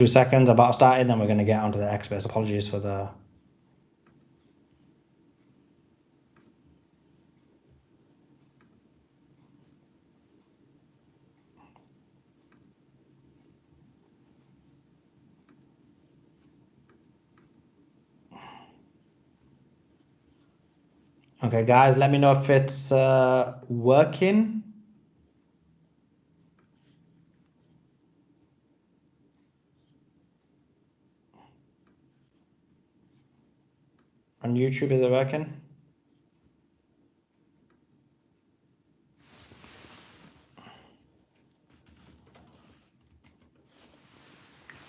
2 seconds about starting, then we're going to get onto the experts. Apologies for the... Okay, guys, let me know if it's working. On YouTube, is it working?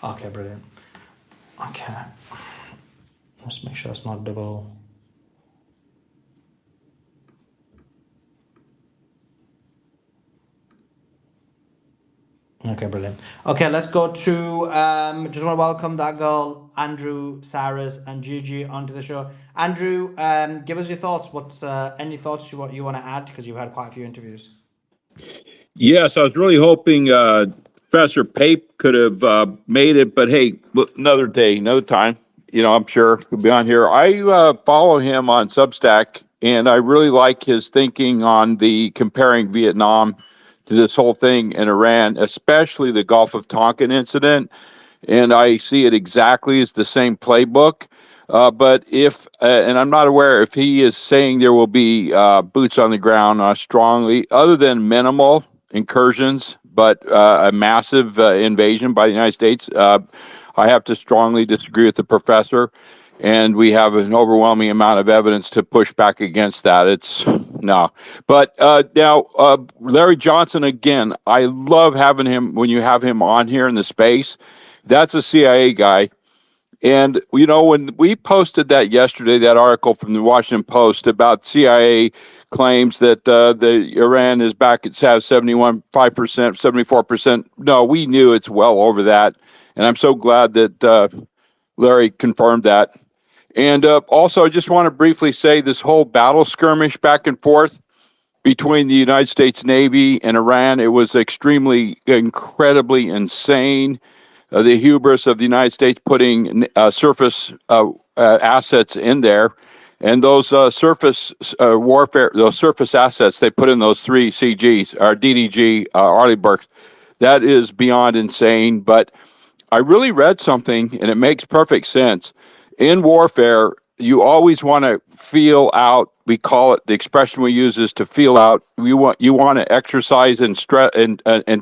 Okay, brilliant. Okay. Let's make sure it's not double. Okay, brilliant. Okay, let's go to, just want to welcome that girl, Andrew, Saras, and Gigi onto the show. Andrew, give us your thoughts. What's any thoughts you want to add? Because you've had quite a few interviews. Yes, I was really hoping Professor Pape could have made it, but hey, another day, another time. You know, I'm sure he'll be on here. I follow him on Substack, and I really like his thinking on the comparing Vietnam to this whole thing in Iran, especially the Gulf of Tonkin incident. And I see it exactly as the same playbook. But if, and I'm not aware if he is saying there will be boots on the ground strongly, other than minimal incursions, but a massive invasion by the United States, I have to strongly disagree with the professor. And we have an overwhelming amount of evidence to push back against that. It's no. But now, Larry Johnson, again, I love having him when you have him on here in the space. That's a CIA guy. And, you know, when we posted that yesterday, that article from the Washington Post about CIA claims that the Iran is back at 71, 5%, 74%. No, we knew it's well over that. And I'm so glad that Larry confirmed that. And also, I just want to briefly say this whole battle skirmish back and forth between the United States Navy and Iran, it was incredibly insane. The hubris of the United States putting surface assets in there, and those surface warfare, those surface assets they put in those 3 CGs, or DDG, Arleigh-Burke, that is beyond insane. But I really read something, and it makes perfect sense. In warfare, you always want to feel out. We call it, the expression we use is to feel out. You want to exercise and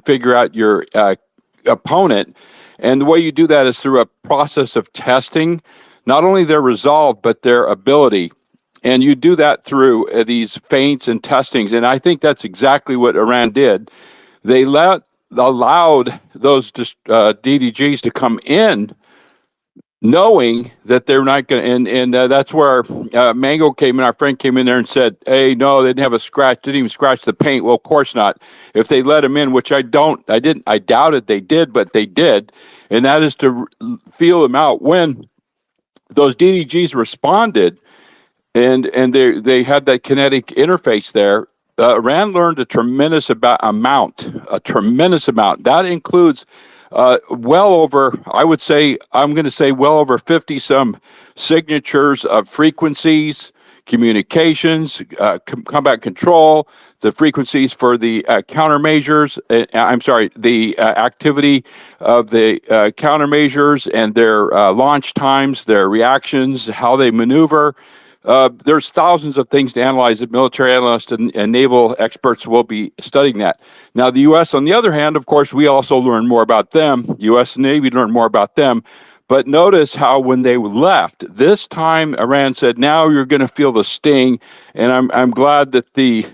figure out your opponent. And the way you do that is through a process of testing, not only their resolve, but their ability. And you do that through these feints and testings. And I think that's exactly what Iran did. They allowed those DDGs to come in, knowing that they're not going to, and that's where Mango came in, our friend came in there and said, hey, no, they didn't have a scratch, didn't even scratch the paint. Well, of course not. If they let them in, which I doubted they did, but they did, and that is to feel them out. When those DDGs responded, and they had that kinetic interface there, Iran learned a tremendous amount. That includes well over, I'm going to say well over 50 some signatures of frequencies, communications, combat control, the frequencies for the countermeasures, the activity of the countermeasures and their launch times, their reactions, how they maneuver. There's thousands of things to analyze that military analysts and naval experts will be studying that. Now, the U.S., on the other hand, of course, we also learn more about them. U.S. Navy learned more about them. But notice how when they left, this time Iran said, now you're going to feel the sting. And I'm glad that the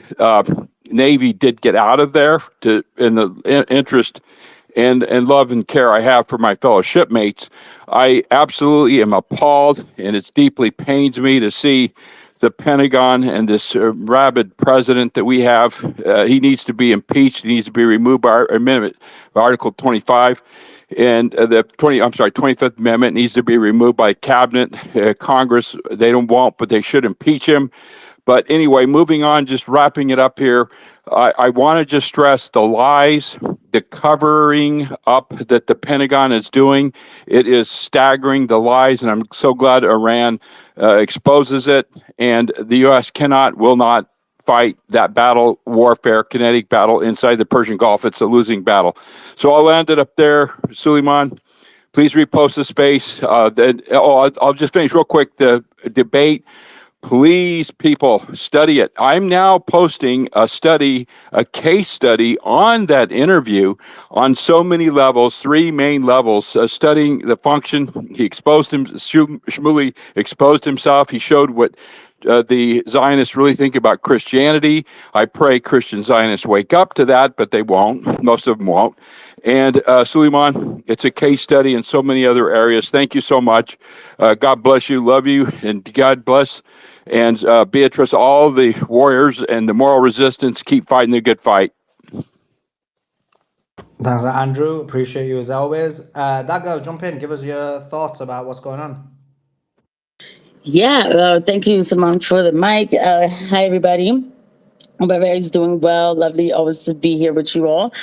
Navy did get out of there in the interest and love and care I have for my fellow shipmates. I absolutely am appalled, and it deeply pains me to see the Pentagon and this rabid president that we have. He needs to be impeached. He needs to be removed by Article 25. And the 25th Amendment needs to be removed by cabinet. Congress, they won't, but they should impeach him. But anyway, moving on, just wrapping it up here, I want to just stress the lies the covering up that the Pentagon is doing. It is staggering, the lies, and I'm so glad Iran exposes it. And the U.S. will not fight that battle warfare, kinetic battle inside the Persian Gulf. It's a losing battle. So I'll land it up there, Suleiman. Please repost the space. I'll just finish real quick the debate. Please, people, study it. I'm now posting a case study on that interview on so many levels, 3 main levels, studying the function. He exposed him, Shmuley exposed himself. He showed what the Zionists really think about Christianity. I pray Christian Zionists wake up to that, but they won't. Most of them won't. And Suleiman, it's a case study in so many other areas. Thank you so much. God bless you. Love you. And God bless. And Beatrice, all the warriors and the moral resistance, keep fighting the good fight. Thanks, Andrew. Appreciate you as always. That girl, jump in. Give us your thoughts about what's going on. Yeah, thank you, Simone, for the mic. Hi, everybody. Hope everybody's doing well. Lovely always to be here with you all.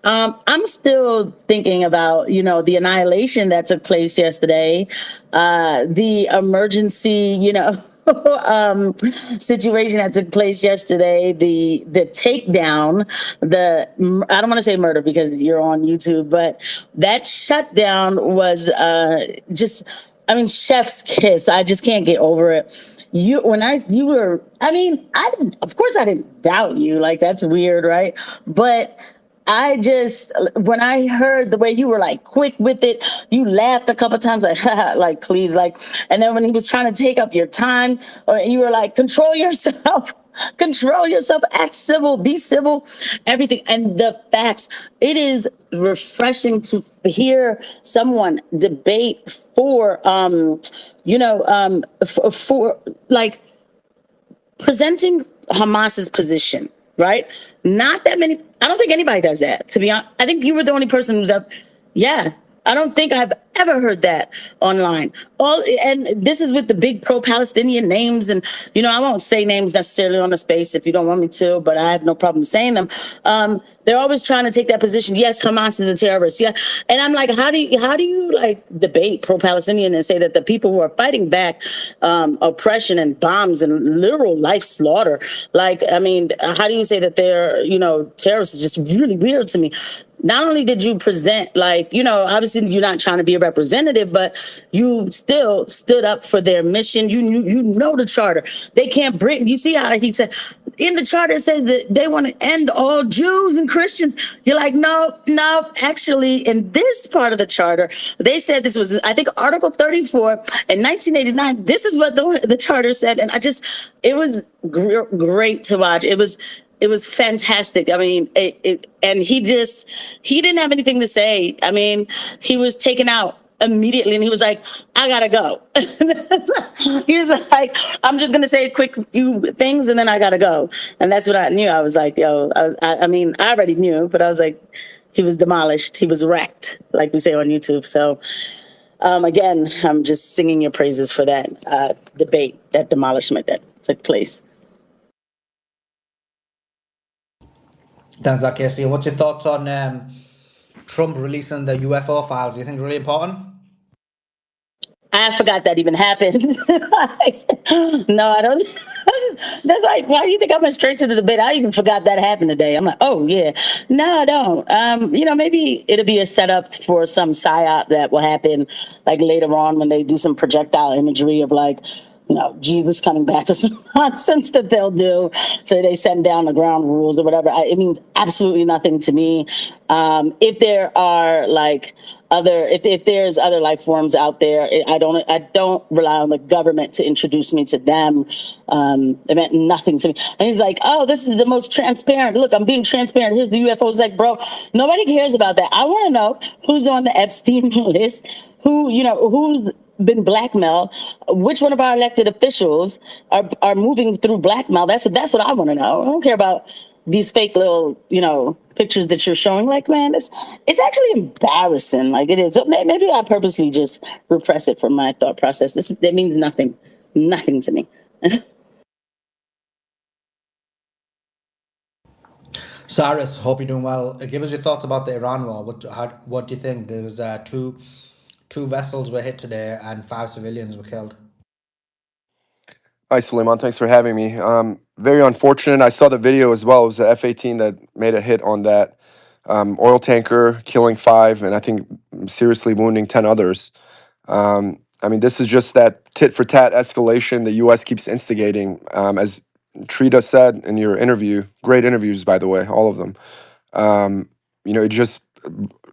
I'm still thinking about, the annihilation that took place yesterday, the emergency, situation that took place yesterday, the takedown, I don't want to say murder because you're on YouTube, but that shutdown was chef's kiss. I just can't get over it. Of course I didn't doubt you. Like, that's weird, right? But when I heard the way you were like quick with it, you laughed a couple of times, like, please, like, and then when he was trying to take up your time, you were like, control yourself, act civil, be civil, everything. And the facts, it is refreshing to hear someone debate for like presenting Hamas's position. Right? Not that many. I don't think anybody does that, to be honest. I think you were the only person who's up. Yeah. I don't think I've ever heard that online. And this is with the big pro-Palestinian names. And, I won't say names necessarily on the space if you don't want me to, but I have no problem saying them. They're always trying to take that position. Yes, Hamas is a terrorist. Yeah. And I'm like, how do you like debate pro-Palestinian and say that the people who are fighting back oppression and bombs and literal life slaughter, like, how do you say that they're, terrorists? Is just really weird to me. Not only did you present, obviously you're not trying to be a representative, but you still stood up for their mission. You know the charter. They can't bring, you see how he said, in the charter it says that they want to end all Jews and Christians. You're like, no, actually, in this part of the charter, they said this was, I think, Article 34 in 1989. This is what the charter said. And it was great to watch. It was fantastic. And he didn't have anything to say. He was taken out immediately and he was like, I gotta go. He was like, I'm just gonna say a quick few things and then I gotta go. And that's what I knew. I was like, yo, I already knew, but I was like, he was demolished. He was wrecked, like we say on YouTube. So again, I'm just singing your praises for that debate, that demolishment that took place. Thanks, Casey. What's your thoughts on Trump releasing the UFO files? Do you think it's really important? I forgot that even happened. No, I don't. That's why do you think I went straight to the debate? I even forgot that happened today. I'm like, oh yeah. No, I don't. Maybe it'll be a setup for some psyop that will happen like later on when they do some projectile imagery of like, Jesus coming back or some nonsense that they'll do. So they send down the ground rules or whatever. It means absolutely nothing to me. If there are if there's other life forms out there, I don't rely on the government to introduce me to them. It meant nothing to me. And he's like, oh, this is the most transparent. Look, I'm being transparent. Here's the UFOs. Like, bro, nobody cares about that. I want to know who's on the Epstein list, who's been blackmailed, which one of our elected officials are moving through blackmail. That's what I want to know. I don't care about these fake little, pictures that you're showing. Like, man, it's actually embarrassing. Like, it is. Maybe I purposely just repress it from my thought process. That means nothing to me. Cyrus, hope you're doing well. Give us your thoughts about the Iran war. What do you think? There was two vessels were hit today and 5 civilians were killed. Hi, Suleiman. Thanks for having me. Very unfortunate. I saw the video as well. It was the F-18 that made a hit on that oil tanker, killing 5, and I think seriously wounding 10 others. I mean, this is just that tit-for-tat escalation the U.S. keeps instigating. As Trita said in your interview, great interviews, by the way, all of them. It just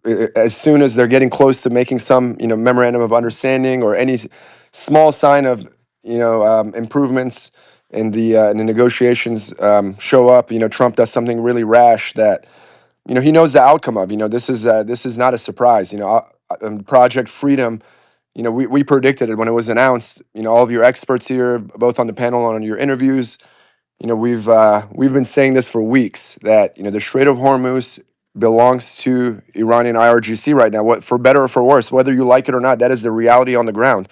as soon as they're getting close to making some memorandum of understanding or any small sign of improvements in the negotiations show up, Trump does something really rash that he knows the outcome of. This is not a surprise. Project Freedom, we predicted it when it was announced. All of your experts here, both on the panel and on your interviews, we've been saying this for weeks that the Strait of Hormuz belongs to Iranian IRGC right now. What, for better or for worse, whether you like it or not, that is the reality on the ground.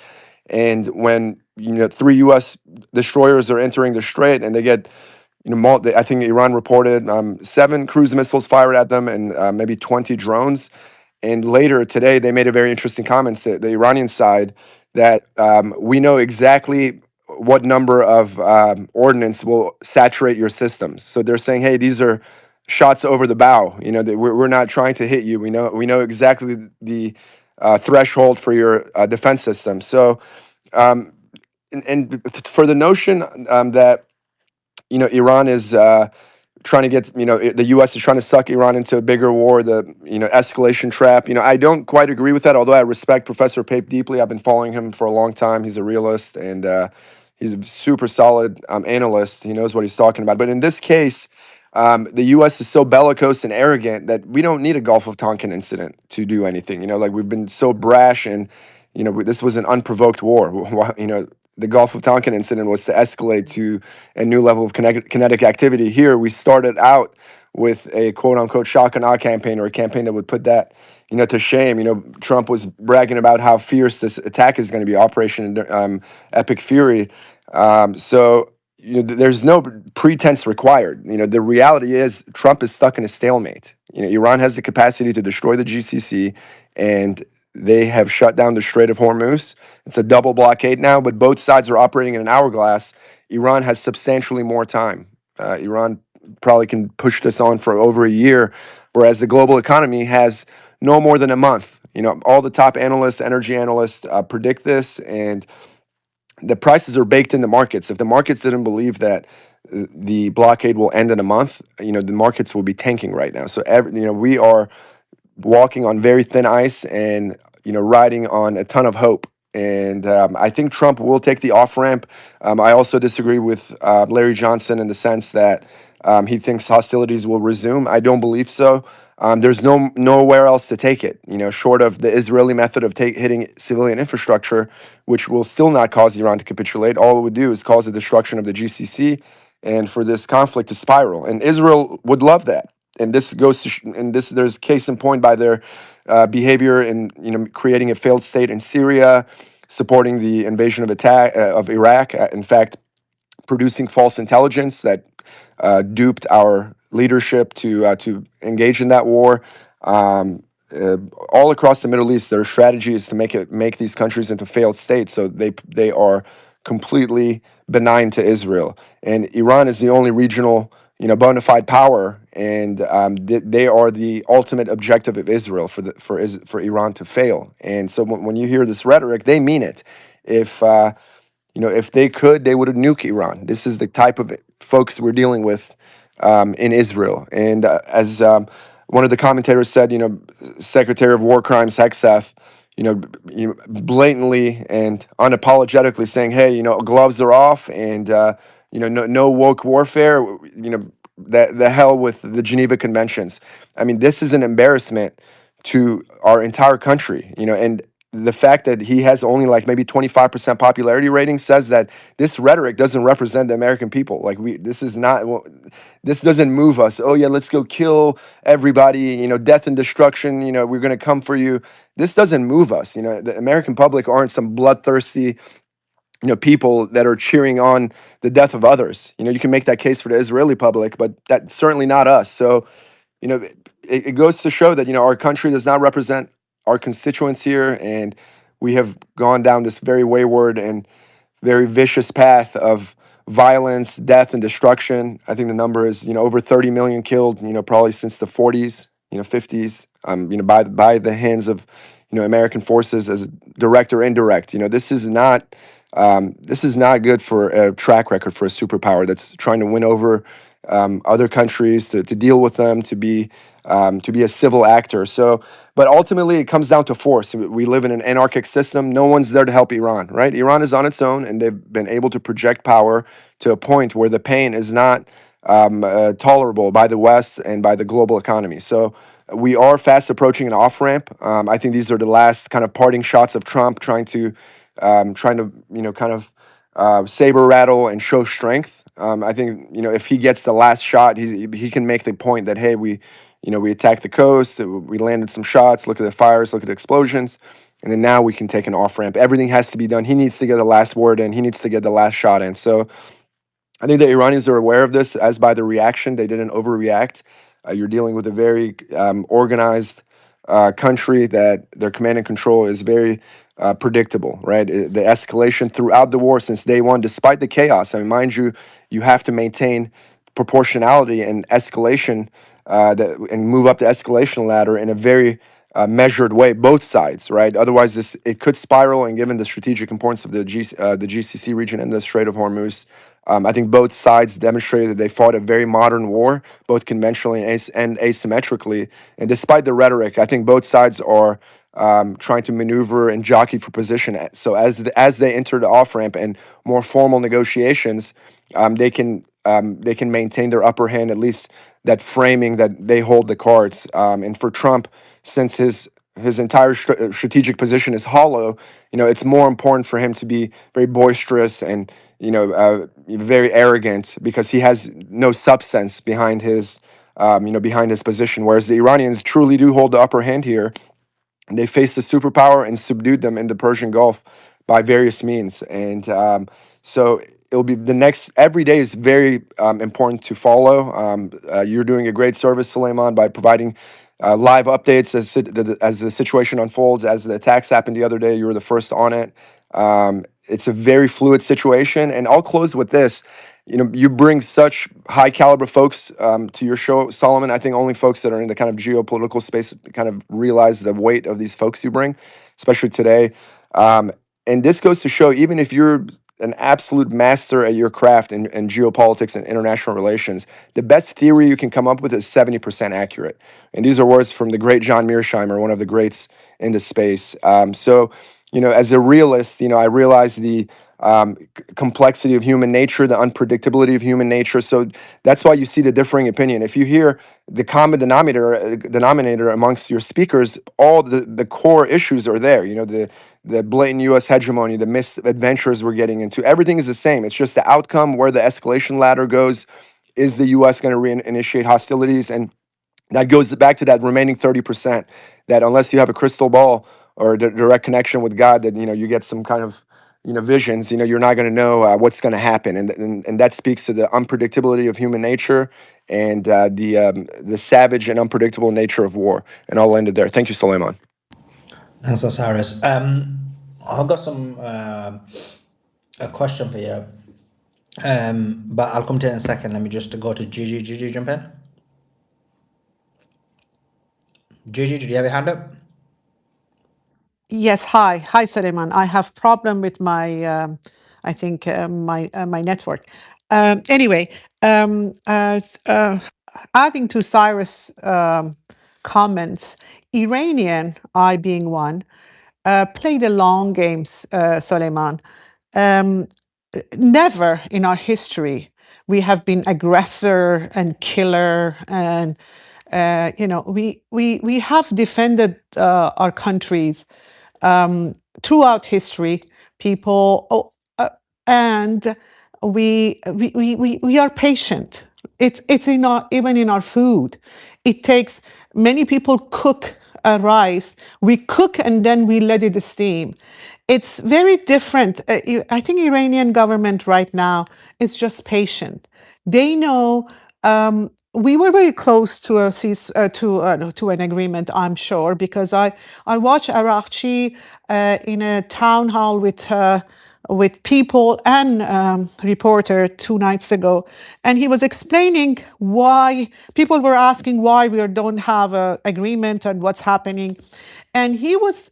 And when 3 U.S. destroyers are entering the strait and they get I think Iran reported 7 cruise missiles fired at them and maybe 20 drones. And later today, they made a very interesting comment to the Iranian side that we know exactly what number of ordnance will saturate your systems. So they're saying, hey, these are shots over the bow. That we're not trying to hit you. We know exactly the threshold for your defense system. So, and for the notion that Iran is trying to get, the U.S. is trying to suck Iran into a bigger war, the escalation trap. I don't quite agree with that, although I respect Professor Pape deeply. I've been following him for a long time. He's a realist and he's a super solid analyst. He knows what he's talking about. But in this case, the U.S. is so bellicose and arrogant that we don't need a Gulf of Tonkin incident to do anything. Like we've been so brash and this was an unprovoked war. The Gulf of Tonkin incident was to escalate to a new level of kinetic activity. Here, we started out with a quote-unquote shock and awe campaign, or a campaign that would put that, to shame. Trump was bragging about how fierce this attack is going to be, Operation Epic Fury. There's no pretense required. The reality is Trump is stuck in a stalemate. Iran has the capacity to destroy the GCC, and they have shut down the Strait of Hormuz. It's a double blockade now, but both sides are operating in an hourglass. Iran has substantially more time. Iran probably can push this on for over a year, whereas the global economy has no more than a month. All the top analysts, energy analysts, predict this, and the prices are baked in the markets. If the markets didn't believe that the blockade will end in a month, the markets will be tanking right now. So we are walking on very thin ice and riding on a ton of hope. And I think Trump will take the off ramp. I also disagree with Larry Johnson in the sense that he thinks hostilities will resume. I don't believe so. There's nowhere else to take it, short of the Israeli method of hitting civilian infrastructure, which will still not cause Iran to capitulate. All it would do is cause the destruction of the GCC and for this conflict to spiral. And Israel would love that. And this goes to, there's case in point by their behavior in, creating a failed state in Syria, supporting the invasion of Iraq. In fact, producing false intelligence that duped our leadership to engage in that war. All across the Middle East, their strategy is to make these countries into failed states, so they are completely benign to Israel. And Iran is the only regional, bona fide power, and they are the ultimate objective of Israel for Iran to fail. And so when you hear this rhetoric, they mean it. If they could, they would have nuked Iran. This is the type of folks we're dealing with in Israel. And as one of the commentators said, Secretary of War Crimes Hegseth, blatantly and unapologetically saying, hey, gloves are off, and no woke warfare. The hell with the Geneva Conventions. I mean, this is an embarrassment to our entire country. And the fact that he has only like maybe 25% popularity rating says that this rhetoric doesn't represent the American people. Like this doesn't move us. Oh yeah, let's go kill everybody, death and destruction, we're going to come for you. This doesn't move us. The American public aren't some bloodthirsty, people that are cheering on the death of others. You can make that case for the Israeli public, but that's certainly not us. So, it goes to show that, our country does not represent our constituents here, and we have gone down this very wayward and very vicious path of violence, death, and destruction. I think the number is, over 30 million killed, probably since the 40s, 50s, by the hands of, American forces, as direct or indirect. This is not good for a track record for a superpower that's trying to win over other countries, to deal with them, to be a civil actor. So, but ultimately, it comes down to force. We live in an anarchic system. No one's there to help Iran, right? Iran is on its own, and they've been able to project power to a point where the pain is not tolerable by the West and by the global economy. So we are fast approaching an off ramp. I think these are the last kind of parting shots of Trump trying to kind of saber rattle and show strength. I think if he gets the last shot, he can make the point that, hey, we attacked the coast, we landed some shots. Look at the fires, look at the explosions, and then now we can take an off ramp. Everything has to be done. He needs to get the last word in. He needs to get the last shot in. So I think the Iranians are aware of this, as by the reaction, they didn't overreact. You're dealing with a very organized country that their command and control is very predictable, right? The escalation throughout the war since day one, despite the chaos. I mean, mind you, you have to maintain proportionality and escalation and move up the escalation ladder in a very measured way, both sides, right? Otherwise, it could spiral. And given the strategic importance of the GCC region and the Strait of Hormuz, I think both sides demonstrated that they fought a very modern war, both conventionally and asymmetrically. And despite the rhetoric, I think both sides are trying to maneuver and jockey for position. So as they enter the off ramp and more formal negotiations, they can maintain their upper hand, at least that framing that they hold the cards. And for Trump, since his entire strategic position is hollow, it's more important for him to be very boisterous and very arrogant, because he has no substance behind his behind his position. Whereas the Iranians truly do hold the upper hand here. They faced a superpower and subdued them in the Persian Gulf by various means. And so it'll be every day is very important to follow. You're doing a great service, Suleiman, by providing live updates as the situation unfolds. As the attacks happened the other day, you were the first on it. It's a very fluid situation. And I'll close with this. You bring such high caliber folks to your show, Solomon. I think only folks that are in the kind of geopolitical space kind of realize the weight of these folks you bring, especially today. And this goes to show, even if you're an absolute master at your craft in geopolitics and international relations, the best theory you can come up with is 70% accurate. And these are words from the great John Mearsheimer, one of the greats in the space. So, as a realist, I realize the complexity of human nature, the unpredictability of human nature. So that's why you see the differing opinion. If you hear the common denominator amongst your speakers, all the core issues are there. The blatant U.S. hegemony, the misadventures we're getting into, everything is the same. It's just the outcome, where the escalation ladder goes. Is the U.S. going to reinitiate hostilities? And that goes back to that remaining 30%, that unless you have a crystal ball or a direct connection with God, that you get some kind of visions, you're not going to know what's going to happen. And that speaks to the unpredictability of human nature and the savage and unpredictable nature of war. And I'll end it there. Thank you, Suleiman. Thanks, Osiris. I've got some a question for you, but I'll come to it in a second. Let me just go to Gigi. Gigi, jump in. Gigi, did you have your hand up? Yes, hi, Suleiman. I have problem with my, I think my network. Anyway, adding to Cyrus' comments, Iranian, I being one, play the long games, Suleiman. Never in our history we have been aggressor and killer, and we have defended our countries throughout history. People, and we are patient. It's in our, even in our food. It takes, many people cook rice, we cook and then we let it steam. It's very different. I think Iranian government right now is just patient. They know we were very close to to an agreement, I'm sure, because I watched Arakchi in a town hall with people and reporter 2 nights ago, and he was explaining why people were asking why we don't have an agreement and what's happening. And he was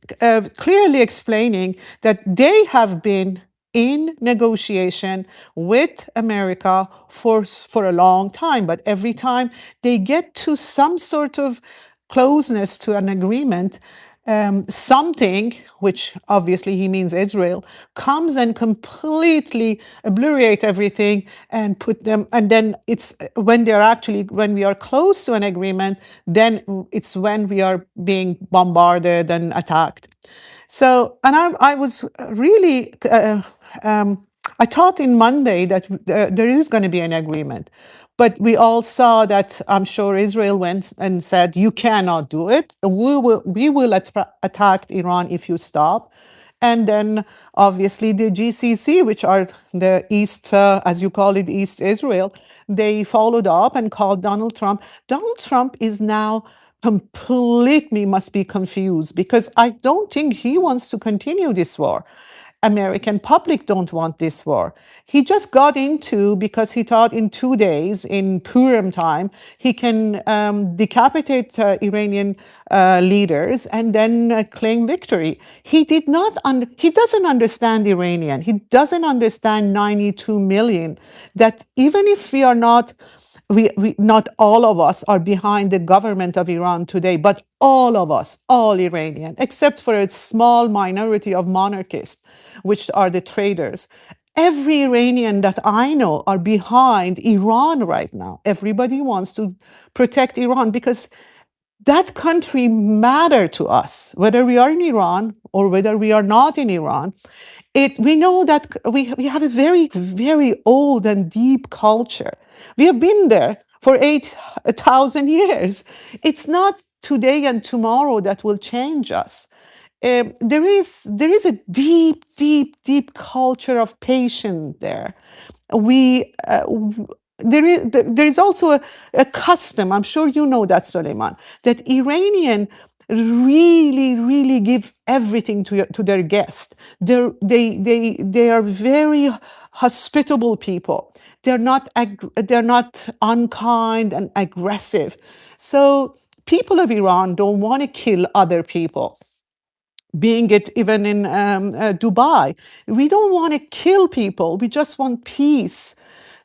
clearly explaining that they have been in negotiation with America for a long time, but every time they get to some sort of closeness to an agreement, something, which obviously he means Israel, comes and completely obliterate everything and put them, and then it's when we are close to an agreement, then it's when we are being bombarded and attacked. So, and I was really, I thought in Monday that there is going to be an agreement. But we all saw that, I'm sure Israel went and said, you cannot do it. We will attack Iran if you stop. And then obviously the GCC, which are the East, as you call it, East Israel, they followed up and called Donald Trump. Donald Trump is now completely must be confused, because I don't think he wants to continue this war. American public don't want this war. He just got into because he thought in 2 days, in Purim time, he can decapitate Iranian leaders and then claim victory. He did not. He doesn't understand Iranian. He doesn't understand 92 million. That even if we are not. We not all of us are behind the government of Iran today, but all of us, all Iranian, except for a small minority of monarchists, which are the traitors. Every Iranian that I know are behind Iran right now. Everybody wants to protect Iran because that country matter to us, whether we are in Iran or whether we are not in Iran. We know that we have a very, very old and deep culture. We have been there for 8,000 years. It's not today and tomorrow that will change us. There is a deep, deep, deep culture of patience there. There is also a custom, I'm sure you know that, Suleiman, that Iranian really, really give everything to their guests. They are very hospitable people. They're not unkind and aggressive. So people of Iran don't want to kill other people, being it even in Dubai. We don't want to kill people. We just want peace.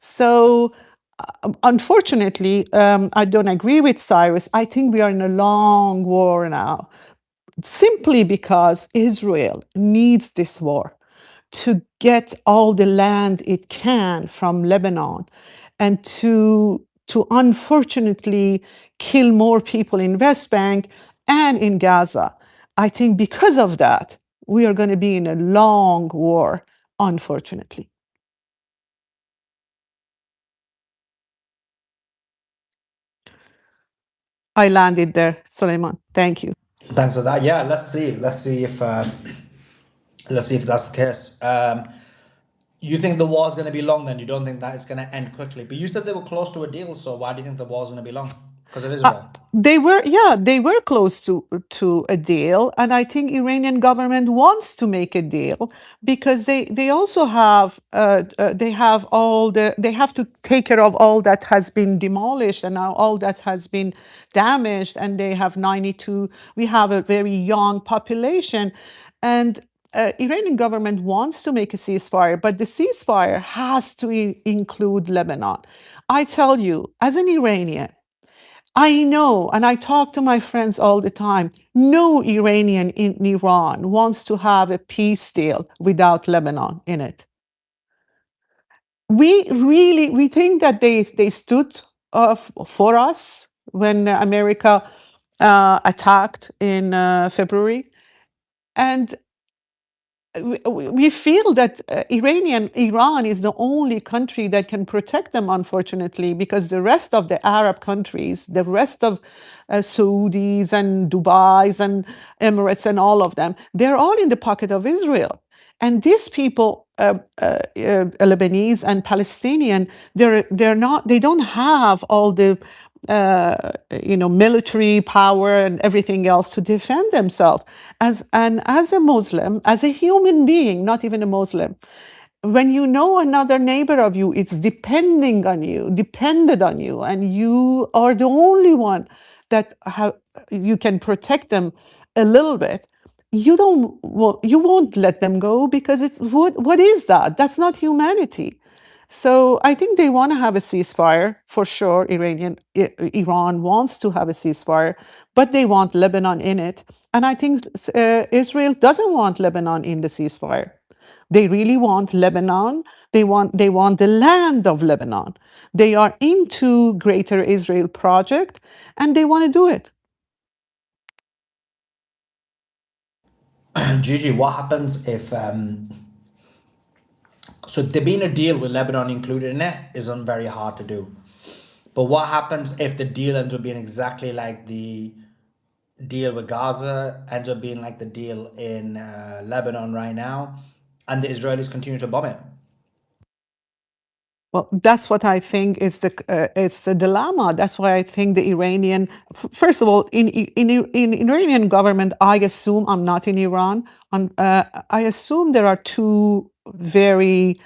So, unfortunately, I don't agree with Cyrus. I think we are in a long war now, simply because Israel needs this war to get all the land it can from Lebanon and to unfortunately kill more people in West Bank and in Gaza. I think because of that, we are going to be in a long war, unfortunately. I landed there, Suleiman. Thank you. Thanks for that. Yeah, let's see. Let's see if that's the case. You think the war's going to be long? Then you don't think that it's going to end quickly? But you said they were close to a deal, so why do you think the war's going to be long? Because of Israel. They were close to a deal, and I think Iranian government wants to make a deal because they also have they have to take care of all that has been demolished and now all that has been damaged, and they have 92. We have a very young population, and Iranian government wants to make a ceasefire, but the ceasefire has to include Lebanon. I tell you, as an Iranian, I know, and I talk to my friends all the time, no Iranian in Iran wants to have a peace deal without Lebanon in it. We think that they stood for us when America attacked in February. And we feel that Iran is the only country that can protect them, unfortunately, because the rest of the Arab countries, the rest of Saudis and Dubai's and Emirates and all of them, they're all in the pocket of Israel. And these people, Lebanese and Palestinian, they don't have all the military power and everything else to defend themselves. As a Muslim, as a human being, not even a Muslim, when you know another neighbor of you, it's depended on you, and you are the only one that you can protect them a little bit. You won't let them go, because it's what is that? That's not humanity. So I think they want to have a ceasefire for sure. Iran wants to have a ceasefire, but they want Lebanon in it. And I think Israel doesn't want Lebanon in the ceasefire. They really want Lebanon. They want the land of Lebanon. They are into Greater Israel project, and they want to do it. Gigi, what happens if so there being a deal with Lebanon included in it isn't very hard to do. But what happens if the deal ends up being exactly like the deal with Gaza, ends up being like the deal in Lebanon right now, and the Israelis continue to bomb it? Well, that's what I think is it's the dilemma. That's why I think the Iranian, first of all, in Iranian government, I assume, I'm not in Iran, I assume there are two very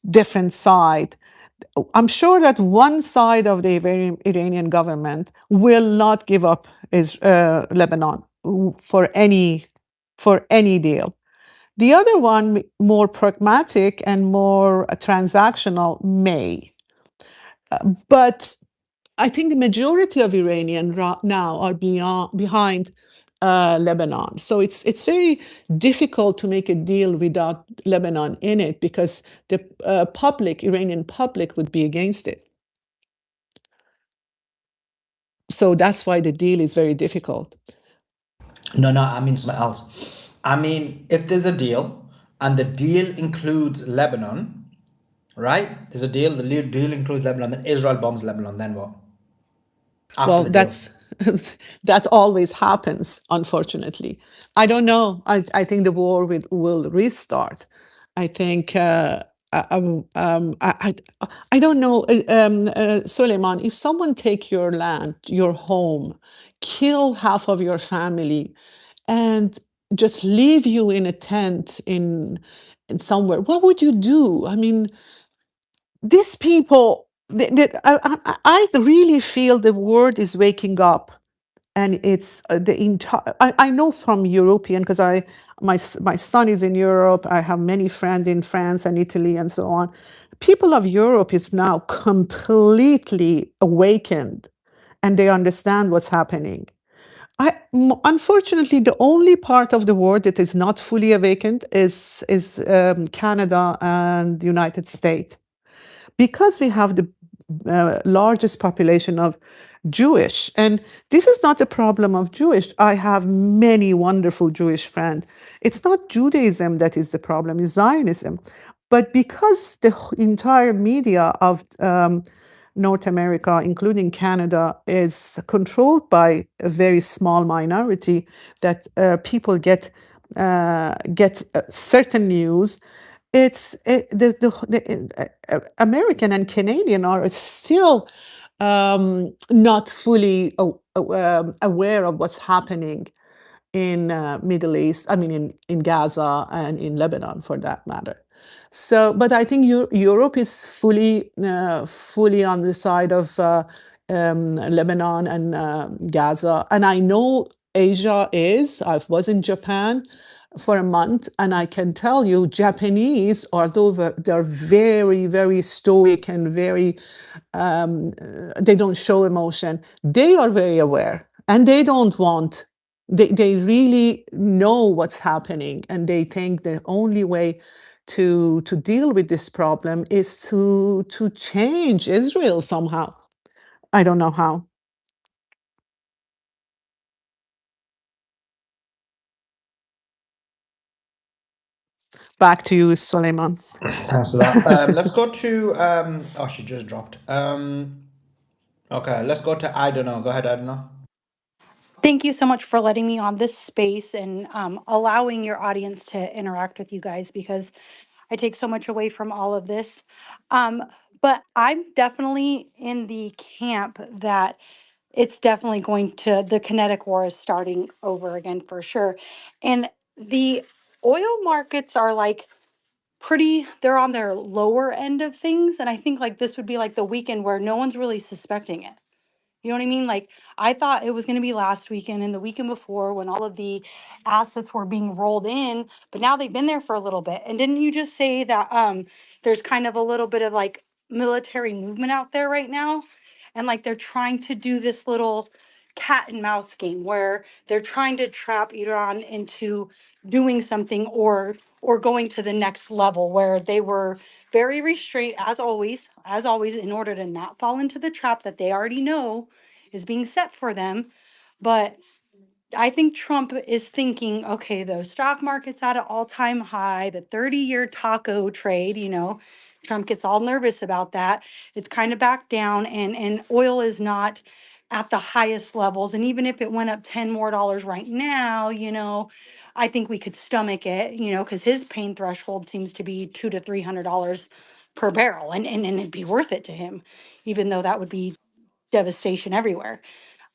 different sides. I'm sure that one side of the Iranian government will not give up Lebanon for any deal. The other one, more pragmatic and more transactional, may. But I think the majority of Iranians now are behind Lebanon. So it's very difficult to make a deal without Lebanon in it, because the Iranian public would be against it. So that's why the deal is very difficult. No, I mean something else. I mean, if there's a deal and the deal includes Lebanon, right? There's a deal, the deal includes Lebanon, then Israel bombs Lebanon, then what? After Well, the deal. that always happens, unfortunately. I don't know. I think the war will restart. I think I don't know, Suleiman. If someone take your land, your home, kill half of your family, and just leave you in a tent in somewhere, what would you do? I mean, these people, I really feel the world is waking up, and it's the entire. I know from European, because my son is in Europe. I have many friends in France and Italy and so on. People of Europe is now completely awakened, and they understand what's happening. Unfortunately, the only part of the world that is not fully awakened is Canada and the United States, because we have the largest population of Jewish. And this is not a problem of Jewish. I have many wonderful Jewish friends. It's not Judaism that is the problem, it's Zionism. But because the entire media of North America, including Canada, is controlled by a very small minority, that people get certain news. The American and Canadian are still not fully aware of what's happening in Middle East. I mean, in Gaza and in Lebanon, for that matter. So, but I think Europe is fully on the side of Lebanon and Gaza, and I know Asia is. I was in Japan for a month, and I can tell you, Japanese, although they're very, very stoic and very, they don't show emotion, they are very aware, and they don't want. They really know what's happening, and they think the only way to deal with this problem is to change Israel somehow. I don't know how. Back to you, Suleiman. Thanks for that. Let's go to oh, she just dropped. Okay, let's go to I don't know. Go ahead, I don't know. Thank you so much for letting me on this space and allowing your audience to interact with you guys, because I take so much away from all of this. But I'm definitely in the camp that it's definitely the kinetic war is starting over again for sure. And the oil markets are like they're on their lower end of things. And I think like this would be like the weekend where no one's really suspecting it. You know what I mean? Like, I thought it was going to be last weekend and the weekend before when all of the assets were being rolled in, but now they've been there for a little bit. And didn't you just say that there's kind of a little bit of like military movement out there right now? And like they're trying to do this little cat and mouse game where they're trying to trap Iran into doing something or going to the next level where they were very restrained as always, in order to not fall into the trap that they already know is being set for them. But I think Trump is thinking, okay, the stock market's at an all-time high, the 30-year taco trade, Trump gets all nervous about that. It's kind of back down, and oil is not at the highest levels. And even if it went up 10 more dollars right now, I think we could stomach it, because his pain threshold seems to be $200 to $300 per barrel, and it'd be worth it to him, even though that would be devastation everywhere.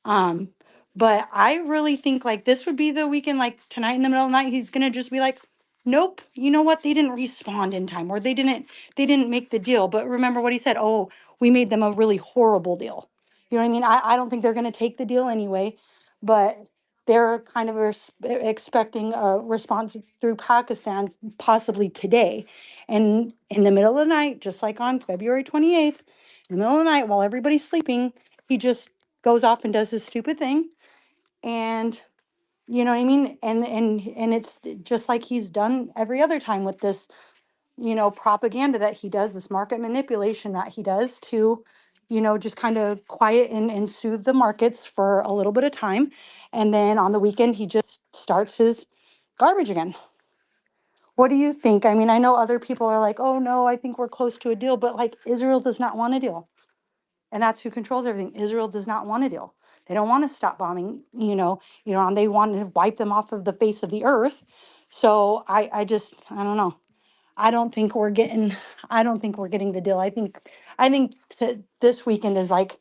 Um, but I really think like this would be the weekend, like tonight in the middle of the night, he's gonna just be like, nope, you know what? They didn't respond in time, or they didn't make the deal. But remember what he said, oh, we made them a really horrible deal. You know what I mean? I don't think they're gonna take the deal anyway, but they're kind of expecting a response through Pakistan possibly today. And in the middle of the night, just like on February 28th, in the middle of the night while everybody's sleeping, he just goes off and does this stupid thing. And you know what I mean? And it's just like he's done every other time with this, propaganda that he does, this market manipulation that he does to, just kind of quiet and soothe the markets for a little bit of time. And then on the weekend, he just starts his garbage again. What do you think? I mean, I know other people are like, oh no, I think we're close to a deal, but like Israel does not want a deal. And that's who controls everything. Israel does not want a deal. They don't want to stop bombing, and they want to wipe them off of the face of the earth. So I don't know. I don't think we're getting the deal. I think this weekend is like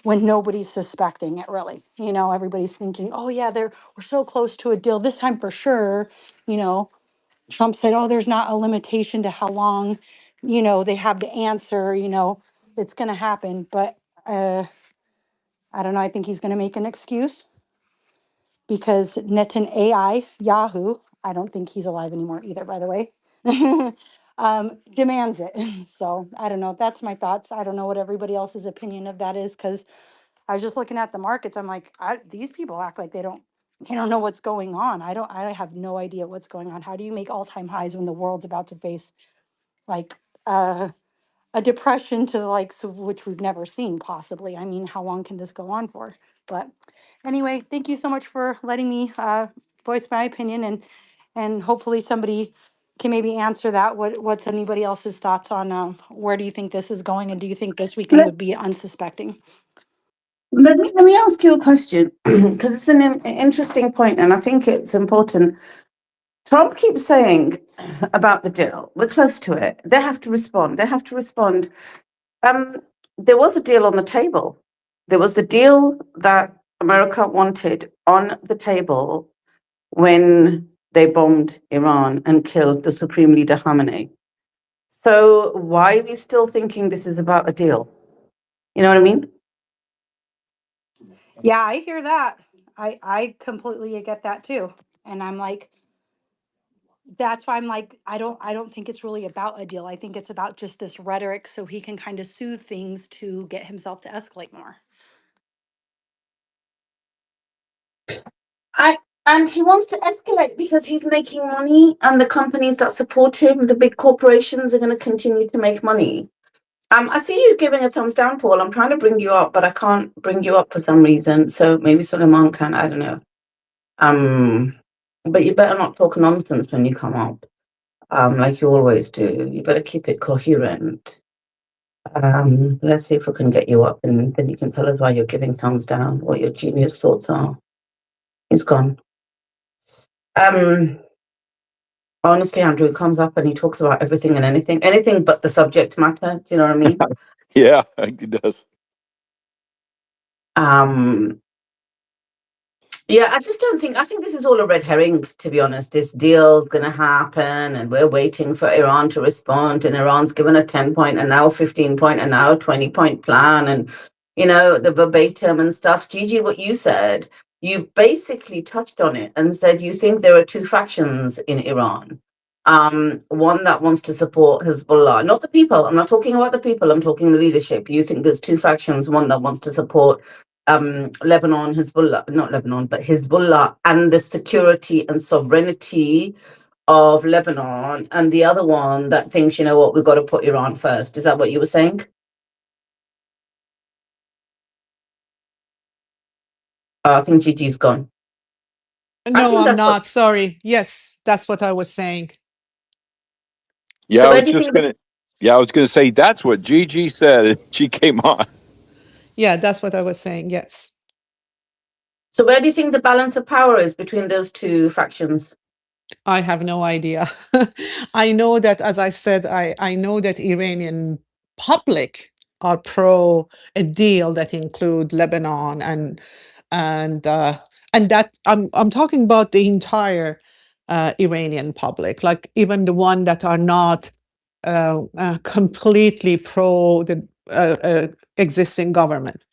when nobody's suspecting it really. Everybody's thinking, oh yeah, we're so close to a deal this time for sure. You know, Trump said, oh, there's not a limitation to how long, they have to answer, it's going to happen. But I don't know. I think he's going to make an excuse because Yahoo, I don't think he's alive anymore either, by the way, demands it. So I don't know. That's my thoughts. I don't know what everybody else's opinion of that is, because I was just looking at the markets. I'm like, these people act like they don't know what's going on. I have no idea what's going on. How do you make all-time highs when the world's about to face like a depression to the likes of which we've never seen possibly? I mean, how long can this go on for? But anyway, thank you so much for letting me voice my opinion, and hopefully somebody can maybe answer that. What's anybody else's thoughts on where do you think this is going, and do you think this weekend would be unsuspecting? Let me ask you a question, because it's an interesting point, and I think it's important. Trump keeps saying about the deal, we're close to it. They have to respond. There was a deal on the table. There was the deal that America wanted on the table when they bombed Iran and killed the Supreme Leader Khamenei. So why are we still thinking this is about a deal? You know what I mean? Yeah, I hear that. I completely get that too. And I'm like, that's why I'm like, I don't think it's really about a deal. I think it's about just this rhetoric so he can kind of soothe things to get himself to escalate more. And he wants to escalate because he's making money, and the companies that support him, the big corporations, are going to continue to make money. I see you giving a thumbs down, Paul. I'm trying to bring you up, but I can't bring you up for some reason. So maybe Suleiman can. I don't know. But you better not talk nonsense when you come up. like you always do. You better keep it coherent. Let's see if we can get you up, and then you can tell us why you're giving thumbs down, what your genius thoughts are. He's gone. Honestly, Andrew, he comes up and he talks about everything and anything but the subject matter. Do you know what I mean? Yeah, it does. Yeah, I just don't think, I think this is all a red herring, to be honest. This deal's going to happen and we're waiting for Iran to respond, and Iran's given a 10-point and now 15-point and now 20-point plan, and, you know, the verbatim and stuff. Gigi, what you said, you basically touched on it and said you think there are two factions in Iran. One that wants to support Hezbollah, not the people. I'm not talking about the people. I'm talking the leadership. You think there's two factions, one that wants to support Lebanon, Hezbollah, not Lebanon, but Hezbollah and the security and sovereignty of Lebanon, and the other one that thinks, you know what, we've got to put Iran first. Is that what you were saying? I think Gigi's gone. No, I'm not. Sorry. Yes, that's what I was saying. Yeah, So I where was do you just think gonna say that's what Gigi said. And she came on. Yeah, that's what I was saying. Yes. So where do you think the balance of power is between those two factions? I have no idea. I know that, as I said, I know that Iranian public are pro a deal that include Lebanon and that I'm talking about the entire Iranian public, like even the one that are not completely pro the existing government.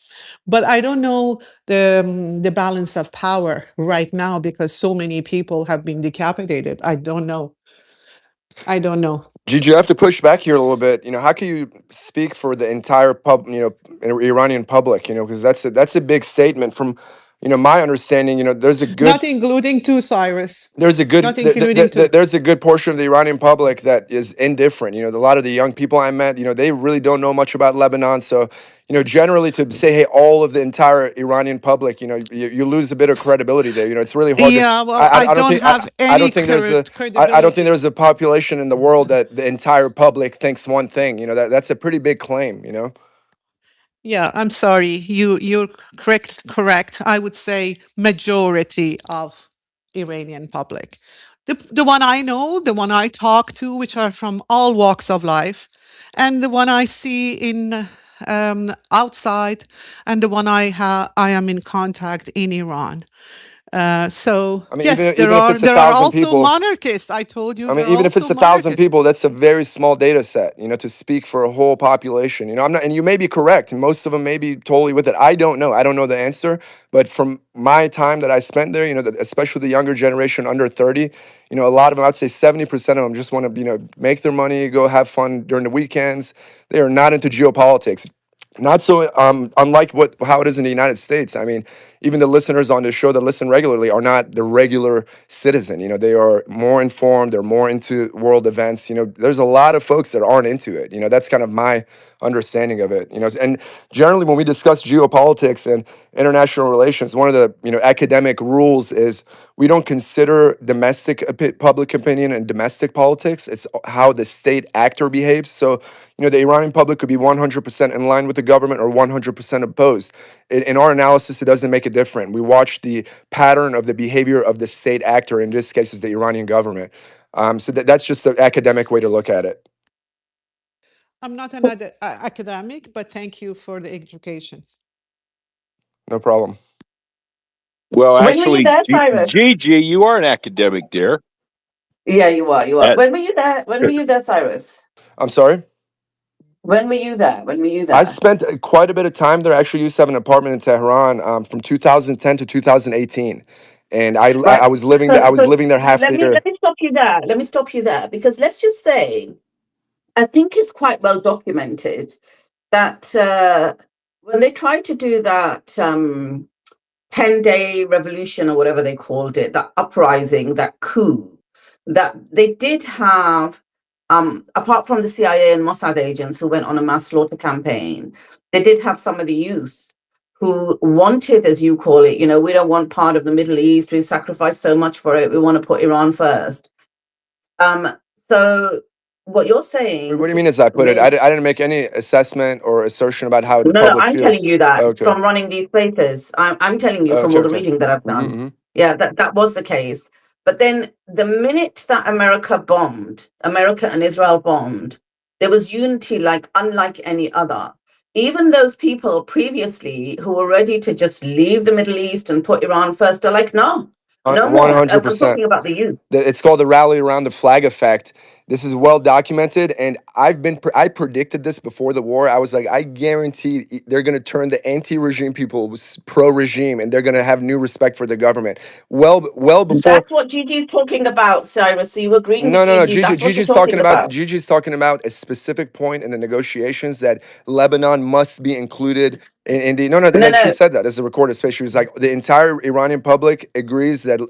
But I don't know the balance of power right now because so many people have been decapitated. I don't know. Gigi, you have to push back here a little bit. You know, how can you speak for the entire Iranian public? You know, because that's a big statement. From, you know, my understanding, you know, there's a good Not including two, Cyrus. there's a good Not including two. there's a good portion of the Iranian public that is indifferent. You know, a lot of the young people I met, you know, they really don't know much about Lebanon. So, you know, generally to say, hey, all of the entire Iranian public, you know, you lose a bit of credibility there. You know, it's really hard Yeah, to. well, I don't think have I any don't think there's a I don't think credibility. there's a population in the world that the entire public thinks one thing. You know, that's a pretty big claim. You know. Yeah, I'm sorry. You're correct. I would say majority of Iranian public. The one I know, the one I talk to, which are from all walks of life, and the one I see in outside, and the one I am in contact in Iran. So I mean, yes, even if it's a there are thousand also people. monarchists. I told you I there mean, are even if it's also 1,000 monarchists. people, that's a very small data set, you know, to speak for a whole population. You know, I'm not, and you may be correct. Most of them may be totally with it. I don't know. I don't know the answer. But from my time that I spent there, you know, especially the younger generation under 30, you know, a lot of them, I'd say 70% of them just want to, you know, make their money, go have fun during the weekends. They are not into geopolitics. Not so unlike how it is in the United States. I mean, even the listeners on this show that listen regularly are not the regular citizen. You know, they are more informed, they're more into world events. You know, there's a lot of folks that aren't into it. You know, that's kind of my understanding of it. You know, and generally when we discuss geopolitics and international relations, one of the, you know, academic rules is we don't consider domestic public opinion and domestic politics. It's how the state actor behaves. So, you know, the Iranian public could be 100% in line with the government or 100% opposed. In our analysis, it doesn't make a difference. We watch the pattern of the behavior of the state actor, in this case is the Iranian government. So that's just the academic way to look at it. I'm not an academic, but thank you for the education. No problem. Well, When were you actually, there, Cyrus? Gigi, you are an academic, dear. Yeah, you are. At- When were you there? When were you there, Cyrus? I'm sorry? When were you there? When were you there? I spent quite a bit of time there. I actually used to have an apartment in Tehran from 2010 to 2018. And I was living there. I was living there half the year. Let me stop you there. Let me stop you there, because let's just say, I think it's quite well documented that when they tried to do that 10-day revolution or whatever they called it, that uprising, that coup, that they did have, apart from the CIA and Mossad agents who went on a mass slaughter campaign, they did have some of the youth who wanted, as you call it, you know, we don't want part of the Middle East. We've sacrificed so much for it. We want to put Iran first. So what you're Wait, saying what do you mean as I put it? with I didn't make any assessment or assertion about how the no, public I'm telling feels. you that Okay. from running these spaces. I'm telling you from Okay, all the okay. reading that I've done. Mm-hmm. Yeah, that was the case. But then the minute that America and Israel bombed, there was unity like unlike any other. Even those people previously who were ready to just leave the Middle East and put Iran first are like, no more. I'm 100%. talking about the youth. It's called the rally around the flag effect. This is well documented, and I predicted this before the war. I was like, I guarantee they're going to turn the anti-regime people pro-regime, and they're going to have new respect for the government. Well before. That's what Gigi's talking about, Cyrus. So you agreeing No, with no, no. Gigi? That's what you're Gigi's talking talking about. Gigi's talking about a specific point in the negotiations that Lebanon must be included in the. No, no. No, She no. said that as a recorded space. She was like, the entire Iranian public agrees that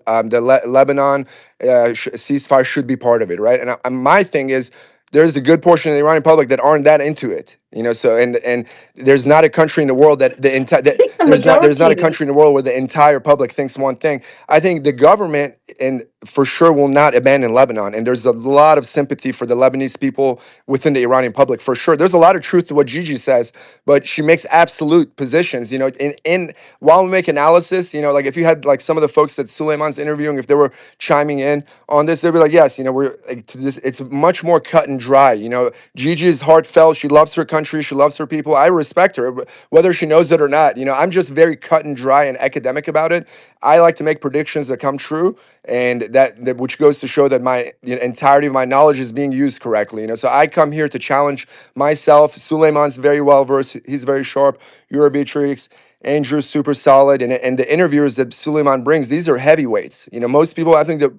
Lebanon ceasefire should be part of it, right? And my thing is, there's a good portion of the Iranian public that aren't that into it, you know. So and there's not a country in the world that the entire I think the there's not a majority. country in the world where the entire public thinks one thing. I think the government and for sure will not abandon Lebanon, and there's a lot of sympathy for the Lebanese people within the Iranian public for sure. There's a lot of truth to what Gigi says, but she makes absolute positions, you know. In while we make analysis, you know, like if you had like some of the folks that Suleiman's interviewing, if they were chiming in on this, they'd be like, yes, you know, we're like, to this, it's much more cut and dry. You know, Gigi is heartfelt. She loves her country. She loves her people. I respect her, whether she knows it or not. You know, I'm just very cut and dry and academic about it. I like to make predictions that come true, and that which goes to show that my entirety of my knowledge is being used correctly. You know, so I come here to challenge myself. Suleiman's very well versed. He's very sharp. You're Beatrix. Andrew's super solid, and the interviewers that Suleiman brings, these are heavyweights. You know, most people I think that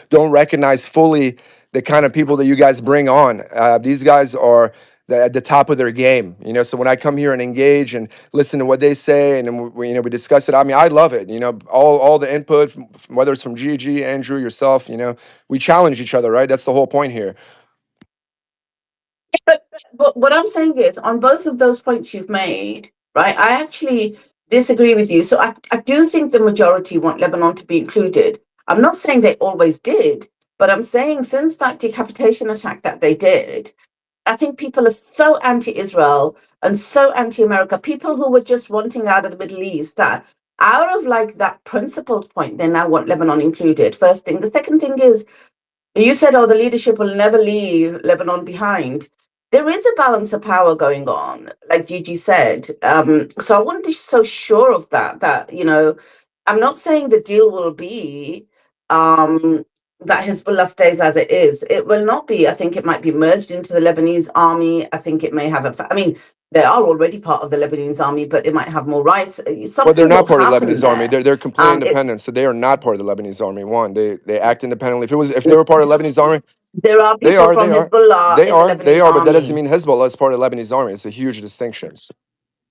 don't recognize fully the kind of people that you guys bring on. These guys are at the top of their game. You know, so when I come here and engage and listen to what they say, and then we discuss it. I mean, I love it. You know, all the input, whether it's from Gigi, Andrew, yourself. You know, we challenge each other, right? That's the whole point here. But what I'm saying is, on both of those points you've made, right, I actually disagree with you. So I do think the majority want Lebanon to be included. I'm not saying they always did, but I'm saying since that decapitation attack that they did, I think people are so anti-Israel and so anti-America, people who were just wanting out of the Middle East, that out of like that principled point, they now want Lebanon included. First thing. The second thing is, you said, oh, the leadership will never leave Lebanon behind. There is a balance of power going on, like Gigi said. So I wouldn't be so sure of that, you know, I'm not saying the deal will be that Hezbollah stays as it is. It will not be. I think it might be merged into the Lebanese army. I think it may have I mean, they are already part of the Lebanese army, but it might have more rights. Well, they're not part of the Something will Lebanese happen army. there. They're completely independent, so they are not part of the Lebanese army. One, they act independently. If they were part of the Lebanese army, There are they people are, from they are, Hezbollah they in are, the they Lebanese are. But that doesn't army. mean Hezbollah is part of the Lebanese army. It's a huge distinction.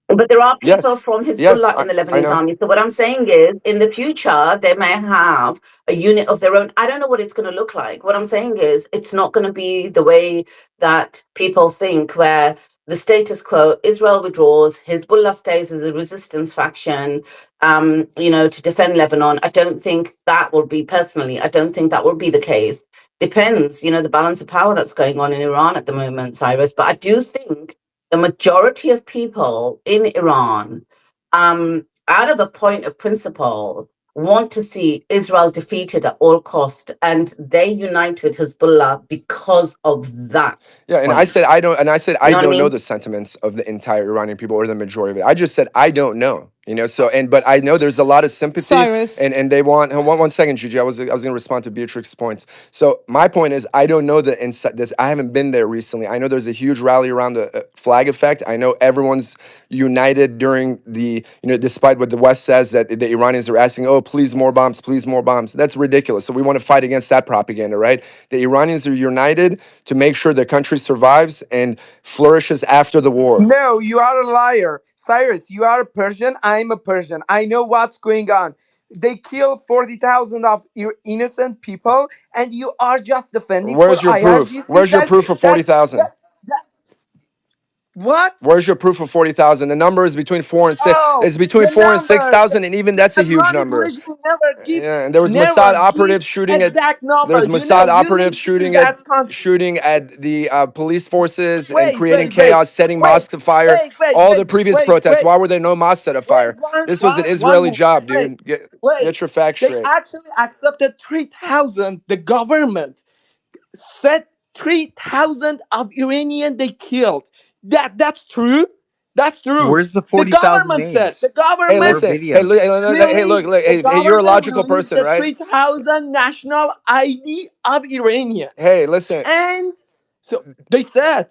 But there are people Yes, from yes, Hezbollah in the I Lebanese know. army. So what I'm saying is, in the future, they may have a unit of their own. I don't know what it's going to look like. What I'm saying is, it's not going to be the way that people think, where the status quo, Israel withdraws, Hezbollah stays as a resistance faction, you know, to defend Lebanon. I don't think that will be, personally, I don't think that will be the case. Depends, you know, the balance of power that's going on in Iran at the moment, Cyrus. But I do think the majority of people in Iran, out of a point of principle, want to see Israel defeated at all cost, and they unite with Hezbollah because of that. Yeah, and point. I said I don't, and I said I You know what I don't know mean? the sentiments of the entire Iranian people or the majority of it. I just said I don't know. You know, so but I know there's a lot of sympathy, Cyrus. and they want. One second, Gigi. I was going to respond to Beatrix's points. So my point is, I don't know the inside. This I haven't been there recently. I know there's a huge rally around the flag effect. I know everyone's united during the, you know, despite what the West says that the Iranians are asking, oh, please more bombs, please more bombs. That's ridiculous. So we want to fight against that propaganda, right? The Iranians are united to make sure the country survives and flourishes after the war. No, you are a liar. Cyrus, you are a Persian. I'm a Persian. I know what's going on. They killed 40,000 of innocent people, and you are just defending Where's for your proof? IRGC. Where's your proof for 40,000? What? Where's your proof of 40,000? The number is between 4 and 6. Oh, It's between the 4 and number. 6,000, and even that's a huge Islamic number. regime never give, Yeah, and there was Mossad operatives shooting at. exact number. There's You know, Mossad you operatives live in that country. shooting at the police forces and Wait, creating wait, wait, chaos, setting wait, mosques afire. wait, wait, All the wait, previous wait, protests, wait, why were there no mosques set wait, afire? one, This was an one Israeli minute. job, Wait, dude. Get wait. your facts They straight. actually accepted 3,000. The government said 3,000 of Iranian they killed. That's true. That's true. Where's the The 40,000 government said. names? The Hey, government listen. Hey, videos. look. Hey, look. released. The Hey, you're a government logical released person, the right? 3,000 national ID of Iranian. Hey, listen. And so they said,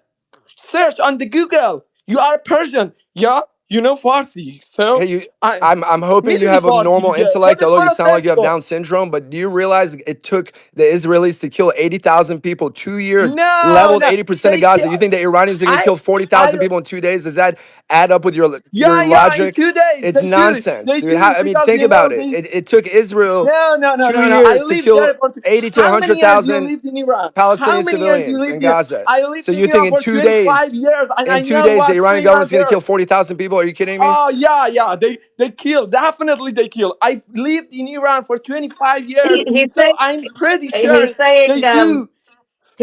search on the Google. You are Persian. Yeah, you know Farsi. So Hey, you. I I'm hoping you میدونی have a فارسی normal دیگه. intellect, خودت although you برو sound like سرچ you have کن. Down syndrome. But do you realize it took the Israelis to kill 80,000 people 2 years, No, leveled no. 80% of They Gaza? kill, You think the Iranians are going to I, kill 40,000 I, people in 2 days? Does that add up with your yeah, in logic? 2 days. It's They do. nonsense, They dude. do I mean, because think you know about it. It took Israel no. 2 I years to lived kill there for 80 to how many years you 100,000 lived in Iran? How Palestinian many years you civilians in lived here? Gaza. I lived So in you think Iran for 25 years and I in 2 know days, the what's Iranian going on government's going to there. kill 40,000 people? Are you kidding me? Oh yeah. They kill. Definitely they kill. I've lived in Iran for 25 years, He's so saying, I'm pretty sure he's saying, they do.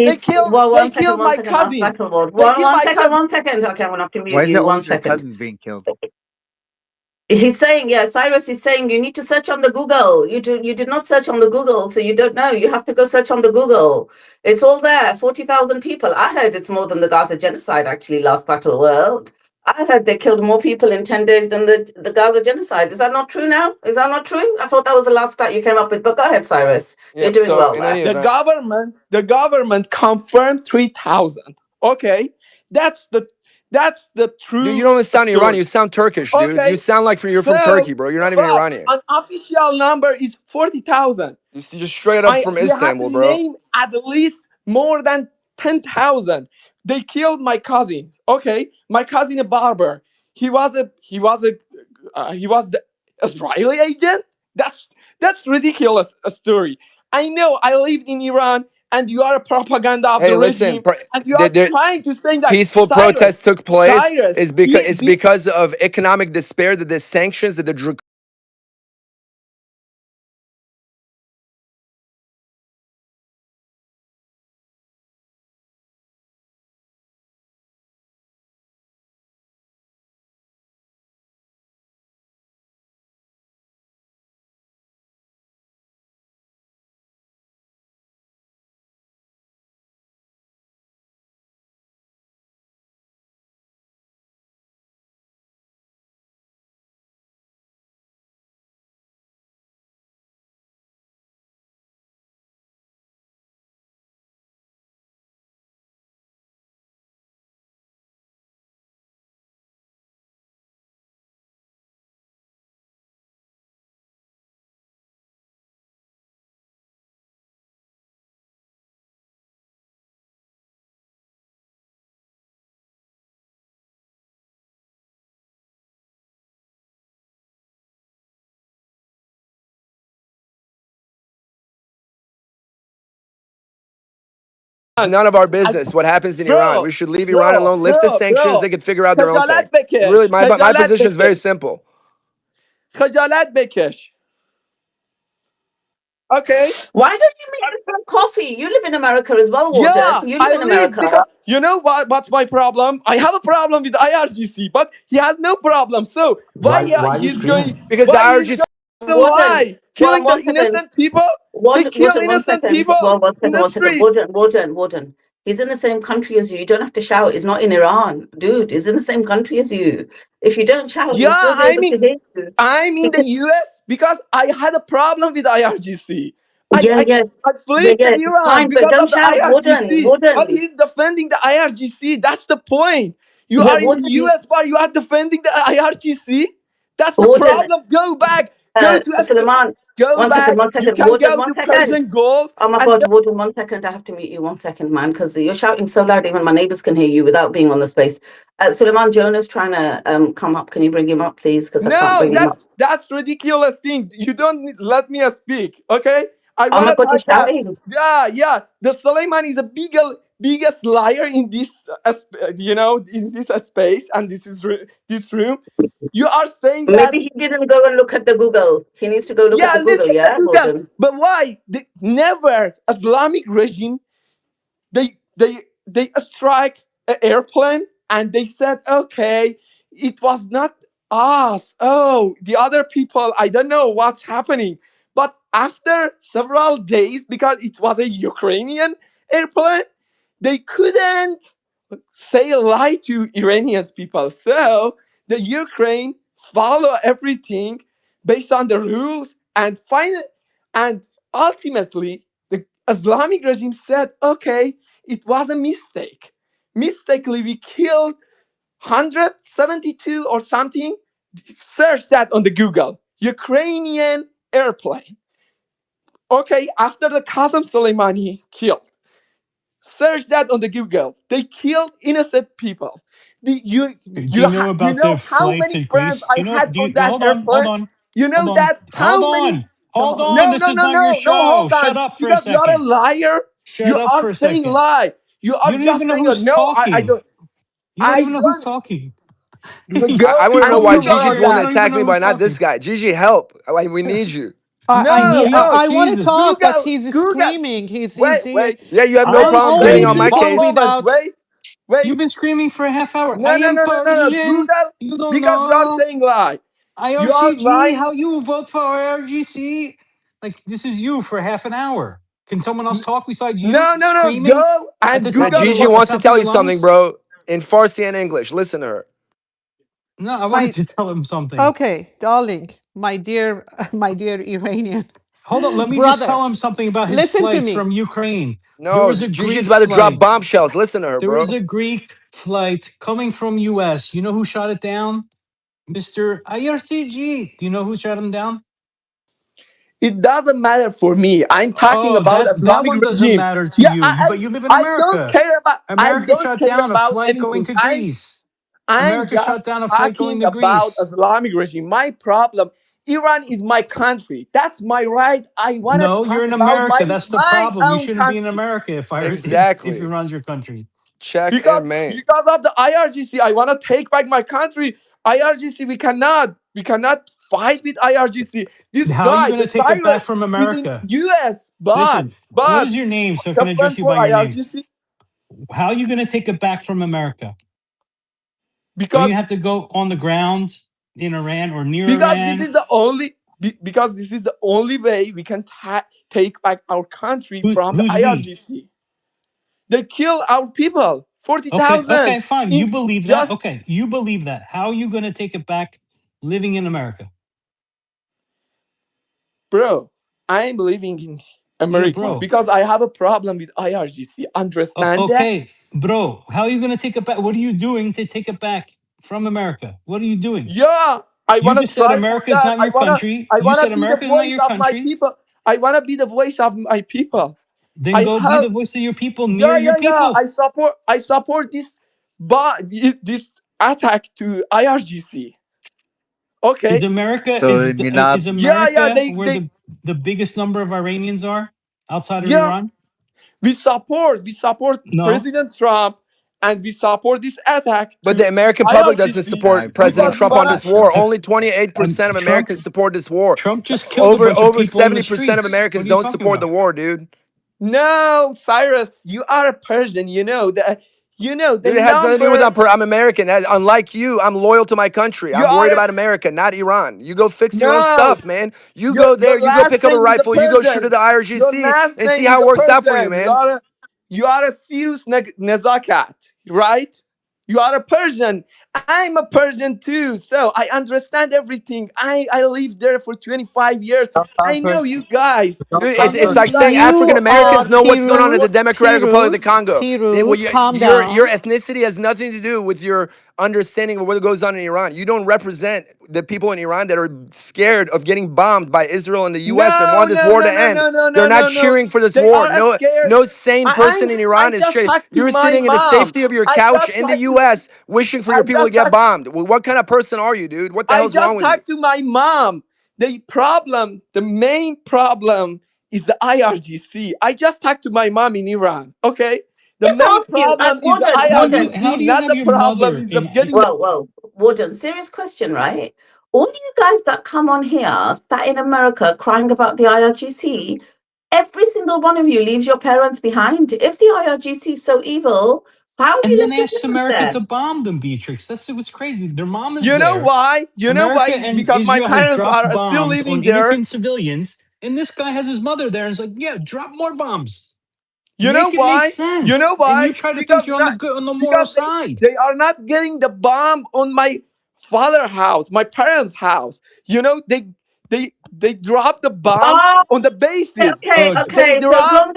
They he's, killed. well, They one killed second, my last cousin. battle mode. They killed my cousin. One second. Okay, I'm gonna have to Why mute is it you. 1 always your second. cousins being killed? He's saying, yeah, Cyrus is saying you need to search on the Google. You did not search on the Google, so you don't know. You have to go search on the Google. It's all there. 40,000 people. I heard it's more than the Gaza genocide, actually, last battle world. I heard they killed more people in 10 days than the Gaza genocide. Is that not true now? Is that not true? I thought that was the last stat you came up with, but go ahead, Cyrus. You're doing So well in there. any The event, government confirmed 3,000. Okay, that's the true. dude, you don't even sound story. Iranian. You sound Turkish, dude. Okay, You sound like you're from Turkey, bro. You're not even but Iranian. an official number is 40,000. You see, just straight up from We have Istanbul, to bro. name at least more than 10,000. They killed my cousins. Okay, my cousin a barber. He was the Israeli agent. That's ridiculous a story. I know. I lived in Iran, and you are a propaganda of Hey, the listen. regime, and you are trying to say that Peaceful Cyrus, protests took place Cyrus, because of economic despair, that the sanctions, that the none of our business what happens in Iran. We should leave Iran alone, lift the sanctions, they could figure out their own thing. خجالت It's really بکش. my position is very simple. خجالت بکش. Okay. Why don't you make yourself coffee? You live in America as well, Warden. Yeah, You live in America. because you know what's my problem? I have a problem with IRGC, but he has no problem. So why are you he's screaming? going? Because the IRGC The lie, killing the innocent people. They kill innocent people in the street. Warden. He's in the same country as you. You don't have to shout. He's not in Iran, dude. He's in the same country as you. If you don't shout, Yeah, I'm in the US because I had a problem with IRGC. I fled to Iran fine, but because don't of the shout, IRGC. Warden. But he's defending the IRGC. That's the point. You are in the US, but you are defending the IRGC. That's the problem. Go back. Go to Suleiman. Go One back. second. You can go to Persian Gulf. Oh my God, Warden, 1 second. I have to mute you 1 second, man, because you're shouting so loud even my neighbors can hear you without being on the space. Suleiman Jonah's trying to come up. Can you bring him up, please? Because I can't bring him up. That's ridiculous thing. You don't let me speak, okay? I Oh my want God, to you're talk that. shouting. Yeah. The Suleiman is a biggest liar in this, in this space, and this room. You are saying that, Maybe he didn't go and look at the Google. He needs to go look at yeah, the look Google, at the yeah, Google. Holden? But why? Never Islamic regime. They strike an airplane and they said, okay, it was not us. Oh, the other people. I don't know what's happening. But after several days, because it was a Ukrainian airplane, they couldn't say a lie to Iranian people. So the Ukraine follow everything based on the rules, and and ultimately the Islamic regime said, okay, it was a mistake. Mistakenly, we killed 172 or something. Search that on the Google. Ukrainian airplane. Okay, after the Qasem Soleimani killed. Search that on the Google. They killed innocent people. Do you know You about know the how flight many to friends Greece? I had Do on you that hold on, hold airplane? on, You know hold on, that hold how many? on, hold on. No, This no, is no, not your no, no. show. Hold Shut on, up for a because you are a second. liar. Shut You up are for a saying second. lie. You are You don't just even know saying, who's no. I talking. don't. You don't I even know who's don't. talking. Go I want to and know People why in the Google Gigi's on audience, you wanting that. to don't even attack know me, but who's not this talking. guy. Gigi, help! We need you. No, I no. I want to Jesus. talk, but Google, he's Google. screaming. Wait, wait, Yeah, you have no I wait, am problem wait. getting on my screaming. One case. moment. without. Wait, wait. You've been screaming for a half hour. I No, no, am no, no, no, no. Persian. Google, You don't because you are know. saying lie. You are IRCG, lying. how you vote for IRGC? Like, this is you for half an hour. Can someone else talk besides you No, no, no. screaming Go at and the Now, top of Google your Gigi what. wants to top of tell your you something, lungs? bro, in Farsi and English. Listen to her. No, I wanted My to tell him something. Okay, darling, my dear, my dear Iranian Hold on, let me just brother, tell him something about his listen to flights me. from Ukraine. There No, was a Gigi's Greek about to drop flight. bombshells. Listen to her, There was bro. a Greek flight coming from US. You know who shot it down? Mr. IRCG. Do you know who shot him down? It doesn't matter for me. I'm talking Oh, about that Islamic one doesn't regime. matter to Yeah, you. But you live in I don't America. care about. I America don't shut care down a about flight going anything. to Greece. I'm America shut just down a flight going talking to about Greece. Islamic regime. My problem. Iran is my country. That's my right. I wanna No, you're talk in about America. That's the my problem. You own shouldn't be in country. America if Exactly. Iran's your country. Check because and mate. because of the IRGC, I want to take back my country. IRGC, we cannot fight with IRGC. This How are you guy, going the to take it back Cyrus, from is in America? US, Listen, what but is your name so I can the friend address you for by your name? IRGC, How are you going to take it back from America? Don't you because have to go on the ground in Iran or near because this Iran? is the only because this is the only way we can take back our country from the Who's we? IRGC. They kill our people, Okay, 40,000 okay, fine. You in believe that. just. Okay, you believe that. How are you going to take it back living in America? Bro, I'm living in Yeah, America bro. because I have a problem with IRGC. Understand that? Okay, bro. How are you going to take it back? What are you doing to take it back from America? What are you doing? Yeah, I You wanna just said try for America is that. not your country. I You wanna said be the America is not voice your of my country. people. I wanna be the voice of my people. Then I go be the have. voice of your people near Yeah, your yeah, yeah. people. I support this this attack to IRGC. Is Okay. America So you're not. is Yeah, yeah, America where the biggest number of Iranians are outside of yeah, Iran? we support No. President Trump, and we support this attack But to the American public doesn't IRGC I support President because appreciate we Trump your on wanna. this war. question. Only 28% of Trump Americans support this war. Trump just killed a Over bunch of over people in the 70% of streets. What Americans are you don't talking support the about? war, dude. No, Cyrus, you are a Persian. The Dude, it has nothing to do with number. I'm American. Unlike you, I'm loyal to my country. You I'm are worried a, about America, not Iran. You go fix your own no. stuff, man. You Your go there, your you go last pick up a name is a rifle, you go shoot at Persian. the Your IRGC last and see name is how a it works out for you, Persian. man. You are a Sirius Nezakat, right? You are a Persian. I'm a Persian too, so I understand everything. I lived there for 25 years. Don't I sound know Persian. you guys. Don't Dude, I it's, sound know it's you like Persian. saying guys. African You are Americans know what's going on in the Piruz, Democratic Republic of the Piruz, Congo. Piruz, calm Your down. ethnicity has nothing to do with your understanding of what goes on in Iran. You don't represent the people in Iran that are scared of getting bombed by Israel and the US and No, want this no, war no, to no, end. no, no, They're no, not no, no. cheering for this They war. are No, scared. no sane person in I Iran is just cheering. talked to You're my sitting in the mom. safety of your I couch just in the talked to US wishing for I your people to just get talked bombed. Well, what kind of person are you, dude? What the I hell's wrong just with you? talked to my mom. The main problem is the IRGC. I just talked to my mom in Iran. Okay. The Just main ask you, problem is the Warden. How IRGC, do you not have the your problem mother is the in? getting the. Well, Warden, serious question, right? All you guys that come on here, sat in America crying about the IRGC, every single one of you leaves your parents behind. If the IRGC is so evil, how have you And then left your asks parents America there? to bomb them, Beatrix. That's what's crazy. Their mom is You know there. why? You know why? America It's and because my Israel has parents dropped are still bombs living on there. innocent civilians, and this guy has his mother there and is like, yeah, drop more bombs. You know Make it make why? You know sense. And why? you try to Because think you're on not the good on the moral because side. they are not getting the bomb on my father house, my parents' house. You know, they drop the bombs Oh, on the bases. okay, Oh, They okay. So drop.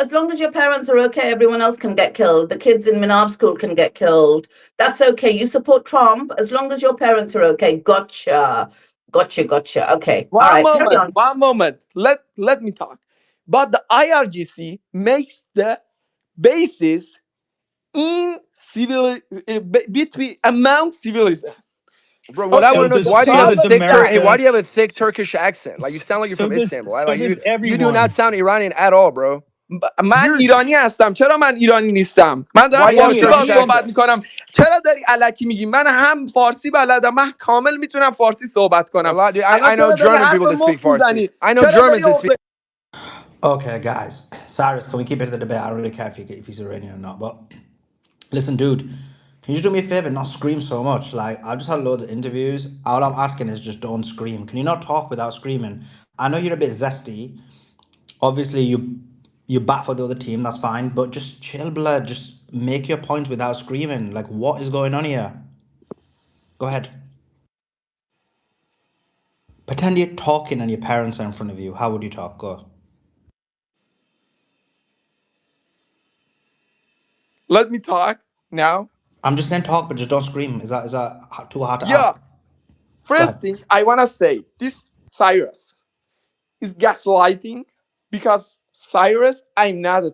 as long as your parents are okay, everyone else can get killed. The kids in Minab school can get killed. That's okay. You support Trump as long as your parents are okay. Gotcha. Gotcha. Okay. All right, carry on. One moment. Let me talk. But the IRGC makes the bases in between among civilians. Bro, what I Okay, want so to know is does the why do you have a problem is thick that. Hey, why America. do you have a thick Turkish accent? Like you sound like you're from Istanbul. So Like does you do not everyone. sound Iranian at all, bro. من You're ایرانی هستم. چرا من ایرانی نیستم؟ من دارم why do you have a فارسی باهات Turkish Iranian. صحبت accent? میکنم. چرا داری الکی میگی؟ من هم فارسی بلدم. من کامل میتونم فارسی صحبت A کنم. lot, dude. الان I know چرا داری German حرف people that speak مفت Farsi. میزنی؟ I know چرا داری Germans that speak. Okay, guys. Cyrus, can we keep it to the debate? I don't really care if he's Iranian or not. But listen, dude, can you just do me a favor and not scream so much? Like, I've just had loads of interviews. All I'm asking is just don't scream. Can you not talk without screaming? I know you're a bit zesty. Obviously, you bat for the other team. That's fine. But just chill, blood. Just make your point without screaming. Like, what is going on here? Go ahead. Pretend you're talking and your parents are in front of you. How would you talk? Go. Let me talk now. I'm just saying talk, but just don't scream. Is that too hard to ask? Yeah. Go First ahead. thing I want to say, this Cyrus is gaslighting because Cyrus, I'm not a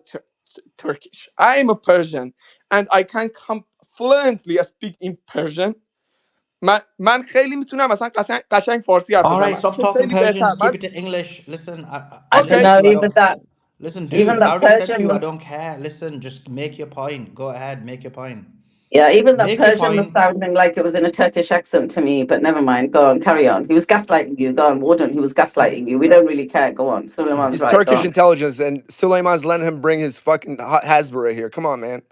Turkish. I am a Persian and I can fluently speak in Persian. من خیلی میتونم مثلا قشنگ فارسی حرف All بزنم. right, از stop تو talking خیلی Persian. بهتر. Just keep it to English. Listen, I I already don't Okay. said know, to you I don't. Listen, even dude, I that already said to you I Persian, don't care. Listen, just make your point. Go ahead, make your point. yeah, even that Make your Persian was point. sounding like it was in a Turkish accent to me, but never mind. Go on, carry on. He was gaslighting you. Go on, Warden. He was gaslighting you. We don't really care. Go on. Suleiman's He's right. Go Turkish on. intelligence, and Suleiman's letting him bring his fucking Hasbara here. Come on, man.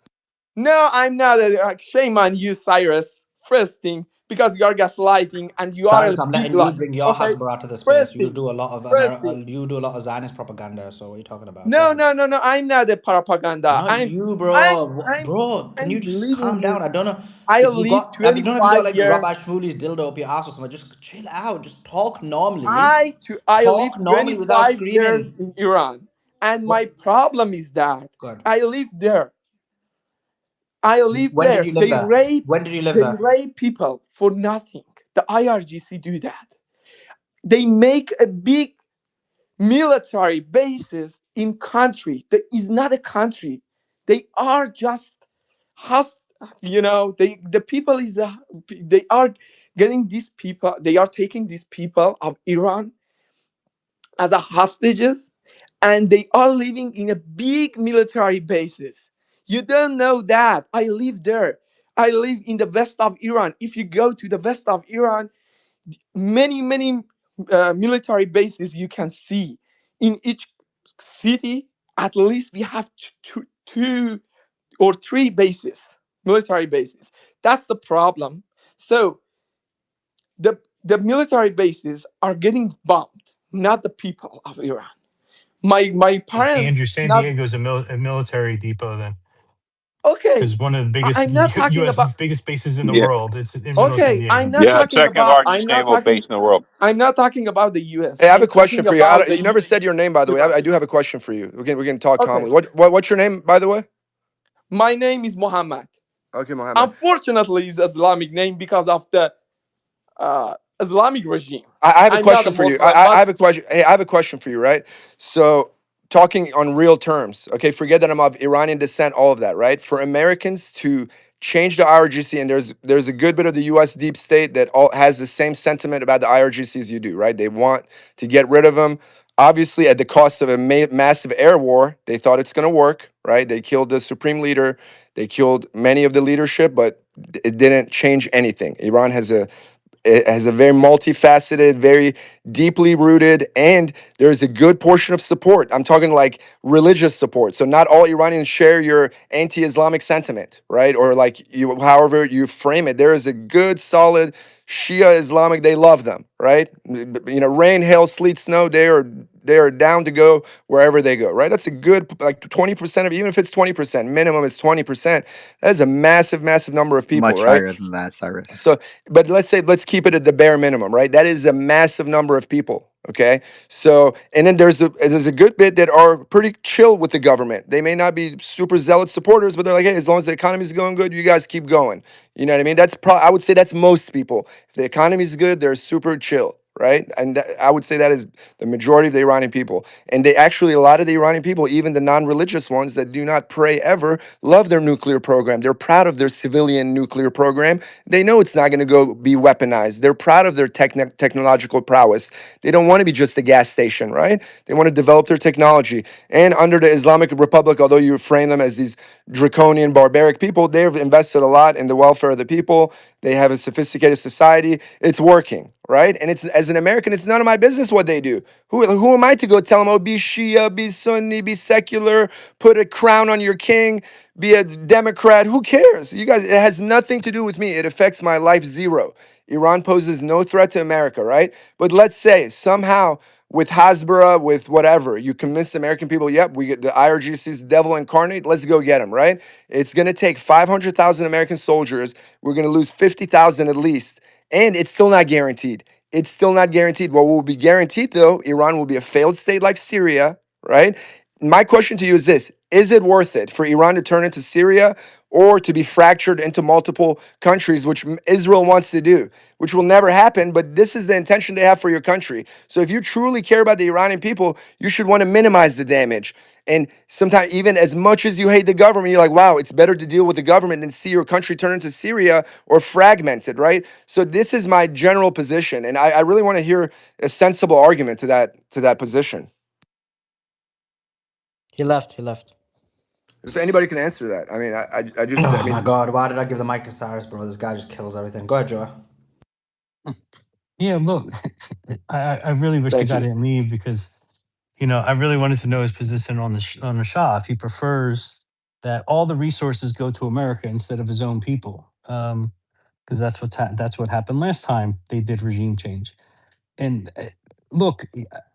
No, I'm not. Shame on you, Cyrus. First thing, because you are gaslighting and you are a Cyrus, I'm big letting you lie. bring your Okay. Hasbara to the space. First You thing. do a lot of First thing. You do a lot of Zionist propaganda. So what are you talking about? Go No, ahead. no, no, no. I'm not a propaganda. Not you, I'm, bro. I'm, Bro, can you I'm just living calm in. down? I don't know I if you live got. Have you don't have you got 25 like Rabbi years. Shmuley's dildo up your ass or something? Just chill out. Just talk normally. I live Talk normally without 25 years screaming. in Iran, and What? my problem is that God. I live there. I live When did there. you live there? When did you live They there? rape people for nothing. The IRGC do that. They make a big military bases in country that is not a country. They are just host. The people is they are getting these people. They are taking these people of Iran as a hostages, and they are living in a big military bases. You don't know that. I live there. I live in the west of Iran. If you go to the west of Iran, many military bases you can see in each city. At least we have two or three bases, military bases. That's the problem. So the military bases are getting bombed, not the people of Iran. My parents Andrew, San not. Diego is a military depot then, Okay. because one of the biggest I'm not talking U.S. about. biggest bases in the Yeah, world is in the middle of San Okay, Diego. second largest naval base in the world. I'm not talking about the US. Hey, I have I'm a question talking for you. about the You never said your name, by the way. Iran. I do have a question for you. We can talk Okay. calmly. What's your name, by the way? My name is Muhammad. Okay, Mohammed. Unfortunately, it's Islamic name because of the Islamic regime. I have a I'm not a question for you. Muslim, I but have a question. Hey, I have a question for you, right? So, talking on real terms, okay, forget that I'm of Iranian descent, all of that, right? For Americans to change the IRGC, and there's a good bit of the U.S. deep state that all has the same sentiment about the IRGC as you do, right? They want to get rid of them. obviously at the cost of a massive air war. They thought it's going to work, right? They killed the supreme leader, they killed many of the leadership, but it didn't change anything. Iran has a it has a very multifaceted, very deeply rooted, and there's a good portion of support. I'm talking like religious support. So not all Iranians share your anti-Islamic sentiment, right? Or like you, however you frame it. There is a good, solid Shia Islamic. They love them, right? You know, rain, hail, sleet, snow. They are down to go wherever they go, right? That's a good like 20% of, even if it's 20%, minimum is 20%. That is a massive, massive number of people, Much right? higher than that, Cyrus. So, but let's keep it at the bare minimum, right? That is a massive number of people. Okay. So, and then there's a good bit that are pretty chill with the government. They may not be super zealot supporters, but they're like, hey, as long as the economy is going good, you guys keep going. You know what I mean? That's I would say that's most people. If the economy is good, they're super chill, right? And I would say that is the majority of the Iranian people. And they actually, a lot of the Iranian people, even the non-religious ones that do not pray ever, love their nuclear program. They're proud of their civilian nuclear program. They know it's not going to go be weaponized. They're proud of their technological prowess. They don't want to be just a gas station, right? They want to develop their technology. And under the Islamic Republic, although you frame them as these draconian, barbaric people, they've invested a lot in the welfare of the people. They have a sophisticated society. It's working, right? And it's, as an American, it's none of my business what they do. Who am I to go tell them, oh, be Shia, be Sunni, be secular, put a crown on your king, be a Democrat? Who cares? You guys, it has nothing to do with me. It affects my life zero. Iran poses no threat to America, right? But let's say somehow with Hasbara, with whatever, you convince the American people, yep, we get the IRGC's devil incarnate, let's go get him, right? It's going to take 500,000 American soldiers. We're going to lose 50,000 at least. And it's still not guaranteed. It's still not guaranteed. What will be guaranteed, though, Iran will be a failed state like Syria, right? My question to you is this: is it worth it for Iran to turn into Syria or to be fractured into multiple countries, which Israel wants to do, which will never happen, but this is the intention they have for your country. So if you truly care about the Iranian people, you should want to minimize the damage. And sometimes, even as much as you hate the government, you're like, wow, it's better to deal with the government than see your country turn into Syria or fragmented, right? So this is my general position. And I really want to hear a sensible argument to that position. He left. He left. If anybody can answer that. I mean, I just, I Oh mean, my God, why did I give the mic to Cyrus, bro? This guy just kills everything. Go ahead, Joe. Yeah, look, I really wish the thank guy you. didn't leave because, you know, I really wanted to know his position on on the Shah. If he prefers that all the resources go to America instead of his own people, because that's what happened last time they did regime change. And look,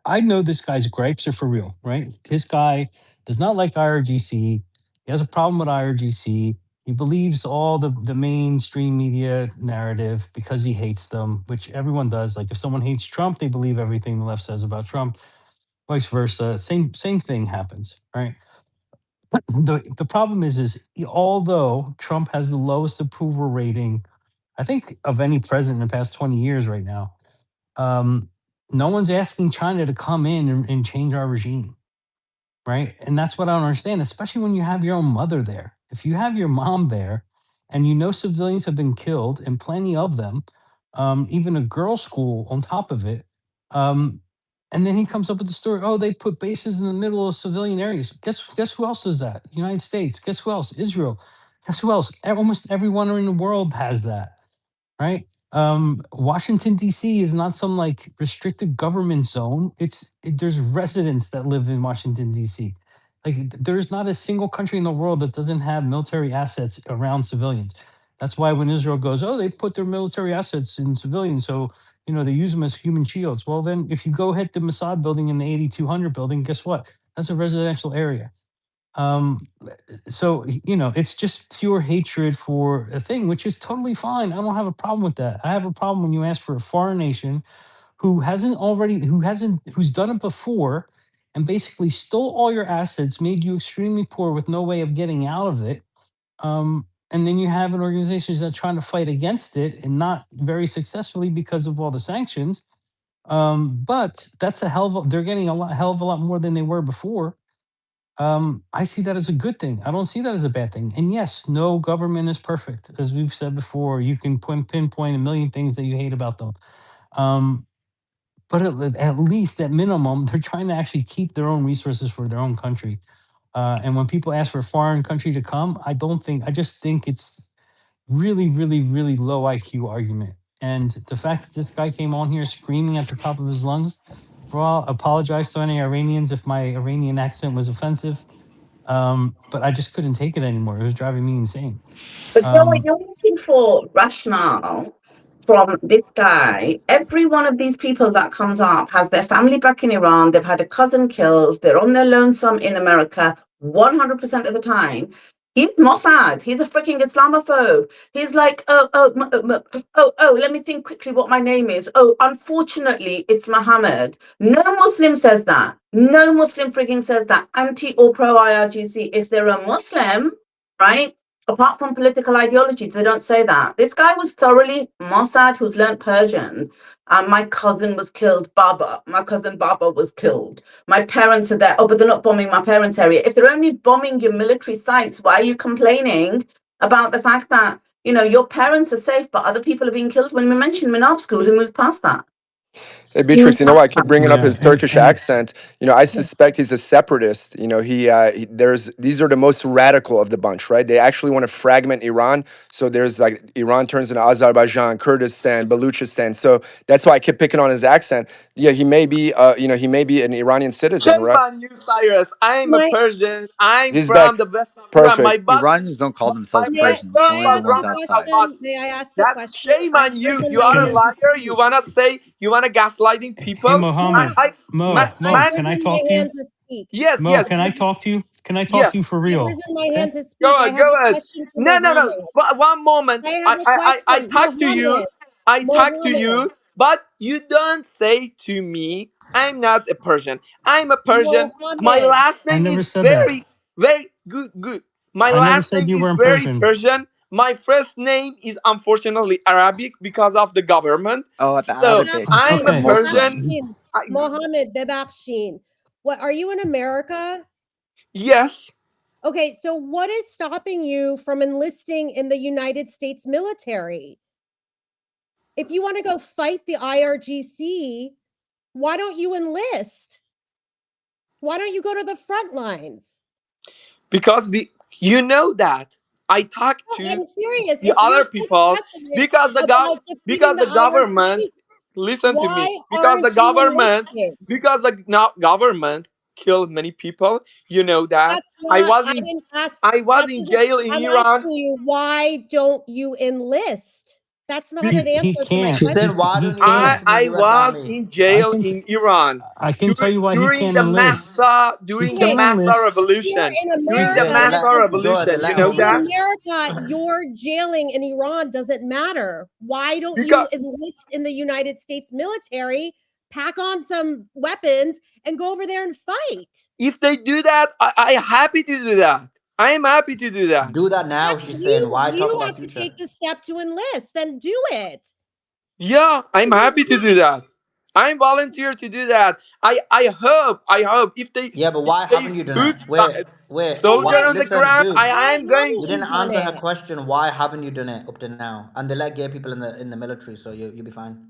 I know this guy's gripes are for real, right? This guy does not like IRGC. He has a problem with IRGC. He believes all the mainstream media narrative because he hates them, which everyone does. Like if someone hates Trump, they believe everything the left says about Trump. Vice versa, same thing happens, right? The problem is although Trump has the lowest approval rating, I think, of any president in the past 20 years right now, um, no one's asking China to come in and change our regime, right? And that's what I don't understand, especially when you have your own mother there. If you have your mom there and you know civilians have been killed and plenty of them, even a girls' school on top of it, um, and then he comes up with the story, oh, they put bases in the middle of civilian areas. Guess who else does that? United States. Guess who else? Israel. Guess who else? Almost everyone in the world has that, right? Washington D.C. is not some like restricted government zone. There's residents that live in Washington D.C. Like there's not a single country in the world that doesn't have military assets around civilians. That's why when Israel goes, oh, they put their military assets in civilians, so you know they use them as human shields. Well, then if you go hit the Mossad building and the 8200 building, guess what? That's a residential area. Um, so you know, it's just pure hatred for a thing, which is totally fine. I don't have a problem with that. I have a problem when you ask for a foreign nation who's done it before and basically stole all your assets, made you extremely poor with no way of getting out of it. And then you have an organization that's trying to fight against it and not very successfully because of all the sanctions. But that's they're getting hell of a lot more than they were before. I see that as a good thing. I don't see that as a bad thing. And yes, no government is perfect. As we've said before, you can pinpoint a million things that you hate about them. Um, but at least at minimum, they're trying to actually keep their own resources for their own country. And when people ask for a foreign country to come, I just think it's really, really, really low IQ argument. And the fact that this guy came on here screaming at the top of his lungs, for all, apologize to any Iranians if my Iranian accent was offensive. But I just couldn't take it anymore. It was driving me insane. But Joe, Um, you're looking for rationale from this guy. Every one of these people that comes up has their family back in Iran. They've had a cousin killed. They're on their lonesome in America 100% of the time. He's Mossad. He's a freaking Islamophobe. He's like, let me think quickly what my name is. Oh, unfortunately, it's Muhammad. No Muslim says that. No Muslim freaking says that. Anti or pro IRGC. If they're a Muslim, right? Apart from political ideology, they don't say that. This guy was thoroughly Mossad, who's learned Persian. My cousin was killed, Baba. My cousin Baba was killed. My parents are there. Oh, but they're not bombing my parents' area. If they're only bombing your military sites, why are you complaining about the fact that, you know, your parents are safe, but other people are being killed? When we mentioned Minab School, who moved past that? Hey, Beatrix, you know why I keep bringing up yeah, his Turkish and accent? You know, I suspect he's a separatist. You know, these are the most radical of the bunch, right? They actually want to fragment Iran. So there's like Iran turns into Azerbaijan, Kurdistan, Baluchistan. So that's why I keep picking on his accent. Yeah, he may be, he may be an Iranian citizen, Shame right? on you, Cyrus. I'm a My, Persian. I'm He's from back. the west of Iran. Perfect. Iranians don't call themselves may My Persians, birth I only the was ask ones right a outside. outside. question? May I ask a That's question? shame I've on you. risen You my are a hand can to liar. You speak. wanna say you wanna gaslighting hey people. Mo, Mohammed, I've Mo, can I risen talk my to you? hand to speak. Yes, Mo, yes, can I talk to you? Can I talk to you yes. for I've real? risen my Okay. hand to Go speak. I ahead, have go a ahead. question for No, no, no. Mohammed. One moment. I have I, a I, I, I question. talk to you. I talk to Mohammed, you, but you don't say to me, I'm not a Persian. I'm a Persian. My Mohammed. last I name never is said that. very, very good, good. My I never last said name you is weren't very Persian. Persian. My first name is unfortunately Arabic because of the government. Oh, the So Arabic. I'm a Bebakshin, Okay. Persian. Mohammed, Bebakshin. What are you in America? Yes. Okay, so what is stopping you from enlisting in the United States military? If you want to go fight the IRGC, why don't you enlist? Why don't you go to the front lines? Because you know that I talk No, to I'm serious. the If you're other so people passionate because about defeating because the the government IRGC, listen to me why aren't you enlisted? because the government killed many people. You know that That's not, I in didn't ask, I was that in isn't, jail in I'm Iran. asking you, why don't you enlist? That's not Be- an He answer to my can't. She's saying, question. why He don't you I enlist can't. in the I US was Army? in I jail can. in Iran I can tell you why he during can't the enlist. He during the can't Massa enlist. Here revolution. in During the Wait, America, Massa Joy, they revolution, you let know her in that finish. America, your jailing in Iran doesn't matter. Why don't because you enlist in the United States military, pack on some weapons, and go over there and fight? if they do that, I happy to do that. I am happy to do that. Do that now, she's saying. Why talk You about have to future? take the step to enlist, then do it. Yeah, I'm happy to do that. I'm volunteer to do that. I hope Yeah, but if why they haven't you done put it? Wait, So soldier why, on the listen, ground, dude. I why am going You haven't to. you didn't done answer her it? question. Why haven't you done it up to now? And they let gay people in the military, so you'll be fine.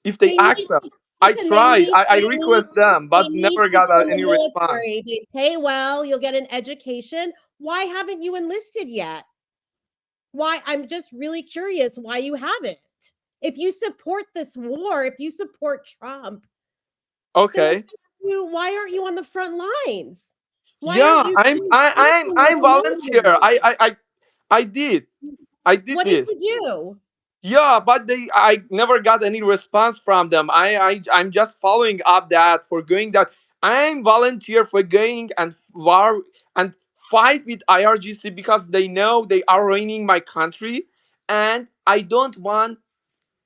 If they They need accept, to, I listen, tried. I request them, they but need never got people in the any response. military. They pay well, you'll get an education. Why haven't you enlisted yet? Why? I'm just really curious why you haven't. If you support this war, if you support Trump, Okay. why aren't you on the front lines? Why Yeah, aren't you I'm volunteer. I did. I did What did this. you do? Yeah, but I never got any response from them. I'm just following up that for going that I'm volunteer for going and war and fight with IRGC because they know they are ruining my country, and I don't want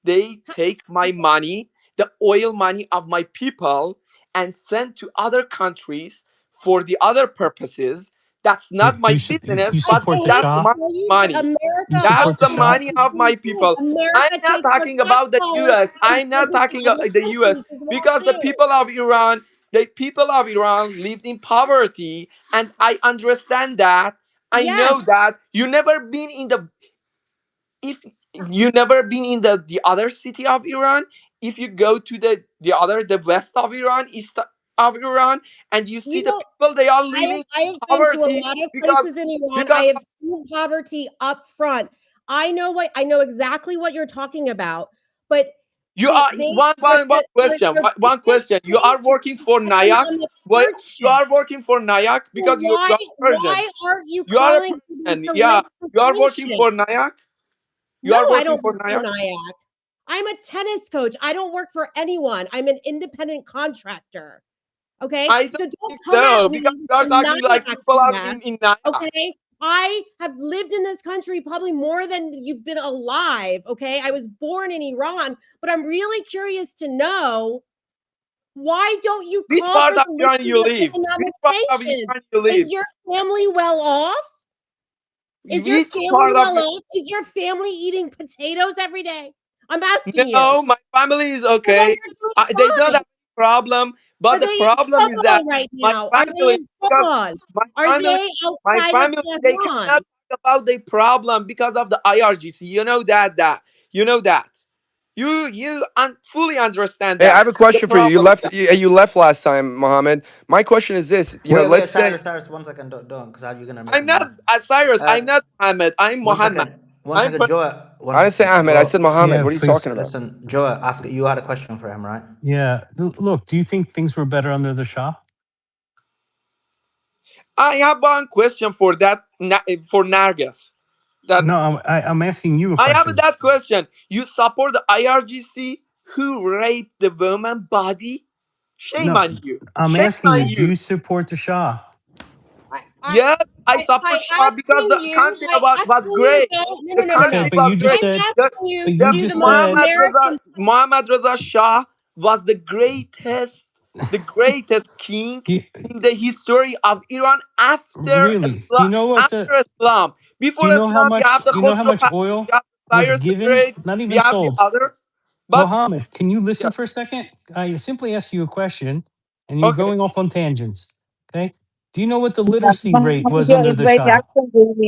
they take my money, the oil money of my people, and send to other countries for the other purposes. That's not Do my business, you but support the that's Shah? my Tell you that money. You That's support the the Shah? money of my people. I'm America not takes your talking tax about the dollars US. and I'm not sends it to talking other about the US countries as well because too. the people of Iran lived in poverty, and I understand that. I Yes, know that you never been in the if You never been in the other city of Iran. If you go to the west of Iran, east of Iran, and you see You the know, people, they are I living have been to a poverty lot of because places in Iran. I because have seen poverty up front. I know exactly what you're talking about. But you are one question. the One biggest question. You thing are working for is Nayak. on the Well, you are hardships. working for Nayak So because you are Persian. aren't you You are a calling for them Persian. to Yeah. lift the You are working sanction? for Nayak. You No, are I working don't for work for Nayak. NIAC. I'm a tennis coach. I don't work for anyone. I'm an independent contractor. Okay? I So don't don't think come at so me because with you are the talking like NIAC people are BS. in Nayak. Okay? I have lived in this country probably more than you've been alive. Okay? I was born in Iran, but I'm really curious to know, why don't you Which call part for of the Iran lifting you of live? economic Which part of sanctions? Iran you live? Is your family well off? Is your Which family part of well off? Is your family eating potatoes every day? I'm asking you. No, my family is Well, then okay. you're doing They don't fine. have any problem, but Are the they in problem is that trouble right my now? Are they family, in because trouble? my Are family, they outside of they Tehran? cannot talk about the problem because of the IRGC. You know that you know that. You fully understand Hey, I that have a the question for you. You problem is left. that. You left last time, Mohammed. My question is this. Wait, Let's say. Cyrus, 1 second, don't, because you're gonna make I'm me not laugh. Cyrus. I'm not Muhammad. I'm One Muhammad. second, one I'm second, Joe. One I didn't say second, Ahmed. I said Joe. Mohammed. Yeah, What are you talking please. about? Listen, Joe. Ask. You had a question for him, right? Yeah. Look, do you think things were better under the Shah? I have one question for that for Nargis. That No, I'm asking you a I have question. that question. You support the IRGC who raped the woman body? Shame No, on you. I'm Shame asking on you, do you. you support the Shah? Yes, I By support Shah because asking the you, country was though, great. no, The no, no, no, Okay, no. country but was you just great. I'm said, asking you but to you do the just most said, American. Muhammad Reza Shah was the greatest king you, in the history of Iran after really, do you Islam. know what the, After Islam. do Before you know how Islam, we have much, the do you know how Khosrow much Pahlavi, oil we have the was Cyrus the given? Great, Not we even have the sold. other. But Mohammed, can you yeah, listen for a second? I simply ask you a question and you're okay. going off on tangents. Okay. Do you know what the Yeah, literacy rate was your under the Shah?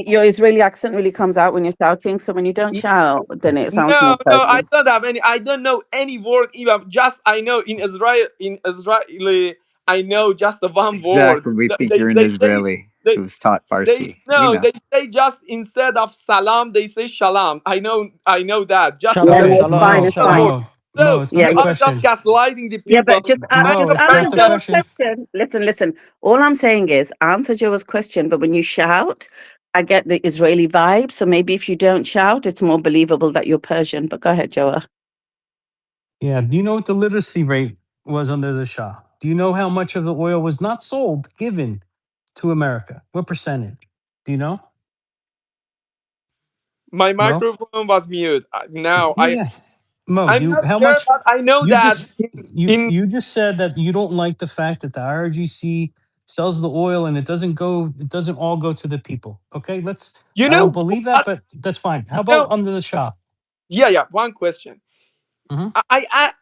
Your Israeli accent really comes out when you're shouting. So when you don't shout, then it sounds more No, I Persian. don't have any. I don't know any word even. Just I know in Israeli, I know just the one word. Exactly. We think you're an They say Israeli they who's taught they Farsi. We no know. they say just instead of salam they say shalom. I know that just Yeah, Okay, no, it's fine. Shalom, It's the fine. word. shalom. Mo, So it's you not Yeah, the yeah. are just question. gaslighting the Yeah, people. but just Mo, just it's I answer not the know. Joe's question. question. Listen. All I'm saying is answer Joe's question, but when you shout, I get the Israeli vibe. So maybe if you don't shout, it's more believable that you're Persian. But go ahead, Joe. Yeah. Do you know what the literacy rate was under the Shah? Do you know how much of the oil was not sold, given to America? What percentage? Do you know? My Mo? microphone was mute. Now Yeah, yeah. Mo, I'm not how sure, much? but I know You that just in you just said that you don't like the fact that the IRGC sells the oil and it doesn't all go to the people. Okay, you I don't know believe that, what but that's fine. How you about know. under the Shah? Yeah. One question. Hmm.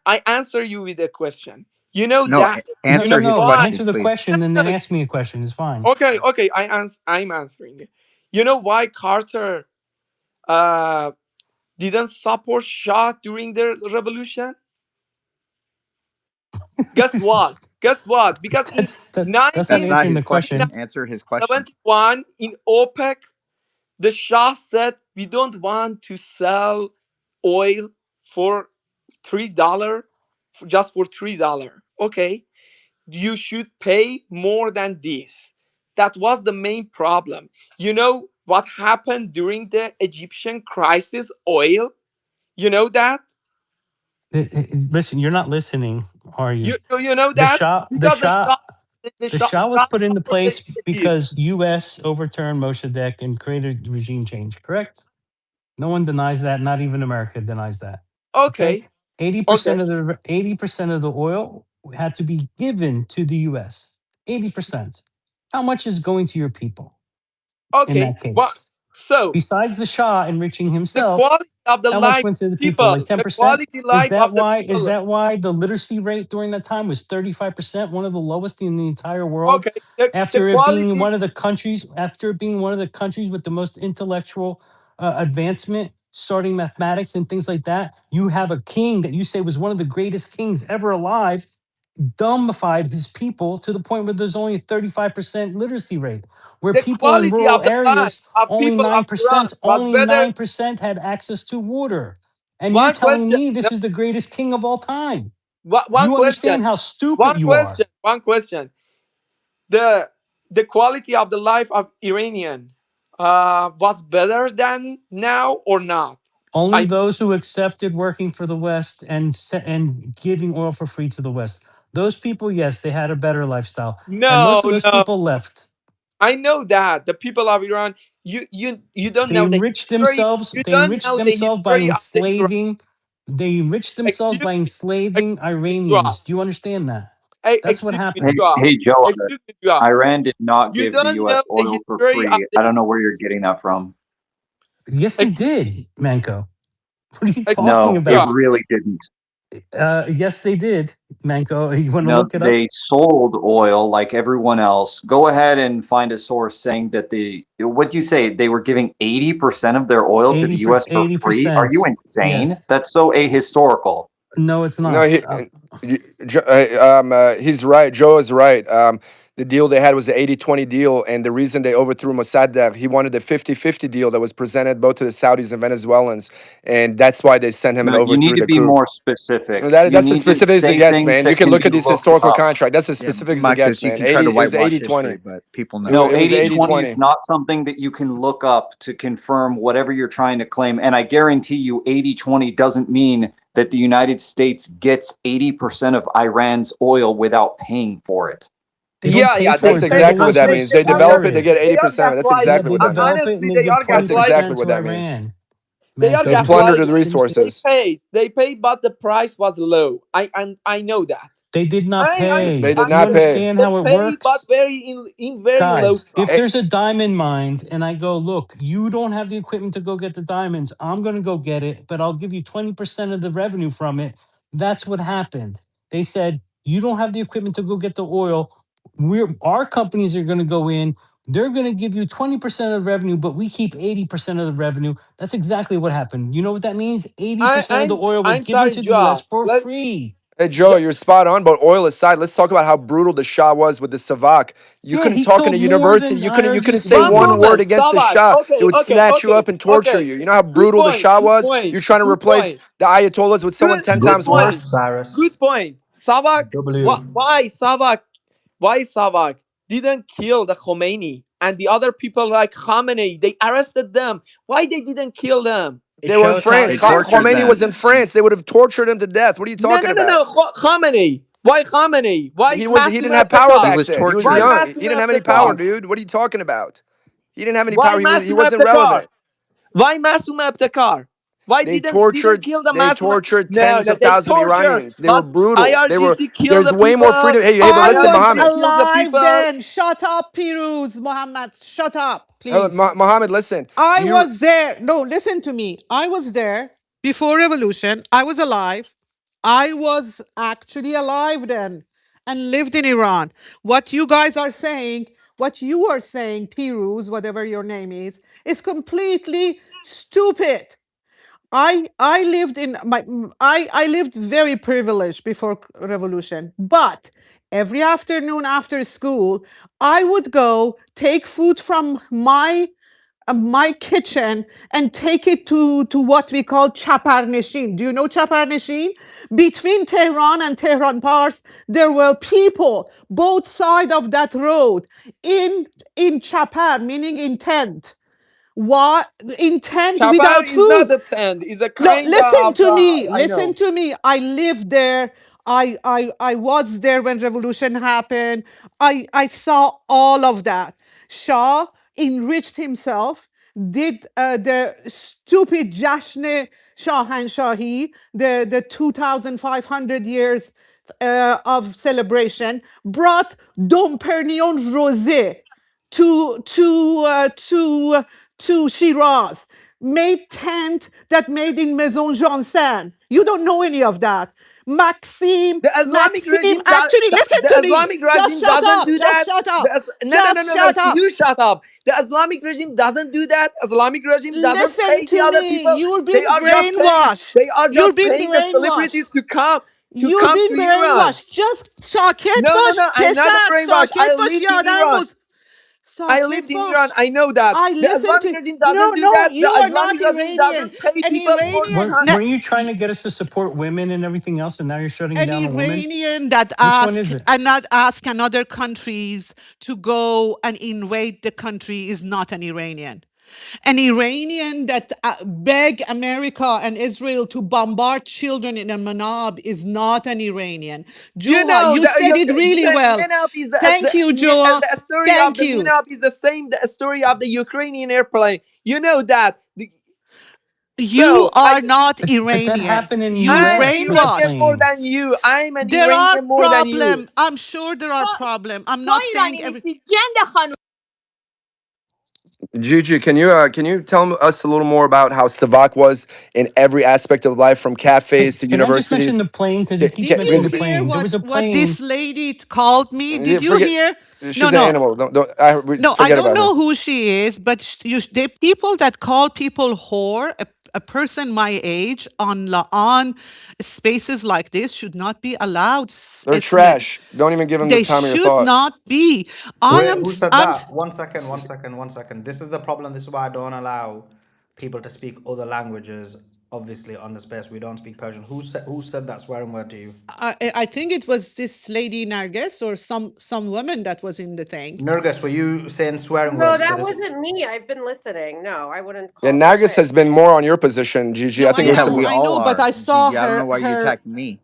I answer you with a question. You know No, that No, you no, know answer his no. why? question, Answer the please. question and then ask me a question. It's fine. Okay. I'm answering. You know why Carter uh didn't support Shah during the revolution? Guess what? Guess what? Because in That's not That's not answering his the question. question. Answer his question. 1971 in OPEC, the Shah said we don't want to sell oil for $3, just for $3. Okay, you should pay more than this. That was the main problem. You know what happened during the Egyptian crisis? Oil. You know that? Listen, you're not listening, are you? You know The that Shah, the because Shah, the the Shah, Shah was Shah put into supported place Egypt. because U.S. overturned Mossadegh and created regime change. Correct? No one denies that. Not even America denies that. Okay, Okay, okay, 80% of the oil had to be given to the U.S. 80%. How much is going to your people in okay. that What? case? So Besides the Shah enriching the himself, quality of the how much life went to the people? people, Like the 10%? quality life of the Is people. that why the literacy rate during that time was 35%, one of the lowest in the entire world? Okay, the quality. After it being one of the countries with the most intellectual advancement starting mathematics and things like that. You have a king that you say was one of the greatest kings ever alive, dumbified his people to the point where there's only a 35% literacy rate, where The people in quality rural of the life areas, of only people of Iran 9%, was only better. 9% had access to water. And you're One telling question. me No, this is the greatest king of all time. one You question. understand how stupid One you are. question. One question. The quality of the life of Iranian was better than now or not? Only I those who accepted working for the West and giving oil for free to the West. Those people, yes, they had a better lifestyle. And no most of those no. people left. I know that the people of Iran. You don't They know the enriched history. themselves. You They don't enriched know the themselves by history of the Iran. enslaving. They enriched themselves Excuse by me. enslaving Excuse me, Joao. Iranians. Do you understand that? That's what Excuse me, Hey, happened. Joao. hey, Joe, Excuse me, Joao. Iran did not You give the don't U.S. know the oil for history of free. the. I don't know where you're getting that from. Yes, they Excuse did, Manco. What are you excuse talking me, No, it Joao. about? really didn't. Yes, they did, Manco. You want to No, look it up? they sold oil like everyone else. Go ahead and find a source saying that what'd you say? They were giving 80% of their oil to the U.S. for free? Are you 80%. insane? Yes. That's so ahistorical. No, it's No, not. he's right. Joe is right. The deal they had was the 80-20 deal, and the reason they overthrew Mossadegh, he wanted the 50-50 deal that was presented both to the Saudis and Venezuelans, and that's why they sent him and No, you need overthrew to the be coup. more No, specific. that, You that's as need to specific as it say gets, things man. You that can can look be at these looked historical up. contract. That's as Yeah, specific as it gets, Marcus, you man. can try to It was whitewash 80-20. history, but people know. No, It was 80/20 is 80-20. not something that you can look up to confirm whatever you're trying to claim. And I guarantee you 80/20 doesn't mean that the United States gets 80% of Iran's oil without paying for it. They don't pay Yeah. for That's They it. They're the exactly what ones that who means. They they are develop gas. it, they export get it. They are 80% of it. That's Yeah, exactly gaslighting. they what that means. develop it and Honestly, they they give are That's 20% exactly gaslighting. what to that means. Iran. They are Manco, They you plundered the gaslighting. They resources. paid. They paid, but the price was low. I know that. they did not I pay. They I did Do you not pay. understand they how it pay, but works? very in very low Guys, if Hey, there's a price. diamond mine and I go, look, you don't have the equipment to go get the diamonds, I'm going to go get it, but I'll give you 20% of the revenue from it. That's what happened. They said, you don't have the equipment to go get the oil. Our companies are going to go in. They're going to give you 20% of the revenue, but we keep 80% of the revenue. That's exactly what happened. You know what that means? 80% of the oil was I'm given sorry, to the US Joao. for Let free. Hey yeah, Joe, you're spot on. But oil aside, let's talk about how brutal the Shah was with the Savak. You Yeah, couldn't he talk in a killed more university. than You couldn't say one one IRGC. word moment, against the Savak. Shah. It Okay, would okay, snatch you okay, up and torture okay. you. You know how Good brutal the point. Shah Good was. point. You're trying to Good replace point. the Ayatollahs with someone Good 10 good Good times point, point. worse. Cyrus. Good point. Savak. W. Why Savak? Why Savak didn't kill the Khomeini and the other people like Khamenei? They arrested them. Why they didn't kill them? It They were in shows how France. They extreme. tortured Khomeini was them. in France. They would have tortured him to death. What are you No, talking no, no, about? no. Khamenei. Why Khamenei? Why He Masum didn't have power He Abtekar? back was then. He was Why tortured. young. He Masum didn't have any power, Abtekar? dude. What are you talking about? He didn't have any Why power. He Masum wasn't Abtekar? relevant. Why Masum Abtekar? Why didn't kill the They Masum? tortured No, tens no, of they thousands of tortured. Iranians. They were But brutal. IRGC killed There's the way more people. freedom. Hey, but I listen, was IRGC Mohammed. killed the alive people. then. Shut up, Piruz, Muhammad. Shut up, please. Mohammed, listen. I was there. No, listen to me. I was there before revolution. I was alive. I was actually alive then and lived in Iran. What you guys are saying, what you are saying, Piruz, whatever your name is completely stupid. I lived in I lived very privileged before revolution, but every afternoon after school, I would go take food from my kitchen and take it to what we call Chaparneshin. Do you know Chaparneshin? Between Tehran and Tehran Pars, there were people both side of that road in Chapar, meaning in tent. What intent Chapar without is food? not a tent. It's a No, kind listen of to me. I Listen know. to me. I lived there. I was there when revolution happened. I saw all of that. Shah enriched himself, did the stupid Jashne Shahanshahi, the 2,500 years of celebration, brought Dom Perignon Rosé to Shiraz, made tent that made in Maison Janssen, You don't know any of that. Maxim, The Islamic Maxim, regime does, actually, listen the to me. Islamic Just regime shut doesn't up. do Just that. shut up. No, no, no, Just no, no. shut up. You shut up. The Islamic regime doesn't do that. Islamic regime doesn't Listen pay the to other me. people. You're They being are just paying. brainwashed. They are You're just being paying the brainwashed. celebrities to come You're being to Iran. brainwashed. Just ساکت No, no, باش no. I'm not پسر brainwashed. I ساکت باش lived in یادم Iran. بود I ساکت lived in Iran. باش I know that. I The listen Islamic to regime no doesn't do no that. The you are not Islamic regime Iranian. doesn't pay An people for Iranian Weren't you trying to get us to support women and everything else, and now you're shutting an down a woman? Iranian that Which one is it? ask another countries to go and invade the country is not an Iranian. An Iranian that beg America and Israel to bombard children in a Manab is not an Iranian. You Joa, know you that said it really well. UNAP is Thank you, Joa. the story of Thank the you. UNAP is the same the story of the Ukrainian airplane. You know that. You So are not But that Iranian. happened in the You I'm U.S. with the Iranian brainwashed. more than planes. you. I'm an There are Iranian more than you. problem. I'm sure there are problem. I'm تو not saying ایرانی every. نیستی جند خانوم Gigi, can you tell us a little more about how Savak was in every aspect of life, from cafes to Can I just mention the universities? plane because he keeps Did mentioning you the hear plane? There was a what plane. this lady called me? Did you Forget, hear? No, she's an no. animal. No, I Forget don't about her. know who she is, but the people that call people whore, a person my age on spaces like this should not be allowed. They're Isme. trash. Don't even give them the They time of your should thought. not be. I Wait, am. who said I'm. that? One second, one second, one second. This is the problem. This is why I don't allow people to speak other languages. Obviously, on the space, we don't speak Persian. Who said that swearing word to you? I think it was this lady Nargis or some woman that was in the thing. Nurgus, were you saying swearing No, words to that this? wasn't me. I've been listening. No, I wouldn't Yeah, call her Nargis has witch. been more on your position, Gigi. No, I think I it was Yeah, know, we some. I all know, but are. I saw Gigi, I don't know why you her. attacked me.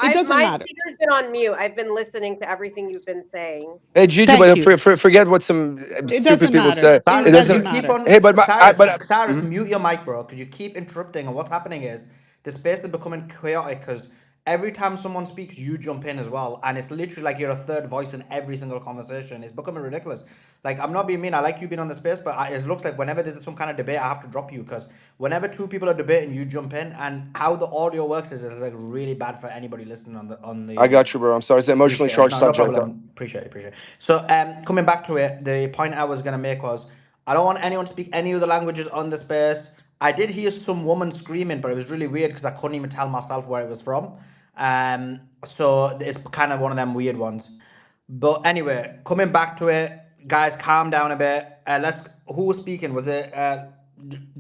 It doesn't My matter. speaker's been on mute. I've been listening to everything you've been saying. Hey, Gigi, Thank but you. forget what some It stupid doesn't people matter. say. It It Cyrus, could you doesn't doesn't. keep matter. on? Hey, but Cyrus, mhm. mute your mic, bro. Could you keep interrupting? And what's happening is the space is becoming chaotic because every time someone speaks, you jump in as well, and it's literally like you're a third voice in every single conversation. It's becoming ridiculous. Like, I'm not being mean. I like you being on the space, but it looks like whenever there's some kind of debate, I have to drop you because whenever two people are debating, you jump in, and how the audio works is it's like really bad for anybody listening on I the. got you, bro. I'm sorry. It's an emotionally Appreciate it. charged No, no subject. problem. Appreciate it. So, coming back to it, the point I was gonna make was, I don't want anyone to speak any other languages on the space. I did hear some woman screaming, but it was really weird because I couldn't even tell myself where it was from. So it's kind of one of them weird ones. But anyway, coming back to it, guys, calm down a bit. Who was speaking? Was it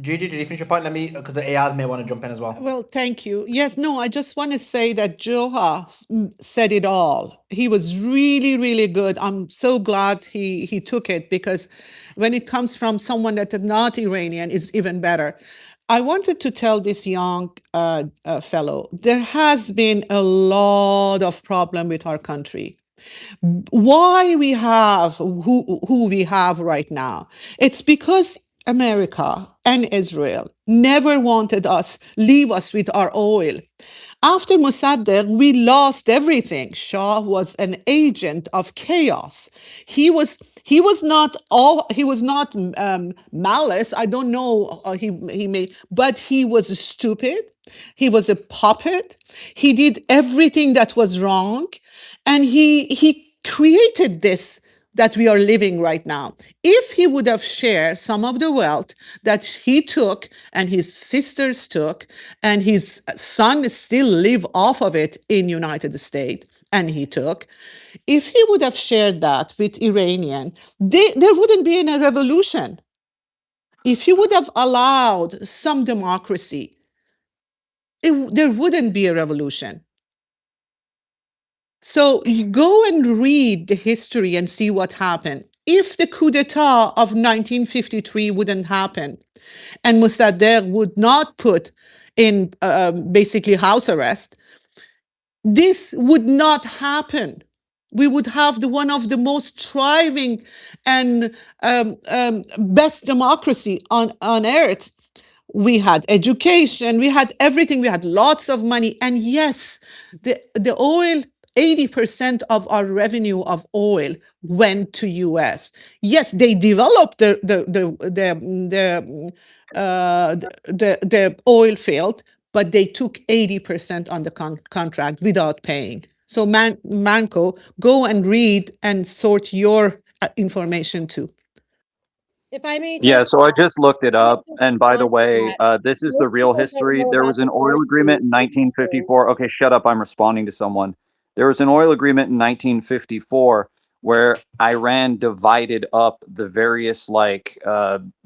Gigi? Did you finish your point? Let me, because the AI may want to jump in as well. Well, thank you. Yes, no, I just want to say that Joha said it all. He was really, really good. I'm so glad he took it because when it comes from someone that is not Iranian, it's even better. I wanted to tell this young fellow, there has been a lot of problem with our country. Why we have who we have right now? It's because America and Israel never wanted us, leave us with our oil. After Mossadegh, we lost everything. Shah was an agent of chaos. He was not malice. I don't know. He may, but he was stupid. He was a puppet. He did everything that was wrong, and he created this that we are living right now. If he would have shared some of the wealth that he took and his sisters took, and his son still live off of it in United States, and he took, if he would have shared that with Iranian, there wouldn't be any revolution. If he would have allowed some democracy, there wouldn't be a revolution. So you go and read the history and see what happened. If the coup d'etat of 1953 wouldn't happen and Mossadegh would not put in basically house arrest, this would not happen. We would have one of the most thriving and best democracy on earth. We had education, we had everything, we had lots of money. And yes, the oil, 80% of our revenue of oil went to US. Yes, they developed the oil field, but they took 80% on the contract without paying. So Manco, go and read and sort your information too. If I may Yeah, just so I just looked it up, and by the on way, that, this is the most real people don't history. know There about was the an oil agreement in 14 1954. Okay, shut up, I'm responding to someone. There was an oil agreement in 1954 where Iran divided up the various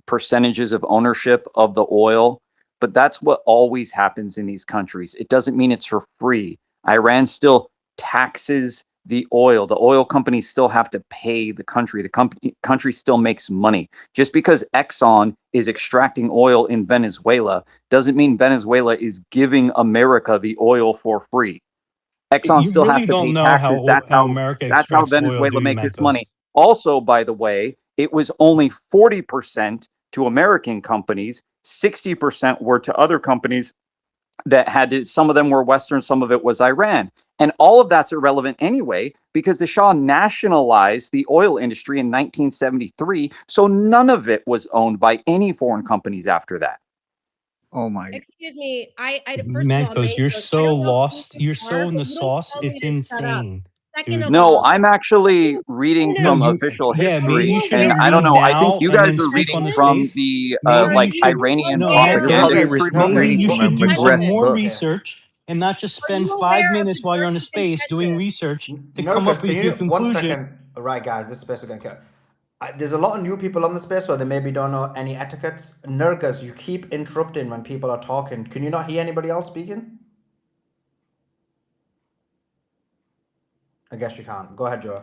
percentages of ownership of the oil, but that's what always happens in these countries. It doesn't mean it's for free. Iran still taxes the oil. The oil companies still have to pay the country. The country still makes money. Just because Exxon is extracting oil in Venezuela doesn't mean Venezuela is giving America the oil for free. Exxon You still has really to don't pay know taxes. how America That's how extracts oil, do Venezuela you, makes its money. Mancos? Also, by the way, it was only 40% to American companies, 60% were to other companies that had to, some of them were Western, some of it was Iran. And all of that's irrelevant anyway, because the Shah nationalized the oil industry in 1973. So none of it was owned by any foreign companies after that. Oh my. Excuse me. I first of all, Mancos, you're Mancos, I so don't know who lost. you You're are, so in but the you don't sauce. tell me It's to shut up. insane, Second dude. of No, all, I'm actually reading no, No, from no. you, official yeah, maybe history, you You're and shouldn't I don't read know. I think now you and guys then are speak reading on the from space. the Maybe you like you should, Iranian no, aware of propaganda Propaganda Mancos, what history from books. maybe reading you Germany from should a do did? some McGrath Question. more book. Okay. research and not just Are you spend five aware of the minutes while you're on a German space doing concession? research to come Nurkas, up can with your you one conclusion. second? Right, guys, this space is going to. There's a lot of new people on the space, so they maybe don't know any etiquettes. Nurkas, you keep interrupting when people are talking. Can you not hear anybody else speaking? I guess you can't. Go ahead, Joe.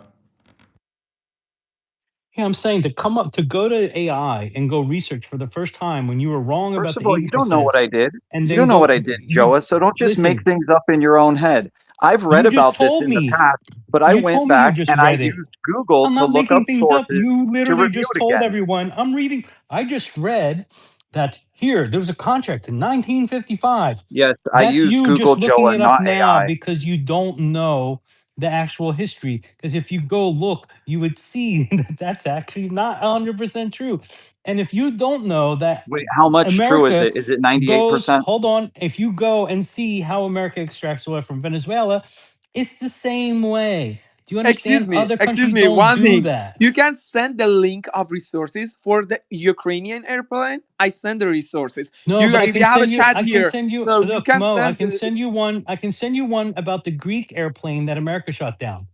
Yeah, I'm saying to go to AI and go research for the first time when you were wrong First about of the all, you don't know 80%, what I did. and You then don't know go, what I did, you Joa. So don't just make listen, things up in your own head. I've read you just about this told in the me. past, but I You went told me you back just and I read it. used Google I'm to not look up making things up. sources You to literally review just it told again. everyone. I just read that here, there was a contract in 1955. Yes, I That's used you just Google, looking Joa, it up not now AI. because you don't know the actual history. Because if you go look, you would see that that's actually not 100% true. And if you don't know that Wait, how much true is America it? Is it goes, 98%? hold on, if you go and see how America extracts oil from Venezuela, it's the same way. Do you understand? Other Excuse countries me, don't one do thing. that. You can send the link of resources for the Ukrainian airplane. I send the resources. No, but I We can have a send you, chat I can here, send you, so you look, can Mo, I send. can send you one, I can send you one about the Greek airplane that America shot down.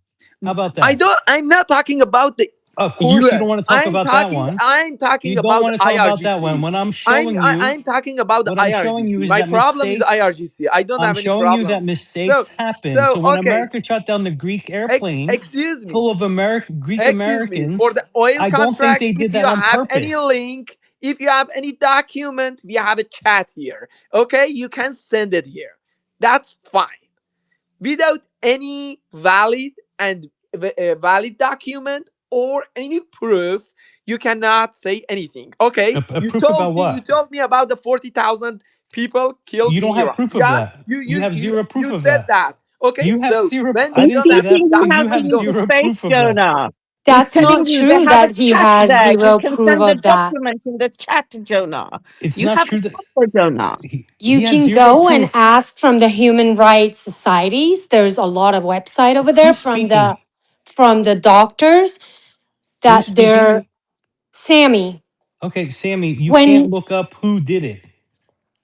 How about I that? don't. I'm not talking about the Of course, you don't U.S. want to talk about that one. I'm talking You don't about the want to talk about that one. IRGC. When I'm showing you, I'm talking about the what I'm showing you IRGC. is My that problem is mistakes, IRGC. I don't I'm have any showing you problem. that mistakes happen. So So when okay. America shot down the Greek airplane Excuse me. full of Greek Excuse me. Americans, For the oil I don't think contract, they if did you that on have any purpose. link, if you have any document, we have a chat here. Okay, you can send it here. That's fine. Without any valid document or any proof, you cannot say anything. Okay, A proof about you what? told me about the 40,000 people killed You in don't have Iran. proof of Yeah, that. You have zero proof you of said that. that. Okay, You have so zero. when I you didn't don't say have that. any You have document, zero proof of that. That's Telling not you they true have a that he chat has there. You zero can proof send the of that. document in the chat, Jonah. It's You not have a true that copy, Jonah. You he has can zero go and proof. ask from the human rights societies. There's a lot of website over there Who's speaking? from the doctors that Who's speaking? they're Sammy. Okay, Sammy, you can't When look up who did it,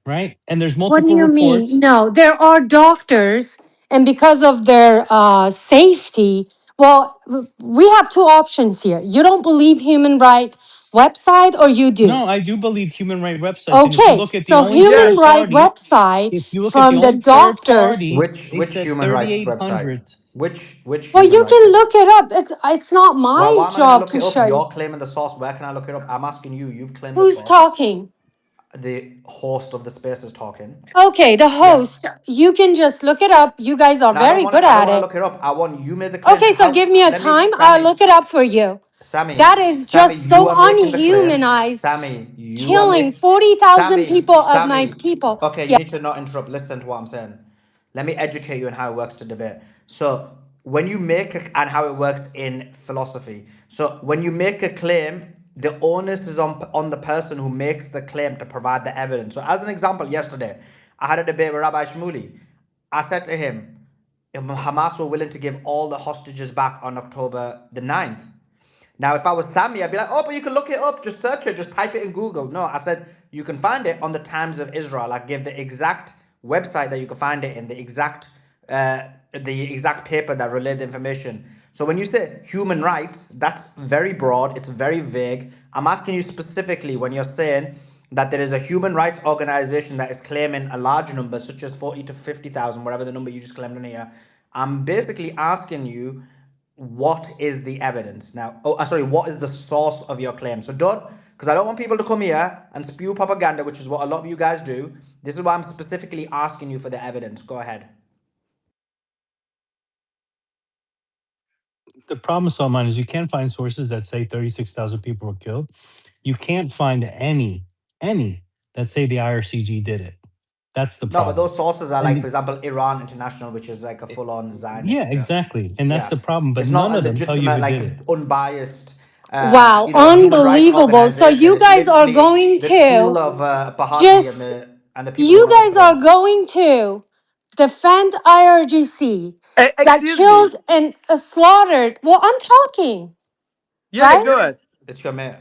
right? And there's what do multiple you mean? reports. No, there are doctors, and because of their safety, well, we have two options here. You don't believe human right website, or you do. No, I do believe human right websites. And if you Okay, look at the so only fair human yes. right party, website if you look at the from the only fair doctors. party, they Which said human rights 3,800. website? Which Well, human you rights can website? look it up. It's not Well, my why am I going to job look to it up? show you. You're claiming the source. Where can I look it up? I'm asking you. You've claimed the Who's source. talking? The host of the space is talking. Okay, the Yeah. host. You can just look it up. You guys are Now, I don't very want to. good I don't at want to it. look it up. I want you made the claim. Okay, so How? give me a Let me, time. I'll Sammy. look it up for you. Sammy. That is Sammy, just you so are making the claim. unhumanized. Sammy, you are Killing making. 40,000 people of my Sammy. people. Okay, you Yeah. need to not interrupt. Listen to what I'm saying. Let me educate you on how it works to debate. So when you make and how it works in philosophy. So when you make a claim, the onus is on the person who makes the claim to provide the evidence. So as an example, yesterday, I had a debate with Rabbi Shmuley. I said to him, if Hamas were willing to give all the hostages back on October the 9th. Now, if I was Sammy, I'd be like, oh, but you can look it up, just search it, just type it in Google. No, I said, you can find it on the Times of Israel. I gave the exact website that you can find it in, the exact paper that relayed the information. So when you say human rights, that's very broad, it's very vague. I'm asking you specifically when you're saying that there is a human rights organization that is claiming a large number, such as 40 to 50,000, whatever the number you just claimed in here. I'm basically asking you, what is the evidence? Now, what is the source of your claim? So don't, because I don't want people to come here and spew propaganda, which is what a lot of you guys do. This is why I'm specifically asking you for the evidence. Go ahead. The problem, Salman, is you can't find sources that say 36,000 people were killed. You can't find any that say the IRCG did it. That's the No, problem. but those sources are And like, for example, Iran International, which is like a full-on Zionist. yeah, exactly. And that's Yeah. the problem. But It's not none a of them tell you legitimate, who did like it. unbiased, Wow, human rights unbelievable. So organization. you It's guys are literally going the tool to of Bahati just, and the people who you run it guys for are them. going to defend IRGC that Excuse me. killed and slaughtered. Well, I'm talking, Yeah, right? go ahead. It's your mate.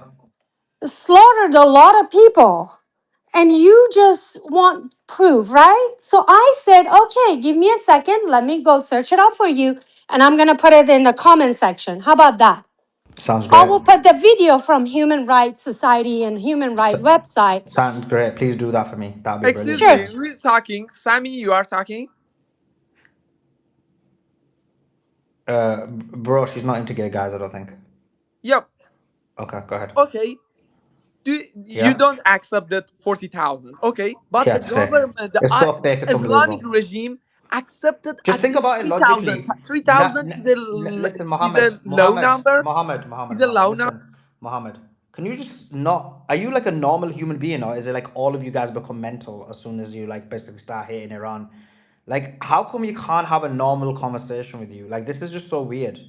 Slaughtered a lot of people. And you just want proof, right? So I said, okay, give me a second. Let me go search it out for you. And I'm going to put it in the comment section. How about that? Sounds I great. will put the video from Human Rights Society and Human Rights website. Sounds great. Please do that for me. That'd be Excuse brilliant. Sure. me. Who is talking? Sammy, you are talking? Bro, she's not into gay guys, I don't think. Yep. Okay, go ahead. Okay. You Yeah? don't accept that 40,000. Okay. But Yeah, the it's fake. government, the It's so fake, it's Islamic unbelievable. regime accepted Just at think least about it 3,000. logically. 3,000 is Listen, a low number. Is a low number. Listen, Mohammed. Can you just not? Are you like a normal human being, or is it like all of you guys become mental as soon as you like basically start hating Iran? Like, how come you can't have a normal conversation with you? Like, this is just so weird.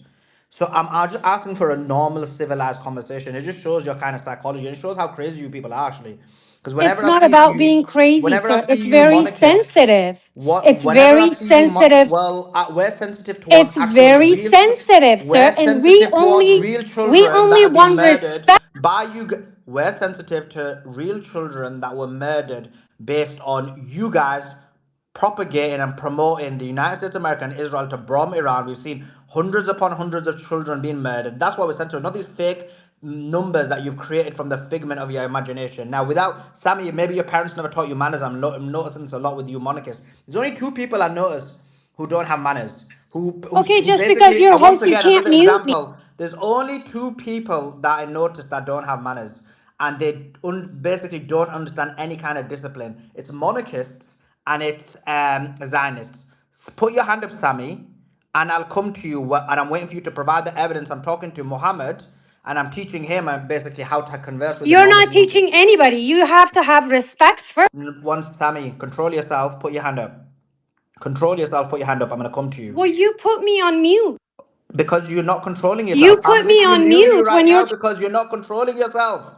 So I'm just asking for a normal, civilized conversation. It just shows your kind of psychology. It shows how crazy you people are actually. Because It's not about being crazy, whenever I sir. It's see you very monarchists, sensitive. It's whenever I very see you, sensitive. we're sensitive towards It's actual very sensitive, sir. we're And sensitive towards real we children that only have been want murdered respect. by you. We're sensitive to real children that were murdered based on you guys propagating and promoting the United States of America and Israel to bomb Iran. We've seen hundreds upon hundreds of children being murdered. That's why we're sensitive. Not these fake numbers that you've created from the figment of your imagination. Now, without Sammy, maybe your parents never taught you manners. I'm noticing this a lot with you monarchists. There's only two people I notice who don't have manners. Okay, Who just because basically, you're a once host, you again, can't another mute me. example. There's only two people that I noticed that don't have manners, and they basically don't understand any kind of discipline. It's monarchists and it's Zionists. Put your hand up, Sammy, and I'll come to you. And I'm waiting for you to provide the evidence. I'm talking to Muhammad, and I'm teaching him basically how to converse with a You're normal not human being. teaching anybody. You have to have respect first. Once, Sammy, control yourself. Put your hand up. Control yourself. Put your hand up. I'm gonna come to you. Well, you put me on mute. Because you're not controlling You yourself. put I'm me literally on muting you mute right when now you're. because you're not controlling yourself.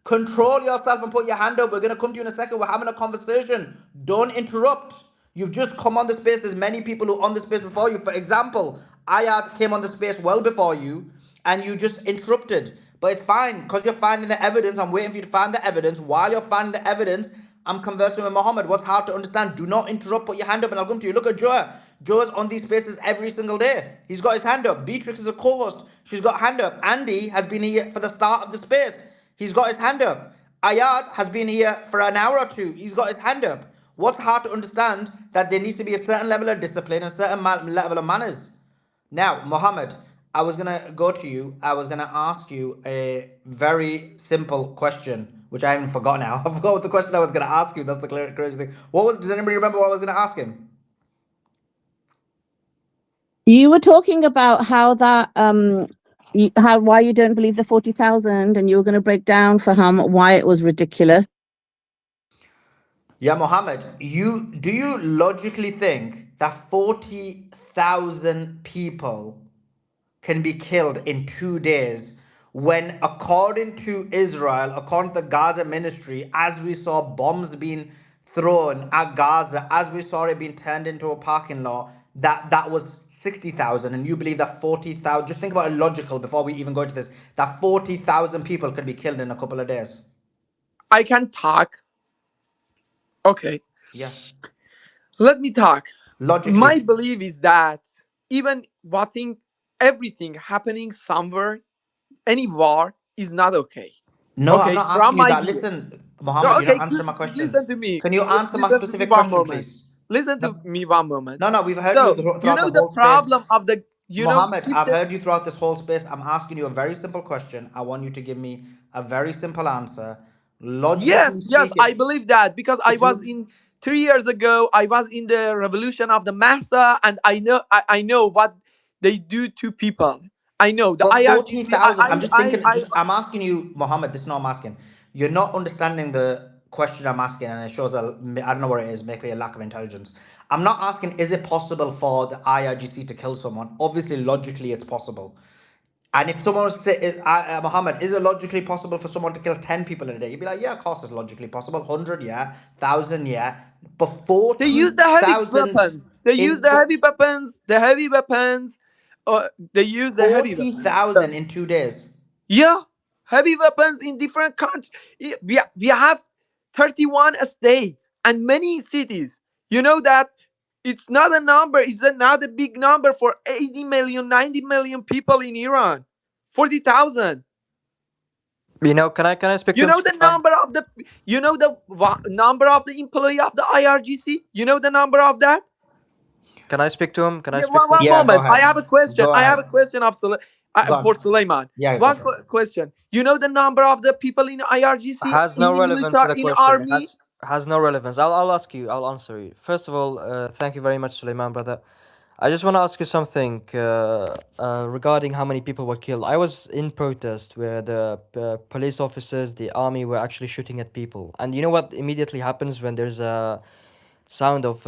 Control yourself and put your hand up. We're going to come to you in a second. We're having a conversation. Don't interrupt. You've just come on the space. There's many people who are on the space before you. For example, Ayad came on the space well before you and you just interrupted. But it's fine because you're finding the evidence. I'm waiting for you to find the evidence. While you're finding the evidence, I'm conversing with Muhammad. What's hard to understand? Do not interrupt. Put your hand up and I'll come to you. Look at Joe. Joe's on these spaces every single day. He's got his hand up. Beatrix is a co-host. She's got hand up. Andy has been here for the start of the space. He's got his hand up. Ayad has been here for an hour or two. He's got his hand up. What's hard to understand? That there needs to be a certain level of discipline and a certain level of manners. Now, Mohammed, I was going to go to you. I was going to ask you a very simple question, which I haven't forgotten now. I forgot what the question I was going to ask you. That's the crazy thing. Does anybody remember what I was going to ask him? You were talking about how that why you don't believe the 40,000, and you were going to break down for him why it was ridiculous. Yeah, Mohammed, do you logically think that 40,000 people can be killed in 2 days when, according to Israel, according to the Gaza ministry, as we saw bombs being thrown at Gaza as we saw it being turned into a parking lot, that was 60,000, and you believe that 40,000, just think about it logical before we even go into this, that 40,000 people could be killed in a couple of days. I can talk. Okay. Yeah. Let me talk. Logically. My belief is that even everything happening somewhere, any war is not okay. No, Okay, I'm not from asking you my that. view. Listen, No, Mohammed, you're okay, not answering my question. listen to me. Can you answer my Listen to me specific one question, moment. please? Listen to me one moment. No, we've heard So, you throughout the the whole space. problem of the, Mohammed, if I've the, heard you throughout this whole space. I'm asking you a very simple question. I want you to give me a very simple answer. Logically yes, speaking, I believe that because I if was you- in 3 years ago, I was in the revolution of the Massa, and I know what they do to people. I know the but IRGC. 40,000, I'm just thinking, I'm asking you, Mohammed, this is not I'm asking. You're not understanding the question I'm asking, and it shows I don't know what it is, maybe a lack of intelligence. I'm not asking, is it possible for the IRGC to kill someone? Obviously, logically, it's possible. And if someone was to say, Mohammed, is it logically possible for someone to kill 10 people in a day? You'd be like, yeah, of course it's logically possible. 100, yeah. 1,000, yeah. But They use the heavy 40,000 weapons. They use in the heavy weapons. The heavy weapons. They use the heavy weapons. So, 40,000 in 2 days. yeah, heavy weapons in different countries. We have 31 states and many cities. You know that it's not a number. It's not a big number for 80 million, 90 million people in Iran. 40,000. Can I speak to You him? know the number of the number of the employee of the IRGC. You know the number of that. Can I speak to him? Can I Yeah, speak to one him? Yeah, go moment. I ahead. have a question. Go I have a ahead. question Go on. for Suleiman. Yeah, One go for it. question. You know the number of the people in IRGC, Has in no the relevance to military, the in question. It army? has no relevance. I'll ask you. I'll answer you. First of all, thank you very much, Suleiman, brother. I just want to ask you something regarding how many people were killed. I was in protest where the police officers, the army were actually shooting at people. And you know what immediately happens when there's a sound of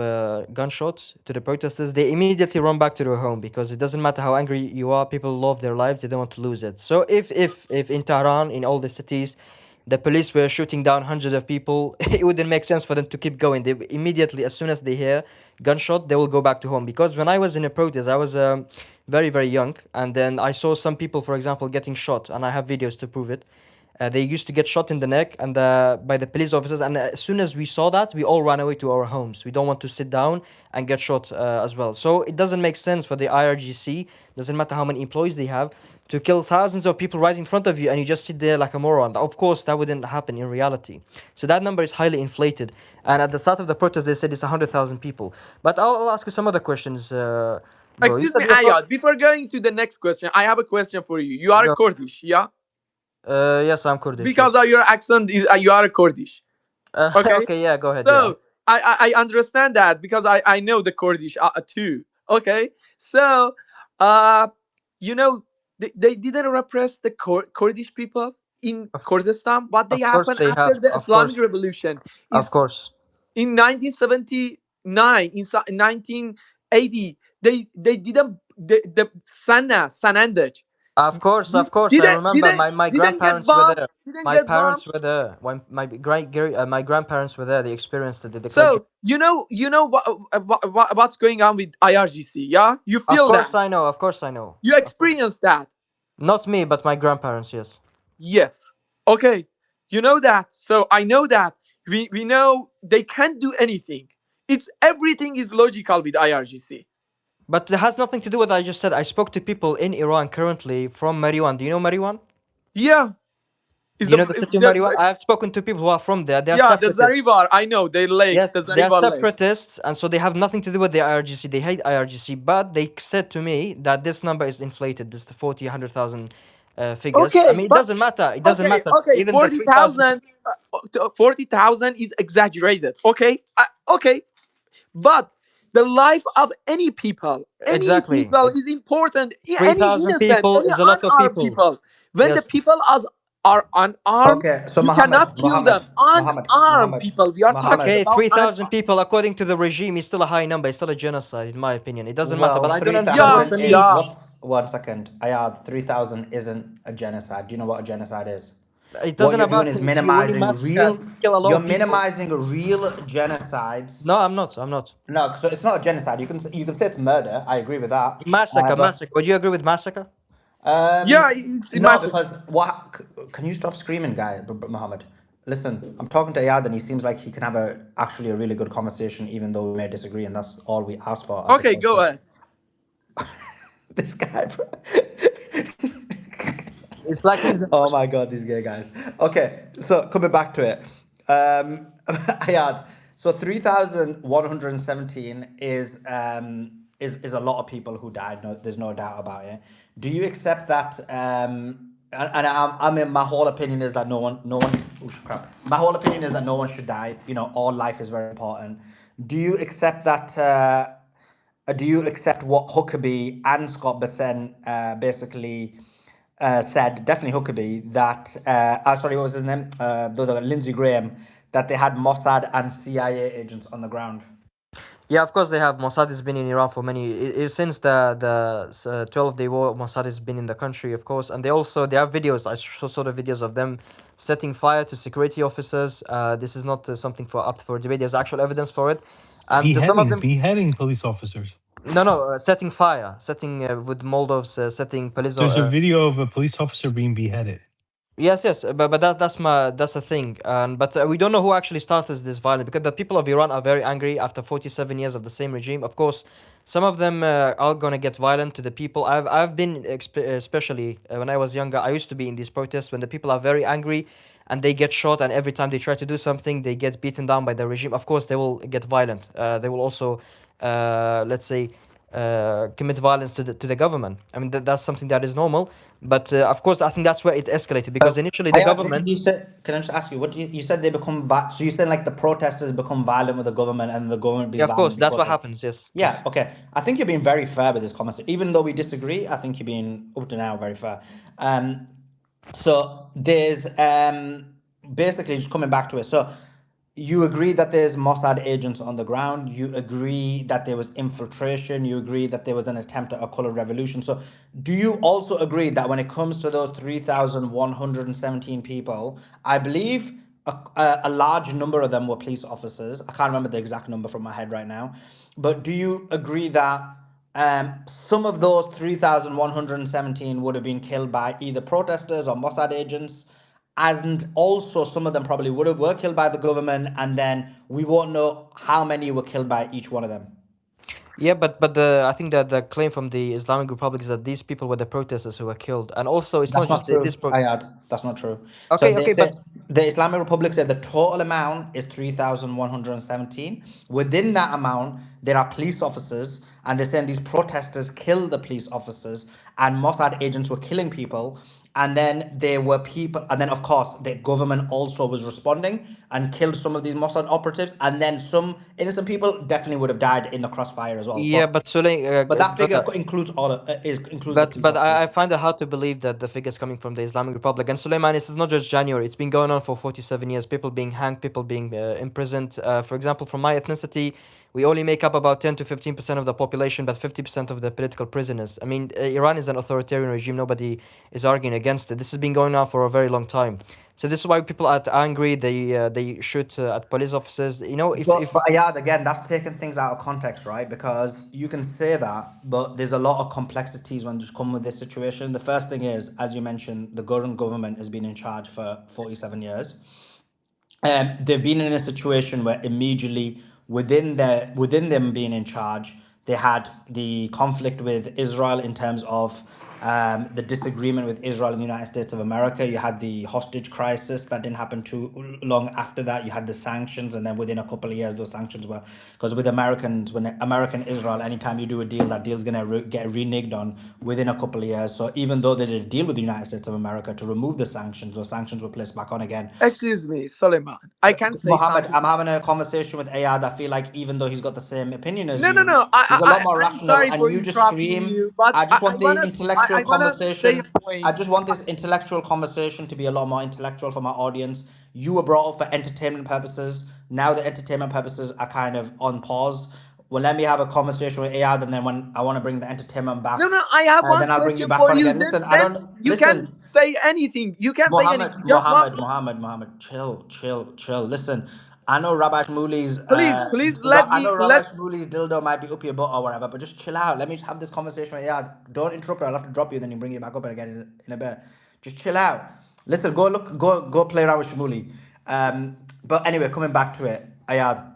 gunshots to the protesters? They immediately run back to their home because it doesn't matter how angry you are. People love their lives. They don't want to lose it. So if in Tehran, in all the cities, the police were shooting down hundreds of people, it wouldn't make sense for them to keep going. They immediately, as soon as they hear gunshot, they will go back to home. Because when I was in a protest, I was very, very young, and then I saw some people, for example, getting shot, and I have videos to prove it. They used to get shot in the neck and by the police officers, and as soon as we saw that, we all ran away to our homes. We don't want to sit down and get shot as well. So it doesn't make sense for the IRGC, doesn't matter how many employees they have, to kill thousands of people right in front of you and you just sit there like a moron. Of course, that wouldn't happen in reality. So that number is highly inflated. And at the start of the protest, they said it's 100,000 people. But I'll ask you some other questions. Bro. Excuse me, Ayad. Before going to the next question, I have a question for you. You are a Kurdish, yeah? Yes, I'm Kurdish. Because of your accent, you are a Kurdish. Okay. Okay, yeah, go ahead. So I understand that because I know the Kurdish too. Okay. So they didn't repress the Kurdish people in Kurdistan. What they happened they after have. the Of Islamic course. Revolution Of is course. in 1979, in 1980, they didn't the Sanandaj. Of course, I remember my grandparents were there. My parents were there. When my grandparents were there, they experienced it. So you know what's going on with IRGC, yeah? You feel Of course that? I know. Of course I know. You experienced that? Not me, but my grandparents. Yes. Yes. Okay. You know that. So I know that. We know they can't do anything. Everything is logical with IRGC. But it has nothing to do with what I just said. I spoke to people in Iran currently from Mariwan. Do you know Mariwan? Yeah. You know the city of Mariwan? I have spoken to people who are from there. They are the Zarivar. I know. They lake. Yes, the they are Zarivar separatists, and so they have nothing to do with the IRGC. They hate IRGC, but they said to me that this number is inflated. This 40, 100,000 figures. Okay, I mean, it doesn't matter. It doesn't matter. Okay, Even 40,000 is exaggerated. Okay, okay, but the life of any people, people is important. Any innocent, any unarmed people. When the people are unarmed, so you cannot kill them. Unarmed people. We are talking about 3,000 people, according to the regime, is still a high number. It's still a genocide, in my opinion. It doesn't matter. But I don't understand. 1 second. Ayad, 3,000 isn't a genocide. Do you know what a genocide is? It What doesn't you're doing about is if you only kill a lot you're of people. minimizing real genocides. No, I'm not. I'm not. No, so it's not a genocide. You can say it's murder. I agree with that. Massacre, But massacre. Would you agree with massacre? Yeah, it's no, massive. because what? Can you stop screaming, guy, Mohammed? Listen, I'm talking to Ayad, and he seems like he can have actually a really good conversation, even though we may disagree, and that's all we ask for. I Okay, suppose. go ahead. This guy, bro. It's like he's the Oh my God, these gay guys. Okay, so coming back to it, Ayad. So 3,117 is a lot of people who died. No, there's no doubt about it. Do you accept that? I mean, my whole opinion is that no one. Oh crap! My whole opinion is that no one should die. You know, all life is very important. Do you accept that? Do you accept what Huckabee and Scott Bessent basically said, definitely Huckabee, that, sorry, what was his name? Lindsey Graham, that they had Mossad and CIA agents on the ground? Yeah, of course they have. Mossad has been in Iran for since the 12-day war. Mossad has been in the country, of course, and they have videos. I saw the videos of them setting fire to security officers. This is not something up for debate. There's actual evidence for it, and some of them beheading police officers. setting fire, with Moldovs, setting police. There's a video of a police officer being beheaded. Yes, but that's the thing, but we don't know who actually started this violence, because the people of Iran are very angry after 47 years of the same regime. Of course, some of them are gonna get violent to the people. I've been especially when I was younger. I used to be in these protests when the people are very angry and they get shot, and every time they try to do something, they get beaten down by the regime. Of course, they will get violent. They will also, let's say, commit violence to the government. I mean, that's something that is normal. But of course, I think that's where it escalated, because initially the government. What did you say? Can I just ask you? What you said? They become so you said like the protesters become violent with the government, and the government. Yeah, of course, that's what happens. Yes. Yeah. Okay. I think you're being very fair with this conversation, even though we disagree. I think you're being up to now very fair. So there's basically just coming back to it. So you agree that there's Mossad agents on the ground. You agree that there was infiltration. You agree that there was an attempt at a color revolution. So do you also agree that when it comes to those 3,117 people, I believe a large number of them were police officers? I can't remember the exact number from my head right now. But do you agree that some of those 3,117 would have been killed by either protesters or Mossad agents? And also some of them probably were killed by the government, and then we won't know how many were killed by each one of them. Yeah, but I think that the claim from the Islamic Republic is that these people were the protesters who were killed, and also it's That's not true. just this. That's not true. Okay, so okay, but the Islamic Republic said the total amount is 3,117. Within that amount, there are police officers, and they're saying these protesters killed the police officers, and Mossad agents were killing people. And then there were people, and then of course the government also was responding and killed some of these Mossad operatives, and then some innocent people definitely would have died in the crossfire as well. Yeah, but that figure includes all includes. But I find it hard to believe that the figures coming from the Islamic Republic. And Suleiman, this is not just January; it's been going on for 47 years. People being hanged, people being imprisoned. For example, from my ethnicity, we only make up about 10 to 15% of the population, but 50% of the political prisoners. I mean, Iran is an authoritarian regime. Nobody is arguing against it. This has been going on for a very long time. So this is why people are angry. They shoot at police officers. You know, but yeah, again, that's taking things out of context, right? Because you can say that, but there's a lot of complexities when you come with this situation. The first thing is, as you mentioned, the current government has been in charge for 47 years. They've been in a situation where immediately within them being in charge, they had the conflict with Israel in terms of the disagreement with Israel and the United States of America. You had the hostage crisis that didn't happen too long after that. You had the sanctions, and then within a couple of years, those sanctions were, because with Americans, when American Israel, anytime you do a deal, that deal's going to get reneged on within a couple of years. So even though they did a deal with the United States of America to remove the sanctions, those sanctions were placed back on again. Excuse me, Suleiman. I can say Mohammed, something. I'm having a conversation with Ayad. I feel like even though he's got the same opinion as No. he's a lot more I'm rational, sorry and for you just interrupting scream. you, but I just want the intellectual I wanna say conversation. a point. I just want this intellectual conversation to be a lot more intellectual for my audience. You were brought up for entertainment purposes. Now the entertainment purposes are kind of on pause. well, let me have a conversation with Ayad, and then when I want to bring the entertainment back, No, I have one then I'll bring you question back for on you. again. Listen, I Then don't you can listen. say anything. You can say anything. Just one. Muhammad, chill. Listen, I know Rabbi Shmuli's, Please let I me know let. Rabbi Shmuli's dildo might be up your butt or whatever, but just chill out. Let me just have this conversation with Ayad. Don't interrupt her. I'll have to drop you, then you bring you back up again in a bit. Just chill out. Listen, go play around with Shmuli. But anyway, coming back to it, Ayad.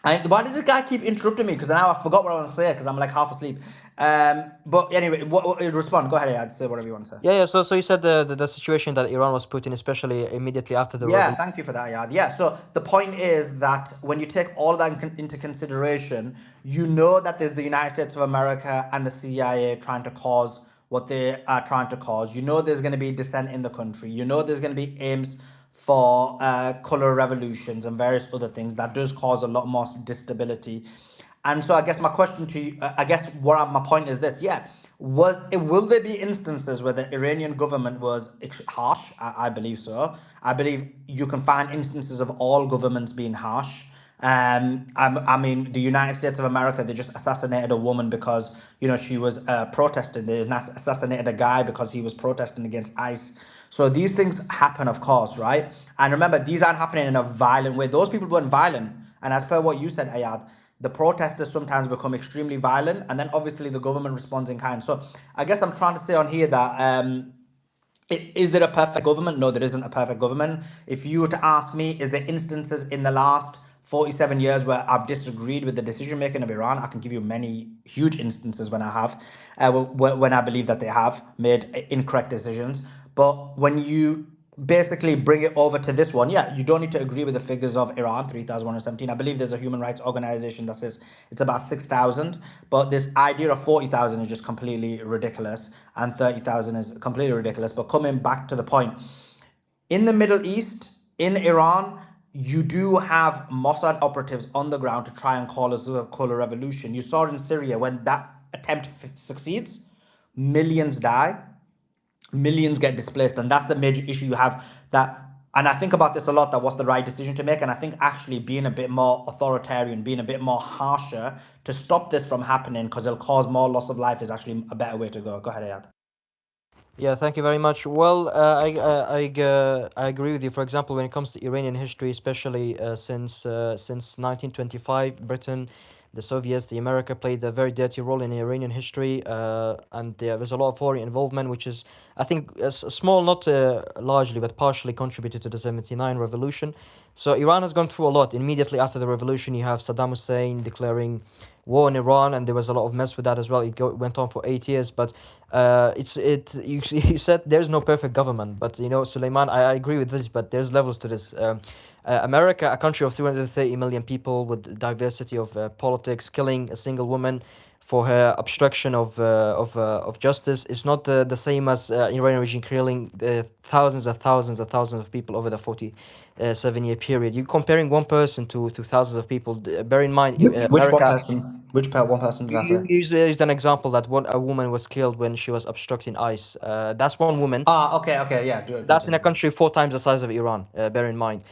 Why does this guy keep interrupting me? Because now I forgot what I want to say because I'm like half asleep. But anyway, respond. Go ahead, Ayad. Say whatever you want to say. Yeah. So you said the situation that Iran was put in, especially immediately after the Yeah, revolution. thank you for that, Ayad. Yeah, so the point is that when you take all that into consideration, you know that there's the United States of America and the CIA trying to cause what they are trying to cause. You know there's going to be dissent in the country. You know there's going to be aims for color revolutions and various other things that does cause a lot more instability. And so I guess my question to you, my point is this: yeah, will there be instances where the Iranian government was harsh? I believe so. I believe you can find instances of all governments being harsh. I mean, the United States of America, they just assassinated a woman because she was protesting. They assassinated a guy because he was protesting against ICE. So these things happen, of course, right? And remember, these aren't happening in a violent way. Those people weren't violent. And as per what you said, Ayad, the protesters sometimes become extremely violent, and then obviously the government responds in kind. So I guess I'm trying to say on here that is there a perfect government? No, there isn't a perfect government. If you were to ask me, is there instances in the last 47 years where I've disagreed with the decision making of Iran? I can give you many huge instances when I have, when I believe that they have made incorrect decisions. But when you basically bring it over to this one, yeah, you don't need to agree with the figures of Iran, 3,117. I believe there's a human rights organization that says it's about 6,000, but this idea of 40,000 is just completely ridiculous, and 30,000 is completely ridiculous. But coming back to the point, in the Middle East, in Iran, you do have Mossad operatives on the ground to try and cause a color revolution. You saw in Syria when that attempt succeeds, millions die, millions get displaced, and that's the major issue you have. And I think about this a lot, that what's the right decision to make. And I think actually being a bit more authoritarian, being a bit more harsher to stop this from happening, because it'll cause more loss of life, is actually a better way to go. Go ahead, Ayad. Yeah, thank you very much. Well, I agree with you. For example, when it comes to Iranian history, especially since 1925, Britain, the Soviets, the America played a very dirty role in Iranian history, and there was a lot of foreign involvement, which is, I think, small, not largely, but partially contributed to the 79 revolution. So Iran has gone through a lot. Immediately after the revolution, you have Saddam Hussein declaring war in Iran, and there was a lot of mess with that as well. It went on for 8 years, but you said there's no perfect government, but Suleiman, I agree with this, but there's levels to this. America, a country of 330 million people with diversity of politics, killing a single woman for her obstruction of justice is not the same as Iranian regime killing thousands and thousands and thousands of people over the 47-year period. You're comparing one person to thousands of people. Bear in mind, Which one America. person? Which one person did I You say? used an example that a woman was killed when she was obstructing ICE. That's one woman. Okay, yeah. That's in a country 4 times the size of Iran. Bear in mind.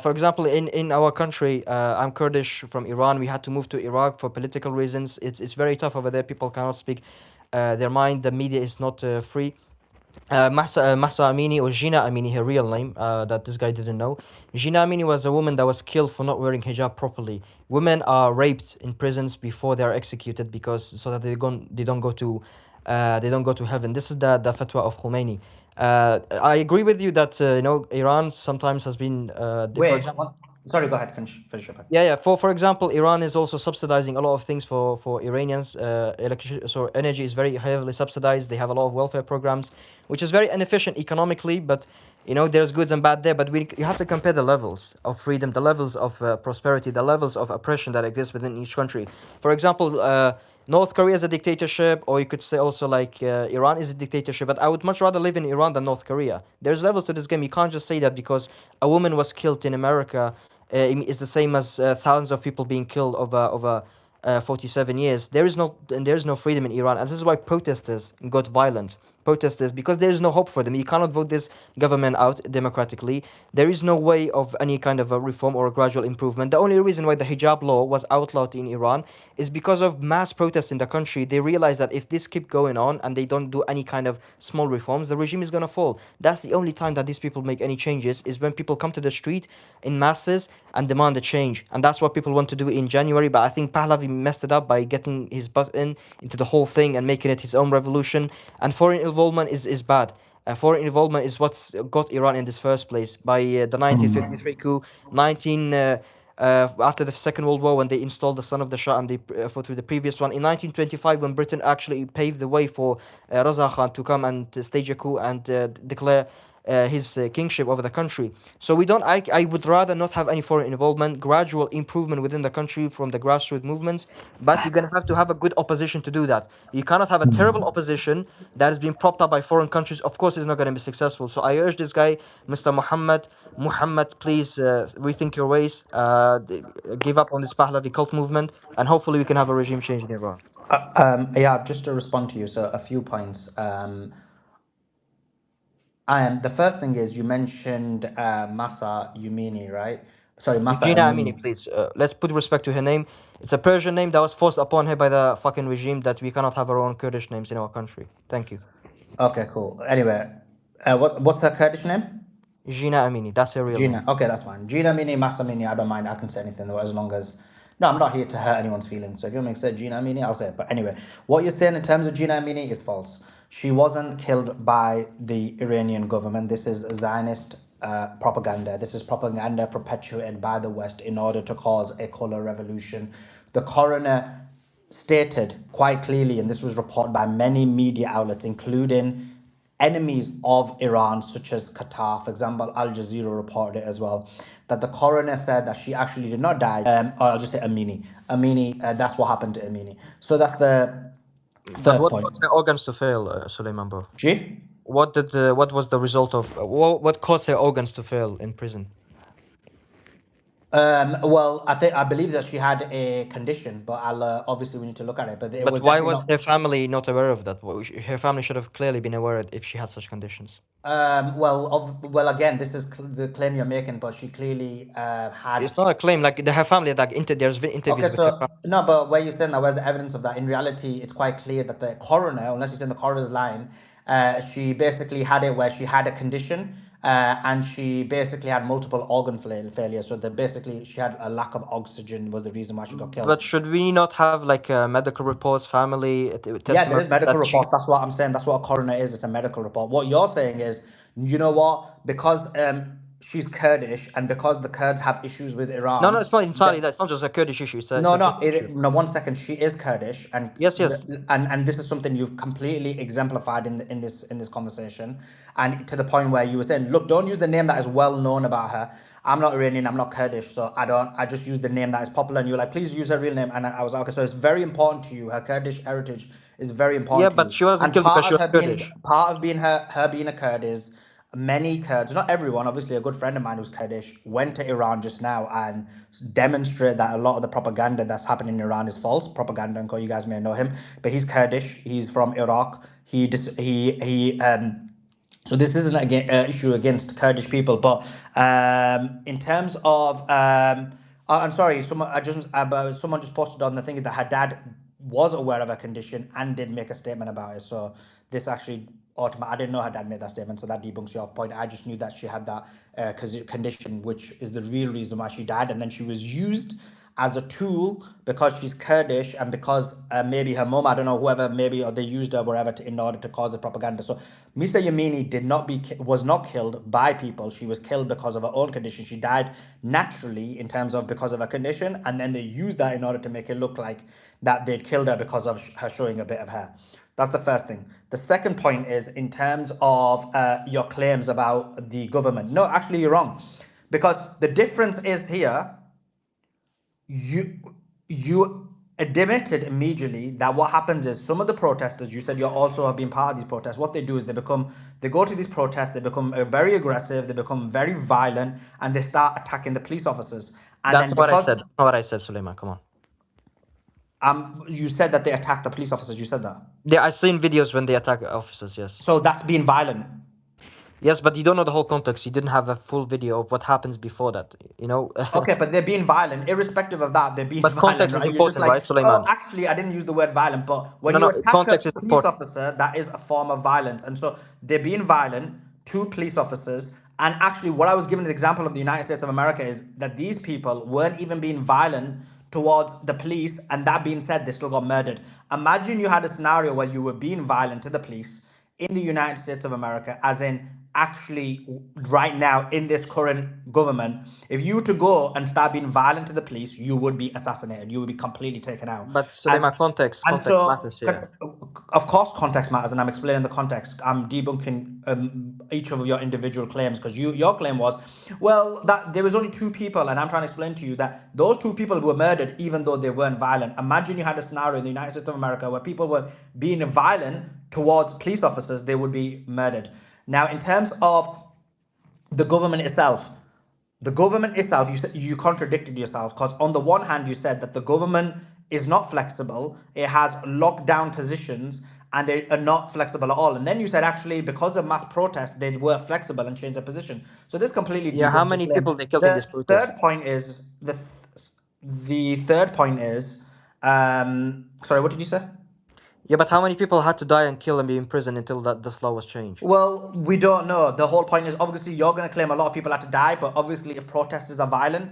For example, in our country, I'm Kurdish from Iran. We had to move to Iraq for political reasons. It's very tough over there. People cannot speak their mind. The media is not free. Mahsa Amini, or Gina Amini, her real name, that this guy didn't know. Gina Amini was a woman that was killed for not wearing hijab properly. Women are raped in prisons before they are executed so that they don't go to heaven. This is the fatwa of Khomeini. I agree with you that Iran sometimes has been. For example, sorry, go ahead. Finish your point. Yeah. For example, Iran is also subsidizing a lot of things for Iranians. So energy is very heavily subsidized. They have a lot of welfare programs, which is very inefficient economically. But there's goods and bad there. But you have to compare the levels of freedom, the levels of prosperity, the levels of oppression that exist within each country. For example, North Korea is a dictatorship, or you could say also like Iran is a dictatorship. But I would much rather live in Iran than North Korea. There's levels to this game. You can't just say that because a woman was killed in America. Is the same as thousands of people being killed over 47 years. There is no freedom in Iran, and this is why protesters got violent. protesters because there is no hope for them. You cannot vote this government out democratically. There is no way of any kind of a reform or a gradual improvement. The only reason why the hijab law was outlawed in Iran is because of mass protests in the country. They realized that if this keep going on and they don't do any kind of small reforms, the regime is going to fall. That's the only time that these people make any changes, is when people come to the street in masses and demand a change. And that's what people want to do in January. But I think Pahlavi messed it up by getting his butt into the whole thing and making it his own revolution. And foreign involvement is bad. Foreign involvement is what's got Iran in this first place. By the 1953 coup, after the Second World War, when they installed the son of the Shah and they fought through the previous one. In 1925, when Britain actually paved the way for Raza Khan to come and stage a coup and declare his kingship over the country. So I would rather not have any foreign involvement, gradual improvement within the country from the grassroots movements, but you're going to have a good opposition to do that. You cannot have a terrible opposition that is being propped up by foreign countries. Of course, it's not going to be successful. So I urge this guy, Mr. Muhammad, please rethink your ways, give up on this Pahlavi cult movement, and hopefully we can have a regime change in Iran. Yeah, just to respond to you, so a few points. The first thing is you mentioned Masa Amini, right? Sorry, Masa Regina Amini. Amini, please. Let's put respect to her name. It's a Persian name that was forced upon her by the fucking regime that we cannot have our own Kurdish names in our country. Thank you. Okay, cool. Anyway, what's her Kurdish name? Gina Amini, that's her real Gina. name. Okay, that's fine. Gina Amini, Masa Amini, I don't mind. I can say anything though, as long as. No, I'm not here to hurt anyone's feelings. So if you want me to say Gina Amini, I'll say it. But anyway, what you're saying in terms of Gina Amini is false. She wasn't killed by the Iranian government. This is Zionist propaganda. This is propaganda perpetuated by the West in order to cause a color revolution. The coroner stated quite clearly, and this was reported by many media outlets, including enemies of Iran, such as Qatar, for example, Al Jazeera reported it as well, that the coroner said that she actually did not die. Or I'll just say Amini. That's what happened to Amini. So that's the first what point. caused her organs to fail, Suleiman bro? G? What was the result of what caused her organs to fail in prison? Well, I believe that she had a condition, but I'll obviously we need to look at it. But it was why definitely was not. her family not aware of that? Her family should have clearly been aware if she had such conditions. Well, again, this is the claim you're making, but she clearly had. It's not a claim. Like her family, there's been interviews Okay, with her so family. no, but where you're saying that, where's the evidence of that? In reality, it's quite clear that the coroner, unless you're saying the coroner's lying, she basically had it where she had a condition, and she basically had multiple organ failure. So basically she had a lack of oxygen was the reason why she got killed. But should we not have like medical reports, family testimony? Yeah, there is medical reports. That's what I'm saying. That's what a coroner is. It's a medical report. What you're saying is, you know what? Because she's Kurdish and because the Kurds have issues with Iran. No, it's not entirely that. It's not just a Kurdish issue. No, 1 second. She is Kurdish, and yes, and this is something you've completely exemplified in this conversation, and to the point where you were saying, look, don't use the name that is well known about her. I'm not Iranian, I'm not Kurdish, so I just use the name that is popular. And you're like, please use her real name, and I was like, okay, so it's very important to you. Her Kurdish heritage is very important. Yeah, but she wasn't killed because she was Kurdish. Part of being her being a Kurd is. Many Kurds, not everyone, obviously a good friend of mine who's Kurdish, went to Iran just now and demonstrated that a lot of the propaganda that's happening in Iran is false propaganda. And you guys may know him, but he's Kurdish. He's from Iraq. So this isn't an issue against Kurdish people, but in terms of, I'm sorry, someone just posted on the thing that her dad was aware of her condition and did make a statement about it. So this actually. I didn't know her dad made that statement, so that debunks your point. I just knew that she had that condition, which is the real reason why she died, and then she was used as a tool because she's Kurdish and because maybe her mom, I don't know, whoever, maybe or they used her wherever in order to cause the propaganda. So Misa Amini was not killed by people. She was killed because of her own condition. She died naturally in terms of because of her condition, and then they used that in order to make it look like that they'd killed her because of her showing a bit of hair. That's the first thing. The second point is in terms of your claims about the government. No, actually, you're wrong. Because the difference is here, you admitted immediately that what happens is some of the protesters, you said you also have been part of these protests, what they do is they go to these protests, they become very aggressive, they become very violent, and they start attacking the police officers. And that's what I said. Not what I said, Suleiman. Come on. You said that they attacked the police officers. You said that. Yeah, I've seen videos when they attack officers, yes. So that's being violent. Yes, but you don't know the whole context. You didn't have a full video of what happens before that, you know? Okay, but they're being violent. Irrespective of that, they're being But violent, context is right? You're just important, like, right, Suleiman? oh, actually, I didn't use the word violent, but when No, you no, attack context a is police important. officer, that is a form of violence. And so they're being violent to police officers. And actually, what I was giving the example of the United States of America is that these people weren't even being violent towards the police. And that being said, they still got murdered. Imagine you had a scenario where you were being violent to the police in the United States of America, as in actually right now in this current government. If you were to go and start being violent to the police, you would be assassinated. You would be completely taken out. But Suleiman, context So, matters here. of course, context matters, and I'm explaining the context. I'm debunking each of your individual claims, because your claim was, well, that there was only 2 people, and I'm trying to explain to you that those 2 people were murdered even though they weren't violent. Imagine you had a scenario in the United States of America where people were being violent towards police officers, they would be murdered. Now, in terms of the government itself, you contradicted yourself, because on the one hand, you said that the government is not flexible, it has lockdown positions, and they are not flexible at all. And then you said, actually, because of mass protests, they were flexible and changed their position. So this completely Yeah, how debunks many your claim. people they killed in this The protest? third point is the third point is sorry, what did you say? Yeah, but how many people had to die and kill and be in prison until this law was changed? Well, we don't know. The whole point is, obviously you're going to claim a lot of people had to die, but obviously if protesters are violent,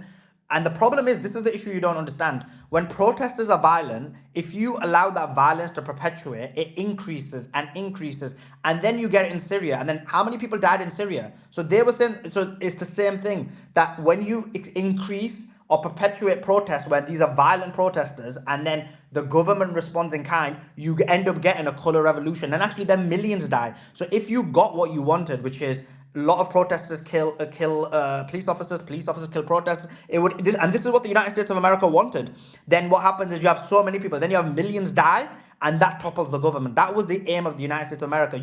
and the problem is, this is the issue you don't understand. When protesters are violent, if you allow that violence to perpetuate, it increases and increases, and then you get it in Syria. And then how many people died in Syria? So they were saying, so it's the same thing, that when you increase or perpetuate protests where these are violent protesters, and then the government responds in kind, you end up getting a color revolution, and actually then millions die. So if you got what you wanted, which is a lot of protesters kill police officers kill protesters, and this is what the United States of America wanted. Then what happens is you have so many people, then you have millions die, and that topples the government. That was the aim of the United States of America.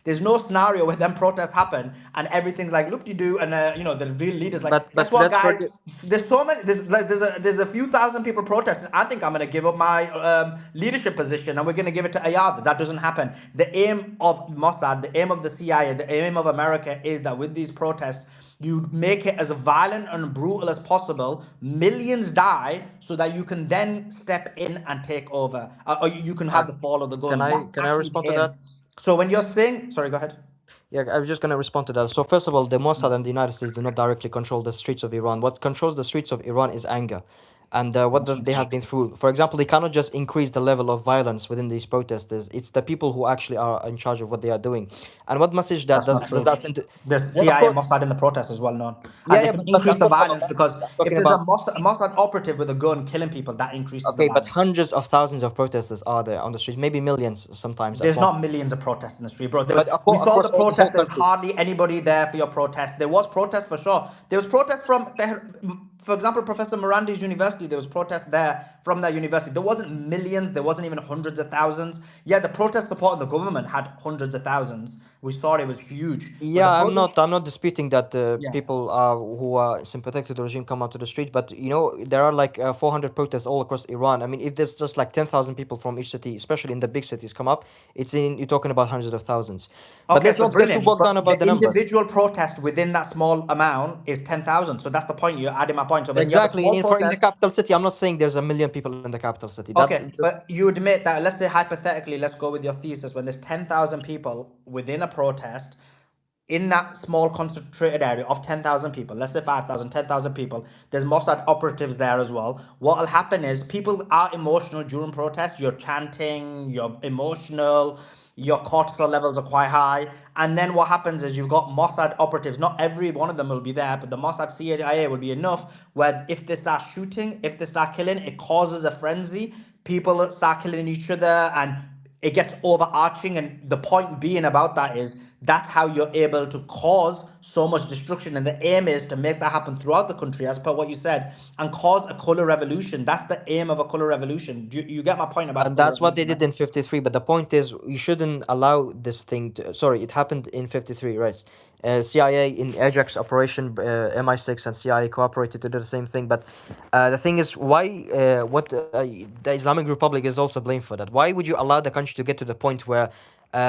There's no scenario where then protests happen and everything's like loop-de-doo, and the real leaders like, guess what, guys? There's so many. There's a few thousand people protesting. I think I'm going to give up my leadership position, and we're going to give it to Ayad. That doesn't happen. The aim of Mossad, the aim of the CIA, the aim of America is that with these protests, you make it as violent and brutal as possible. Millions die, so that you can then step in and take over, or you can have the fall of the government. Can I respond to that? So when you're saying, sorry, go ahead. Yeah, I was just going to respond to that. So first of all, the Mossad and the United States do not directly control the streets of Iran. What controls the streets of Iran is anger. And they have been through. For example, they cannot just increase the level of violence within these protesters. It's the people who actually are in charge of what they are doing. And what message does that send to... The CIA and Mossad in the protest is well known. And they can increase the violence, because if there's a Mossad operative with a gun killing people, that increases the violence. Okay, but hundreds of thousands of protesters are there on the streets, maybe millions sometimes. There's not millions of protests in the street, bro. We saw the protest. There's hardly anybody there for your protest. There was protest for sure. There was protest from, for example, Professor Mirandi's university. There was protest there from that university. There wasn't millions. There wasn't even hundreds of thousands. Yeah, the protest supporting the government had hundreds of thousands. We saw it was huge. Yeah, I'm not disputing that people who are sympathetic to the regime come out to the street, but there are like 400 protests all across Iran. I mean, if there's just like 10,000 people from each city, especially in the big cities, come up, you're talking about hundreds of thousands. But okay, let's not get too bogged down about the numbers. Individual protest within that small amount is 10,000. So that's the point. You're adding my point. So exactly. In the capital city, I'm not saying there's a million people in the capital city. Okay, but you admit that, let's say hypothetically, let's go with your thesis, when there's 10,000 people within a protest, in that small concentrated area of 10,000 people, let's say 5,000, 10,000 people, there's Mossad operatives there as well. What will happen is people are emotional during protest. You're chanting, you're emotional, your cortisol levels are quite high. And then what happens is you've got Mossad operatives. Not every one of them will be there, but the Mossad CIA will be enough where if they start shooting, if they start killing, it causes a frenzy. People start killing each other and it gets overarching. And the point being about that is that's how you're able to cause so much destruction. And the aim is to make that happen throughout the country, as per what you said, and cause a color revolution. That's the aim of a color revolution. You get my point about And color that's what they revolution, did in 53. But the point is, you shouldn't allow this thing to. Sorry, it happened in 53, right? CIA in Ajax operation, MI6 and CIA cooperated to do the same thing. But the thing is, why? The Islamic Republic is also blamed for that. Why would you allow the country to get to the point where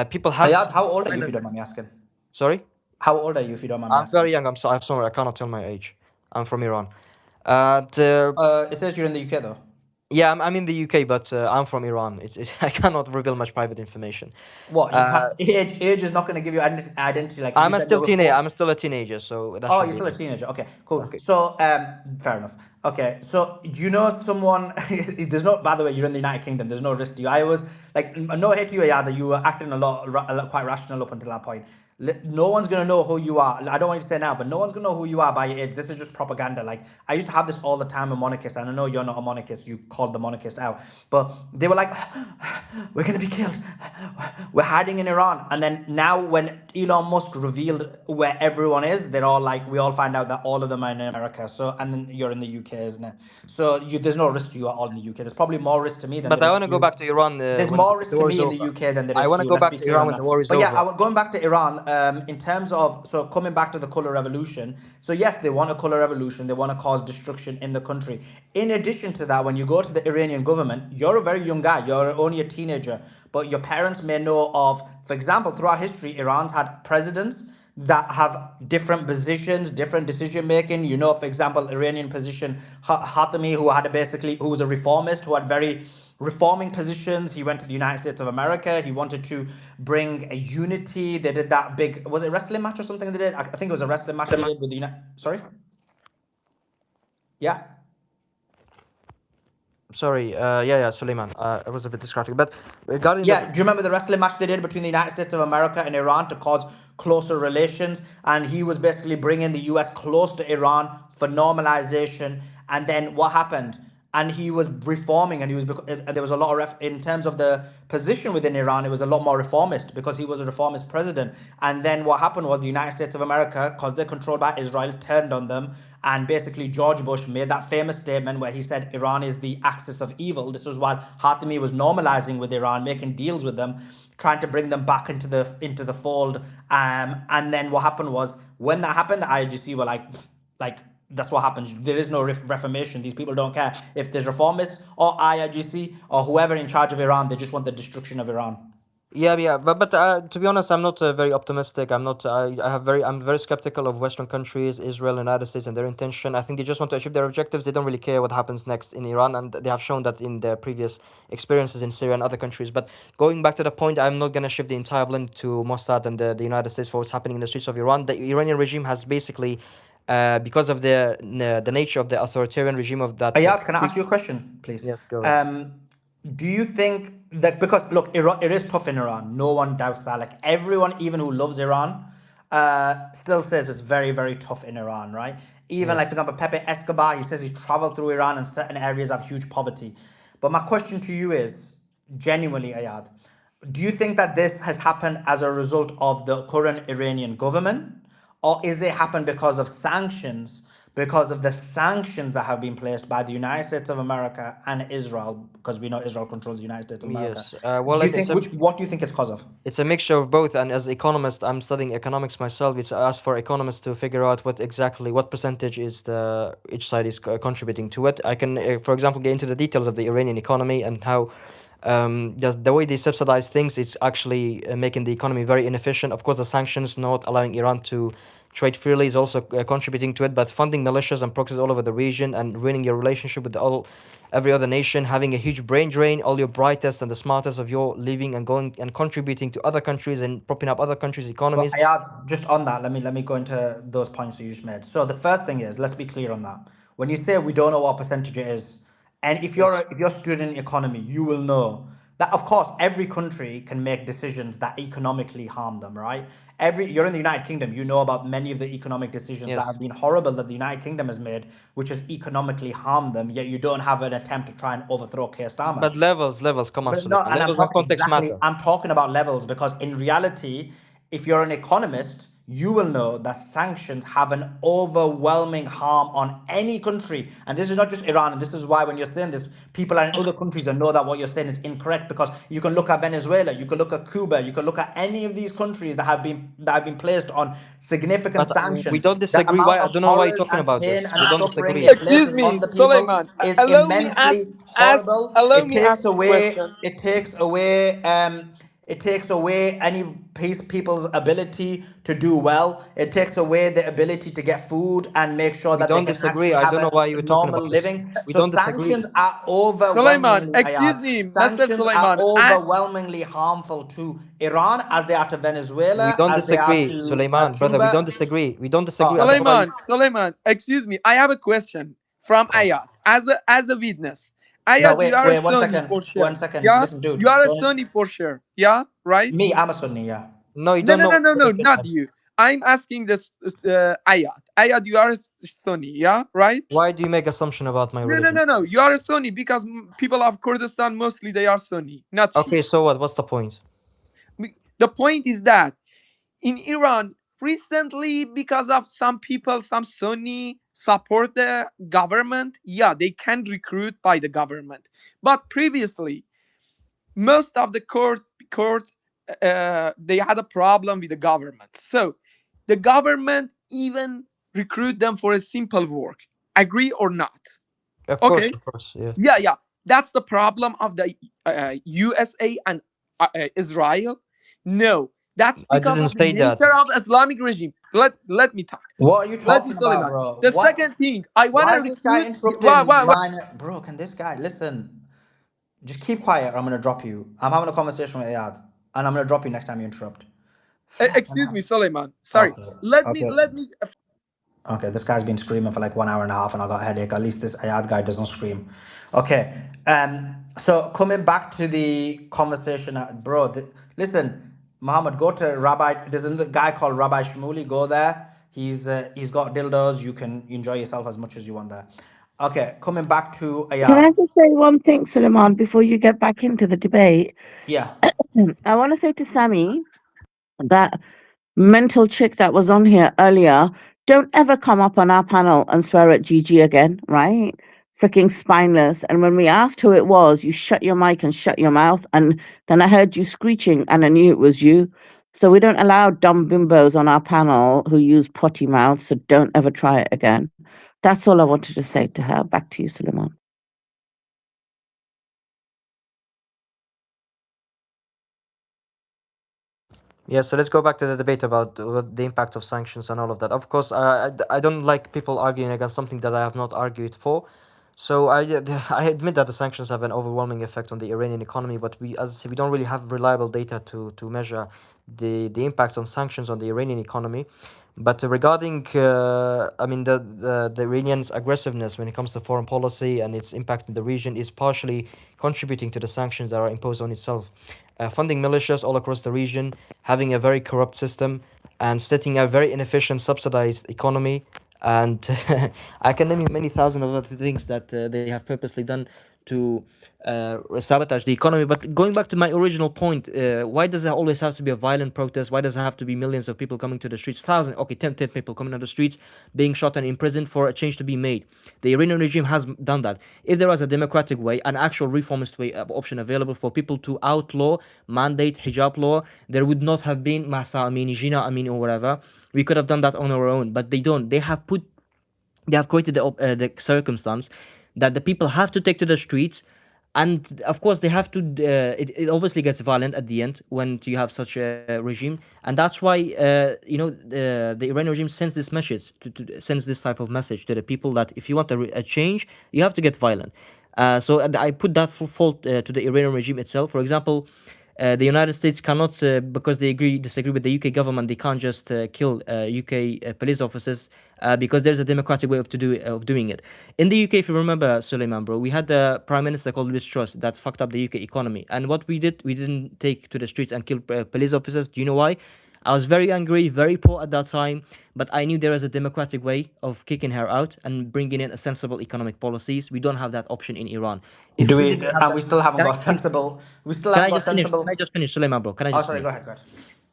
people have? Ayad, how old are you, if you don't mind me asking? Sorry, How old are you, if you don't mind me I'm asking? very young. I'm sorry, I cannot tell my age. I'm from Iran. It says you're in the UK though. Yeah, I'm in the UK, but I'm from Iran. I cannot reveal much private information. What you can't, age is not going to give you identity. Like I'm you a said, still you're teenager. 4. I'm still a teenager, so that Oh, should you're be still a enough. teenager. Okay, cool. Okay. So, fair enough. Okay, so do you know someone? There's no. By the way, you're in the United Kingdom. There's no risk to you. I was like, no hate to you, yeah, that you were acting a lot quite rational up until that point. No one's gonna know who you are. I don't want you to say now, but no one's gonna know who you are by your age. This is just propaganda. Like I used to have this all the time with monarchists, and I know you're not a monarchist. You called the monarchist out, but they were like, "We're gonna be killed. We're hiding in Iran." And then now, when Elon Musk revealed where everyone is, they're all like, we all find out that all of them are in America. So, and then you're in the UK, isn't it? So there's no risk to you at all in the UK. There's probably more risk to me than But there I is want to to go you. back to Iran There's when more risk the to war is me in the over. UK than there I is want to to you. go Let's back be to clear Iran on when the that. war is But yeah, over. going back to Iran, in terms of, so coming back to the color revolution. So yes, they want a color revolution. They want to cause destruction in the country. In addition to that, when you go to the Iranian government, you're a very young guy. You're only a teenager, but your parents may know of, for example, throughout history, Iran's had presidents that have different positions, different decision making. You know, for example, Iranian position, Khatami, who was a reformist, who had very reforming positions. He went to the United States of America. He wanted to bring a unity. They did that big, was it wrestling match or something they did? I think it was a wrestling match they did with the sorry? Yeah. Sorry, yeah, Suleiman. I was a bit distracted. But regarding Yeah, do you remember the wrestling match they did between the United States of America and Iran to cause closer relations? And he was basically bringing the US close to Iran for normalization. And then what happened? And he was reforming, and there was a lot of in terms of the position within Iran, it was a lot more reformist because he was a reformist president. And then what happened was the United States of America, because they're controlled by Israel, turned on them. And basically, George Bush made that famous statement where he said Iran is the axis of evil. This was while Khatami was normalizing with Iran, making deals with them, trying to bring them back into the fold. And then what happened was, when that happened, the IRGC were like that's what happens. There is no reformation. These people don't care if there's reformists or IRGC or whoever in charge of Iran. They just want the destruction of Iran. Yeah, but to be honest, I'm not very optimistic. I'm not. I'm very skeptical of Western countries, Israel, and United States, and their intention. I think they just want to achieve their objectives. They don't really care what happens next in Iran, and they have shown that in their previous experiences in Syria and other countries. But going back to the point, I'm not going to shift the entire blame to Mossad and the United States for what's happening in the streets of Iran. The Iranian regime has basically, because of the nature of the authoritarian regime of that. Ayat, can I ask you a question, please? Yes, go ahead. Do you think that, because look, Iran, it is tough in Iran, no one doubts that. Like everyone, even who loves Iran, still says it's very, very tough in Iran, right? Even like, for example, Pepe Escobar, he says he traveled through Iran and certain areas have huge poverty. But my question to you is, genuinely, Ayad, do you think that this has happened as a result of the current Iranian government? Or is it happened because of sanctions? Because of the sanctions that have been placed by the United States of America and Israel, because we know Israel controls the United States of America. Yes. Well, Do you think what do you think it's cause of? it's a mixture of both, and as economist, I'm studying economics myself. It's asked for economists to figure out what percentage is each side is contributing to it. I can, for example, get into the details of the Iranian economy and how just the way they subsidize things is actually making the economy very inefficient. Of course, the sanctions not allowing Iran to trade freely is also contributing to it, but funding militias and proxies all over the region and ruining your relationship with every other nation, having a huge brain drain, all your brightest and the smartest of your leaving and going and contributing to other countries and propping up other countries' economies. But Ayad, just on that, let me go into those points that you just made. So the first thing is, let's be clear on that. When you say we don't know what percentage it is, and if you're studying economy, you will know that of course every country can make decisions that economically harm them, right? You're in the United Kingdom, you know about many of the economic decisions that Yes. have been horrible that the United Kingdom has made, which has economically harmed them, yet you don't have an attempt to try and overthrow Keir Starmer. But levels, come on, But no, Suleiman. and Levels and context matter. I'm talking about levels because in reality, if you're an economist, you will know that sanctions have an overwhelming harm on any country. And this is not just Iran. And this is why when you're saying this, people are in other countries that know that what you're saying is incorrect, because you can look at Venezuela, you can look at Cuba, you can look at any of these countries that have been placed on significant But we sanctions. don't The disagree. amount Why? I of don't know why you're horrors talking and about pain this. and We don't suffering disagree. it Excuse places me, on the people Suleiman. is Allow me immensely ask. horrible. Allow It me takes ask a away. question. It takes away. It takes away any people's ability to do well. It takes away the ability to get food and make sure We that they don't can disagree. actually I have don't know a why you were talking normal about this. living. We So don't disagree. sanctions are Suleiman, overwhelmingly, excuse Ayad. me, Mr. Sanctions are Suleiman. overwhelmingly harmful to Iran, as they are to We Venezuela, don't as they are disagree, to Suleiman, brother. We don't Cuba. disagree. We don't Oh, disagree. I don't okay. know why you. Suleiman, excuse me. I have a question from Go on. Ayat as a witness. No, Ayat, you wait, are a wait, Sunni for one sure. second. Yeah, Listen, dude. you are a Don't. Sunni for sure. Yeah, right? Me, I'm a Sunni. Yeah. No, you No, don't no, know no, what no, no, religion, not man. you. I'm asking this Ayat. Ayat, you are a Sunni. Yeah, right? Why do you make assumption about my No, no, religion? no, no. You are a Sunni because people of Kurdistan mostly they are Sunni, not you. Okay, so what? What's the point? The point is that in Iran recently, because of some people, some Sunni support the government, yeah, they can recruit by the government. But previously, most of the courts they had a problem with the government. So the government even recruit them for a simple work. Agree or not? Of Okay. course, yeah. Yeah. That's the problem of the USA and Israel. No, that's I because didn't of the say that. nature of Islamic regime. Let me talk. What are you Let me, talking about, Suleiman. bro? The What? second thing, I want Why to is this guy recruit. Why, interrupting why, why? minor? Bro, can this guy listen? Just keep quiet, or I'm gonna drop you. I'm having a conversation with Ayad, and I'm gonna drop you next time you interrupt. Excuse me, Suleiman. Sorry. Okay. Let me. Okay. Okay, this guy's been screaming for like 1.5 hours and I got a headache. At least this Ayad guy doesn't scream. Okay. So coming back to the conversation, bro, listen, Muhammad, go to Rabbi. There's another guy called Rabbi Shmuli. Go there. He's got dildos. You can enjoy yourself as much as you want there. Okay, coming back to Can I Ayad. just say one thing, Suleiman, before you get back into the debate? Yeah. I want to say to Sammy that mental chick that was on here earlier, don't ever come up on our panel and swear at Gigi again, right? Freaking spineless. And when we asked who it was, you shut your mic and shut your mouth. And then I heard you screeching and I knew it was you. So we don't allow dumb bimbos on our panel who use potty mouths. So don't ever try it again. That's all I wanted to say to her. Back to you, Suleiman. Yeah, so let's go back to the debate about the impact of sanctions and all of that. Of course, I don't like people arguing against something that I have not argued for. So I admit that the sanctions have an overwhelming effect on the Iranian economy, but as I say, we don't really have reliable data to measure the impact on sanctions on the Iranian economy. But regarding, I mean, the Iranians' aggressiveness when it comes to foreign policy and its impact in the region is partially contributing to the sanctions that are imposed on itself. Funding militias all across the region, having a very corrupt system, and setting a very inefficient, subsidized economy. And I can name you many thousands of other things that they have purposely done to sabotage the economy. But going back to my original point, why does it always have to be a violent protest? Why does it have to be millions of people coming to the streets? Thousands, okay, 10 people coming on the streets, being shot and imprisoned for a change to be made. The Iranian regime has done that. If there was a democratic way, an actual reformist way option available for people to outlaw, mandate hijab law, there would not have been Mahsa Amini, Jina Amini, or whatever. We could have done that on our own, but they don't. They have created the circumstance that the people have to take to the streets, and of course they have to. It obviously gets violent at the end when you have such a regime, and that's why the Iranian regime sends this message sends this type of message to the people that if you want a change, you have to get violent. So I put that full fault to the Iranian regime itself. For example, the United States cannot, because they disagree with the UK government, they can't just kill UK police officers because there's a democratic way of doing it. In the UK, if you remember, Suleiman, bro, we had a prime minister called Liz Truss that fucked up the UK economy. And what we didn't take to the streets and kill police officers. Do you know why? I was very angry, very poor at that time, but I knew there was a democratic way of kicking her out and bringing in a sensible economic policies. We don't have that option in Iran. Do we? And we still haven't got sensible. We still haven't got Can sensible. I just finish, Suleiman, bro? Can I Oh, just sorry. finish? Go ahead.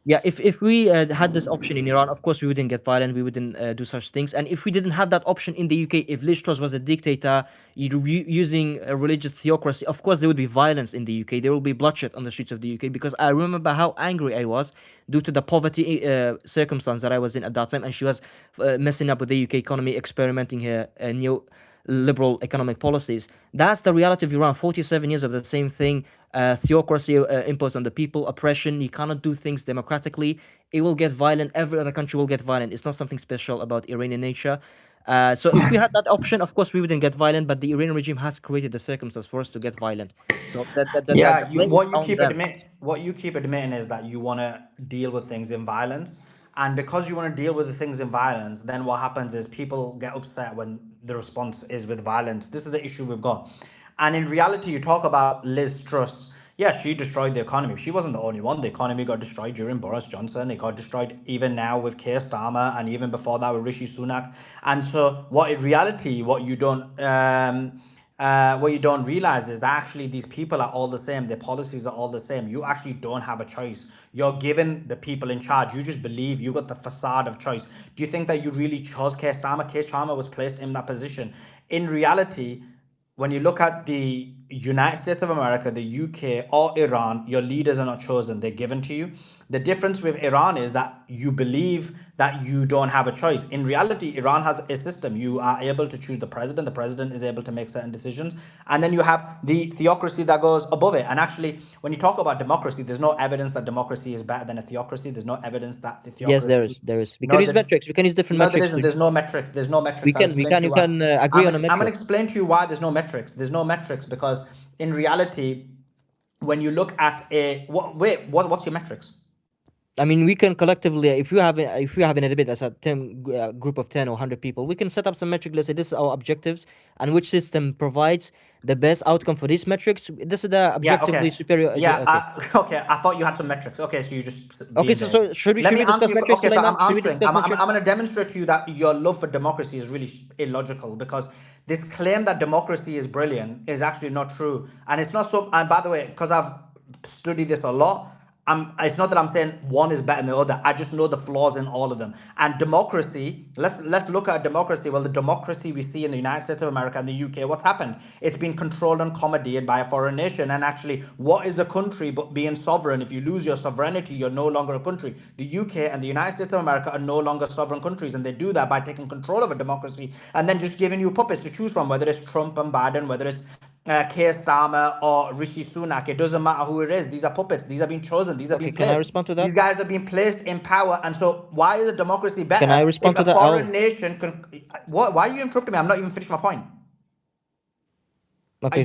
Yeah, if we had this option in Iran, of course we wouldn't get violent, we wouldn't do such things. And if we didn't have that option in the UK, if Liz Truss was a dictator using a religious theocracy, of course there would be violence in the UK. There will be bloodshed on the streets of the UK, because I remember how angry I was due to the poverty circumstance that I was in at that time, and she was messing up with the UK economy, experimenting her new liberal economic policies. That's the reality of Iran. 47 years of the same thing, theocracy imposed on the people, oppression. You cannot do things democratically. It will get violent. Every other country will get violent. It's not something special about Iranian nature. So if we had that option, of course we wouldn't get violent. But the Iranian regime has created the circumstance for us to get violent. So the blame is on them. What you keep admitting is that you want to deal with things in violence, and because you want to deal with the things in violence, then what happens is people get upset when the response is with violence. This is the issue we've got. And in reality, you talk about Liz Truss. Yeah, she destroyed the economy. She wasn't the only one. The economy got destroyed during Boris Johnson. It got destroyed even now with Keir Starmer, and even before that with Rishi Sunak. And so, what in reality, what you don't realize is that actually these people are all the same. Their policies are all the same. You actually don't have a choice. You're given the people in charge. You just believe you got the facade of choice. Do you think that you really chose Keir Starmer? Keir Starmer was placed in that position. In reality, when you look at the United States of America, the UK, or Iran, your leaders are not chosen, they're given to you. The difference with Iran is that you believe that you don't have a choice. In reality, Iran has a system. You are able to choose the president is able to make certain decisions, and then you have the theocracy that goes above it. And actually, when you talk about democracy, there's no evidence that democracy is better than a theocracy. There's no evidence that the Yes, theocracy... there is. We No, can use metrics. We can use different no, there metrics isn't. to. There's no metrics. There's no metrics. I'll explain to you You why. can agree on a I'm going metric. to explain to you why there's no metrics. There's no metrics because in reality, when you look at what's your metrics? I mean, we can collectively, if you have a debate as a group of 10 or 100 people, we can set up some metrics. Let's say this is our objectives, and which system provides the best outcome for these metrics. This is the objectively superior. Okay. I thought you had some metrics. Okay, so you just okay. So should we discuss metrics? Okay, so I'm answering. I'm going to demonstrate to you that your love for democracy is really illogical, because this claim that democracy is brilliant is actually not true, and it's not so. And by the way, because I've studied this a lot, it's not that I'm saying one is better than the other. I just know the flaws in all of them. And democracy, let's look at democracy. Well, the democracy we see in the United States of America and the UK, what's happened? It's been controlled and commandeered by a foreign nation. And actually, what is a country but being sovereign? If you lose your sovereignty, you're no longer a country. The UK and the United States of America are no longer sovereign countries, and they do that by taking control of a democracy and then just giving you puppets to choose from, whether it's Trump and Biden, whether it's Keir Starmer or Rishi Sunak. It doesn't matter who it is. These are puppets. These are being chosen. These are being placed. Can I respond to that? These guys are being placed in power. And so why is a democracy better? Can I respond if to a that? foreign nation can... Why are you interrupting me? I'm not even finished my point. Okay,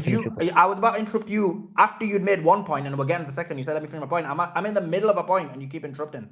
I was about to interrupt you after you'd made one point, and we're getting to the second. You said, let me finish my point. I'm in the middle of a point, and you keep interrupting.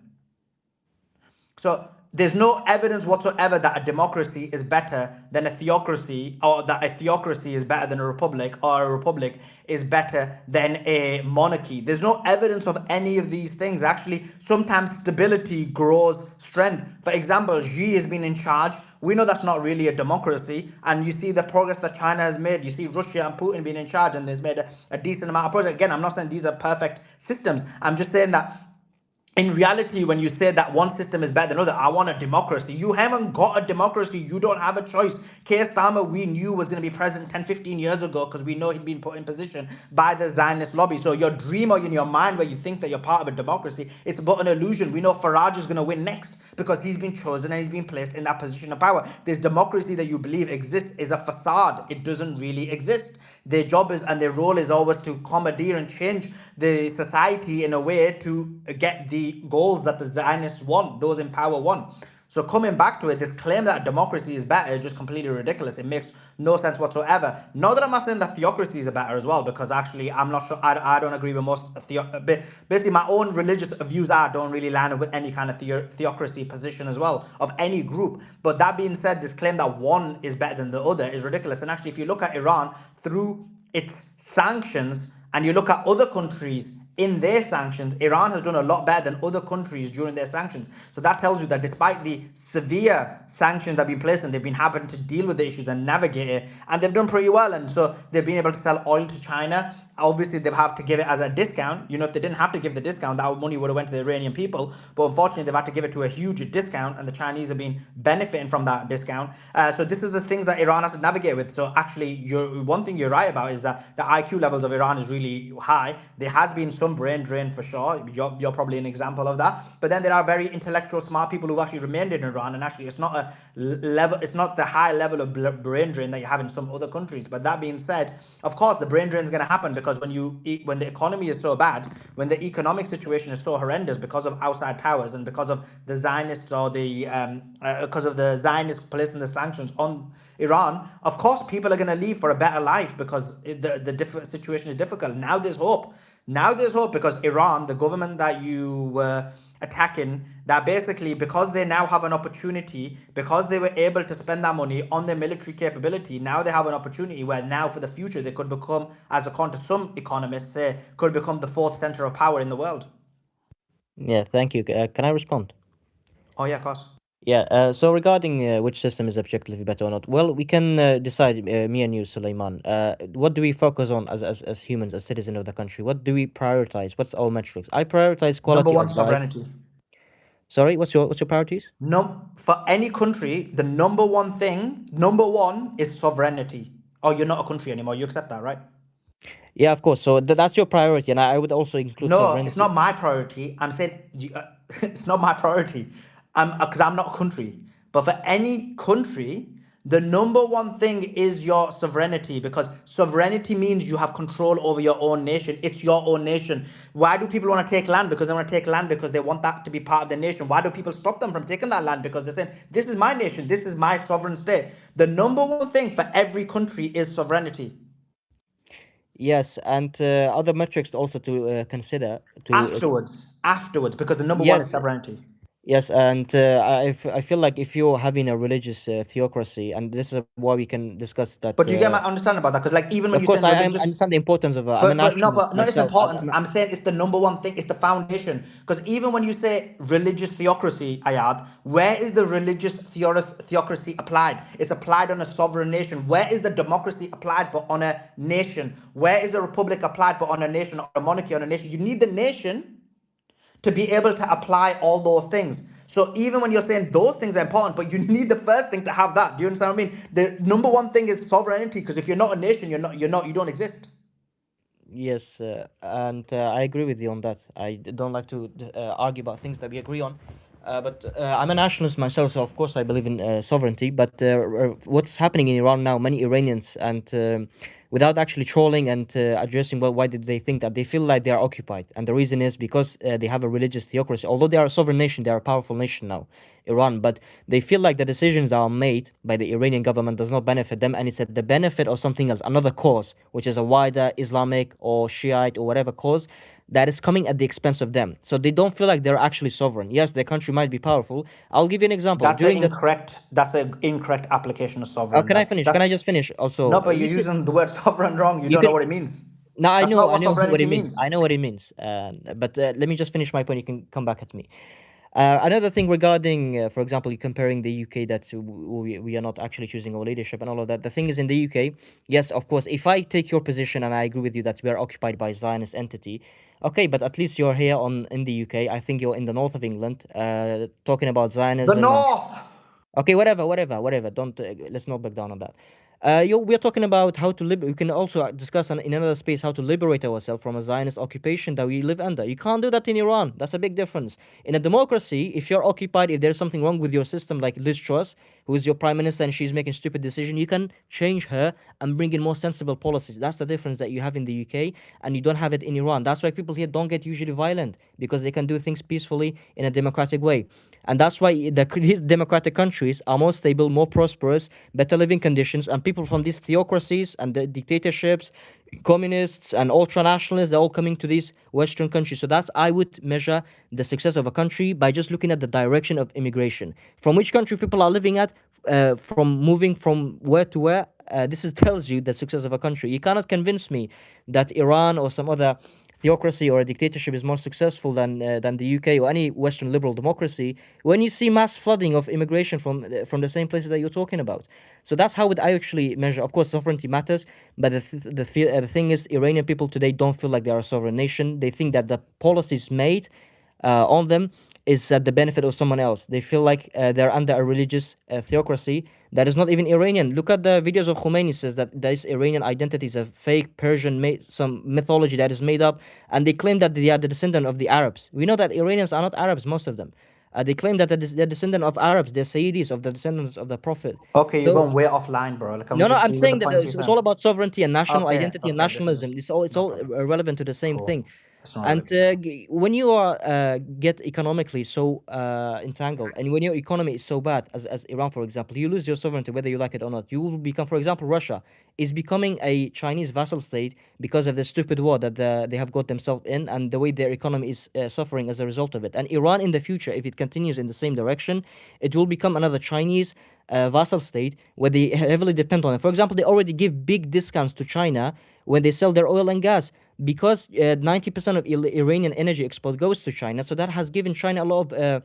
So there's no evidence whatsoever that a democracy is better than a theocracy, or that a theocracy is better than a republic, or a republic is better than a monarchy. There's no evidence of any of these things. Actually, sometimes stability grows strength. For example, Xi has been in charge. We know that's not really a democracy, and you see the progress that China has made. You see Russia and Putin being in charge, and there's made a decent amount of progress. Again, I'm not saying these are perfect systems. I'm just saying that in reality, when you say that one system is better than another, I want a democracy. You haven't got a democracy. You don't have a choice. Keir Starmer, we knew was going to be president 10, 15 years ago, because we know he'd been put in position by the Zionist lobby. So your dream, or in your mind where you think that you're part of a democracy, it's but an illusion. We know Farage is going to win next because he's been chosen and he's been placed in that position of power. This democracy that you believe exists is a facade. It doesn't really exist. Their job is, and their role is always to commandeer and change the society in a way to get the goals that the Zionists want, those in power want. So coming back to it, this claim that democracy is better is just completely ridiculous. It makes no sense whatsoever. Not that I'm not saying that theocracies are better as well, because actually I'm not sure, I don't agree with most, basically my own religious views don't really line with any kind of theocracy position as well, of any group. But that being said, this claim that one is better than the other is ridiculous. And actually, if you look at Iran through its sanctions, and you look at other countries in their sanctions, Iran has done a lot better than other countries during their sanctions. So that tells you that despite the severe sanctions that have been placed, and they've been having to deal with the issues and navigate it, and they've done pretty well. And so they've been able to sell oil to China. Obviously, they have to give it as a discount. If they didn't have to give the discount, that money would have went to the Iranian people. But unfortunately, they've had to give it to a huge discount, and the Chinese have been benefiting from that discount. So this is the things that Iran has to navigate with. So actually, one thing you're right about is that the IQ levels of Iran is really high. There has been some brain drain for sure. You're probably an example of that. But then there are very intellectual, smart people who've actually remained in Iran, and actually, it's not the high level of brain drain that you have in some other countries. But that being said, of course, the brain drain is going to happen because when the economy is so bad, when the economic situation is so horrendous because of outside powers and because of the Zionists or because of the Zionists placing the sanctions on Iran, of course, people are going to leave for a better life because the situation is difficult. Now there's hope. Now there's hope because Iran, the government that you were attacking, that basically because they now have an opportunity, because they were able to spend that money on their military capability, now they have an opportunity where now for the future they could become, as according to some economists say, could become the fourth center of power in the world. Yeah, thank you. Can I respond? Oh yeah, of course. Yeah, so regarding which system is objectively better or not, well, we can decide, me and you, Suleiman. What do we focus on as humans, as citizens of the country? What do we prioritize? What's our metrics? I prioritize Number quality one, of life. sovereignty. Sorry, what's your priorities? No, for any country, the number one is sovereignty. Oh, you're not a country anymore. You accept that, right? Yeah, of course. So that's your priority, and I would also include No, sovereignty. it's not my priority. I'm saying it's not my priority. Because I'm not a country. But for any country, the number one thing is your sovereignty, because sovereignty means you have control over your own nation. It's your own nation. Why do people want to take land? Because they want to take land because they want that to be part of their nation. Why do people stop them from taking that land? Because they're saying, this is my nation. This is my sovereign state. The number one thing for every country is sovereignty. Yes, and other metrics also to consider. Afterwards, because the number one is sovereignty. Yes, and I feel like if you're having a religious theocracy, and this is why we can discuss that. But do you get my understanding about that? Because like even when of you course, say I religious, understand the importance of. but not its importance. I'm saying it's the number one thing. It's the foundation. Because even when you say religious theocracy, Ayad, where is the religious theocracy applied? It's applied on a sovereign nation. Where is the democracy applied but on a nation? Where is a republic applied but on a nation, or a monarchy on a nation? You need the nation to be able to apply all those things. So even when you're saying those things are important, but you need the first thing to have that. Do you understand what I mean? The number one thing is sovereignty, because if you're not a nation, you don't exist. Yes, and I agree with you on that. I don't like to argue about things that we agree on. But I'm a nationalist myself, so of course I believe in sovereignty. But what's happening in Iran now, many Iranians, and without actually trolling and addressing, well, why did they think that? They feel like they are occupied. And the reason is because they have a religious theocracy. Although they are a sovereign nation, they are a powerful nation now, Iran. But they feel like the decisions that are made by the Iranian government does not benefit them. And it's at the benefit of something else, another cause, which is a wider Islamic or Shiite or whatever cause that is coming at the expense of them. So they don't feel like they're actually sovereign. Yes, their country might be powerful. I'll give you an example. That's an incorrect application of sovereign. Can I finish? Can I just finish? Also, no, but you're using the word sovereign wrong. You don't know what it means. No, I know what it means. means. I know what it means. But let me just finish my point. You can come back at me. Another thing regarding, for example, comparing the UK, that we are not actually choosing our leadership and all of that. The thing is, in the UK, yes, of course, if I take your position and I agree with you that we are occupied by Zionist entity, okay, but at least you're here in the UK. I think you're in the north of England, talking about Zionism. The north. Okay, whatever. Don't let's not back down on that. We're talking about how to liberate. We can also discuss in another space how to liberate ourselves from a Zionist occupation that we live under. You can't do that in Iran. That's a big difference. In a democracy, if you're occupied, if there's something wrong with your system, like Liz Truss, who is your prime minister and she's making stupid decisions, you can change her and bring in more sensible policies. That's the difference that you have in the UK, and you don't have it in Iran. That's why people here don't get usually violent, because they can do things peacefully in a democratic way. And that's why these democratic countries are more stable, more prosperous, better living conditions, and people from these theocracies and the dictatorships, communists and ultra-nationalists, they're all coming to these Western countries. So I would measure the success of a country by just looking at the direction of immigration. From which country people are living at, from moving from where to where, this tells you the success of a country. You cannot convince me that Iran or some other theocracy or a dictatorship is more successful than the UK or any Western liberal democracy, when you see mass flooding of immigration from the same places that you're talking about. So that's how would I actually measure. Of course, sovereignty matters, but the thing is, Iranian people today don't feel like they are a sovereign nation. They think that the policies made on them is at the benefit of someone else. They feel like they're under a religious theocracy that is not even Iranian. Look at the videos of Khomeini says that this Iranian identity is a fake Persian, some mythology that is made up, and they claim that they are the descendant of the Arabs. We know that Iranians are not Arabs, most of them. They claim that they're descendant of Arabs, they're Sayyidis, of the descendants of the Prophet. Okay, you're So going way offline, bro. Like, can we no, just I'm deal with the saying that points you it's said? all about sovereignty and national Okay, identity and okay, this nationalism. is It's all no problem. relevant to the same Cool. thing. It's not And really when you are get economically so entangled, and when your economy is so bad, as Iran, for example, you lose your sovereignty whether you like it or not. You will become, for example, Russia is becoming a Chinese vassal state because of the stupid war that they have got themselves in, and the way their economy is suffering as a result of it. And Iran, in the future, if it continues in the same direction, it will become another Chinese vassal state where they heavily depend on it. For example, they already give big discounts to China when they sell their oil and gas because 90% of Iranian energy export goes to China. So that has given China a lot of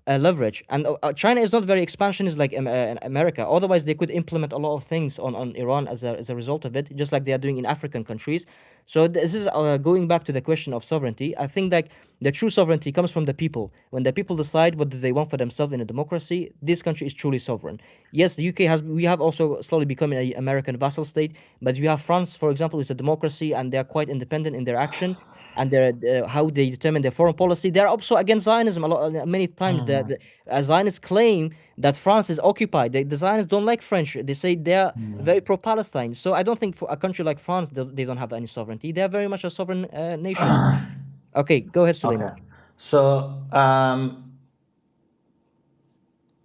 leverage. And China is not very expansionist like America. Otherwise, they could implement a lot of things on Iran as a result of it, just like they are doing in African countries. So this is going back to the question of sovereignty. I think that the true sovereignty comes from the people. When the people decide what do they want for themselves in a democracy, this country is truly sovereign. Yes, the UK we have also slowly become an American vassal state, but you have France, for example, is a democracy and they're quite independent in their action and their how they determine their foreign policy. They're also against Zionism many times. Zionists claim that France is occupied. The Zionists don't like French. They say they're very pro-Palestine. So I don't think for a country like France, they don't have any sovereignty. They're very much a sovereign nation. Okay, go ahead, Suleiman. Okay. So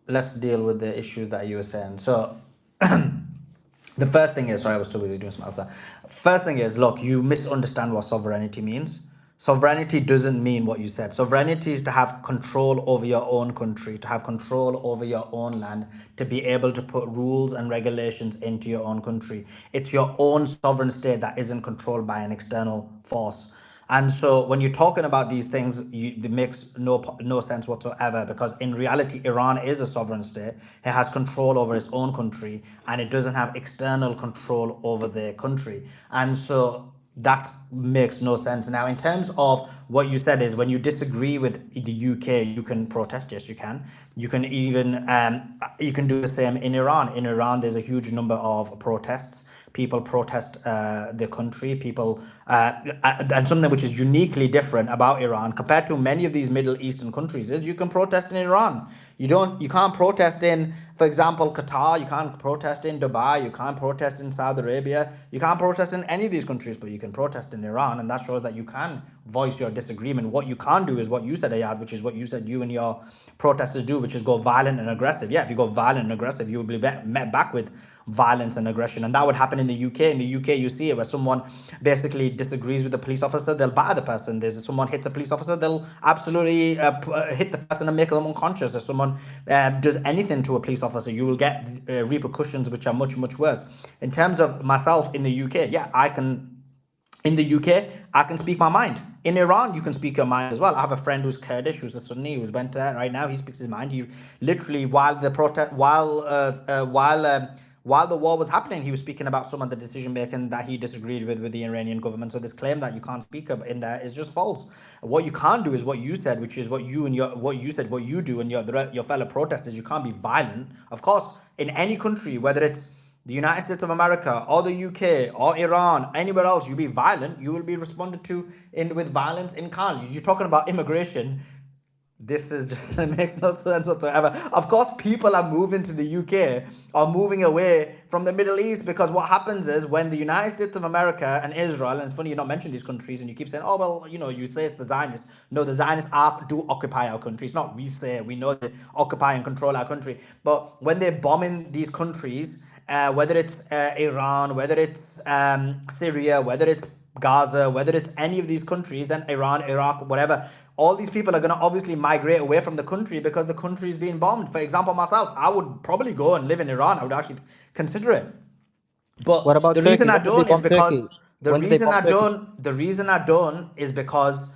let's deal with the issues that you were saying. So the first thing is, sorry, I was too busy doing something else there. First thing is, look, you misunderstand what sovereignty means. Sovereignty doesn't mean what you said. Sovereignty is to have control over your own country, to have control over your own land, to be able to put rules and regulations into your own country. It's your own sovereign state that isn't controlled by an external force. And so when you're talking about these things, it makes no sense whatsoever, because in reality, Iran is a sovereign state. It has control over its own country, and it doesn't have external control over their country. And so that makes no sense. Now, in terms of what you said is, when you disagree with the UK, you can protest. Yes, you can. You can even you can do the same in Iran. In Iran, there's a huge number of protests. People protest their country. People and something which is uniquely different about Iran compared to many of these Middle Eastern countries is you can protest in Iran. You can't protest in, for example, Qatar. You can't protest in Dubai. You can't protest in Saudi Arabia. You can't protest in any of these countries, but you can protest in Iran, and that shows that you can voice your disagreement. What you can't do is what you said, Ayad, which is what you said you and your protesters do, which is go violent and aggressive. Yeah, if you go violent and aggressive, you will be met back with violence and aggression, and that would happen in the UK. In the UK, you see it where someone basically disagrees with the police officer, they'll batter the person. There's someone hits a police officer, they'll absolutely hit the person and make them unconscious. If someone does anything to a police officer, you will get repercussions which are much, much worse. In terms of myself in the UK, yeah, in the UK, I can speak my mind. In Iran, you can speak your mind as well. I have a friend who's Kurdish, who's a Sunni, who's went there right now. He speaks his mind. He literally, while the protest, while the war was happening, he was speaking about some of the decision making that he disagreed with the Iranian government. So this claim that you can't speak up in there is just false. What you can't do is what you said, which is what you do, and your fellow protesters. You can't be violent. Of course, in any country, whether it's the United States of America or the UK or Iran, anywhere else, you be violent, you will be responded to with violence in Khan. You're talking about immigration. This is just, it makes no sense whatsoever. Of course, people are moving to the UK or moving away from the Middle East, because what happens is when the United States of America and Israel, and it's funny you're not mentioning these countries and you keep saying, oh, well, you say it's the Zionists. No, the Zionists do occupy our country. It's not we say, we know they occupy and control our country. But when they're bombing these countries, whether it's Iran, whether it's Syria, whether it's Gaza, whether it's any of these countries, then Iran, Iraq, whatever, all these people are going to obviously migrate away from the country because the country is being bombed. For example, myself, I would probably go and live in Iran. I would actually consider it. But What about the Turkey? reason I What if they don't is bomb because Turkey? The When did they reason bomb I Turkey? don't, the reason I don't is because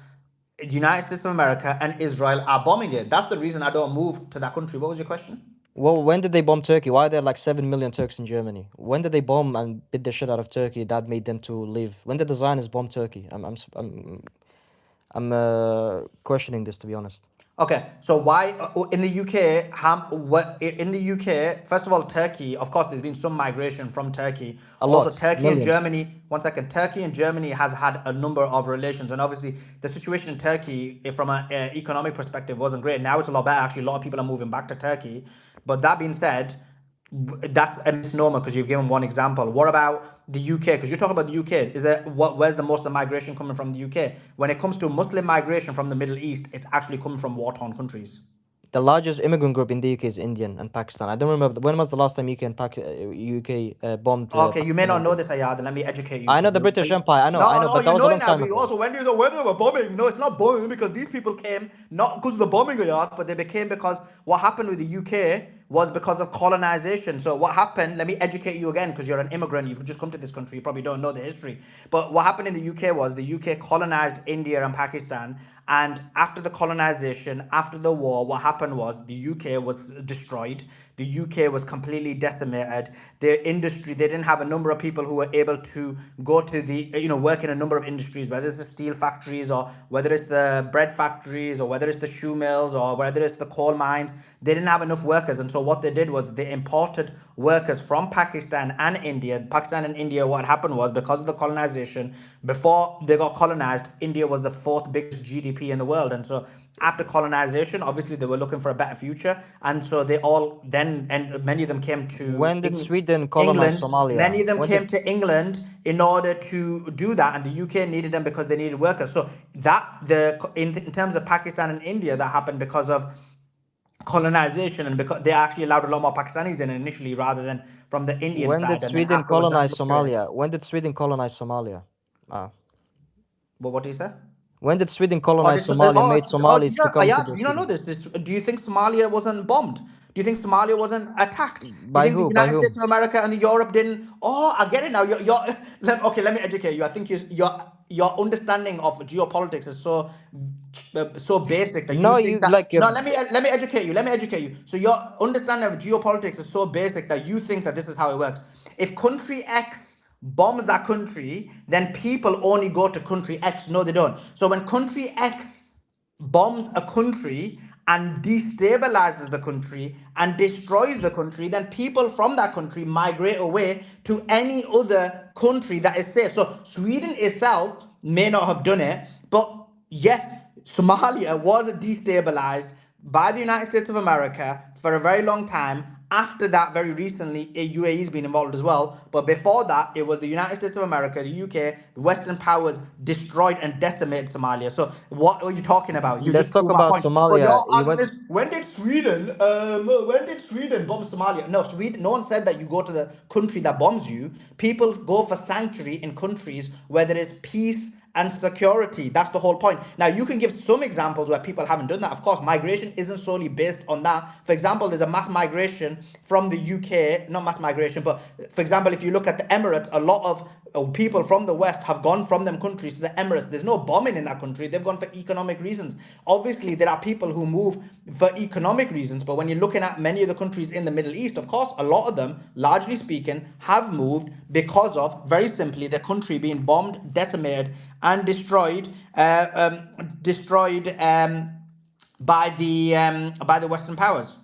the United States of America and Israel are bombing it. That's the reason I don't move to that country. What was your question? Well, when did they bomb Turkey? Why are there like 7 million Turks in Germany? When did they bomb and beat the shit out of Turkey that made them to leave? When did the Zionists bomb Turkey? I'm questioning this, to be honest. Okay, so why in the UK? In the UK? First of all, Turkey. Of course, there's been some migration from Turkey. A Also, lot, Turkey and millions. Germany. One second. Turkey and Germany has had a number of relations, and obviously, the situation in Turkey, from an economic perspective, wasn't great. Now it's a lot better. Actually, a lot of people are moving back to Turkey. But that being said, that's a misnomer because you've given one example. What about the UK? Because you're talking about the UK. Where's the most of the migration coming from the UK? When it comes to Muslim migration from the Middle East, it's actually coming from war-torn countries. The largest immigrant group in the UK is Indian and Pakistan. I don't remember when was the last time UK and bombed. Okay, you may not Pakistan? know this, Ayad. Let me educate you. I know the British Empire. I know, No, but that you was know a it long now. time But you ago. also, when you go, whether they were bombing, no, it's not bombing because these people came not because of the bombing, Ayad, but they became because what happened with the UK was because of colonization. So what happened, let me educate you again, because you're an immigrant, you've just come to this country, you probably don't know the history. But what happened in the UK was the UK colonized India and Pakistan. And after the colonization, after the war, what happened was the UK was destroyed. The UK was completely decimated. The industry, they didn't have a number of people who were able to go to work in a number of industries, whether it's the steel factories or whether it's the bread factories or whether it's the shoe mills or whether it's the coal mines. They didn't have enough workers. And so what they did was they imported workers from Pakistan and India. Pakistan and India, what happened was because of the colonization, before they got colonized, India was the fourth biggest GDP in the world. And so after colonization, obviously they were looking for a better future. And so they all then, and many of them came to When did Sweden colonize England. Somalia? Many of them When came did to England in order to do that, and the UK needed them because they needed workers. So in terms of Pakistan and India, that happened because of colonization, and because they actually allowed a lot more Pakistanis in initially rather than from the Indian when side, did and then Sweden afterwards that colonize fluctuated. Somalia? When did Sweden colonize Somalia? But what do you say? When did Sweden colonize Somalia? Made Somalis to come to the Do you not know Sweden? this? Do you think Somalia wasn't bombed? Do you think Somalia wasn't attacked? Do you By think the who? By United States whom? of America and Europe didn't? Oh, I get it now. Okay, let me educate you. I think your understanding of geopolitics is so basic that you No, think you that. like No, let me educate you. Let me educate you. So your understanding of geopolitics is so basic that you think that this is how it works. If country X bombs that country, then people only go to country X. No, they don't. So when country X bombs a country and destabilizes the country and destroys the country, then people from that country migrate away to any other country that is safe. So Sweden itself may not have done it, but yes, Somalia was destabilized by the United States of America for a very long time. After that, very recently, UAE has been involved as well. But before that, it was the United States of America, the UK, the Western powers destroyed and decimated Somalia. So what are you talking about? You let's just talk proved my about point. But Somalia. your You argument went is, when did Sweden bomb Somalia? No, Sweden. No one said that you go to the country that bombs you. People go for sanctuary in countries where there is peace and security. That's the whole point. Now, you can give some examples where people haven't done that. Of course, migration isn't solely based on that. For example, there's a mass migration from the UK, not mass migration, but for example, if you look at the Emirates, a lot of people from the West have gone from them countries to the Emirates. There's no bombing in that country. They've gone for economic reasons. Obviously, there are people who move for economic reasons, but when you're looking at many of the countries in the Middle East, of course, a lot of them, largely speaking, have moved because of, very simply, their country being bombed, decimated, and destroyed by the Western powers.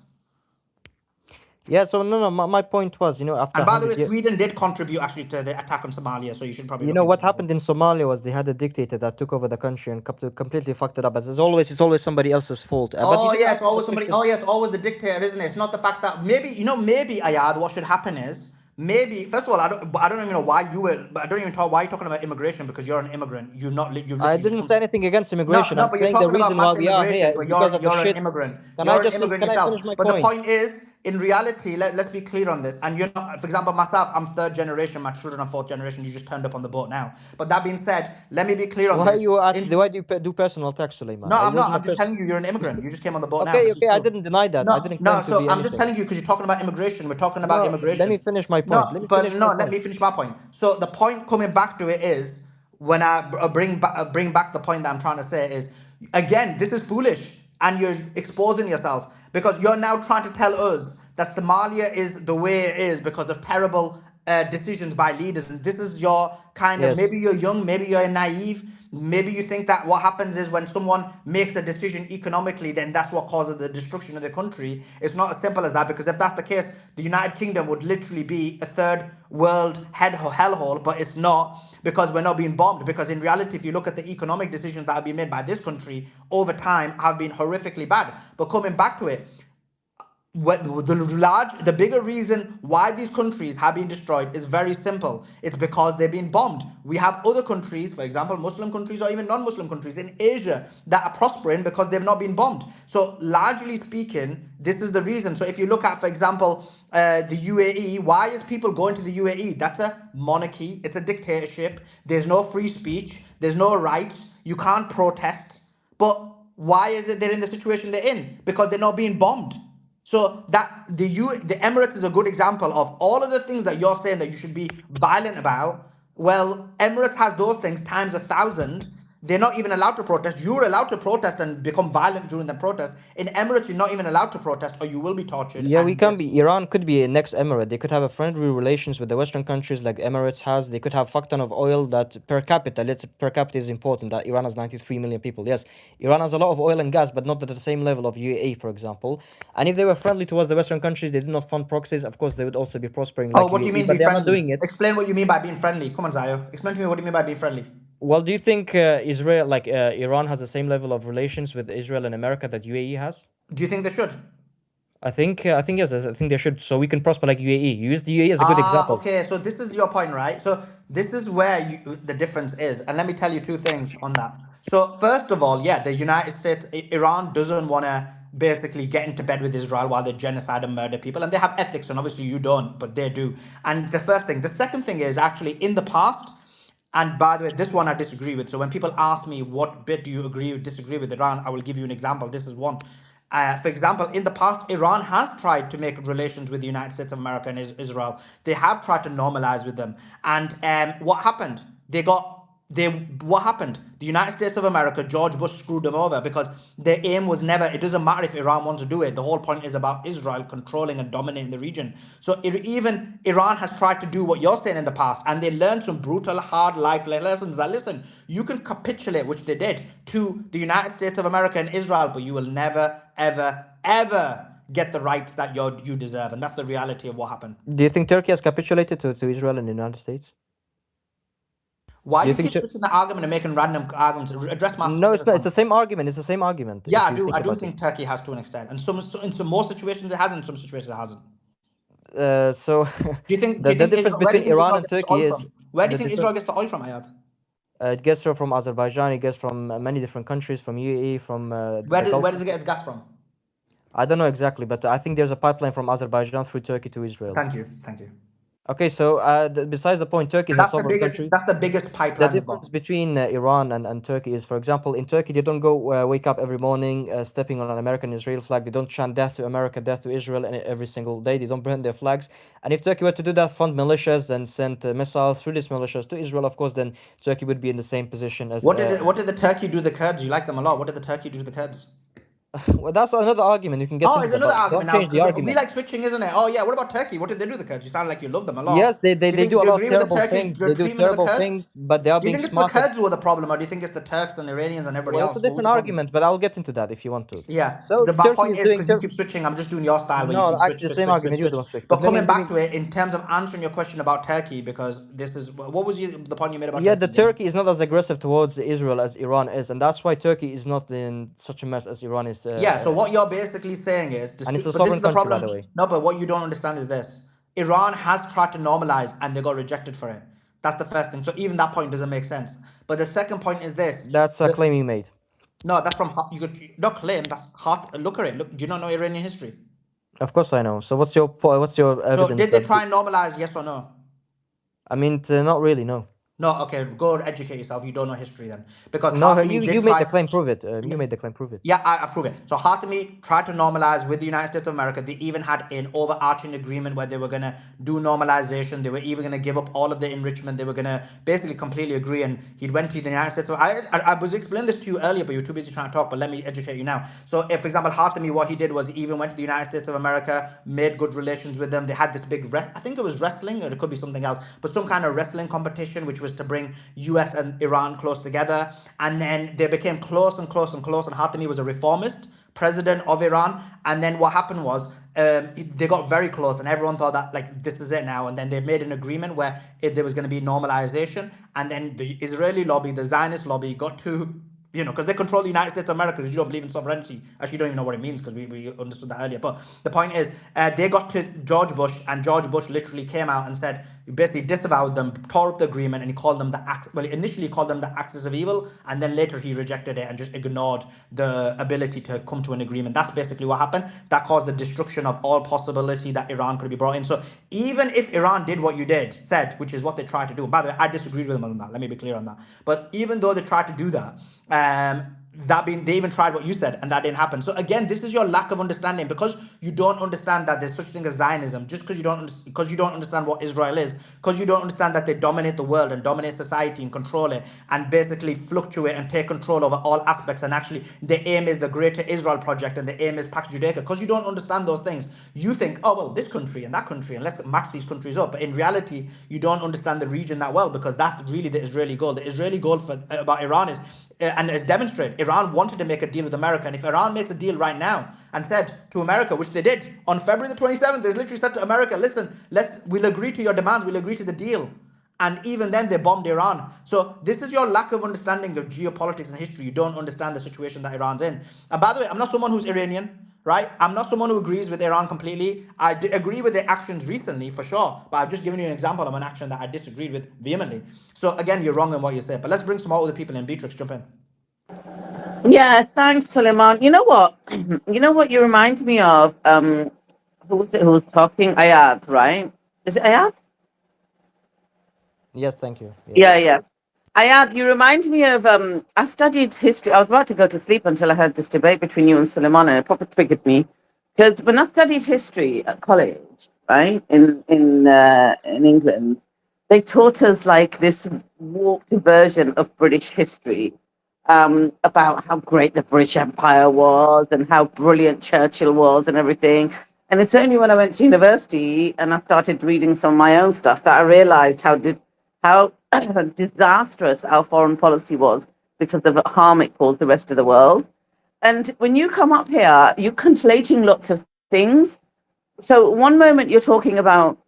Yeah, so no, my point was, after And by the way, 100 years, Sweden did contribute actually to the attack on Somalia, so you should probably look into what that. happened in Somalia was they had a dictator that took over the country and completely fucked it up. But it's always somebody else's fault. But Oh you didn't yeah, ask it's me the always somebody. question. Oh yeah, it's always the dictator, isn't it? It's not the fact that maybe Ayad. What should happen is maybe first of all, I don't even know why you were. But I don't even talk. Why are you talking about immigration? Because you're an immigrant. You've not. You've I literally just didn't come say to. anything against No, immigration. no, I'm but you're saying the talking about reason why mass we are here immigration, is but because of the you're an shit. immigrant. Can You're I an immigrant can I yourself. finish my But the point? point is, in reality, let's be clear on this. And you're not, for example, myself, I'm third generation, my children are fourth generation. You just turned up on the boat now. But that being said, let me be clear on Why this. you why do you do personal attacks, Suleiman? No, I I'm not. wasn't a I'm just person. telling you, you're an immigrant. You just came on the boat now. Okay, This is okay, I true. didn't deny that. I No, didn't no. claim to So be I'm just anything. telling you because you're talking about immigration. We're talking about No, immigration. let me finish my point. Let me finish my Let point. me finish my point. So the point coming back to it is when I bring back the point that I'm trying to say is again, this is foolish and you're exposing yourself because you're now trying to tell us that Somalia is the way it is because of terrible decisions by leaders. And this is your kind of, Yes. maybe you're young, maybe you're naive, maybe you think that what happens is when someone makes a decision economically, then that's what causes the destruction of the country. It's not as simple as that, because if that's the case, the United Kingdom would literally be a third world hellhole, but it's not, because we're not being bombed. Because in reality, if you look at the economic decisions that have been made by this country over time, have been horrifically bad. But coming back to it, the bigger reason why these countries have been destroyed is very simple. It's because they've been bombed. We have other countries, for example, Muslim countries or even non-Muslim countries in Asia that are prospering because they've not been bombed. So largely speaking, this is the reason. So if you look at, for example, the UAE, why is people going to the UAE? That's a monarchy. It's a dictatorship. There's no free speech. There's no rights. You can't protest. But why is it they're in the situation they're in? Because they're not being bombed. So that the Emirates is a good example of all of the things that you're saying that you should be violent about. Well, Emirates has those things times 1,000. They're not even allowed to protest. You're allowed to protest and become violent during the protest. In Emirates, you're not even allowed to protest, or you will be tortured. Yeah, we And can be. Iran could be a next emirate. They could have a friendly relations with the Western countries like the Emirates has. They could have fuck ton of oil that per capita, per capita is important, that Iran has 93 million people. Yes, Iran has a lot of oil and gas, but not at the same level of UAE, for example. And if they were friendly towards the Western countries, they did not fund proxies, of course, they would also be prospering like what do you UAE, mean but be they are not friendly? doing it. Explain what you mean by being friendly. Come on, Zayo. Explain to me what do you mean by being friendly. Well, do you think Israel, Iran has the same level of relations with Israel and America that UAE has? Do you think they should? I think yes. I think they should, so we can prosper like UAE. You use the UAE as a good example. Okay. So this is your point, right? So this is where the difference is, and let me tell you two things on that. So first of all, yeah, the United States, Iran doesn't want to basically get into bed with Israel while they genocide and murder people, and they have ethics, and obviously you don't, but they do. And the first thing, the second thing is actually in the past. And by the way, this one I disagree with. So when people ask me what bit do you agree or disagree with Iran, I will give you an example. This is one. For example, in the past, Iran has tried to make relations with the United States of America and Israel. They have tried to normalize with them. And what happened? What happened? The United States of America, George Bush screwed them over because their aim was never, it doesn't matter if Iran wants to do it. The whole point is about Israel controlling and dominating the region. So even Iran has tried to do what you're saying in the past, and they learned some brutal, hard life lessons that, listen, you can capitulate, which they did, to the United States of America and Israel, but you will never, ever, ever get the rights that you deserve. And that's the reality of what happened. Do you think Turkey has capitulated to Israel and the United States? Why do you keep switching the argument and making random arguments? Address my No, it's not. It's the same argument. It's the same argument. Yeah, I do think Turkey has to an extent, and in some more situations it hasn't. In some situations it hasn't. So do you think the difference between Iran and Turkey is where do you think Israel gets the oil from, Ayab? It gets from Azerbaijan. It gets from many different countries, from UAE, from where does it get its gas from? I don't know exactly, but I think there's a pipeline from Azerbaijan through Turkey to Israel. Thank you. Okay, so besides the point, Turkey is a sovereign country. That's the biggest pipeline. The difference between Iran and Turkey is, for example, in Turkey, they don't go wake up every morning stepping on an American Israeli flag. They don't chant death to America, death to Israel every single day. They don't burn their flags. And if Turkey were to do that, fund militias and send missiles through these militias to Israel, of course, then Turkey would be in the same position as... What did the Turkey do to the Kurds? You like them a lot. What did the Turkey do to the Kurds? Well, that's another argument. You can get. It's another argument now. Change the argument. We like switching, isn't it? Oh yeah. What about Turkey? What did they do to the Kurds? You sound like you love them a lot. Yes, they do a lot of terrible things. They do terrible things, but they are being smart. Do you think it's the Kurds who are the problem, or do you think it's the Turks and Iranians and everybody else? It's a different argument, but I'll get into that if you want to. Yeah. So my point is because you keep switching. I'm just doing your style. No, actually, the same argument you don't switch. But coming back to it, in terms of answering your question about Turkey, because this is what was the point you made about? Yeah, the Turkey is not as aggressive towards Israel as Iran is, and that's why Turkey is not in such a mess as Iran is. Yeah. So what you're basically saying is, and it's a sovereign country, by the way. No, but what you don't understand is this: Iran has tried to normalize, and they got rejected for it. That's the first thing. So even that point doesn't make sense. But the second point is this: that's a claim you made. No, that's from you could not claim. That's hot. Look at it. Look, do you not know Iranian history? Of course I know. So what's your So evidence did they that? try and normalize? Yes or no? I mean, not really. No. No. Okay, go educate yourself. You don't know history then, because No, Khatami you did made try. the claim. Prove it. You made the claim. Prove it. Yeah, I approve it. So Khatami tried to normalize with the United States of America. They even had an overarching agreement where they were going to do normalization. They were even going to give up all of the enrichment. They were going to basically completely agree. And he went to the United States. I was explaining this to you earlier, but you're too busy trying to talk. But let me educate you now. So, if, for example, Khatami, what he did was he even went to the United States of America, made good relations with them. They had this big, I think it was wrestling, or it could be something else, but some kind of wrestling competition, which was to bring US and Iran close together. And then they became close and close and close. And Khatami was a reformist president of Iran. And then what happened was they got very close, and everyone thought that like this is it now. And then they made an agreement where if there was going to be normalization, and then the Israeli lobby, the Zionist lobby, got to, you know, because they control the United States of America, because you don't believe in sovereignty. Actually, you don't even know what it means, because we understood that earlier. But the point is, they got to George Bush, and George Bush literally came out and said, he basically disavowed them, tore up the agreement, and he called them the acts. Well, he initially called them the axis of evil, and then later he rejected it and just ignored the ability to come to an agreement. That's basically what happened. That caused the destruction of all possibility that Iran could be brought in. So even if Iran did what you said, which is what they tried to do, and by the way, I disagreed with them on that. Let me be clear on that. But even though they tried to do that, they even tried what you said, and that didn't happen. So again, this is your lack of understanding, because you don't understand that there's such a thing as Zionism. Just because you don't understand what Israel is, because you don't understand that they dominate the world and dominate society and control it, and basically fluctuate and take control over all aspects. And actually, the aim is the Greater Israel Project, and the aim is Pax Judaica. Because you don't understand those things, you think, oh well, this country and that country, and let's match these countries up. But in reality, you don't understand the region that well, because that's really the Israeli goal. The Israeli goal about Iran is, and is demonstrated, Iran wanted to make a deal with America. And if Iran makes a deal right now and said to America, which they did on February the 27th, they literally said to America, listen, we'll agree to your demands, we'll agree to the deal. And even then they bombed Iran. So this is your lack of understanding of geopolitics and history. You don't understand the situation that Iran's in. And by the way, I'm not someone who's Iranian, right? I'm not someone who agrees with Iran completely. I agree with their actions recently, for sure. But I've just given you an example of an action that I disagreed with vehemently. So again, you're wrong in what you say. But let's bring some other people in. Beatrix, jump in. Yeah, thanks, Suleiman. You know what? You know what you remind me of? Who was it who was talking? Ayad, right? Is it Ayad? Yes, thank you. Yes. Yeah. Ayad, you remind me of I studied history. I was about to go to sleep until I heard this debate between you and Suleiman, and it probably triggered me. Because when I studied history at college, right, in England, they taught us like this warped version of British history, about how great the British Empire was and how brilliant Churchill was and everything. And it's only when I went to university and I started reading some of my own stuff that I realized how disastrous our foreign policy was, because of the harm it caused the rest of the world. And when you come up here, you're conflating lots of things. So one moment you're talking about,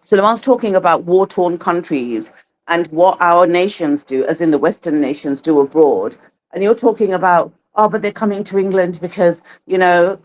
Suleiman's talking about war-torn countries and what our nations do, as in the Western nations do abroad. And you're talking about, oh, but they're coming to England because, you know,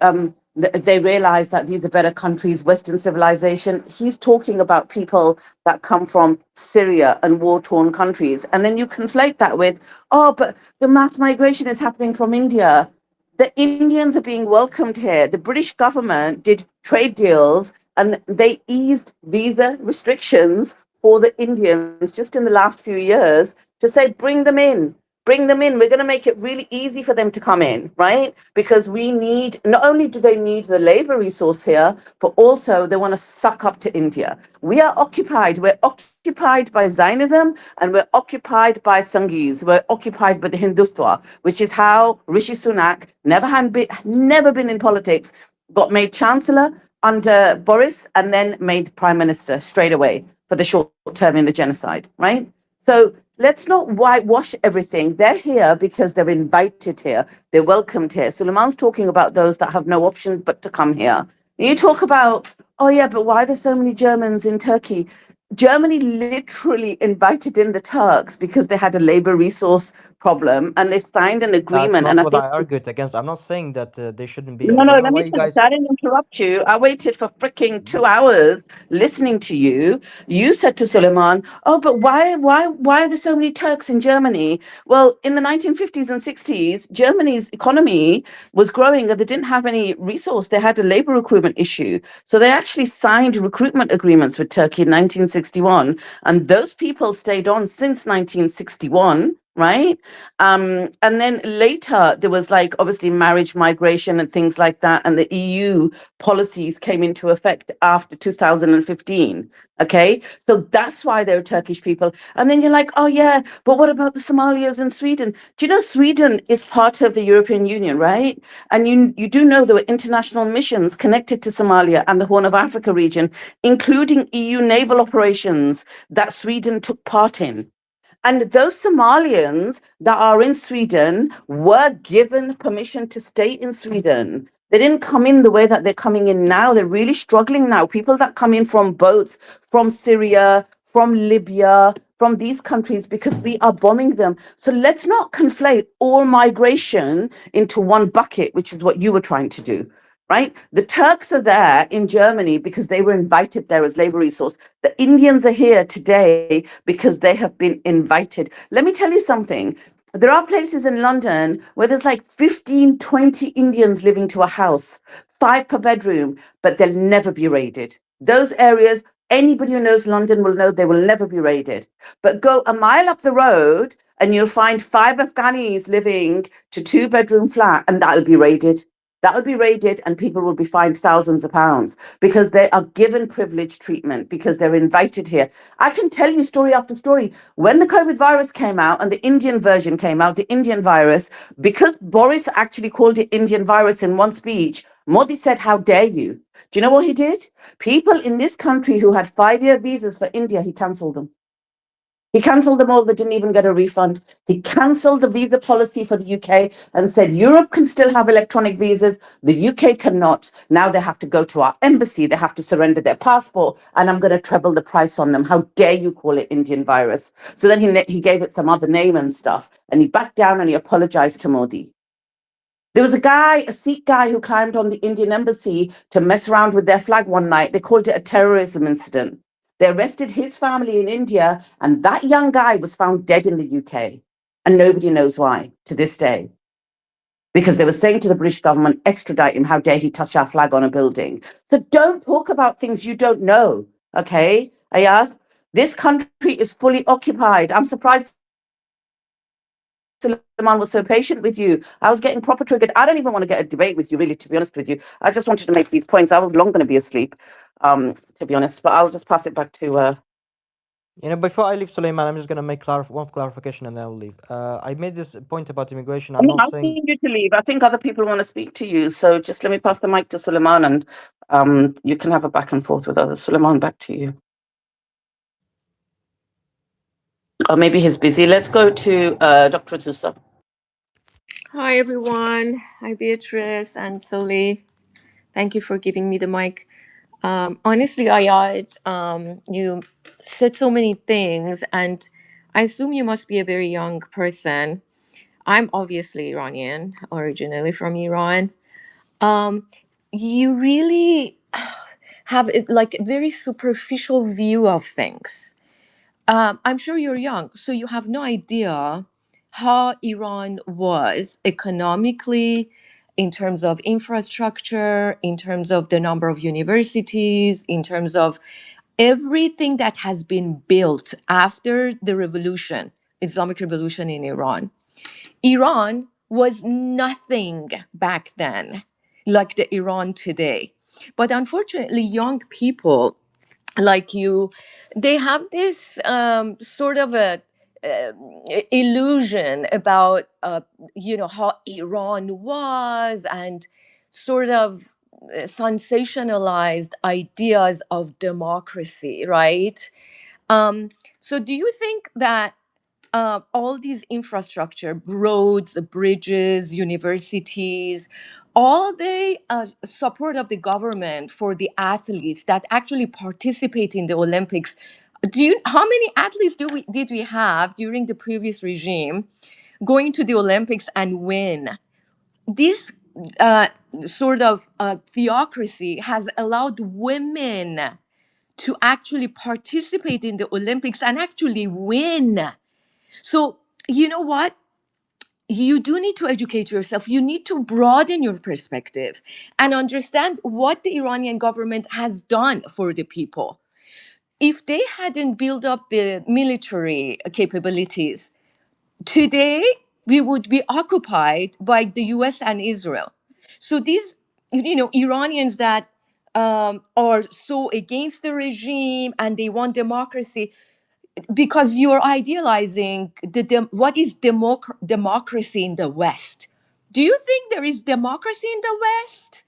they realize that these are better countries, Western civilization. He's talking about people that come from Syria and war-torn countries. And then you conflate that with, oh, but the mass migration is happening from India. The Indians are being welcomed here. The British government did trade deals and they eased visa restrictions for the Indians just in the last few years to say, bring them in. Bring them in. We're going to make it really easy for them to come in, right? Because we need, not only do they need the labor resource here, but also they want to suck up to India. We are occupied. We're occupied by Zionism and we're occupied by Sanghis. We're occupied by the Hindutva, which is how Rishi Sunak, never been in politics, got made chancellor under Boris and then made prime minister straight away for the short term in the genocide, right? So let's not whitewash everything. They're here because they're invited here. They're welcomed here. Suleiman's talking about those that have no option but to come here. And you talk about, oh yeah, but why are there so many Germans in Turkey? Germany literally invited in the Turks because they had a labor resource problem, and they signed an That's agreement. not And I what think I argued against. I'm not saying that they shouldn't be. no, I no, don't know let why me you finish. guys. I didn't interrupt you. I waited for freaking 2 hours listening to you. You said to Suleiman, "Oh, but why are there so many Turks in Germany?" Well, in the 1950s and 60s, Germany's economy was growing, and they didn't have any resource. They had a labor recruitment issue, so they actually signed recruitment agreements with Turkey in 1961, and those people stayed on since 1961. Right. And then later there was like obviously marriage migration and things like that. And the EU policies came into effect after 2015. Okay. So that's why they're Turkish people. And then you're like, oh yeah, but what about the Somalians in Sweden? Do you know Sweden is part of the European Union, right? And you do know there were international missions connected to Somalia and the Horn of Africa region, including EU naval operations that Sweden took part in. And those Somalians that are in Sweden were given permission to stay in Sweden. They didn't come in the way that they're coming in now. They're really struggling now. People that come in from boats from Syria, from Libya, from these countries, because we are bombing them. So let's not conflate all migration into one bucket, which is what you were trying to do. Right? The Turks are there in Germany because they were invited there as labor resource. The Indians are here today because they have been invited. Let me tell you something. There are places in London where there's like 15, 20 Indians living to a house, 5 per bedroom, but they'll never be raided. Those areas, anybody who knows London will know they will never be raided. But go a mile up the road and you'll find 5 Afghanis living to 2-bedroom flat, and that'll be raided. That'll be raided and people will be fined thousands of pounds because they are given privileged treatment, because they're invited here. I can tell you story after story. When the COVID virus came out and the Indian version came out, the Indian virus, because Boris actually called it Indian virus in one speech, Modi said, how dare you? Do you know what he did? People in this country who had 5-year visas for India, he cancelled them. He cancelled them all. They didn't even get a refund. He cancelled the visa policy for the UK and said Europe can still have electronic visas. The UK cannot. Now they have to go to our embassy. They have to surrender their passport. And I'm going to treble the price on them. How dare you call it Indian virus? So then he gave it some other name and stuff. And he backed down and he apologized to Modi. There was a Sikh guy who climbed on the Indian embassy to mess around with their flag one night. They called it a terrorism incident. They arrested his family in India, and that young guy was found dead in the UK. And nobody knows why to this day. Because they were saying to the British government, extradite him, how dare he touch our flag on a building. So don't talk about things you don't know, okay, Ayaz? This country is fully occupied. I'm surprised Suleiman was so patient with you. I was getting proper triggered. I don't even want to get a debate with you, really, to be honest with you. I just wanted to make these points. I was long going to be asleep, to be honest, but I'll just pass it back to... Before I leave, Suleiman, I'm just going to make one clarification and then I'll leave. I made this point about immigration. I'm I'm not not saying... asking you to leave. I think other people want to speak to you. So just let me pass the mic to Suleiman, and you can have a back and forth with others. Suleiman, back to you. Or maybe he's busy. Let's go to Dr. Tusa. Hi, everyone. Hi, Beatrice and Soli. Thank you for giving me the mic. Honestly, Ayat, you said so many things, and I assume you must be a very young person. I'm obviously Iranian, originally from Iran. You really have like a very superficial view of things. I'm sure you're young, so you have no idea how Iran was economically, in terms of infrastructure, in terms of the number of universities, in terms of everything that has been built after the revolution, Islamic revolution in Iran. Iran was nothing back then like the Iran today. But unfortunately, young people like you, they have this sort of a illusion about how Iran was, and sort of sensationalized ideas of democracy, right? So do you think that all these infrastructure, roads, bridges, universities, all the support of the government for the athletes that actually participate in the Olympics, How many athletes did we have during the previous regime going to the Olympics and win? This sort of theocracy has allowed women to actually participate in the Olympics and actually win. So, you know what? You do need to educate yourself. You need to broaden your perspective and understand what the Iranian government has done for the people. If they hadn't built up the military capabilities, today we would be occupied by the US and Israel. So these, Iranians that are so against the regime and they want democracy, because you're idealizing what is democracy in the West. Do you think there is democracy in the West?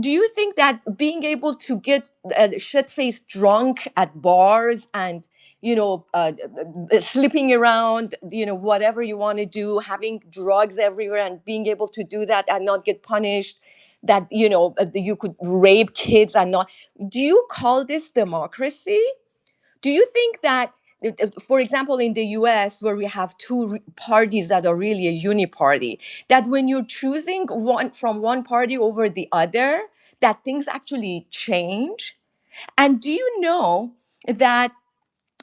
Do you think that being able to get shit-faced drunk at bars and slipping around, whatever you want to do, having drugs everywhere and being able to do that and not get punished, that you could rape kids and not, do you call this democracy? Do you think that, for example, in the US, where we have two parties that are really a uniparty, that when you're choosing one from one party over the other, that things actually change? And do you know that,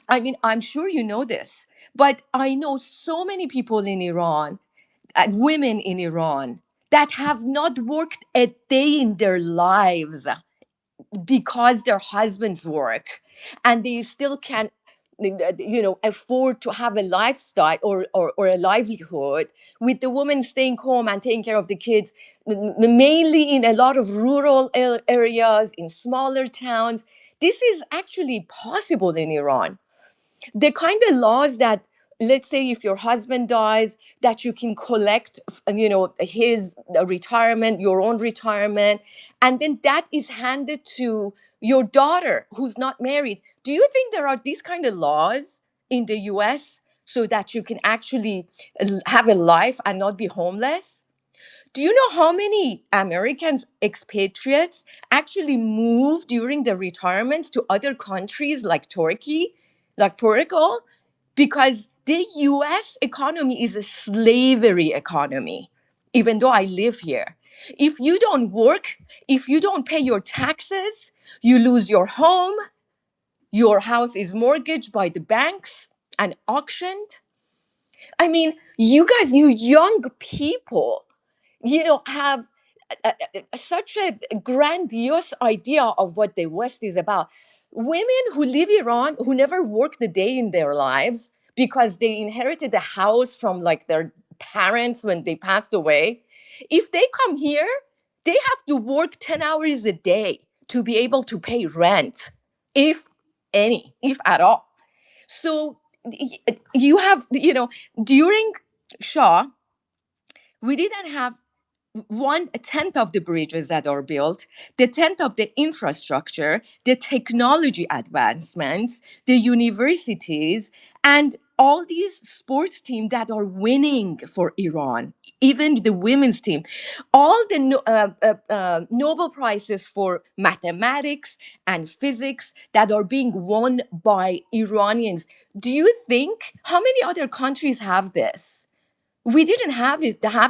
I mean, I'm sure you know this, but I know so many people in Iran, women in Iran, that have not worked a day in their lives because their husbands work, and they still can afford to have a lifestyle or a livelihood, with the woman staying home and taking care of the kids, mainly in a lot of rural areas, in smaller towns. This is actually possible in Iran. The kind of laws that, let's say, if your husband dies, that you can collect his retirement, your own retirement, and then that is handed to your daughter who's not married. Do you think there are these kind of laws in the US so that you can actually have a life and not be homeless? Do you know how many Americans, expatriates, actually move during their retirements to other countries like Turkey, like Portugal? Because the US economy is a slavery economy, even though I live here. If you don't work, if you don't pay your taxes, you lose your home, your house is mortgaged by the banks and auctioned. I mean, you guys, you young people, have such a grandiose idea of what the West is about. Women who live Iran, who never worked a day in their lives because they inherited a house from like their parents when they passed away, if they come here, they have to work 10 hours a day to be able to pay rent, if any, if at all. So you have, during Shah, we didn't have 1/10 of the bridges that are built, the 10th of the infrastructure, the technology advancements, the universities, and all these sports teams that are winning for Iran, even the women's team, all the Nobel Prizes for mathematics and physics that are being won by Iranians. Do you think, how many other countries have this? We didn't have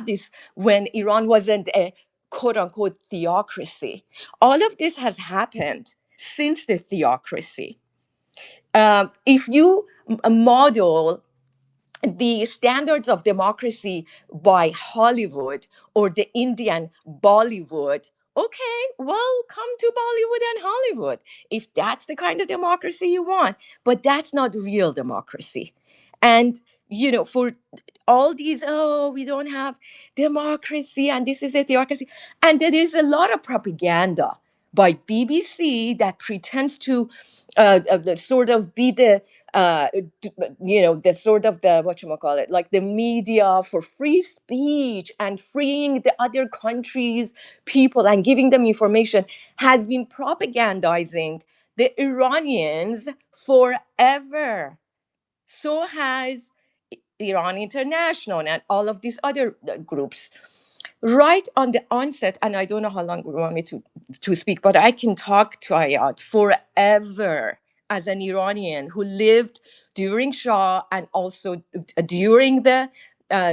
this when Iran wasn't a quote unquote theocracy. All of this has happened since the theocracy. If you model the standards of democracy by Hollywood or the Indian Bollywood, okay, well, come to Bollywood and Hollywood if that's the kind of democracy you want. But that's not real democracy. And, for all these, oh, we don't have democracy and this is a theocracy. And there is a lot of propaganda by BBC that pretends to sort of be the the sort of the whatchamacallit, like the media for free speech and freeing the other countries' people and giving them information, has been propagandizing the Iranians forever. So has Iran International and all of these other groups. Right on the onset, and I don't know how long you want me to speak, but I can talk to Ayat forever as an Iranian who lived during Shah and also during the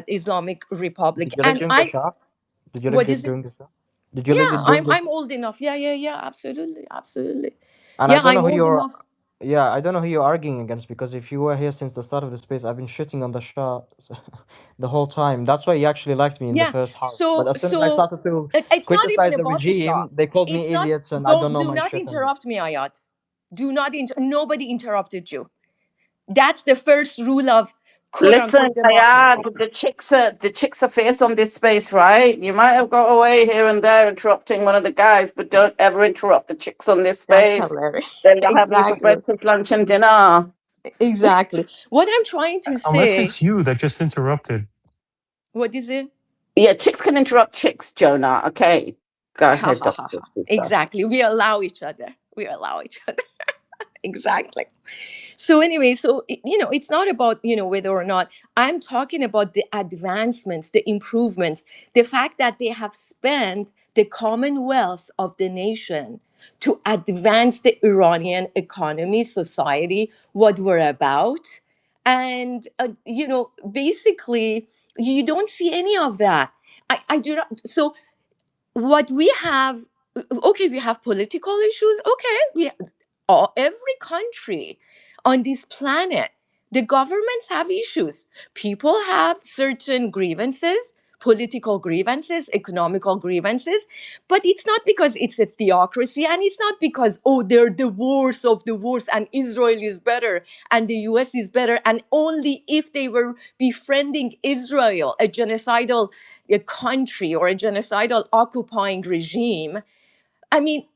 Islamic Republic. Did you live And during the Shah? Did you live what is it? during the Shah? Did you live Yeah, it during the I'm old enough. Yeah, absolutely, absolutely. And I Yeah, don't know I'm who old you're, enough. yeah, I don't know who you're arguing against, because if you were here since the start of the space, I've been shitting on the Shah the whole time. That's why you actually liked me in the Yeah. first half. But So as soon as I started to it's not even criticize the about the Shah. regime, they called It's me not. idiots and I don't Don't know do my not shit. And interrupt me, Ayat. Do not. Nobody interrupted you. That's the first rule of quote Listen, unquote Ayad, democracy. the chicks are fierce on this space, right? You might have got away here and there interrupting one of the guys, but don't ever interrupt the chicks on this That's space. hilarious. They'll have you for Exactly. breakfast, lunch, and dinner. Exactly. What I'm trying to Unless say. it's you that just interrupted. What is it? Yeah, chicks can interrupt chicks, Jonah. Okay, go Ha ahead, ha ha Doctor. ha. Exactly. We allow each other. We allow each other. Exactly. So anyway, so it's not about whether or not. I'm talking about the advancements, the improvements, the fact that they have spent the commonwealth of the nation to advance the Iranian economy, society, what we're about. And basically you don't see any of that. I do not. So what we have, okay, we have political issues, okay, every country on this planet, the governments have issues, people have certain grievances, political grievances, economical grievances, but it's not because it's a theocracy, and it's not because they're the worst of the worst and Israel is better and the US is better, and only if they were befriending Israel, a genocidal a country or a genocidal occupying regime. I mean,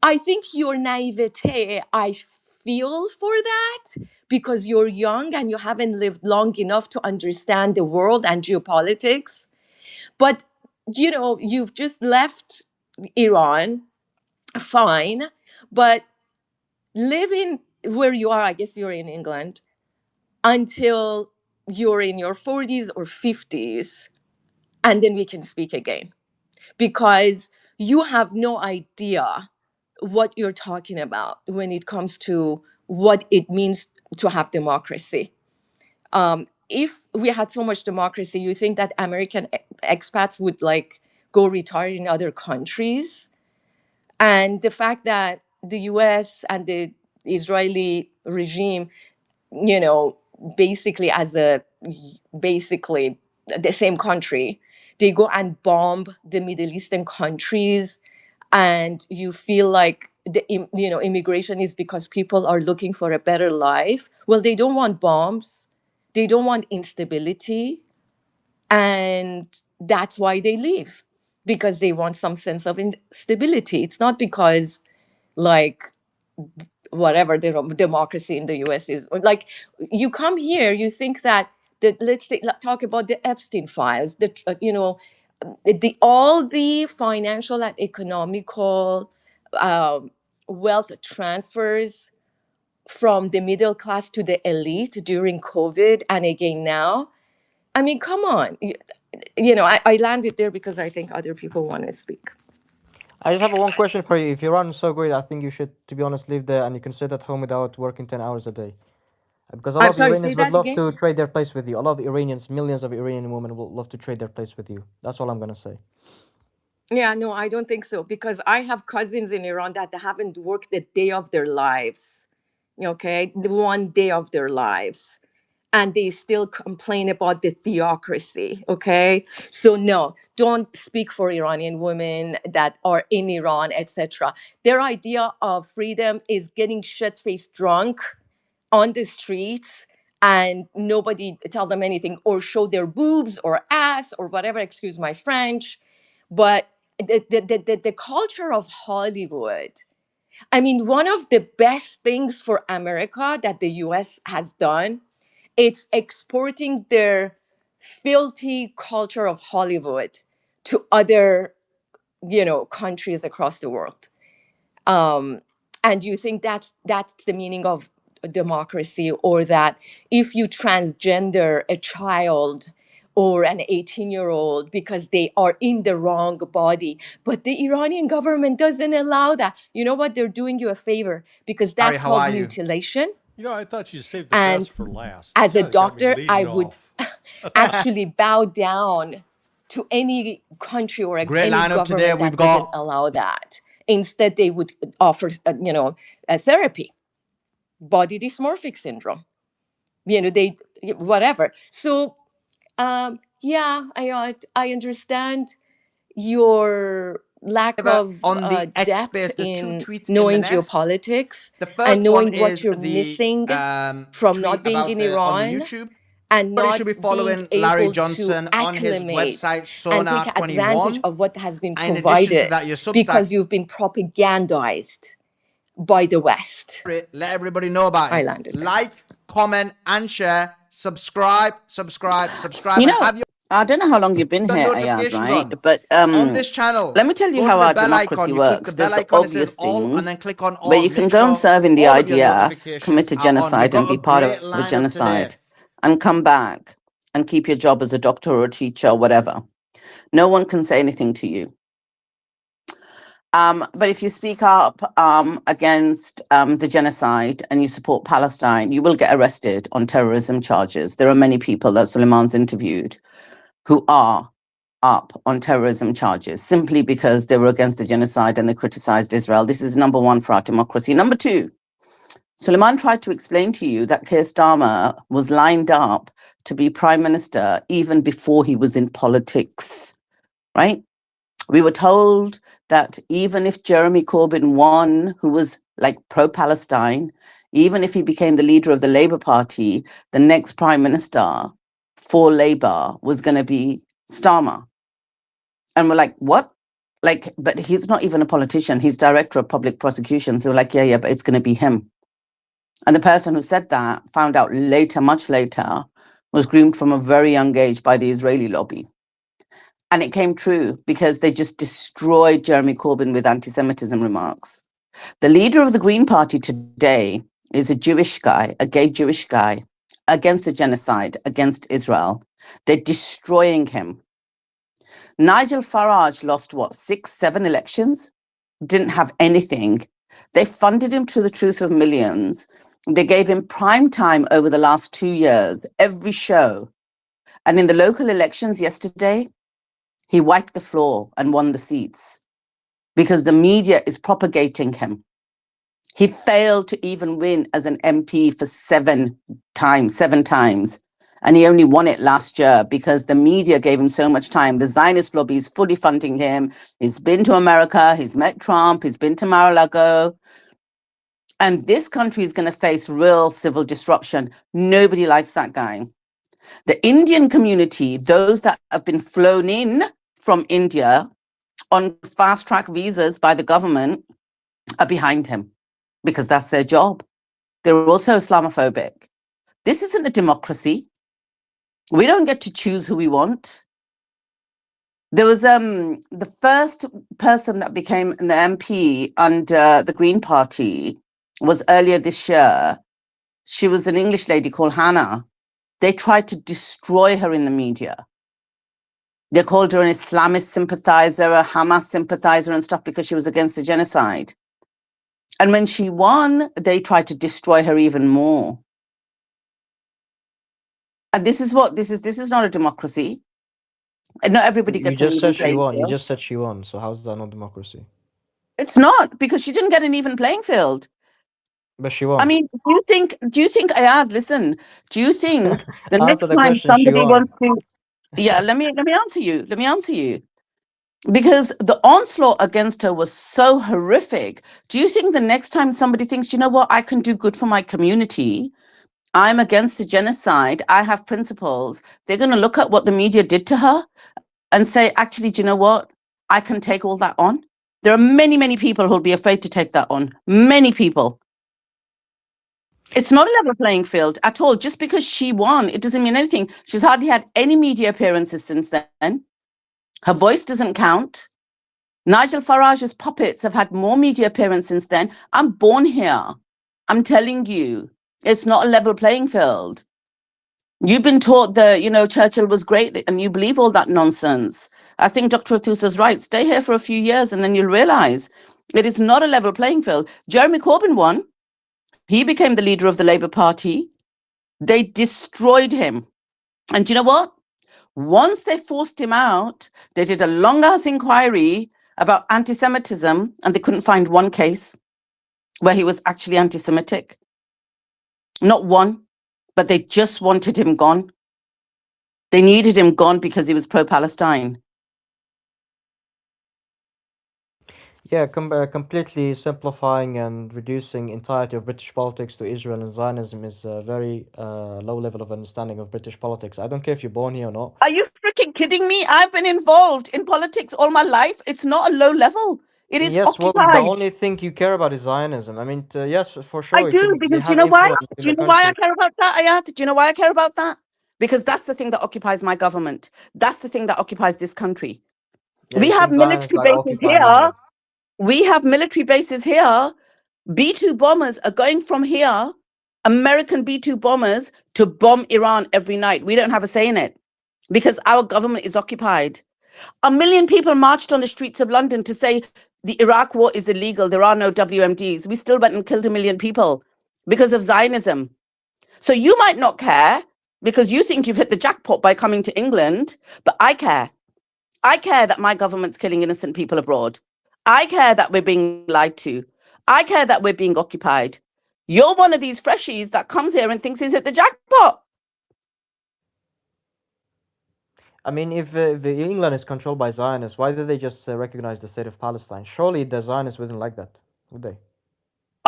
I think your naivete, I feel for that, because you're young and you haven't lived long enough to understand the world and geopolitics. But, you've just left Iran, fine, but living where you are, I guess you're in England, until you're in your 40s or 50s, and then we can speak again. Because you have no idea what you're talking about when it comes to what it means to have democracy. If we had so much democracy, you think that American expats would go retire in other countries? And the fact that the US and the Israeli regime, you know, basically basically the same country, they go and bomb the Middle Eastern countries, and you feel like immigration is because people are looking for a better life. Well, they don't want bombs, they don't want instability, and that's why they leave, because they want some sense of stability. It's not because like whatever the democracy in the US is like. You come here, you think that talk about the Epstein files, the all the financial and economical um, wealth transfers from the middle class to the elite during COVID and again now. I mean, come on. I landed there because I think other people want to speak. I just have one question for you. If Iran is so great, I think you should, to be honest, live there and you can sit at home without working 10 hours a day. Because a lot I'm of sorry, say Iranians would that love again. to trade their place with you. A lot of Iranians, millions of Iranian women will love to trade their place with you. That's all I'm going to say. Yeah, no, I don't think so, because I have cousins in Iran that haven't worked a day of their lives. Okay, one day of their lives, and they still complain about the theocracy. Okay, so no, don't speak for Iranian women that are in Iran, etc. Their idea of freedom is getting shit-faced drunk on the streets and nobody tell them anything, or show their boobs or ass or whatever, excuse my French. But the culture of Hollywood, I mean, one of the best things for America that the US has done, it's exporting their filthy culture of Hollywood to other, countries across the world. And you think that's the meaning of democracy, or that if you transgender a child or an 18-year-old because they are in the wrong body. But the Iranian government doesn't allow that. You know what? They're doing you a favor because Ari, that's how called are you? mutilation. You know, I thought you saved the And best for last. as a God, it got me doctor, I leading would off. actually bow down to any country or Great any lineup today. government that We've doesn't got allow that. Instead, they would offer, a therapy, body dysmorphic syndrome. They whatever. So, yeah, I understand your lack of on the X depth space. There's two in tweets in the knowing nest. geopolitics The and first one knowing what is you're the missing from tweet not being about in on the Iran YouTube. and Everybody not should be being following Larry able to Johnson on his acclimate website and take advantage Sonar21. of what has been In addition to provided that, your Substack. because you've been propagandized by the West. Let everybody know about I it. landed there. Like, comment, and share. Subscribe. You And know, have your I don't know how long you've been here, Ayaz, notifications right? on. But On this channel, let me tell you go how to the our bell democracy icon. You click the works. There's bell the icon. It says obvious all, and things then click on where all. you can Make go and sure serve in the all of your IDF, notifications commit a are on. We've genocide, and got be a part of great a lineup genocide, today. and come back and keep your job as a doctor or a teacher or whatever. No one can say anything to you. But if you speak up against the genocide and you support Palestine, you will get arrested on terrorism charges. There are many people that Suleiman's interviewed who are up on terrorism charges simply because they were against the genocide and they criticized Israel. This is number one for our democracy. Number two, Suleiman tried to explain to you that Keir Starmer was lined up to be prime minister even before he was in politics, right? We were told that even if Jeremy Corbyn won, who was like pro-Palestine, even if he became the leader of the Labour Party, the next prime minister for Labour was going to be Starmer. And we're like, what? Like, but he's not even a politician. He's director of public prosecutions. So we're like, yeah, but it's going to be him. And the person who said that found out later, much later, was groomed from a very young age by the Israeli lobby. And it came true because they just destroyed Jeremy Corbyn with anti-Semitism remarks. The leader of the Green Party today is a Jewish guy, a gay Jewish guy, against the genocide, against Israel. They're destroying him. Nigel Farage lost, 6, 7 elections? Didn't have anything. They funded him to the truth of millions. They gave him prime time over the last 2 years, every show. And in the local elections yesterday, he wiped the floor and won the seats because the media is propagating him. He failed to even win as an MP for 7 times. And he only won it last year because the media gave him so much time. The Zionist lobby is fully funding him. He's been to America. He's met Trump. He's been to Mar-a-Lago. And this country is going to face real civil disruption. Nobody likes that guy. The Indian community, those that have been flown in from India on fast track visas by the government, are behind him because that's their job. They're also Islamophobic. This isn't a democracy. We don't get to choose who we want. There was the first person that became an MP under the Green Party was earlier this year. She was an English lady called Hannah. They tried to destroy her in the media. They called her an Islamist sympathizer, a Hamas sympathizer and stuff because she was against the genocide. And when she won, they tried to destroy her even more. And this is not a democracy. And not everybody You gets an just even said she playing won. You field. just said she won. So how's that not democracy? It's not, because she didn't get an even playing field. But she won. I mean, do you think, Ayad, listen, do you think the next Answer the time question. She somebody won. wants to, yeah, let me answer you. Because the onslaught against her was so horrific. Do you think the next time somebody thinks, you know what, I can do good for my community, I'm against the genocide, I have principles, they're going to look at what the media did to her and say, actually, do you know what, I can take all that on? There are many, many people who'll be afraid to take that on. Many people. It's not a level playing field at all. Just because she won, it doesn't mean anything. She's hardly had any media appearances since then. Her voice doesn't count. Nigel Farage's puppets have had more media appearances since then. I'm born here. I'm telling you, it's not a level playing field. You've been taught that, Churchill was great and you believe all that nonsense. I think Dr. Athusa's right. Stay here for a few years and then you'll realize it is not a level playing field. Jeremy Corbyn won. He became the leader of the Labour Party. They destroyed him. And you know what? Once they forced him out, they did a long-ass inquiry about anti-Semitism and they couldn't find one case where he was actually anti-Semitic. Not one, but they just wanted him gone. They needed him gone because he was pro-Palestine. Yeah, completely simplifying and reducing entirety of British politics to Israel and Zionism is a very low level of understanding of British politics. I don't care if you're born here or not. Are you freaking kidding me? I've been involved in politics all my life. It's not a low level. It is Yes, well, the occupied. only thing you care about is Zionism. I mean, yes, for I sure, do, they because do you have know why? influence in Do you the know why I country. care about that, Ayat? Do you know why I care about that? Because that's the thing that occupies my government. That's the thing that occupies this country. Yeah, We you have think Zionists military like bases occupying here. Israel? We have military bases here. B-2 bombers are going from here, American B-2 bombers, to bomb Iran every night. We don't have a say in it because our government is occupied. 1 million people marched on the streets of London to say the Iraq war is illegal. There are no WMDs. We still went and killed 1 million people because of Zionism. So you might not care because you think you've hit the jackpot by coming to England, but I care. I care that my government's killing innocent people abroad. I care that we're being lied to. I care that we're being occupied. You're one of these freshies that comes here and thinks he's hit the jackpot. I mean, if the England is controlled by Zionists, why did they just recognize the state of Palestine? Surely the Zionists wouldn't like that, would they?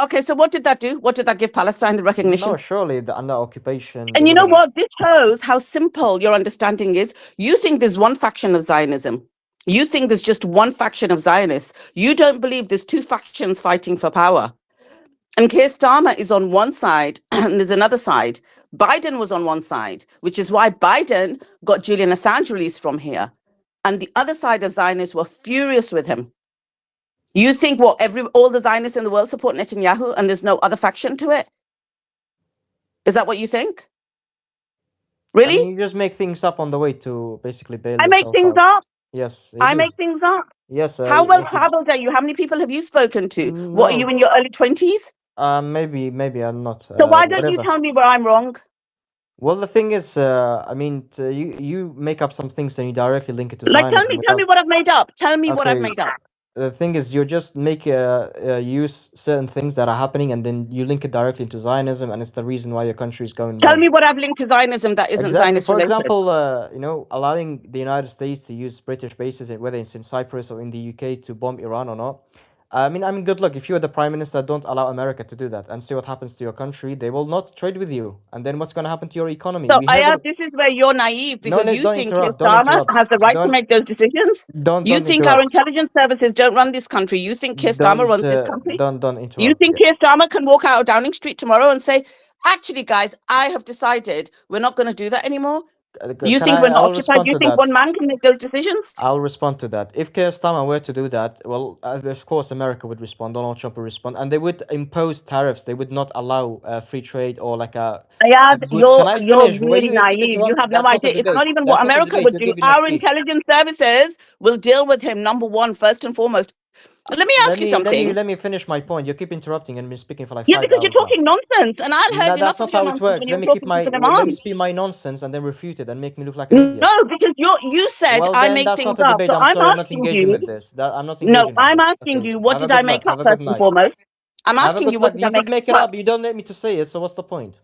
Okay, so what did that do? What did that give Palestine, the recognition? No, surely the under occupation. And They you know wouldn't. what? This shows how simple your understanding is. You think there's one faction of Zionism. You think there's just one faction of Zionists. You don't believe there's two factions fighting for power. And Keir Starmer is on one side and there's another side. Biden was on one side, which is why Biden got Julian Assange released from here. And the other side of Zionists were furious with him. You think what all the Zionists in the world support Netanyahu and there's no other faction to it? Is that what you think? Really? I mean, you just make things up on the way to basically bail I make yourself things out. up. Yes, you I do. make things up. Yes, How well yes, traveled are you? How many people have you spoken to? What are you no. in your early 20s? Maybe I'm not. So why don't you Whatever. tell me where I'm wrong? Well, the thing is, I mean, you make up some things and you directly link it to Like tell Zionism me without. what I've made up. Tell me what I've Okay, made up. the thing is, you just make use certain things that are happening and then you link it directly into Zionism, and it's the reason why your country is going Tell down. me what I've linked to Zionism that isn't Exactly. Zionist For related. example, allowing the United States to use British bases, whether it's in Cyprus or in the UK, to bomb Iran or not. I mean, good luck. If you're the prime minister, don't allow America to do that and see what happens to your country. They will not trade with you. And then what's going to happen to your economy? So We heard this is where you're naive No, because you don't think Keir interrupt. Don't Starmer interrupt. has the right to Don't make those decisions. You don't think our interrupt. intelligence services don't run this country. You think Keir Starmer runs this country. Don't You interrupt. think Keir Starmer can walk out of Downing Street tomorrow and say, actually, guys, I have decided we're not going to do that anymore? You think we're not I'll occupied? respond You to think that. one man can make those decisions? I'll respond to that. If Keir Starmer were to do that, well, of course, America would respond. Donald Trump would respond, and they would impose tariffs. They would not allow free trade or like a Ayad, good. Can I you're finish? Were really you keep naive. You interrupting? have no That's not a idea. It's debate. not even That's what not a America debate. would You're do. giving a Our speech. intelligence services will deal with him, number one, first and foremost. Let me ask you something. Let me finish my point. You keep interrupting and been speaking for like Yeah, 5 because you're hours now. talking nonsense, and I'd heard No, enough that's of not your how it nonsense works. when you Let were me keep talking my to let me Iran. speak my nonsense and then refute it and make me look like an idiot. No, because you said Well, I then make that's things not a up. debate. So I'm I'm sorry, I'm not asking engaging you. with this. I'm not No, engaging with I'm this. asking Okay. you. What Have a did I good make night. up Have a first good and night. foremost? I'm Have a asking good you. What night. did I You make did make it up? up. You don't let me to say it. So what's the point?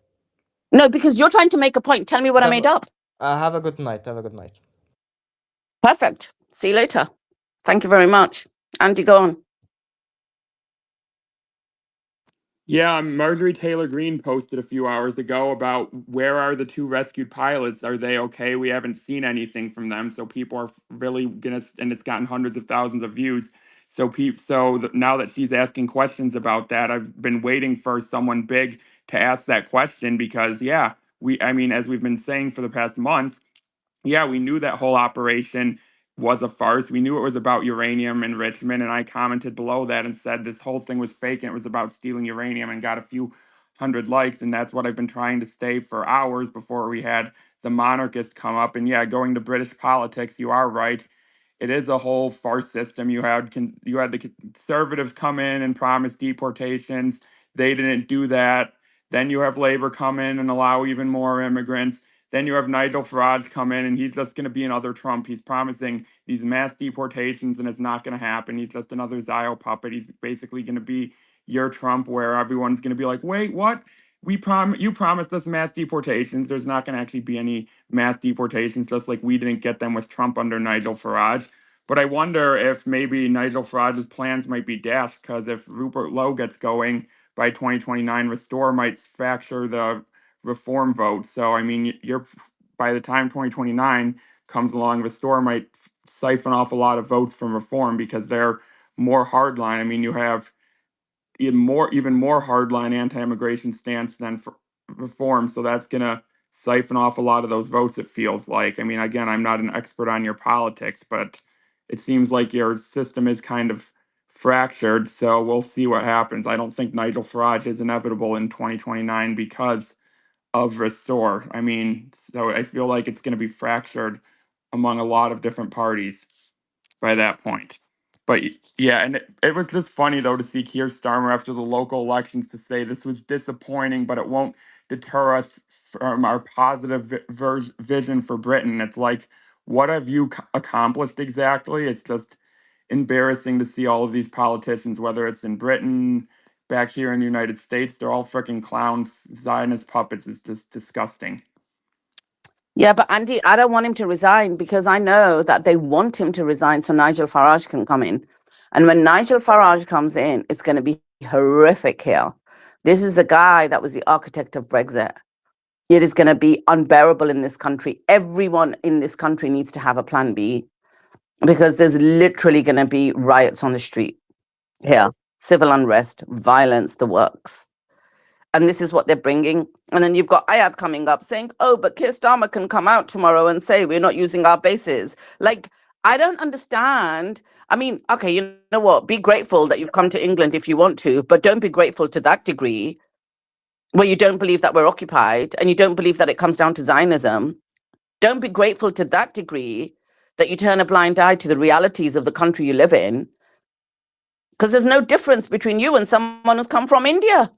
No, because you're trying to make a point. Tell me what I made up. Have a good night. Have a good night. Perfect. See you later. Thank you very much. Andy, go on. Yeah, Marjorie Taylor Greene posted a few hours ago about where are the two rescued pilots? Are they okay? We haven't seen anything from them, so people are really gonna, and it's gotten hundreds of thousands of views. So now that she's asking questions about that, I've been waiting for someone big to ask that question because yeah, I mean, as we've been saying for the past month, yeah, we knew that whole operation was a farce. We knew it was about uranium enrichment, and I commented below that and said this whole thing was fake and it was about stealing uranium and got a few 100 likes, and that's what I've been trying to say for hours before we had the monarchists come up. And yeah, going to British politics, you are right. It is a whole farce system. You had the conservatives come in and promise deportations. They didn't do that. Then you have Labor come in and allow even more immigrants. Then you have Nigel Farage come in, and he's just going to be another Trump. He's promising these mass deportations, and it's not going to happen. He's just another Zio puppet. He's basically going to be your Trump, where everyone's going to be like, "Wait, what? You promised us mass deportations. There's not going to actually be any mass deportations, just like we didn't get them with Trump under Nigel Farage." But I wonder if maybe Nigel Farage's plans might be dashed, because if Rupert Lowe gets going by 2029, Restore might fracture the reform vote. So I mean, you're by the time 2029 comes along, Restore might siphon off a lot of votes from Reform because they're more hardline. I mean, you have even more hardline anti-immigration stance than for Reform, so that's gonna siphon off a lot of those votes. It feels like. I mean, again, I'm not an expert on your politics, but it seems like your system is kind of fractured. So we'll see what happens. I don't think Nigel Farage is inevitable in 2029 because of Restore. I mean, so I feel like it's going to be fractured among a lot of different parties by that point. But yeah, and it was just funny though to see Keir Starmer after the local elections to say this was disappointing, but it won't deter us from our positive vision for Britain. It's like, what have you accomplished exactly? It's just embarrassing to see all of these politicians, whether it's in Britain, back here in the United States, they're all freaking clowns, Zionist puppets. It's just disgusting. Yeah, but Andy, I don't want him to resign because I know that they want him to resign so Nigel Farage can come in. And when Nigel Farage comes in, it's going to be horrific here. This is the guy that was the architect of Brexit. It is going to be unbearable in this country. Everyone in this country needs to have a plan B because there's literally going to be riots on the street here, civil unrest, violence, the works. And this is what they're bringing. And then you've got Ayad coming up saying, oh, but Keir Starmer can come out tomorrow and say we're not using our bases. Like, I don't understand. I mean, okay, you know what? Be grateful that you've come to England if you want to, but don't be grateful to that degree where you don't believe that we're occupied and you don't believe that it comes down to Zionism. Don't be grateful to that degree that you turn a blind eye to the realities of the country you live in. Because there's no difference between you and someone who's come from India.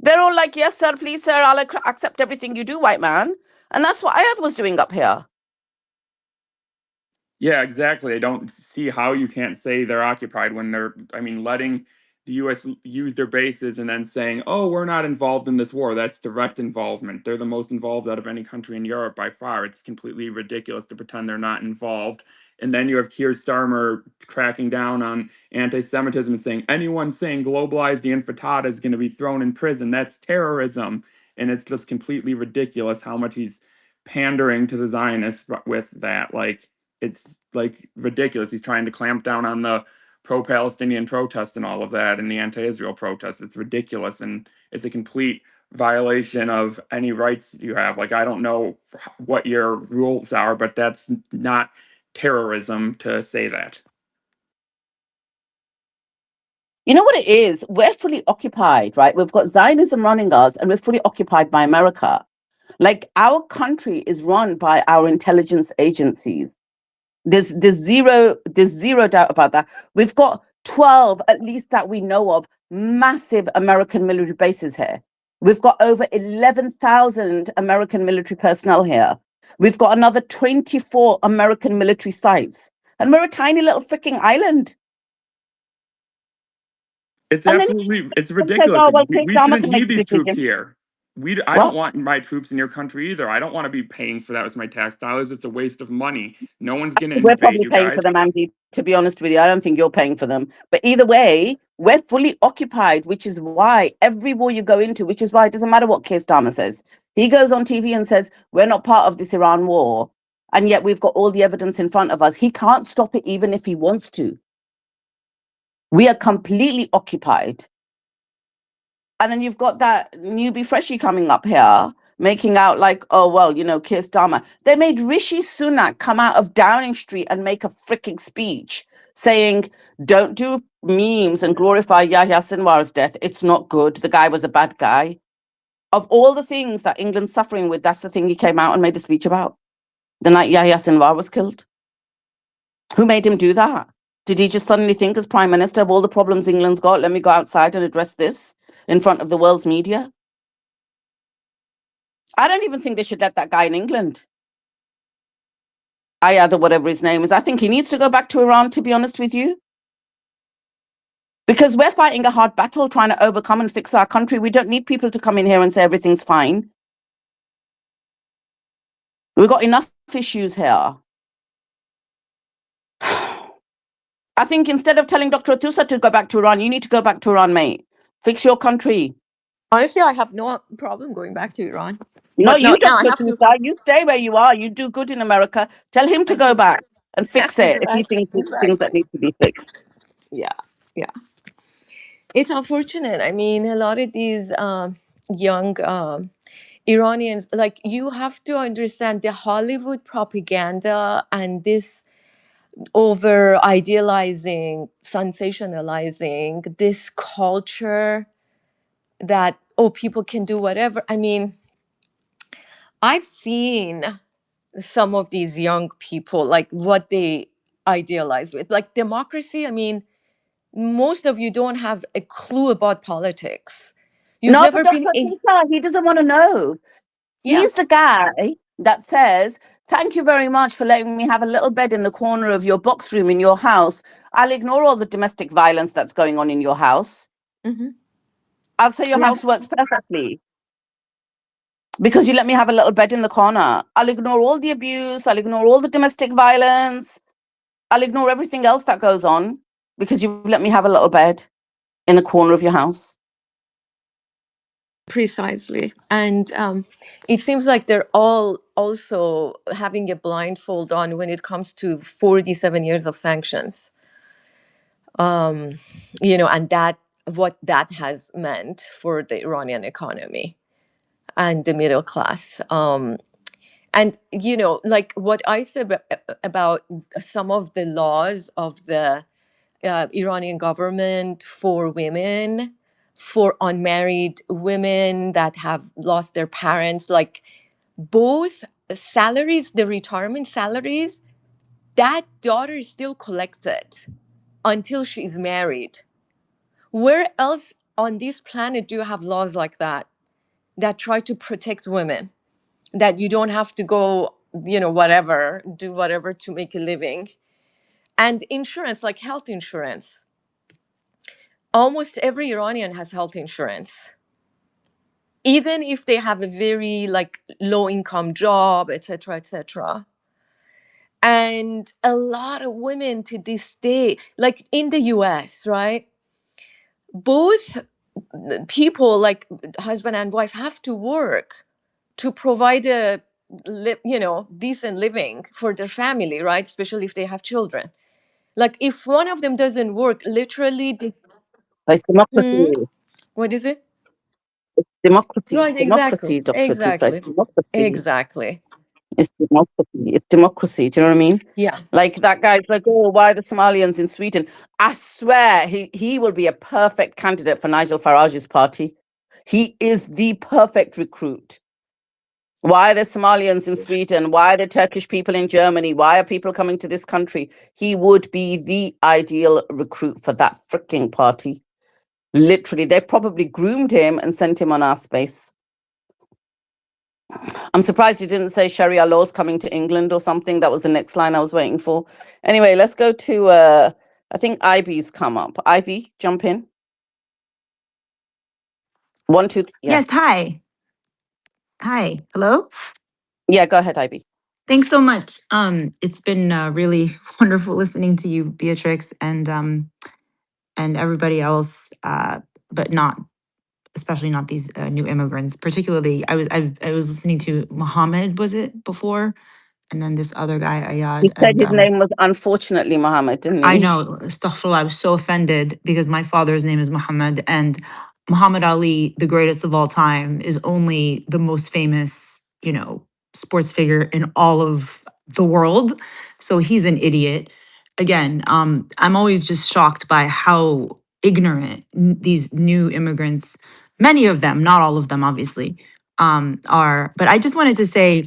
They're all like, yes, sir, please, sir, I'll accept everything you do, white man. And that's what Ayad was doing up here. Yeah, exactly. I don't see how you can't say they're occupied when they're, I mean, letting the U.S. use their bases and then saying, oh, we're not involved in this war. That's direct involvement. They're the most involved out of any country in Europe by far. It's completely ridiculous to pretend they're not involved. And then you have Keir Starmer cracking down on anti-Semitism and saying anyone saying globalize the intifada is going to be thrown in prison. That's terrorism. And it's just completely ridiculous how much he's pandering to the Zionists with that. Like, it's like ridiculous. He's trying to clamp down on the pro-Palestinian protests and all of that and the anti-Israel protests. It's ridiculous. And it's a complete violation of any rights you have. Like, I don't know what your rules are, but that's not terrorism to say that. You know what it is? We're fully occupied, right? We've got Zionism running us and we're fully occupied by America. Like, our country is run by our intelligence agencies. There's zero doubt about that. We've got 12, at least that we know of, massive American military bases here. We've got over 11,000 American military personnel here. We've got another 24 American military sites. And we're a tiny little freaking island. It's absolutely, it's ridiculous. We shouldn't need these troops here. I don't want my troops in your country either. I don't want to be paying for that with my tax dollars. It's a waste of money. No one's going to invade you guys. We're probably paying for them, Andy, to be honest with you. I don't think you're paying for them. But either way, we're fully occupied, which is why every war you go into, which is why it doesn't matter what Keir Starmer says. He goes on TV and says, we're not part of this Iran war. And yet we've got all the evidence in front of us. He can't stop it even if he wants to. We are completely occupied. And then you've got that newbie freshie coming up here, making out like, oh, well, you know, Keir Starmer. They made Rishi Sunak come out of Downing Street and make a freaking speech saying, don't do memes and glorify Yahya Sinwar's death. It's not good. The guy was a bad guy. Of all the things that England's suffering with, that's the thing he came out and made a speech about. The night Yahya Sinwar was killed. Who made him do that? Did he just suddenly think, as Prime Minister, of all the problems England's got, let me go outside and address this in front of the world's media? I don't even think they should let that guy in England. Ayad or whatever his name is. I think he needs to go back to Iran, to be honest with you. Because we're fighting a hard battle trying to overcome and fix our country. We don't need people to come in here and say everything's fine. We've got enough issues here. I think instead of telling Dr. Atusa to go back to Iran, you need to go back to Iran, mate. Fix your country. Honestly, I have no problem going back to Iran. No, But you now don't, I have to. Atusa. You stay where you are. You do good in America. Tell him to go back and fix it if he thinks there's things that Exactly. need to be fixed. Yeah, yeah. It's unfortunate. I mean, a lot of these young Iranians, like, you have to understand the Hollywood propaganda and this over idealizing, sensationalizing this culture that, oh, people can do whatever. I mean, I've seen some of these young people, like what they idealize with, like democracy. I mean, most of you don't have a clue about politics. You've No, but never been Dr. in. Atusa, he doesn't want to know. Yeah. He's the guy that says, thank you very much for letting me have a little bed in the corner of your box room in your house. I'll ignore all the domestic violence that's going on in your house. Mhm. I'll say your Yeah. house works perfectly because you let me have a little bed in the corner. I'll ignore all the abuse. I'll ignore all the domestic violence. I'll ignore everything else that goes on because you let me have a little bed in the corner of your house. Precisely. And it seems like they're all also having a blindfold on when it comes to 47 years of sanctions. And that what that has meant for the Iranian economy and the middle class. And, like what I said about some of the laws of the Iranian government for women, for unmarried women that have lost their parents, like both salaries, the retirement salaries, that daughter still collects it until she's married. Where else on this planet do you have laws like that try to protect women? That you don't have to go, do whatever to make a living. And insurance, like health insurance. Almost every Iranian has health insurance. Even if they have a very low income job, etc., etc. And a lot of women to this day, like in the US, right? Both people, like husband and wife, have to work to provide a decent living for their family, right? Especially if they have children. Like if one of them doesn't work, literally It's democracy. what is it? Democracy. Right, exactly. Democracy, Dr. Atusa. It's Exactly. democracy. Exactly. It's democracy. It's democracy. Do you know what I mean? Yeah. Like that guy's like, oh, why are the Somalians in Sweden? I swear he will be a perfect candidate for Nigel Farage's party. He is the perfect recruit. Why are the Somalians in Sweden? Why are the Turkish people in Germany? Why are people coming to this country? He would be the ideal recruit for that freaking party. Literally, they probably groomed him and sent him on our space. I'm surprised he didn't say Sharia laws coming to England or something. That was the next line I was waiting for. Anyway, let's go to, I think IB's come up. IB, jump in. 1, 2, yeah. Yes, hi. Hi. Hello? Yeah, go ahead, IB. Thanks so much. It's been really wonderful listening to you, Beatrix, and everybody else, but not especially not these new immigrants. Particularly, I was listening to Muhammad, was it before, and then this other guy He Ayad, said and his name was unfortunately Muhammad, didn't I he? know, astaghfirullah, I was so offended because my father's name is Muhammad, and Muhammad Ali, the greatest of all time, is only the most famous, sports figure in all of the world. So he's an idiot. Again, I'm always just shocked by how ignorant these new immigrants many of them, not all of them, obviously, are. But I just wanted to say,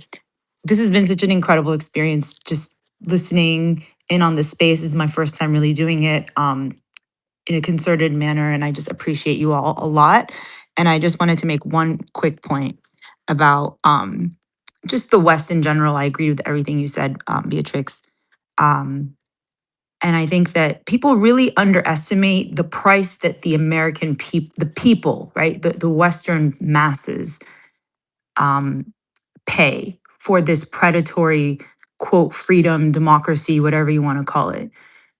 this has been such an incredible experience. Just listening in on this space This is my first time really doing it in a concerted manner, and I just appreciate you all a lot. And I just wanted to make one quick point about just the West in general. I agree with everything you said, Beatrix. Um, and I think that people really underestimate the price that the American the people, right, the Western masses, um, pay for this predatory, quote, freedom, democracy, whatever you want to call it.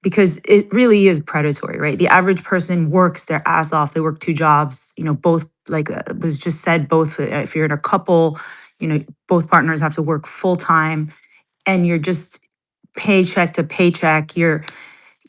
Because it really is predatory, right? The average person works their ass off. They work two jobs, both, like was just said, both, if you're in a couple, both partners have to work full time, and you're just paycheck to paycheck. Your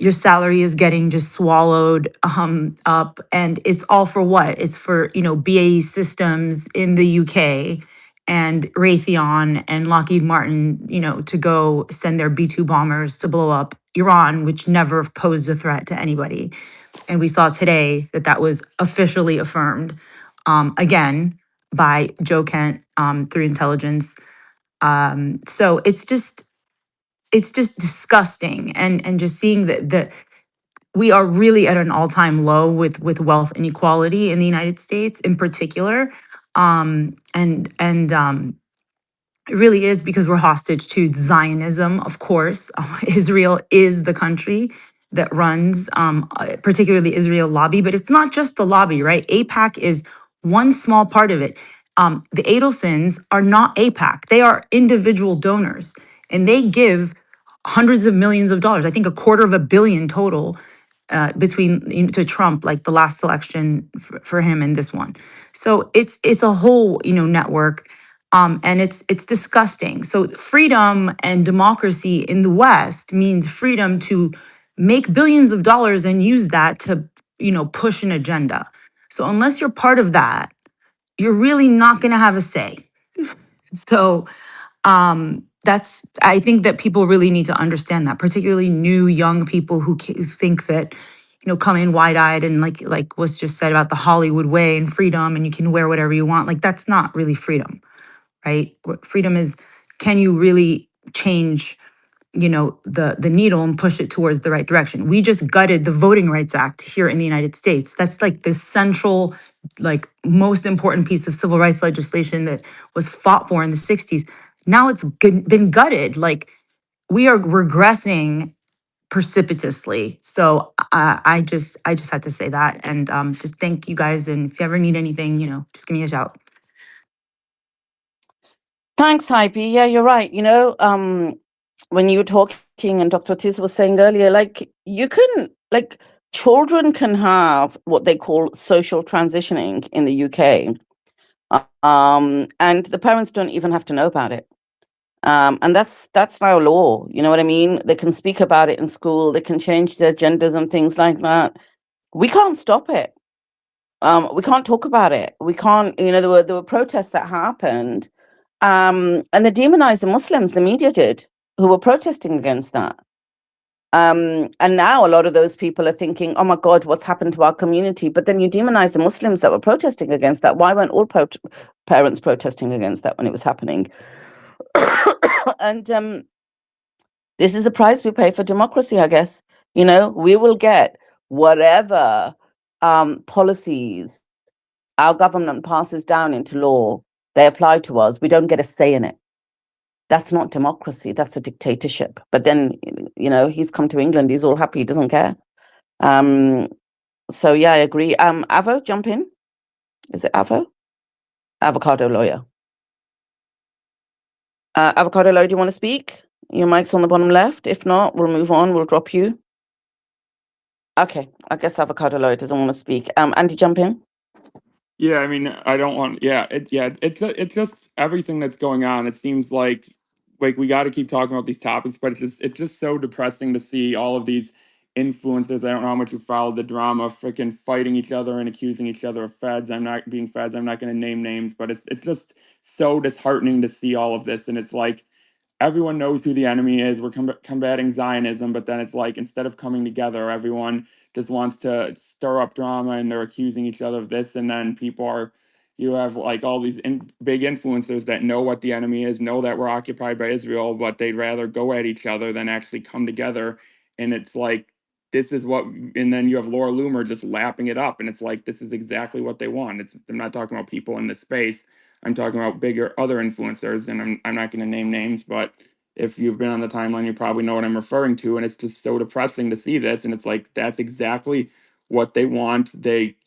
salary is getting just swallowed up, and it's all for what? It's for BAE Systems in the UK and Raytheon and Lockheed Martin, to go send their B-2 bombers to blow up Iran, which never posed a threat to anybody. And we saw today that that was officially affirmed again by Joe Kent through intelligence. So it's just disgusting, and just seeing that we are really at an all-time low with wealth inequality in the United States in particular. And it really is because we're hostage to Zionism, of course. Israel is the country that runs, particularly Israel lobby, but it's not just the lobby, right? APAC is one small part of it. The Adelsons are not APAC; they are individual donors, and they give hundreds of millions of dollars. I think $250 million total between to Trump, like the last election for him and this one. So it's a whole network, and it's disgusting. So freedom and democracy in the West means freedom to make billions of dollars and use that to push an agenda. So unless you're part of that, you're really not going to have a say. So that's I think that people really need to understand that, particularly new young people who think that come in wide-eyed and like was just said about the Hollywood way and freedom, and you can wear whatever you want. Like, that's not really freedom, right? What freedom is, can you really change the needle and push it towards the right direction? We just gutted the Voting Rights Act here in the United States. That's like the central, like, most important piece of civil rights legislation that was fought for in the 60s. Now it's been gutted. Like, we are regressing precipitously. So I just had to say that, and just thank you guys. And if you ever need anything, just give me a shout. Thanks, Hype. Yeah, you're right. When you were talking and Dr. Tiz was saying earlier, like, you can, like, children can have what they call social transitioning in the UK. And the parents don't even have to know about it. And that's now law. You know what I mean? They can speak about it in school. They can change their genders and things like that. We can't stop it. We can't talk about it. We can't. There were protests that happened, and they demonized the Muslims. The media did, who were protesting against that. And now a lot of those people are thinking, "Oh my God, what's happened to our community?" But then you demonize the Muslims that were protesting against that. Why weren't all parents protesting against that when it was happening? And this is the price we pay for democracy, I guess. We will get whatever policies our government passes down into law. They apply to us. We don't get a say in it. That's not democracy. That's a dictatorship. But then, he's come to England. He's all happy. He doesn't care. So yeah, I agree. Avo, jump in. Is it Avo? Avocado lawyer. Avocado lawyer, do you want to speak? Your mic's on the bottom left. If not, we'll move on. We'll drop you. Okay, I guess Avocado lawyer doesn't want to speak. Andy, jump in. Yeah, I mean, I don't want. Yeah, it's just everything that's going on. It seems like we got to keep talking about these topics, but it's just so depressing to see all of these influencers. I don't know how much you followed the drama, freaking fighting each other and accusing each other of feds. I'm not being feds. I'm not going to name names, but it's just so disheartening to see all of this, and it's like, everyone knows who the enemy is. We're combating Zionism, but then it's like instead of coming together, everyone just wants to stir up drama and they're accusing each other of this. And then you have like all these big influencers that know what the enemy is, know that we're occupied by Israel, but they'd rather go at each other than actually come together. And it's like, this is what, and then you have Laura Loomer just lapping it up. And it's like, this is exactly what they want. I'm not talking about people in this space. I'm talking about bigger other influencers, and I'm not going to name names, but if you've been on the timeline, you probably know what I'm referring to. And it's just so depressing to see this. And it's like, that's exactly what they want.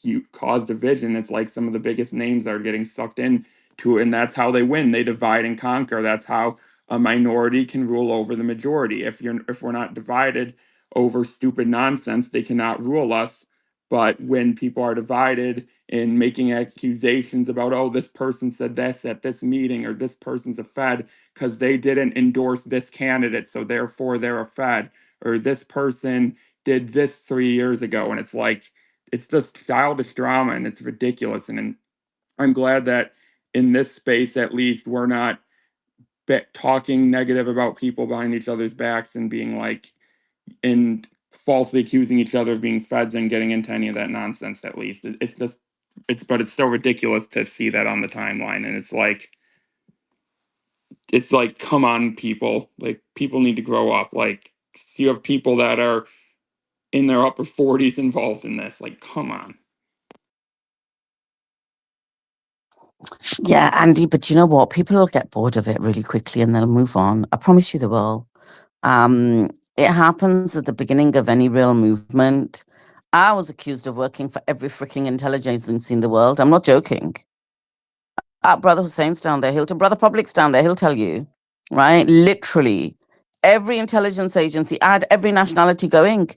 You cause division. It's like some of the biggest names are getting sucked in to it, and that's how they win. They divide and conquer. That's how a minority can rule over the majority. If we're not divided over stupid nonsense, they cannot rule us. But when people are divided and making accusations about, oh, this person said this at this meeting, or this person's a Fed because they didn't endorse this candidate, so therefore they're a Fed, or this person did this 3 years ago, and it's like, it's just childish drama and it's ridiculous. And I'm glad that in this space, at least, we're not talking negative about people behind each other's backs and being like, and falsely accusing each other of being feds and getting into any of that nonsense. At least but it's so ridiculous to see that on the timeline. And it's like, come on, people, like, people need to grow up. Like, you have people that are in their upper 40s involved in this. Like, come on. Yeah, Andy, but you know what? People will get bored of it really quickly and they'll move on. I promise you they will. It happens at the beginning of any real movement. I was accused of working for every freaking intelligence agency in the world. I'm not joking. Brother Hussein's down there. Brother Public's down there. He'll tell you, right? Literally, every intelligence agency, I had every nationality going.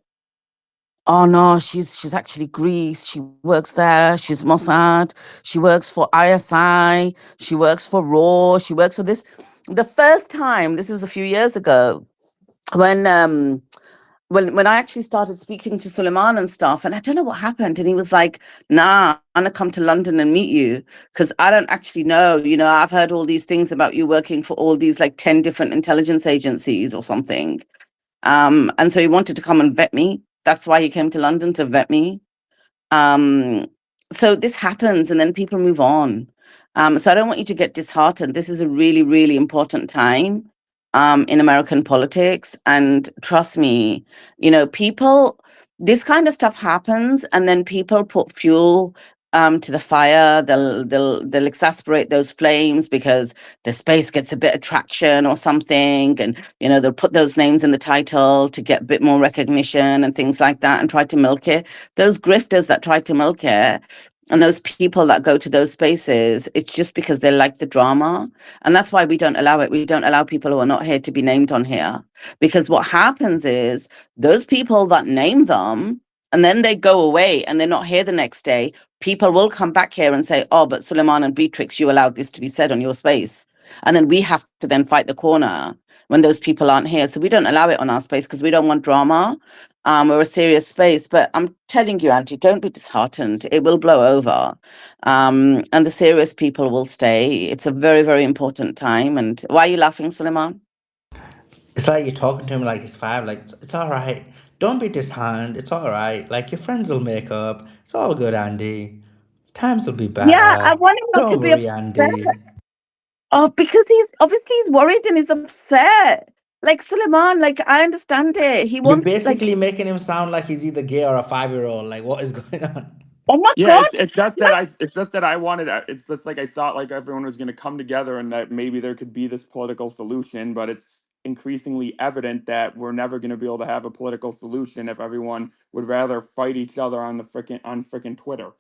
Oh no, she's actually Greece. She works there. She's Mossad. She works for ISI. She works for RAW. She works for this. The first time, this was a few years ago, when I actually started speaking to Suleiman and stuff, and I don't know what happened, and he was like, nah, I'm gonna come to London and meet you because I don't actually know, I've heard all these things about you working for all these like 10 different intelligence agencies or something. And so he wanted to come and vet me. That's why he came to London, to vet me. So this happens and then people move on. So I don't want you to get disheartened. This is a really, really important time in American politics. And trust me, this kind of stuff happens and then people put fuel to the fire. They'll exasperate those flames because the space gets a bit of traction or something, and they'll put those names in the title to get a bit more recognition and things like that, and try to milk it. Those grifters that try to milk it, and those people that go to those spaces, it's just because they like the drama, and that's why we don't allow it. We don't allow people who are not here to be named on here, because what happens is those people that name them, and then they go away and they're not here the next day, people will come back here and say, oh, but Suleiman and Beatrix, you allowed this to be said on your space. And then we have to then fight the corner when those people aren't here. So we don't allow it on our space because we don't want drama. We're a serious space. But I'm telling you, Auntie, don't be disheartened. It will blow over. And the serious people will stay. It's a very, very important time. And why are you laughing, Suleiman? It's like you're talking to him like he's 5. Like, it's all right. Don't be disheartened. It's all right. Like, your friends will make up. It's all good, Andy. Times will be better. Yeah, I want him not Don't to be worry, upset. Andy. Oh, because he's worried and he's upset. Like, Suleiman, like, I understand it. He You're wants, basically making him sound like he's either gay or a 5-year-old. Like, what is going on? oh my Yeah, God. it's just that I wanted. It's just like I thought like everyone was going to come together and that maybe there could be this political solution, but it's increasingly evident that we're never going to be able to have a political solution if everyone would rather fight each other on frickin' Twitter.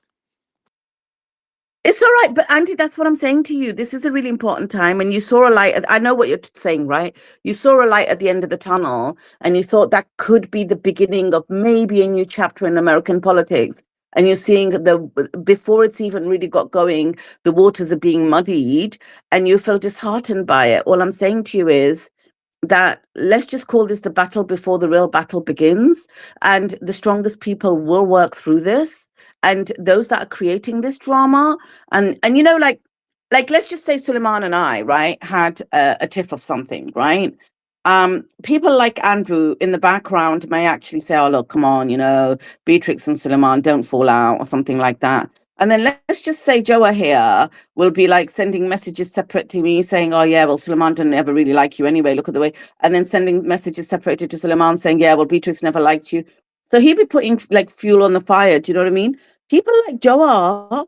It's all right, but Andy, that's what I'm saying to you. This is a really important time, and you saw a light. I know what you're saying, right? You saw a light at the end of the tunnel, and you thought that could be the beginning of maybe a new chapter in American politics. And you're seeing before it's even really got going, the waters are being muddied, and you feel disheartened by it. All I'm saying to you is that let's just call this the battle before the real battle begins, and the strongest people will work through this. And those that are creating this drama, and like like, let's just say Suleiman and I, right, had a tiff of something, right? People like Andrew in the background may actually say, oh, look, come on, Beatrix and Suleiman don't fall out or something like that. And then let's just say Joa here will be like sending messages separate to me saying, oh, yeah, well, Suleiman didn't ever really like you anyway. Look at the way. And then sending messages separated to Suleiman saying, yeah, well, Beatrix never liked you. So he'd be putting like fuel on the fire. Do you know what I mean? People like Jonah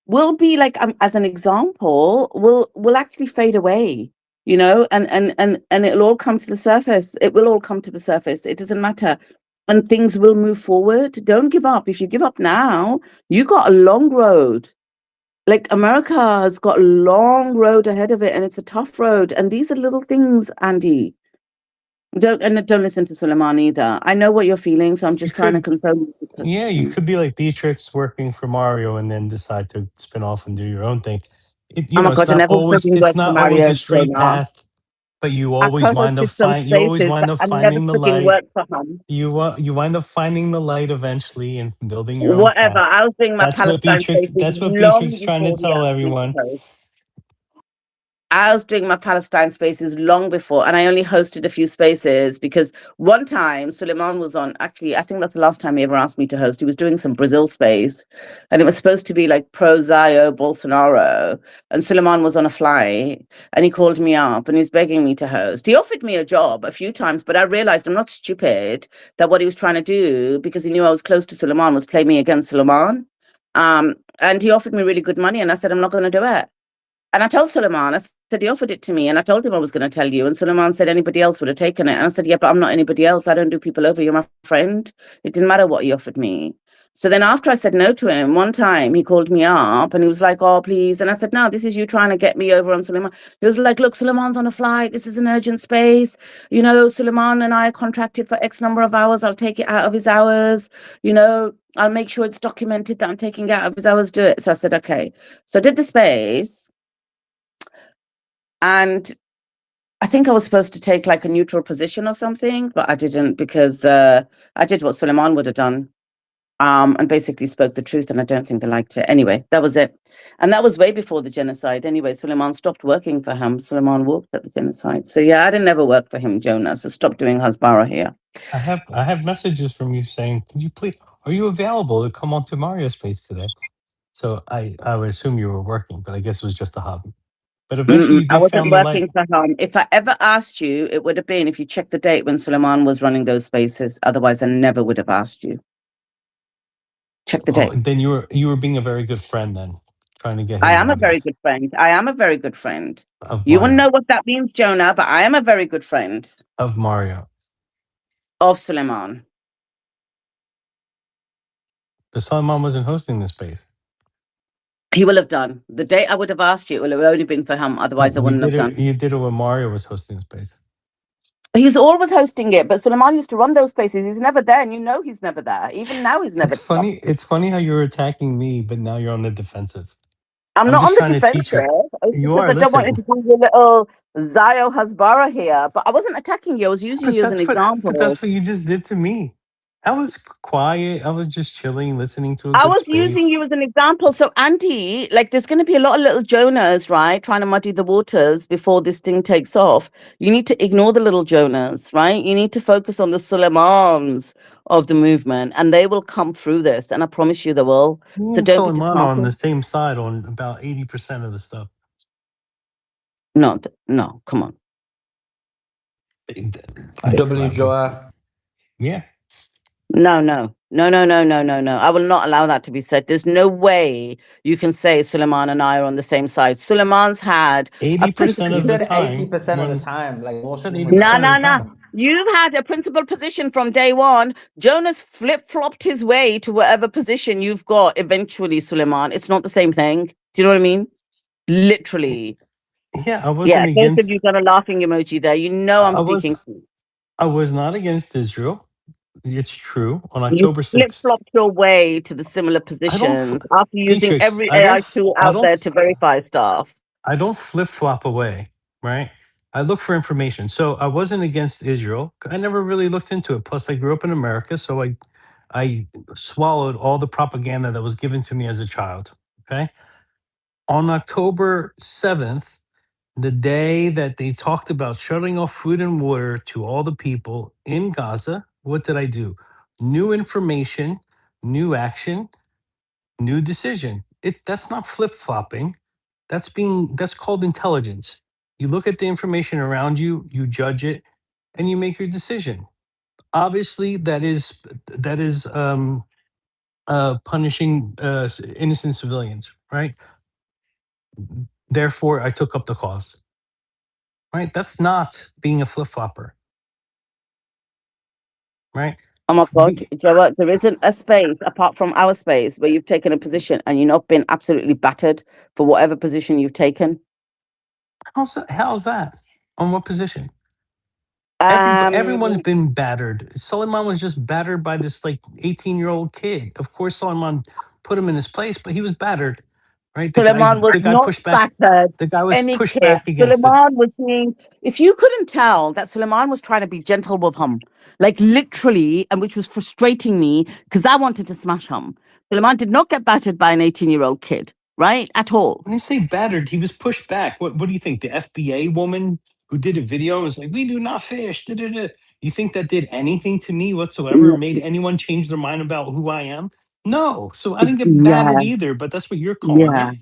will be like, as an example, will actually fade away, and it'll all come to the surface. It will all come to the surface. It doesn't matter. And things will move forward. Don't give up. If you give up now, you got a long road. Like America has got a long road ahead of it, and it's a tough road. And these are little things, Andy. Don't listen to Suleiman either. I know what you're feeling, so I'm just trying to console you. Yeah, you could be like Beatrix working for Mario and then decide to spin off and do your own thing. Oh my God, I never fucking It's worked for not always a Mario straight Jonah. path, but you I always wind up co-hosted some you always spaces, wind but up I never finding the fucking light. worked for him. You wind up finding the light eventually and building your own Whatever. path. I was doing my Palestine spaces That's what long Beatrix trying to before he tell asked me to everyone. host. I was doing my Palestine spaces long before, and I only hosted a few spaces because one time Suleiman was on. Actually, I think that's the last time he ever asked me to host. He was doing some Brazil space, and it was supposed to be like pro Zayo Bolsonaro. And Suleiman was on a flight, and he called me up and he's begging me to host. He offered me a job a few times, but I realized I'm not stupid. That what he was trying to do, because he knew I was close to Suleiman, was play me against Suleiman. And he offered me really good money, and I said I'm not going to do it. And I told Suleiman, I said, he offered it to me, and I told him I was going to tell you. And Suleiman said anybody else would have taken it. And I said, yeah, but I'm not anybody else. I don't do people over. You're my friend. It didn't matter what he offered me. So then after I said no to him, one time he called me up and he was like, oh, please. And I said, no, this is you trying to get me over on Suleiman. He was like, look, Suleiman's on a flight. This is an urgent space. Suleiman and I are contracted for X number of hours. I'll take it out of his hours. I'll make sure it's documented that I'm taking it out of his hours. Do it. So I said, okay. So I did the space. And I think I was supposed to take like a neutral position or something, but I didn't because I did what Suleiman would have done, and basically spoke the truth, and I don't think they liked it. Anyway, that was it. And that was way before the genocide. Anyway, Suleiman stopped working for him. Suleiman walked at the genocide. So yeah, I didn't ever work for him, Jonah. So stop doing Hasbara here. I have messages from you saying, "Could you please? Are you available to come onto Mario Space today?" So I would assume you were working, but I guess it was just a hobby. But eventually I they wasn't found the light. working for him. If I ever asked you, it would have been if you checked the date when Suleiman was running those spaces. Otherwise, I never would have asked you. Check the date. Then you were being a very good friend then, trying to get him. I am a very good friend. I am a very good friend. You wouldn't know what that means, Jonah, but I am a very good friend of Mario. Of Suleiman. But Suleiman wasn't hosting the space. He will have done. The date I would have asked you, it will have only been for him. Otherwise, I wouldn't have done. You did it when Mario was hosting the space. He's always hosting it, but Suleiman used to run those spaces. He's never there, and he's never there. Even now, he's never there. It's funny how you're attacking me, but now you're on the defensive. I'm not on the defensive. You are. I don't want you to do your little Zayo Hasbara here, but I wasn't attacking you. I was using you as an example. But that's what you just did to me. I was quiet. I was just chilling, listening to I was using you as an example. So, Andy, like, there's going to be a lot of little Jonahs, right, trying to muddy the waters before this thing takes off. You need to ignore the little Jonahs, right? You need to focus on the Suleimans of the movement, and they will come through this. And I promise you they will. So don't be Suleiman on the same side on about 80% of the stuff. No, come on. W Joa. Yeah. No. I will not allow that to be said. There's no way you can say Suleiman and I are on the same side. Suleiman's had 80% of the time. 80% of the time. Like most No. You've had a principal position from day one. Jonas flip-flopped his way to whatever position you've got eventually, Suleiman. It's not the same thing. Do you know what I mean? Literally. Yeah, I wasn't against... both of you got a laughing emoji there. You know I'm speaking. I was not against Israel. It's true. On October 6th. You flip-flopped your way to the similar position after using every AI tool out there to verify stuff. I don't flip-flop away, right? I look for information. So I wasn't against Israel. I never really looked into it. Plus, I grew up in America, so I swallowed all the propaganda that was given to me as a child, okay? On October 7th, the day that they talked about shutting off food and water to all the people in Gaza, what did I do? New information, new action, new decision. That's not flip-flopping. That's called intelligence. You look at the information around you, you judge it, and you make your decision. Obviously, that is punishing innocent civilians, right? Therefore, I took up the cause. Right? That's not being a flip flopper, right? Oh my God, Be- Joe, there isn't a space apart from our space where you've taken a position and you've not been absolutely battered for whatever position you've taken. How's that? On what position? Everyone's Um, been battered. Suleiman was just battered by this like 18-year-old kid. Of course, Suleiman put him in his place, but he was battered, right? Suleiman was The guy not pushed back. battered The guy was any pushed kid. back against it. Suleiman was being, if you couldn't tell that Suleiman was trying to be gentle with him, like literally, and which was frustrating me because I wanted to smash him. Suleiman did not get battered by an 18-year-old kid, right? At all. When you say battered, he was pushed back. What do you think? The FBA woman who did a video was like, "We do not fish." Da, da, da. You think that did anything to me whatsoever? Made anyone change their mind about who I am? No. So I didn't get battered Yeah, either. But that's what you're calling yeah. it.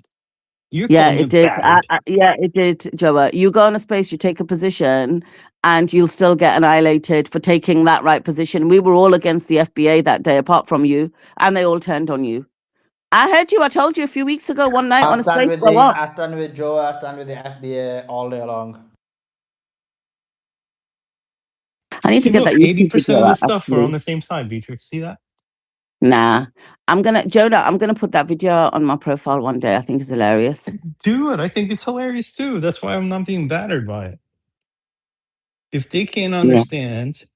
You're Yeah, calling it it did. battered. Yeah, it did, Joa. You go on a space, you take a position, and you'll still get annihilated for taking that right position. We were all against the FBA that day, apart from you, and they all turned on you. I heard you. I told you a few weeks ago, one night on I a stand space. with Go him. up. I stand with Joe. I stand with the FBA all day long. I need to See, get look, that 80% YouTube video of out, this stuff are on actually. the same side, Beatrix. See that? Nah, Jonah, I'm gonna put that video on my profile one day. I think it's hilarious. Do it. I think it's hilarious too. That's why I'm not being battered by it. If they can't Yeah. understand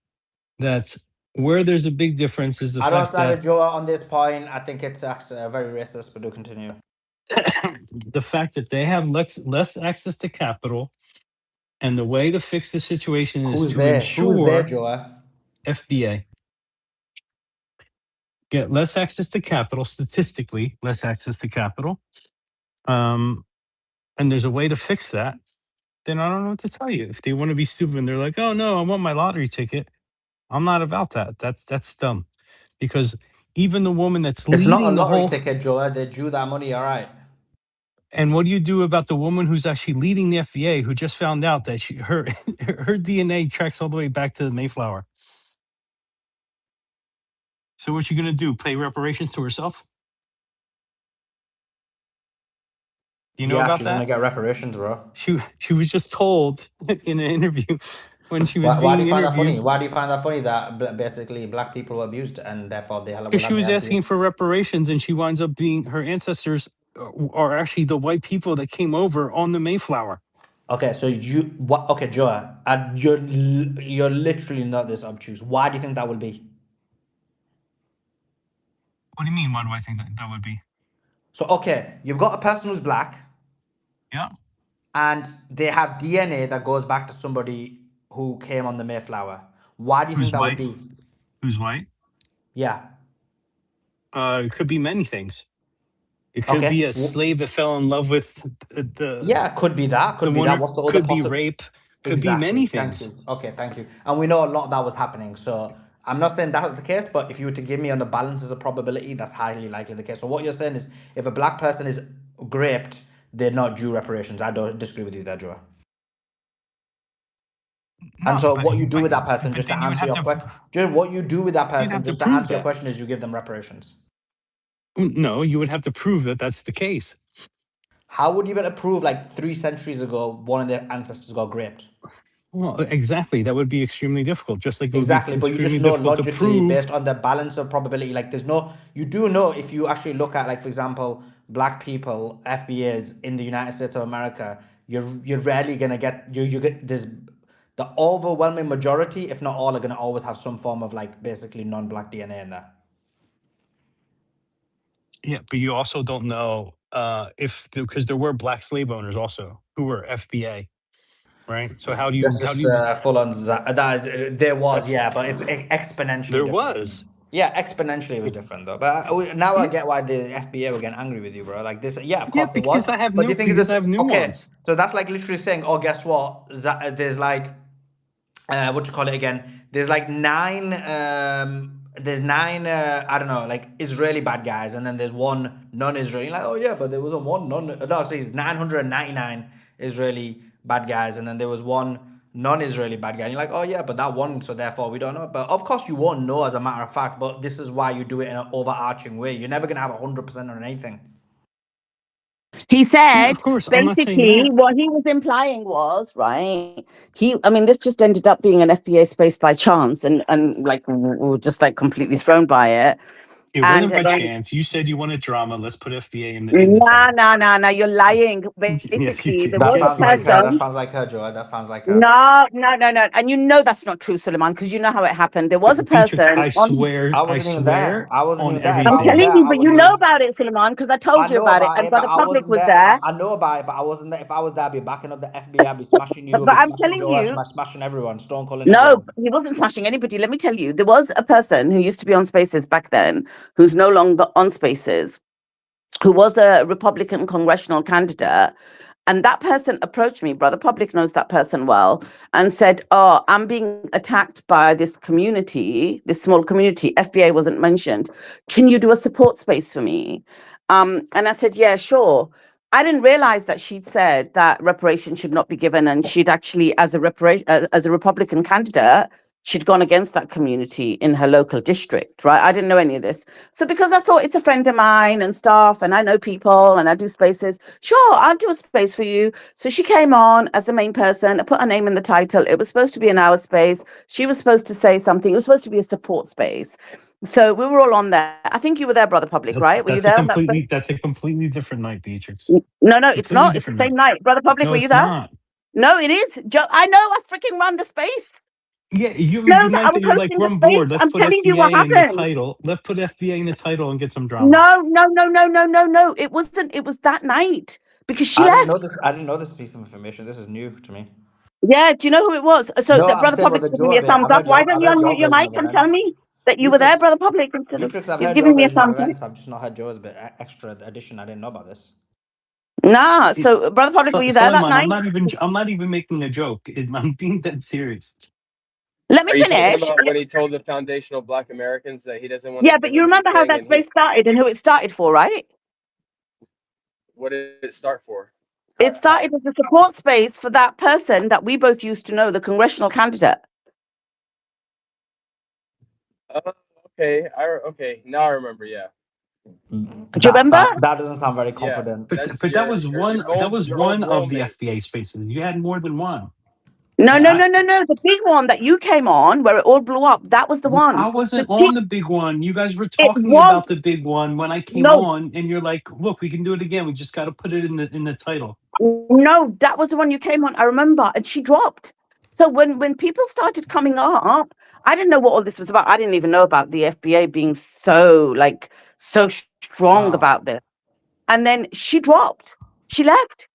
that where there's a big difference is the I don't fact stand with that Joe on this point. I think it's actually very racist, but do continue. the fact that they have less access to capital, and the way to fix the situation is Who's to there? Who's there, ensure Joe? FBA get less access to capital, statistically less access to capital, and there's a way to fix that. Then I don't know what to tell you. If they want to be stupid and they're like, "Oh no, I want my lottery ticket," I'm not about that. That's dumb, because even the woman that's It's not a leading the lottery whole. ticket, Joe. They drew that money, all right. And what do you do about the woman who's actually leading the FBA, who just found out that her her DNA tracks all the way back to the Mayflower? So what's she gonna do? Pay reparations to herself? Do you know Yeah, about she's gonna that? get reparations, bro. She was just told in an interview when she was Why do being you find that funny? interviewed, Why do you find that funny that basically black people were abused and therefore they because will she have the was help you? asking for reparations, and she winds up being her ancestors are actually the white people that came over on the Mayflower. Okay, so you what? Okay, Joe, you're literally not this obtuse. Why do you think that will be? What do you mean? Why do I think that would be? So okay, you've got a person who's black, Yeah. and they have DNA that goes back to somebody who came on the Mayflower. Why do you think Who's that would white? be? Who's white? Yeah. It could be many things. It could Okay. be a slave that fell in love with the Yeah, could be that. the Could be one. that. What's the other Could be possible? rape. Could be Exactly. many Thank things. you. Okay, thank you. And we know a lot of that was happening. So I'm not saying that's the case, but if you were to give me on the balance as a probability, that's highly likely the case. So what you're saying is if a black person is raped, they're not due reparations. I don't disagree with you there, Joe. And No, so what you do with that person, but just to then you would answer have your to question, just what you do with that you'd person, have to just to prove answer your that. question, is you give them reparations. No, you would have to prove that that's the case. How would you be able to prove like 3 centuries ago one of their ancestors got raped? Well, exactly. That would be extremely difficult. Just like it would be Exactly, but you just extremely know difficult to logically prove. based on the balance of probability. Like there's no, you do know if you actually look at like for example, black people, FBAs in the United States of America, you're rarely gonna get you get there's the overwhelming majority, if not all, are gonna always have some form of like basically non-black DNA in there. Yeah, but you also don't know if because there were black slave owners also who were FBA, right? So That's just full on. There was, that's yeah, but it's exponentially there different. was. Yeah, exponentially it was different though. But now I get why the FBA were getting angry with you, bro. Like this, yeah, of Yeah, course there was. because I have But the thing is because this, I have okay, nuance. so that's like literally saying, oh, guess what? There's like, what you call it again? There's like there's nine, I don't know, like Israeli bad guys, and then there's one non-Israeli. Like, oh yeah, but there wasn't one no, so it's 999 Israeli bad guys, and then there was one non-Israeli bad guy. And you're like, oh yeah, but that one, so therefore we don't know. But of course you won't know as a matter of fact, but this is why you do it in an overarching way. You're never gonna have 100% on anything. He Yeah, said of course, I'm not saying basically that. what he was implying was, right, I mean, this just ended up being an FBA space by chance, and like we were just like completely thrown by it. It And wasn't by then chance. You said you wanted drama. Let's put FBA in the no, title. no, you're lying. Yes, you Basically, did. there was Yes, a you did. That person. sounds like her, Joy. That sounds like her. No. And you know that's not true, Suleiman, because you know how it happened. There was a Beatrix, person I on. swear, I I wasn't even there. swear I wasn't on even there. If I'm I was everything. telling there, you, I but would you know be. about it, Suleiman, because I I told you know about it, about and it, but Brother I Public wasn't was there. there. I know about it, but I wasn't there. If I was there, I'd be backing up the FBI. I'd be smashing you. I'd But be I'm smashing telling Joe. you, Smashing everyone. Stone calling no, everyone. he wasn't smashing anybody. Let me tell you, there was a person who used to be on Spaces back then, who's no longer on Spaces, who was a Republican congressional candidate. And that person approached me, Brother Public knows that person well, and said, oh, I'm being attacked by this community, this small community. FBA wasn't mentioned. Can you do a support space for me? And I said, yeah, sure. I didn't realize that she'd said that reparations should not be given, and she'd actually, as a Republican candidate, she'd gone against that community in her local district, right? I didn't know any of this. So because I thought it's a friend of mine and stuff, and I know people and I do spaces, sure, I'll do a space for you. So she came on as the main person. I put her name in the title. It was supposed to be an hour space. She was supposed to say something. It was supposed to be a support space. So we were all on there. I think you were there, Brother Public, right? Were you there? That's a completely different night, Beatrix. No, it's Completely not. It's the different same night. Brother Public, No, were you it's there? not. No, it is. I know. I freaking run the space. Yeah, it was No, the but I night was that you're like, hosting we're the on space. board. Let's I'm put telling you what FBA in the happened. title. Let's put FBA in the title and get some drama. No. It wasn't. It was that night because she I didn't know left. this. I didn't know this piece of information. This is new to me. Yeah, do you know who it was? So No, the I'm Brother saying about Public's the giving Joe me a bit. thumbs up. Why don't I've you heard your unmute your version mic of and events. tell me that you were there, Beatrix, Brother Public, instead of Beatrix, I've you're heard giving your me a version of thumbs up? events. I've just not heard Joe's bit. Extra addition. I didn't know about this. Nah. So Brother Public, were you there that Suleiman, night? I'm not even making a joke. I'm being dead serious. Let me Are you talking finish. about when he told the foundational Black Americans that he doesn't want to Yeah, but give you them remember how anything, that and space started and who it started for, right? what did it start for? It started as a support space for that person that we both used to know, the congressional candidate. Okay, okay, now I remember. Yeah. Do you remember? That doesn't sound very Yeah, confident. But that's that was your one. That was your old one of the roommate. FBA spaces. You had more than one. No. The big one that you came on, where it all blew up, that was the one. I wasn't on the big one. You guys were It talking was about the big one when I came no, on, and you're like, "Look, we can do it again. We just got to put it in the title." no, that was the one you came on. I remember, and she dropped. So when people started coming up, I didn't know what all this was about. I didn't even know about the FBA being so strong about this. And then she dropped. She left.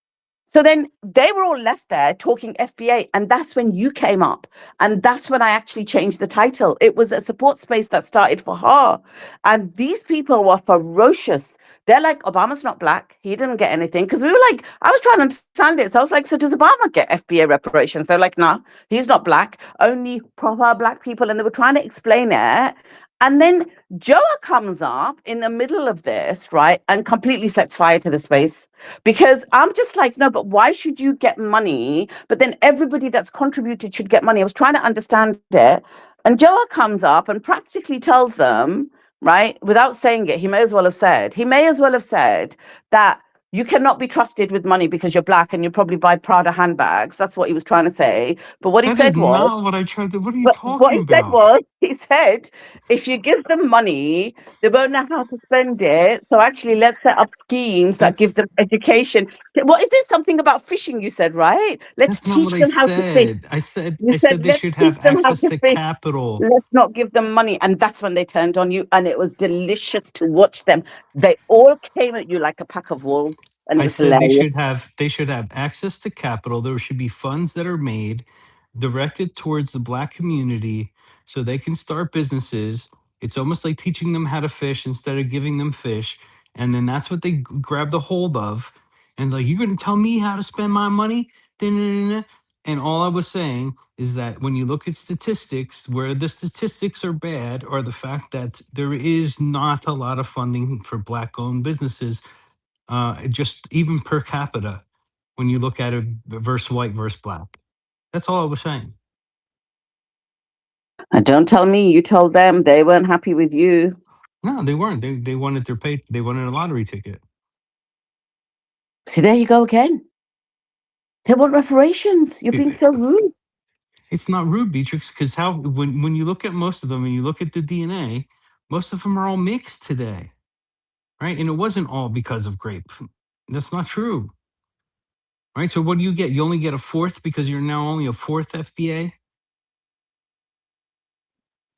So then they were all left there talking FBA, and that's when you came up. And that's when I actually changed the title. It was a support space that started for her. And these people were ferocious. They're like, Obama's not black. He didn't get anything. Because we were like, I was trying to understand it. So I was like, so does Obama get FBA reparations? They're like, no, he's not black. Only proper black people. And they were trying to explain it. And then Joa comes up in the middle of this, right, and completely sets fire to the space. Because I'm just like, no, but why should you get money? But then everybody that's contributed should get money. I was trying to understand it. And Joa comes up and practically tells them, right, without saying it, he may as well have said that you cannot be trusted with money because you're black and you probably buy Prada handbags. That's what he was trying to say. But what he That said is was, not what I tried to. What are you what he talking said about? was, he said, if you give them money, they won't know how to spend it. So actually, let's set up schemes that give them education. What is this? Something about fishing, you said, right? Let's That's not teach what I them how to fish. said. I said You said, they let's should teach have them how access to to fish. capital. Let's not give them money. And that's when they turned on you. And it was delicious to watch them. They all came at you like a pack of wolves. And it I was said hilarious. they should have access to capital. There should be funds that are made directed towards the black community so they can start businesses It's almost like teaching them how to fish instead of giving them fish. And then that's what they grab the hold of. And like, you're going to tell me how to spend my money? Da-na-na-na. And all I was saying is that when you look at statistics, where the statistics are bad, are the fact that there is not a lot of funding for Black-owned businesses, just even per capita, when you look at it versus white versus Black. That's all I was saying. And don't tell me you told them they weren't happy with you. No, they weren't. They wanted their pay. They wanted a lottery ticket. See, there you go again. They want reparations. You're being so rude. It's not rude, Beatrix, because when you look at most of them and you look at the DNA, most of them are all mixed today, right? And it wasn't all because of grape. That's not true, right? So what do you get? You only get a fourth because you're now only a fourth FBA.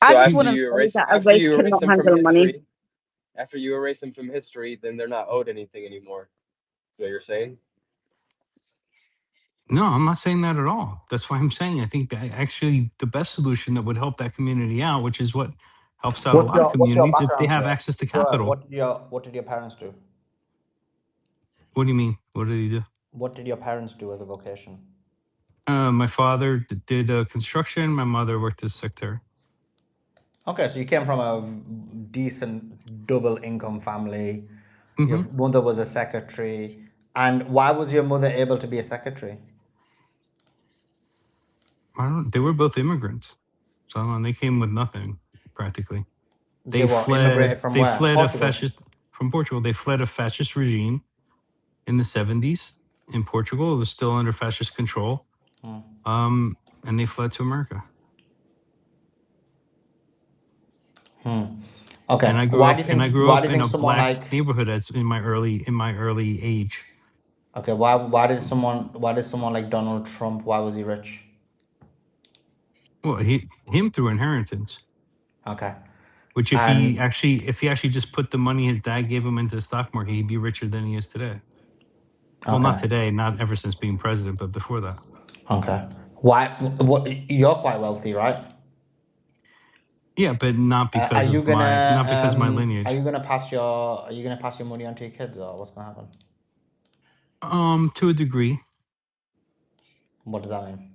I So just after wouldn't you say erase that a after race you erase cannot them from handle money. history, after you erase them from history, then they're not owed anything anymore. Is what you're saying? No, I'm not saying that at all. That's why I'm saying I think that actually the best solution that would help that community out, which is what helps out a lot of What's your communities if they background, have Joel? access to Joel, capital. what did your parents do? What do you mean? What did he do? What did your parents do as a vocation? My father did construction. My mother worked as a secretary. Okay, so you came from a decent double income family. Your Mm-hmm. mother was a secretary. And why was your mother able to be a secretary? They were both immigrants, so they came with nothing practically. They were immigrated from They where? fled a Portugal. fascist from Portugal. They fled a fascist regime in the 70s in Portugal. It was still under fascist control. And they fled to America. Okay. And I grew Why do up you think? and I grew Why do up you in think a someone black like? neighborhood as in my early age. Okay. Why did someone like Donald Trump? Why was he rich? Well, him through inheritance. Okay. Which if he actually just put the money his dad gave him into the stock market, he'd be richer than he is today. Well, not Okay. today, not ever since being president, but before that. Okay. Why? What? You're quite wealthy, right? Yeah, but not Are because you of my Are lineage. you gonna pass your money on to your kids, or what's gonna happen? To a degree. What does that mean?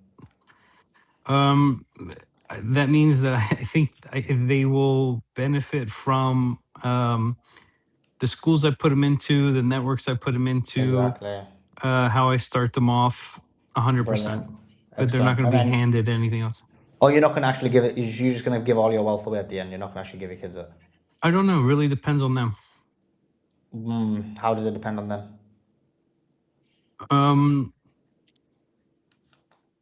That means that I think they will benefit from the schools I put them into, the networks I put them into, Exactly. how I start them off 100%. Brilliant. But they're not Excellent. going to And be then, handed anything else. oh, you're not gonna actually give it. You're just gonna give all your wealth away at the end. You're not gonna actually give your kids it. I don't know. It really depends on them. How does it depend on them?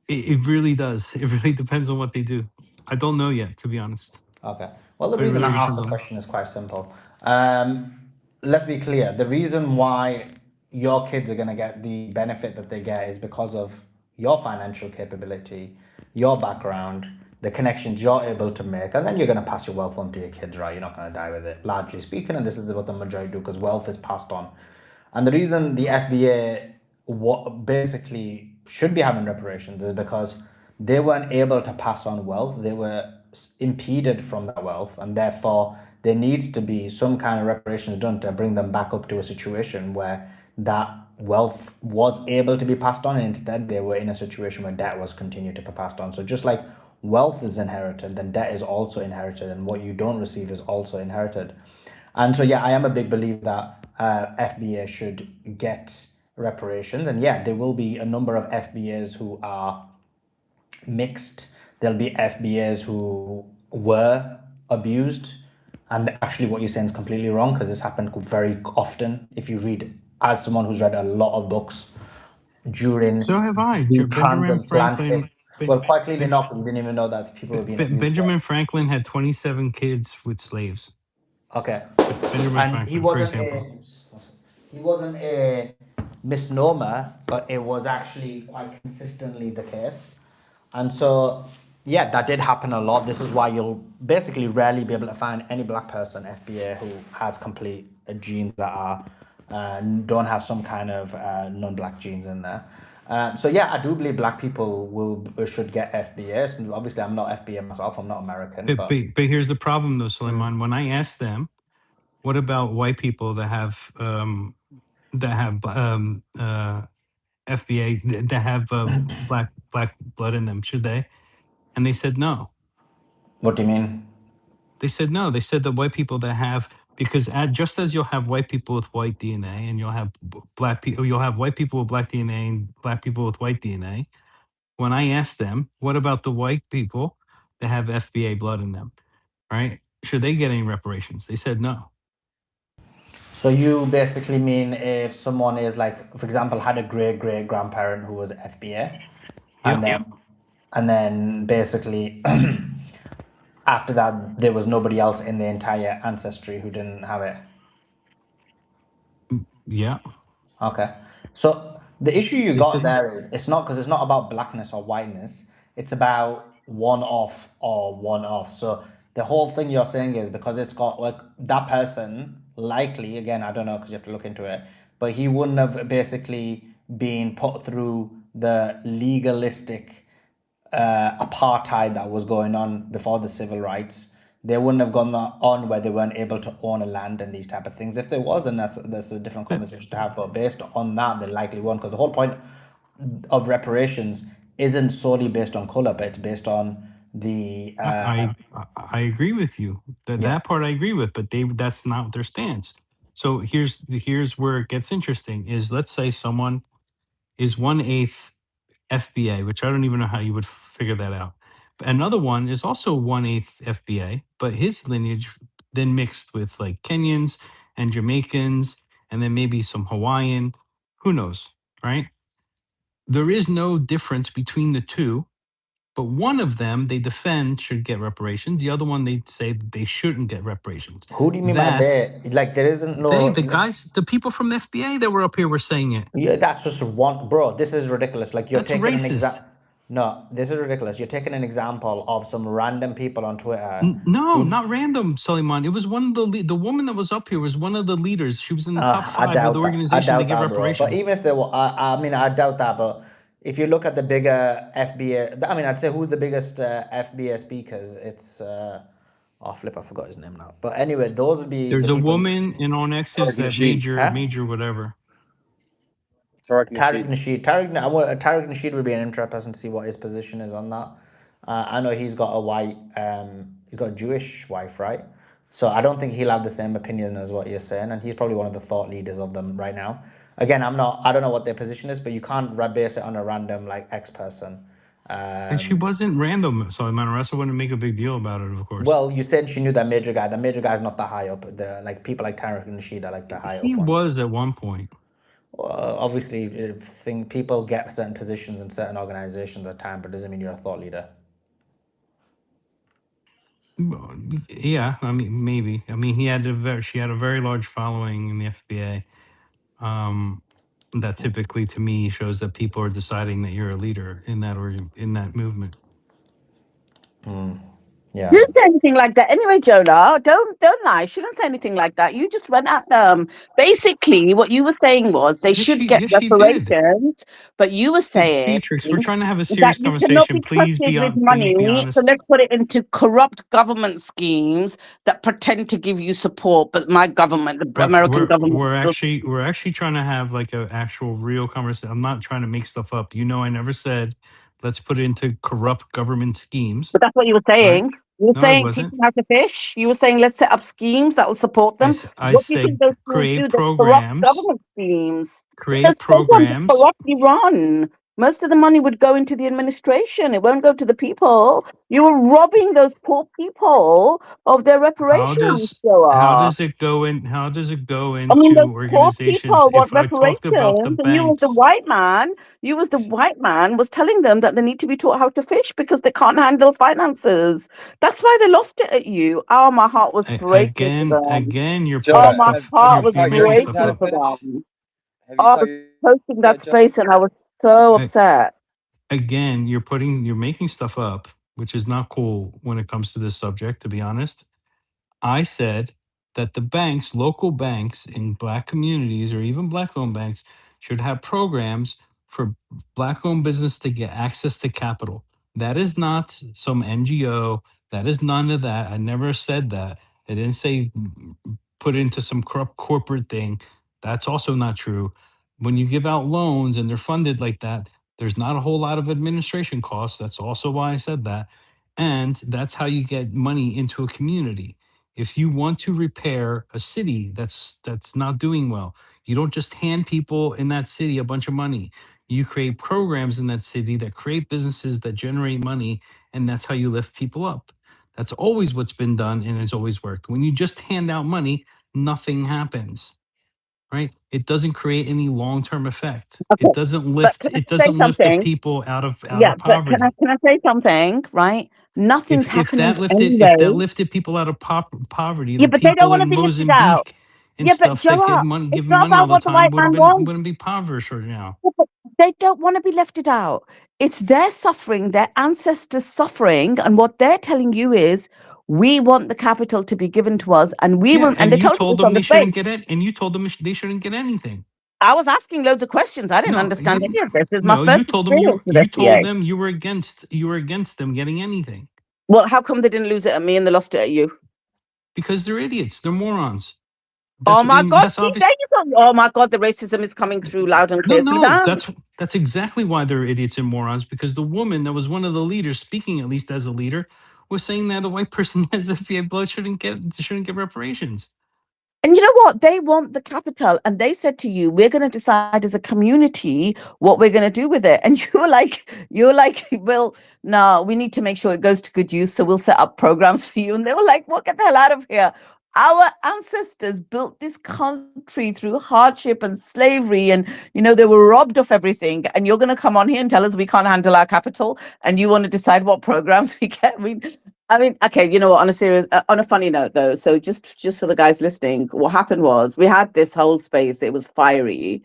It really does. It really depends on what they do. I don't know yet, to be honest. Okay. Well, the But it reason I really asked depends the on them. question is quite simple. Let's be clear. The reason why your kids are going to get the benefit that they get is because of your financial capability, your background, the connections you're able to make, and then you're going to pass your wealth on to your kids, right? You're not going to die with it, largely speaking, and this is what the majority do because wealth is passed on. And the reason the FBA basically should be having reparations is because they weren't able to pass on wealth. They were impeded from that wealth, and therefore there needs to be some kind of reparations done to bring them back up to a situation where that wealth was able to be passed on, and instead they were in a situation where debt was continued to be passed on. So just like wealth is inherited, then debt is also inherited, and what you don't receive is also inherited. And so, yeah, I am a big believer that FBA should get reparations. And yeah, there will be a number of FBAs who are mixed. There'll be FBAs who were abused. And actually, what you're saying is completely wrong because this happened very often. If you read, as someone who's read a lot of books during So have I. the Benjamin transatlantic, Franklin. well, quite clearly not, because you didn't even know that people were being abused. Benjamin Franklin had 27 kids with slaves. Okay. Benjamin And Franklin, for example. He wasn't a misnomer, but it was actually quite consistently the case. And so, yeah, that did happen a lot. This is why you'll basically rarely be able to find any black person FBA who has complete genes that are don't have some kind of non-black genes in there. So yeah, I do believe black people should get FBAs. And obviously, I'm not FBA myself. I'm not American, but But here's the problem though, Mm. Suleiman. When I asked them, what about white people that have FBA that have black blood in them? Should they? And they said no. What do you mean? They said no. They said that white people that have because just as you'll have white people with white DNA and you'll have black people, you'll have white people with black DNA and black people with white DNA. When I asked them, what about the white people that have FBA blood in them, right? Should they get any reparations? They said no. So you basically mean if someone is like, for example, had a great grandparent who was FBA, and Yep. then basically after that there was nobody else in the entire ancestry who didn't have it. Yeah. Okay. So the issue you They got said there is it's not because it's not about blackness or whiteness. It's about one off or one off. So the whole thing you're saying is because it's got like that person likely, again, I don't know because you have to look into it, but he wouldn't have basically been put through the legalistic apartheid that was going on before the civil rights. They wouldn't have gone on where they weren't able to own a land and these type of things. If there was, then that's a different conversation to have. But based on that, they likely won't, because the whole point of reparations isn't solely based on color, but it's based on the I agree with you. That part I agree with, but that's not their stance. So here's where it gets interesting is let's say someone is 1/8 FBA, which I don't even know how you would figure that out. But another one is also 1/8 FBA, but his lineage then mixed with like Kenyans and Jamaicans, and then maybe some Hawaiian. Who knows, right? There is no difference between the two, but one of them they defend should get reparations. The other one they say they shouldn't get reparations. Who do you mean by they? Like there isn't no. The people from the FBA that were up here were saying it. Yeah, that's just one, bro. This is ridiculous. Like you're That's taking an racist. example. No, this is ridiculous. You're taking an example of some random people on Twitter. No, not random, Suleiman. It was one of the woman that was up here was one of the leaders. She was in the top 5 of the organization to get reparations. But even if there were, I mean, I doubt that. But if you look at the bigger FBA, I mean, I'd say who's the biggest FBA speakers? It's flip, I forgot his name now. But anyway, those would be. There's the a people. woman in On X's that major whatever. Tariq Nasheed. Tariq Nasheed would be an interesting person to see what his position is on that. I know he's got he's got a Jewish wife, right? So I don't think he'll have the same opinion as what you're saying, and he's probably one of the thought leaders of them right now. Again, I don't know what their position is, but you can't base it on a random like X person. And she wasn't random, so Manaressa wouldn't make a big deal about it, of course. Well, you said she knew that major guy. The major guy's not that high up. The like people like Tariq Nasheed are like the high up. He was at one point. Obviously, people get certain positions in certain organizations at time, but doesn't mean you're a thought leader. Yeah, I mean, maybe. I mean, she had a very large following in the FBA. That typically, to me, shows that people are deciding that you're a leader in that movement. Yeah. You didn't say anything like that. Anyway, Jonah, don't lie. She didn't say anything like that. You just went at them. Basically, what you were saying was they should get reparations, but you were saying Beatrix, we're trying to have a serious that you cannot conversation. be Please trusted be with honest. money, so let's put it into corrupt government schemes that pretend to give you support, but my government, the American government, we're actually trying to have like an actual real conversation. I'm not trying to make stuff up. You know, I never said let's put it into corrupt government schemes. But that's what you were saying. Right? You were saying teach them how to fish. You were saying let's set up schemes that will support them. What do you think those schemes do? They're corrupt government schemes. Create programs. Corruptly run. Most of the money would go into the administration. It won't go to the people. You were robbing those poor people of their reparations. How does it go into I mean, those organizations? Poor people want If I talked about the reparations, and you as banks, the white man, was telling them that they need to be taught how to fish because they can't handle finances. That's why they lost it at you. Oh, my heart was breaking for them. again, you're Oh, my heart was breaking for them. I was posting that space and I was so upset. Again, you're making stuff up, which is not cool when it comes to this subject, to be honest. I said that the banks, local banks in black communities or even black owned banks should have programs for Black-owned business to get access to capital. That is not some NGO. That is none of that. I never said that. I didn't say put into some corrupt corporate thing. That's also not true. When you give out loans and they're funded like that, there's not a whole lot of administration costs. That's also why I said that. And that's how you get money into a community. If you want to repair a city that's not doing well, you don't just hand people in that city a bunch of money. You create programs in that city that create businesses that generate money, and that's how you lift people up. That's always what's been done and has always worked. When you just hand out money, nothing happens, right? It doesn't create any long-term effect. Okay, It doesn't but lift can I it say doesn't lift the something? people out Yeah, of but poverty. can I say something? Right? Nothing's happening If that anyway. lifted people out of poverty, Yeah, the but they don't people want to in be lifted out. Mozambique and Yeah, but stuff that get Joa, money it's given not money all about the what the time white man wants. wouldn't be impoverished right now. They don't want to be lifted out. It's their suffering, their ancestors' suffering, and what they're telling you is, we want the capital to be given to us, and we Yeah, will. And and they you told you told this them on the they space. shouldn't get it, and you told them they shouldn't get anything. I was asking loads of questions. I didn't No, understand any of this. This is my no, you first told them experience with you told FBA. them you were against them getting anything Well, how come they didn't lose it at me and they lost it at you? because they're idiots, they're morons. Oh my God! That's See, obvious. there you go. Oh my God, the racism is coming through loud and No, clear. See no, that? that's exactly why they're idiots and morons. Because the woman that was one of the leaders, speaking at least as a leader, was saying that a white person as FBA blood shouldn't get reparations. And you know what? They want the capital, and they said to you, "We're going to decide as a community what we're going to do with it." And you're like, "Well, no, we need to make sure it goes to good use, so we'll set up programs for you." And they were like, "Well, get the hell out of here." Our ancestors built this country through hardship and slavery, and they were robbed of everything. And you're going to come on here and tell us we can't handle our capital, and you want to decide what programs we get? I mean, okay, you know what? On a funny note, though, so just for the guys listening, what happened was we had this whole space. It was fiery,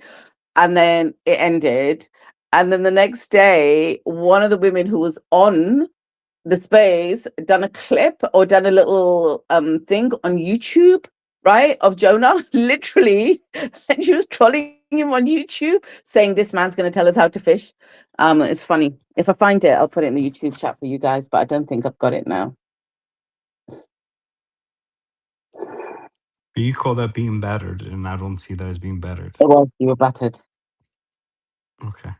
and then it ended, and then the next day, one of the women who was on the space done a clip or done a little thing on YouTube, right, of Jonah, literally, and she was trolling him on YouTube, saying this man's going to tell us how to fish. It's funny. If I find it, I'll put it in the YouTube chat for you guys, but I don't think I've got it now. You call that being battered, and I don't see that as being battered. It was, you were battered. Okay.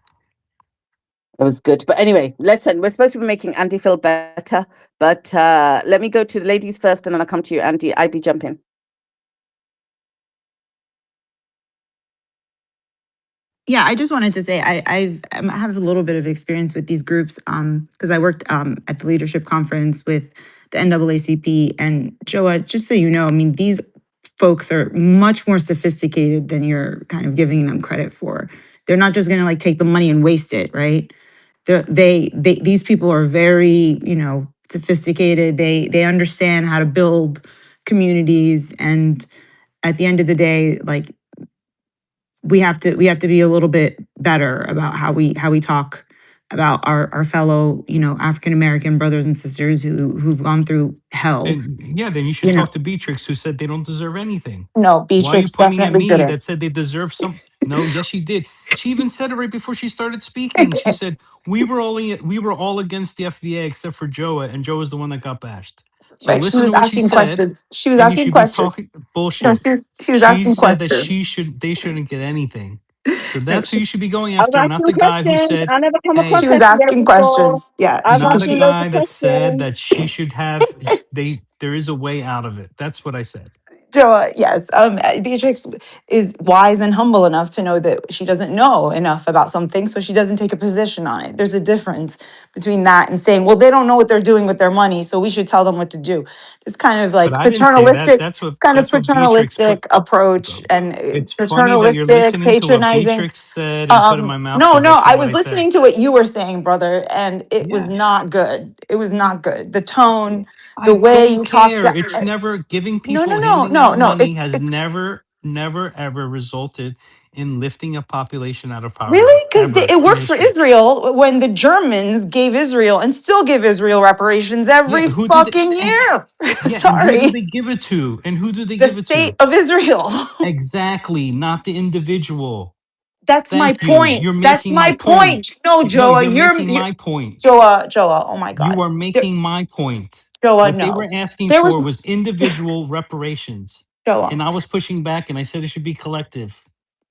It was good. But anyway, listen, we're supposed to be making Andy feel better, but let me go to the ladies first, and then I'll come to you, Andy. IB, jump in. Yeah, I just wanted to say I have a little bit of experience with these groups because I worked at the leadership conference with the NAACP and Joa. Just so you know, I mean, these folks are much more sophisticated than you're kind of giving them credit for. They're not just going to like take the money and waste it, right? These people are very sophisticated. They understand how to build communities, and at the end of the day, like we have to be a little bit better about how we talk about our fellow African American brothers and sisters who've gone through hell. And yeah, then you should talk to Beatrix, who said they don't deserve anything. No, Why are you Beatrix pointing at definitely me didn't. that said they deserve some? No, yes, she did. She even said it right before she started speaking. She said we were all against the FBA except for Joa, and Joa was the one that got bashed. So Right, she listen was to what she asking said, questions. She was and you asking should be questions. talking No, bullshit. she was She asking said that questions. they shouldn't get anything. So No, that's who you should be going I was after, not the asking guy who questions. said, I never come across "Hey," she was FBA asking before. questions. Yeah, I've not asked the you she loads of guy that said questions. that she should have. There is a way out of it. That's what I said. Joa, yes. Beatrix is wise and humble enough to know that she doesn't know enough about something, so she doesn't take a position on it. There's a difference between that and saying, well, they don't know what they're doing with their money, so we should tell them what to do. It's kind of But like I didn't say that. paternalistic, it's kind of That's what Beatrix put. paternalistic approach and It's funny that you're paternalistic, listening to what patronizing. Beatrix said and put in my mouth No, because no, that's I not what was I said. listening to what you were saying, brother, and it was Yeah, not good. It was not good. The tone, the I way don't you talked. care. It's never giving No, no, people no, handing no, out no. money has never ever resulted in lifting a population out of poverty Really? Because ever it in worked for history. Israel when the Germans gave Israel and still give Israel reparations Yeah, every who did? fucking And year. yeah, and who do Sorry. they give it to? And who do they The give it to? state of Israel. Exactly, not the individual. That's my Thank you. point. You're That's making my my point. point. No, No, Joa, you're making you're my point. Joa. Oh my You God, are making my point. Joa, What they no. were asking There for was was individual reparations. Joa. And I was pushing back and I said it should be collective.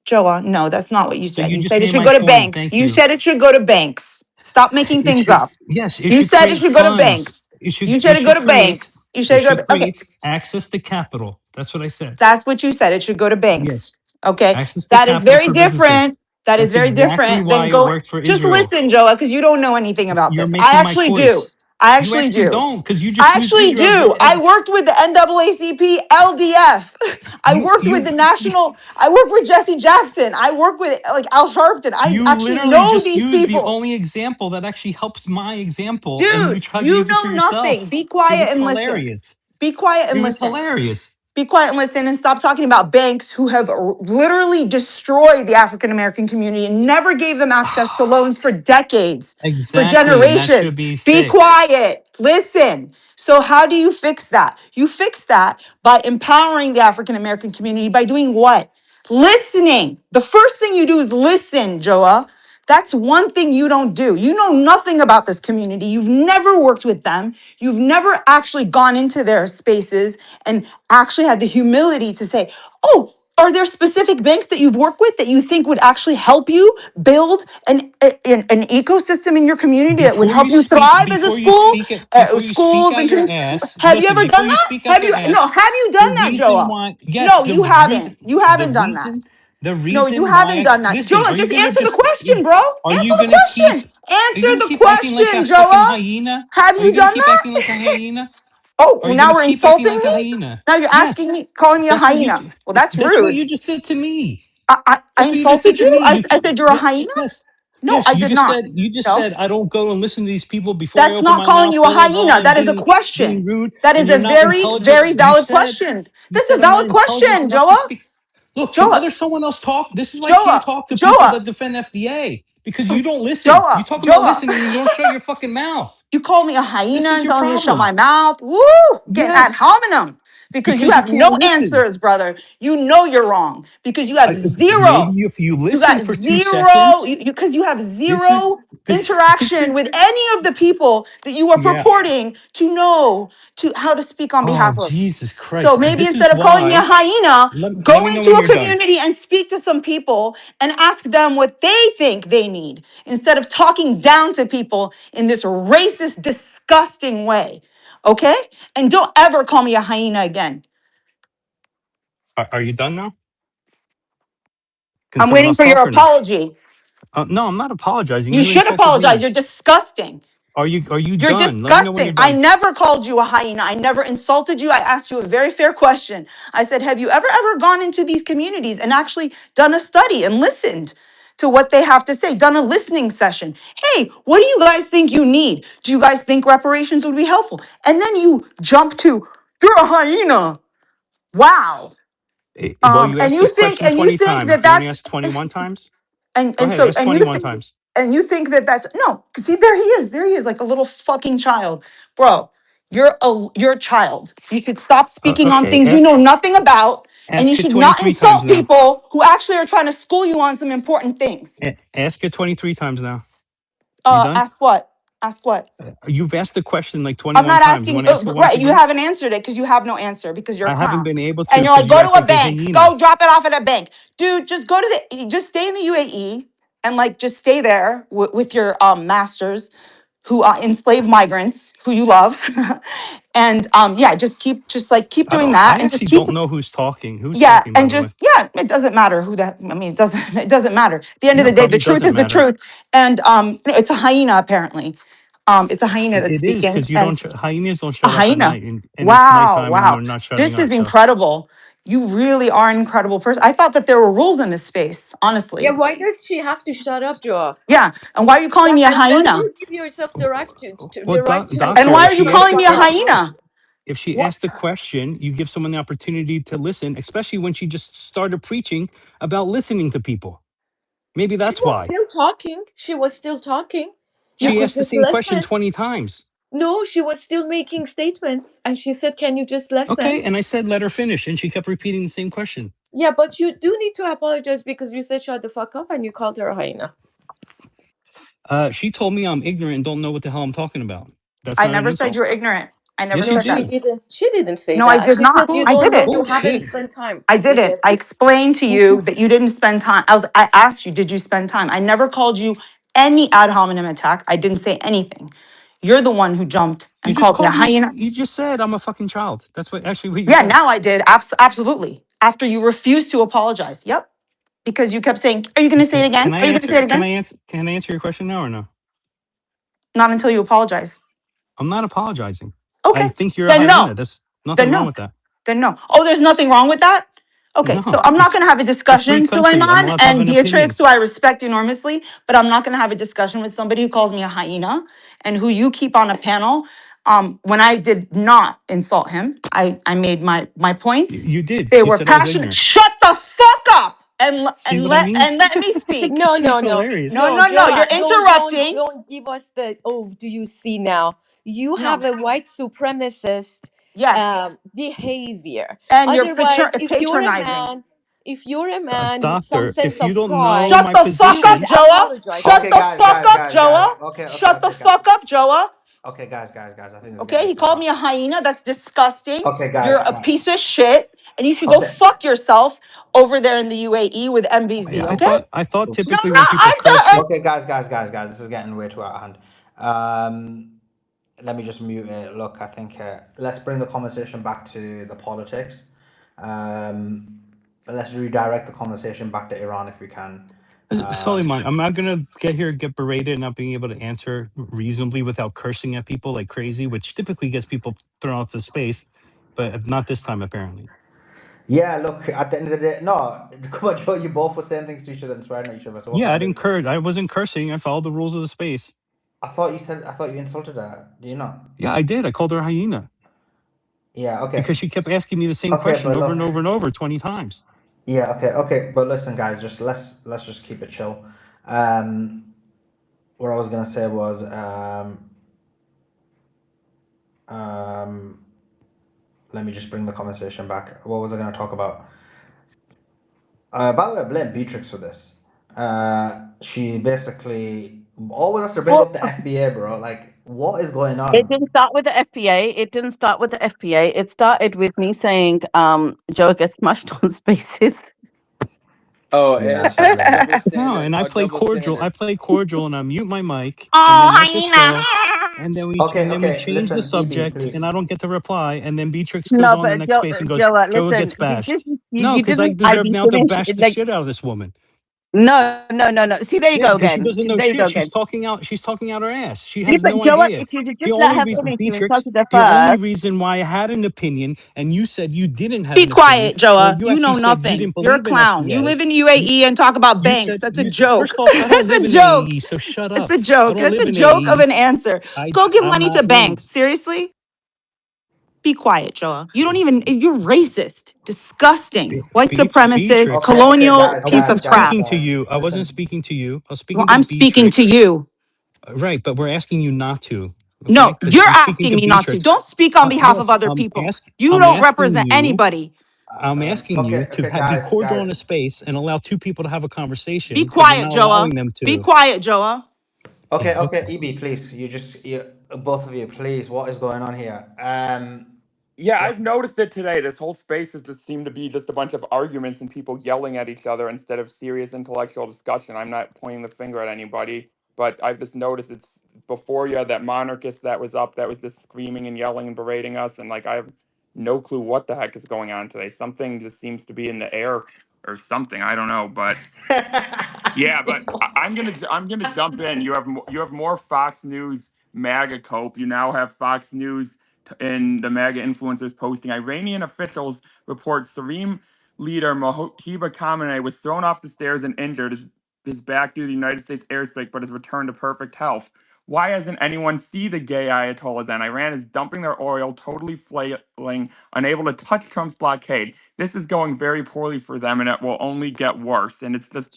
Joa, no, that's not what you So said. you You just said it made should my go to point. banks. Thank You you. said it should go to banks. Stop making It things should, up. yes, it You should said it create should go to funds. banks. You said it go to banks. You It said it go should to, okay. create access to capital. That's what I said. That's what you said. It should go to banks. Yes. Okay. Access to That is capital very for businesses. different. That is That's very exactly different why than it go. worked for Just Israel. listen, Joa, because you don't know anything about You're this. I making my actually do. choice. I You actually actually do. don't, because you just I used actually Israel do. I worked with the NAACP LDF. I worked with the national. I worked with Jesse Jackson. I worked with like Al Sharpton. I you actually literally know just these used the people. only example that actually helps my example, and you Dude, tried to you use it for know nothing. yourself. Be It quiet was and listen. hilarious. Be quiet It and was listen. hilarious. Be quiet and listen and stop talking about banks who have literally destroyed the African American community and never gave them access to loans for decades, for Exactly, and that should generations. be Be fixed. quiet. Listen. So, how do you fix that? You fix that by empowering the African American community by doing what? Listening. The first thing you do is listen, Joa. That's one thing you don't do. You know nothing about this community. You've never worked with them. You've never actually gone into their spaces and actually had the humility to say, oh, are there specific banks that you've worked with that you think would actually help you build an ecosystem in your community that would help you thrive as a school, Before you speak schools out and your community? ass, Have you listen, ever before done you that? speak out Have the you no? ass, Have you the done that, reason Joa? why, yes, No, you haven't. You haven't done that. the No, you reason why haven't I, done that. listen, Joa, are you just gonna answer the just, question, bro. are Answer you the gonna keep, question. are you Answer gonna the keep acting like question, a fucking Joa. hyena? Have Are you you gonna done keep acting like a that? hyena? Oh, Are well, you now gonna we're keep acting insulting like a me? hyena? Now you're asking Yes, me, calling me a that's what you, hyena. Well, that's that's what rude. you just did to me. I That's what you just did insulted to you? me. You, I said you're a yeah, hyena? yes, No, yes. I did not. You just No, said I don't go and listen to these people before I that's open not my calling mouth, you a blah blah blah, hyena. and That is a being question. rude, That and is you're a not very, intelligent. very valid question. You That's a said I'm not valid intelligent question, enough to Joa. speak. Look, can Joa, other someone else talk? This is why I can't Joa, talk to people Joa, that defend FDA because you don't listen. You Joa, talk about Joa. listening, and you don't shut your fucking mouth. You call me a hyena This is and your telling me to shut problem. my mouth. Woo! Getting ad Yes, hominem. Because you because you have can't no listen. answers, brother. You know you're wrong. Because you have Maybe zero. if you You listen got for two zero. seconds, Because you have this is zero this interaction is with any of the people that you are yeah. purporting to know to how to speak on Oh, behalf of. Jesus So Christ. maybe This instead is of calling me a why. hyena, Let go me know into when a you're done. community and speak to some people and ask them what they think they need instead of talking down to people in this racist, disgusting way. Okay? And don't ever call me a hyena again. Are you done now? Can I'm someone waiting else for your talk or no? apology. No, I'm not apologizing. You You should insulted apologize. me. You're disgusting. Are you You're done? Let me know when disgusting. you're I done. never called you a hyena. I never insulted you. I asked you a very fair question. I said, have you ever gone into these communities and actually done a study and listened to what they have to say, done a listening session? Hey, what do you guys think you need? Do you guys think reparations would be helpful? And then you jump to, you're a hyena. Wow. Well, you asked the question And you 20 think times. that Do you want me to that's ask 21 times? and Go and ahead, so ask 21 times. and you think that that's no, 'cause see, there he is, like a little fucking child, bro. You're a child. You should stop speaking on Okay, things you know nothing about, and you ask it should not 23 times insult now. people who actually are trying to school you on some important things. Ask it 23 times now. You done? Ask what? Ask what? You've asked the question like I'm 21 not times. You asking. want to ask it once Right, you again? haven't answered it because you have no answer because you're a I haven't clown. been able to And you're like, because you go act to a like a bank. hyena. Go drop it off at a bank, dude. Just go to just stay in the UAE and like just stay there with your masters who enslave migrants who you love, and yeah, just like keep doing I that and just actually keep don't know who's talking. Who's yeah, talking, by and the way? just yeah, it doesn't matter who that. I mean, it doesn't matter. At the end of No, the it day, the probably truth doesn't is the matter. truth, and no, it's a hyena apparently. It's a hyena that's It is speaking, because you and don't. Hyenas don't a shut up at hyena. night, and it's Wow, nighttime when wow, they're not shutting this up. is So incredible. You really are an incredible person. I thought that there were rules in this space, Yeah, honestly. why does she have to shut up, Joa? Yeah, and why are you calling me a Why do hyena? you give yourself the right well, the right And doctor, why to are you try to calling me shut a up? hyena? if she What? asked a question, you give someone the opportunity to listen, especially when she just started preaching about listening to people. Maybe She that's was why. still talking. She was still talking. You She could asked the just same question listen. 20 times. No, she was still making statements, and she said, "Can you just listen?" Okay, and I said let her finish, and she kept repeating the same question. Yeah, but you do need to apologize because you said shut the fuck up and you called her a hyena. She told me I'm ignorant and don't know what the hell I'm talking about. That's I not an never said insult. you were ignorant. I never Yes, you No, said that. she did. didn't. She didn't say No, I that. did She said not. you I don't did know. it. You haven't Bullshit. spent time I did with it. her. I explained to you that you didn't spend time. I asked you, did you spend time? I never called you any ad hominem attack. I didn't say anything. You're the one who jumped You and just called me a called me. hyena. You just said I'm a fucking child. That's what actually what you Yeah, said. now I did. Absolutely. After you refused to apologize. Yep. Because you kept saying, are you going to say it Okay. again? Are you going to say it again? Can I answer your question now or no? Not until you apologize. I'm not apologizing. I Okay. think you're a Then no. hyena. There's nothing Then wrong no. with that. Then no. Oh, there's nothing wrong with that? Okay, so No, I'm not it's going to have a a free discussion, country. I'm Suleiman allowed to have and an Beatrix, opinion. who I respect enormously, but I'm not going to have a discussion with somebody who calls me a hyena and who you keep on a panel. When I did not insult him, I made my points. You did. They You were said I was passionate. ignorant. Shut the fuck up See what I mean? and let me speak. No, This no, is no, hilarious. No, no, no, no. You're Joa, interrupting. don't give us the. Oh, do you see now? You No. have a white supremacist Yes. behavior. And you're Otherwise, patronizing. if you're a man with some Doctor, sense if you of don't know pride, Shut my the fuck you up, would position, Joa. apologize to Shut Okay, the her. fuck up, Joa. Okay, Shut the fuck up, Joa. okay, guys. I think this is Okay, getting he too called me far. a hyena. That's disgusting. Okay, You're guys. a piece of shit, and you should go Okay. fuck yourself over there in the UAE with MBZ. yeah, Okay? I thought Oops. No, typically no, when people curse, Okay, guys. This is getting way too out of hand. Let me just mute it. Look, I think let's bring the conversation back to the politics. Let's redirect the conversation back to Iran if we can. Suleiman, I'm not gonna get berated and not being able to answer reasonably without cursing at people like crazy, which typically gets people thrown off the space, but not this time apparently. Yeah, look, at the end of the day, no, come on, Joe, you both were saying things to each other and swearing at each other. So what Yeah, can I I do? didn't curse. I wasn't cursing. I followed the rules of the space. I thought you insulted her. Do you not? Yeah, I did. I called her a hyena Yeah, okay. because she kept asking me the same Okay, question but over look. and over and over 20 times. Yeah, okay. But listen, guys, just let's just keep it chill. What I was gonna say was let me just bring the conversation back. What was I gonna talk about? By the way, I blame Beatrix for this. She basically always has to bring up the FBA, bro. Like, what is going It on? didn't start with the FBA. It didn't start with the FBA. It started with me saying, Joe gets smashed on spaces. Oh, Yeah, and she's sadly. double No, standard. and I Oh, play double cordial. I standard. play cordial, and I mute my mic, and Oh, then let this go, hyena. and then we Okay. change the Listen, EB, subject, and please. I don't get to reply, and then Beatrix goes No, on the but next space and goes, Joe, Joe listen, gets bashed. No, you because I didn't. I deserve be now to finished. bash the Like, shit out of this woman. no. See, there you Yeah, go because she again. doesn't know There you go shit. again. She's talking out her ass. She Yeah, has but no Joe, idea. if you The just let only her reason, finish, you Beatrix, insulted her the only first. reason why I had an opinion and you said you didn't have Be an opinion, quiet, or Joa. you You actually know said you nothing. didn't You're a believe in clown. You FBA. live in You, UAE and talk about banks. That's a joke. first off, I don't That's live a in joke. AE, so shut It's up. a I joke. don't It's live a in joke of AE. an answer. Go give I'm money not to one. banks. Seriously? Be quiet, Joa. You don't even, you're racist, disgusting, white supremacist, Beatrix. Okay, colonial guys, I piece wasn't of crap. speaking to you. I wasn't Listen. speaking to you. I was Well, speaking to I'm speaking to Beatrix. you. Right, but we're asking you not to. Okay, No, because you're I'm speaking asking to me not to. Beatrix. Don't speak on behalf of Yes, other people. You I'm don't asking represent you. anybody. I'm asking you to Okay, be guys, cordial in a space and allow two people to have a Be conversation, but you're quiet, not Joa. allowing them Be to. quiet, Joa. Okay, Okay. EB, please. Both of you, please. What is going on here? Yeah, What? I've noticed it today. This whole space has just seemed to be just a bunch of arguments and people yelling at each other instead of serious intellectual discussion. I'm not pointing the finger at anybody, but I've just noticed it's before you had that monarchist that was up that was just screaming and yelling and berating us, and like I have no clue what the heck is going on today. Something just seems to be in the air or something. I don't know, but yeah, but I'm gonna jump in. You have more Fox News MAGA cope. You now have Fox News and the MAGA influencers posting Iranian officials report Sarim leader Mohiba Khamenei was thrown off the stairs and injured. His back due to the United States airstrike, but has returned to perfect health. Why hasn't anyone see the gay Ayatollah then? Iran is dumping their oil, totally flailing, unable to touch Trump's blockade. This is going very poorly for them, and it will only get worse. And it's just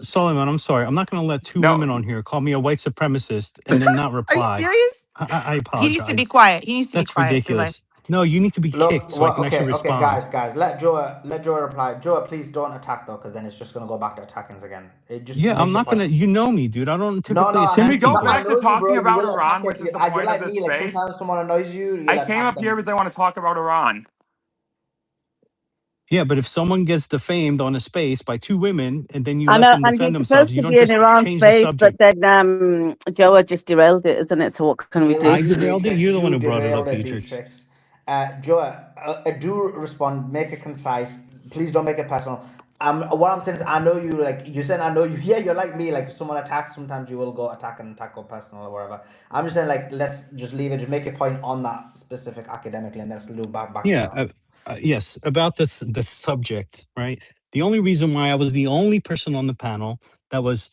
Solomon, I'm sorry. I'm not going to let two no. women on here call me a white supremacist and then not Are you reply. serious? I He needs to be apologize. quiet. He needs to be That's quiet, Sule. ridiculous. No, you need to be kicked Look, so I well, can actually okay, respond. guys, let Joa reply. Joa, please don't attack though, because then it's just gonna go back to attacking us again. Just Yeah, I'm make your not point. gonna. You know me, dude. I don't No, typically no, Can we attack go no, people. I back to know you, bro. talking You about will attack Iran, if which is you. the You're point of like this me. Like space? sometimes someone annoys you, I you'll came attack up here them. because I want to talk about Iran. Yeah, but if someone gets defamed on a space by two women and then you I let know, them and defend he's themselves, supposed you to don't be in just Iran change the space, but subject. then Joa just derailed it, isn't it? So what can we It do? I was you, derailed it. Beatrix. You're the one You who brought it up, derailed it, Beatrix. Beatrix. Joa, do respond. Make it concise. Please don't make it personal. What I'm saying is, I know you. Like you said, I know you. Yeah, you're like me. Like if someone attacks, sometimes you will go attack and attack or personal or whatever. I'm just saying, like, let's just leave it. Just make your point on that specific academically, and then let's loop back to Yeah, that. yes, about this the subject, right? The only reason why I was the only person on the panel that was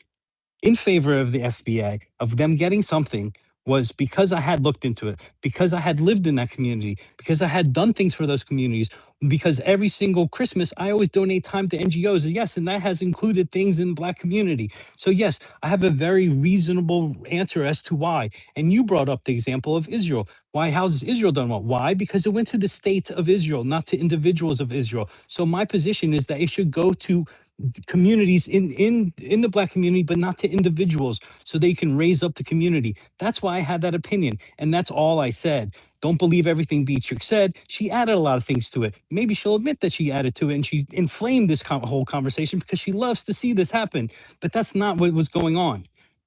in favor of the FBA, of them getting something, was because I had looked into it, because I had lived in that community, because I had done things for those communities, because every single Christmas I always donate time to NGOs. Yes, and that has included things in the Black community. So yes, I have a very reasonable answer as to why. And you brought up the example of Israel. Why? How's Israel done well? Why? Because it went to the states of Israel, not to individuals of Israel. So my position is that it should go to communities in the Black community, but not to individuals, so they can raise up the community. That's why I had that opinion, and that's all I said. Don't believe everything Beatrix said. She added a lot of things to it. Maybe she'll admit that she added to it, and she inflamed this whole conversation because she loves to see this happen. But that's not what was going on.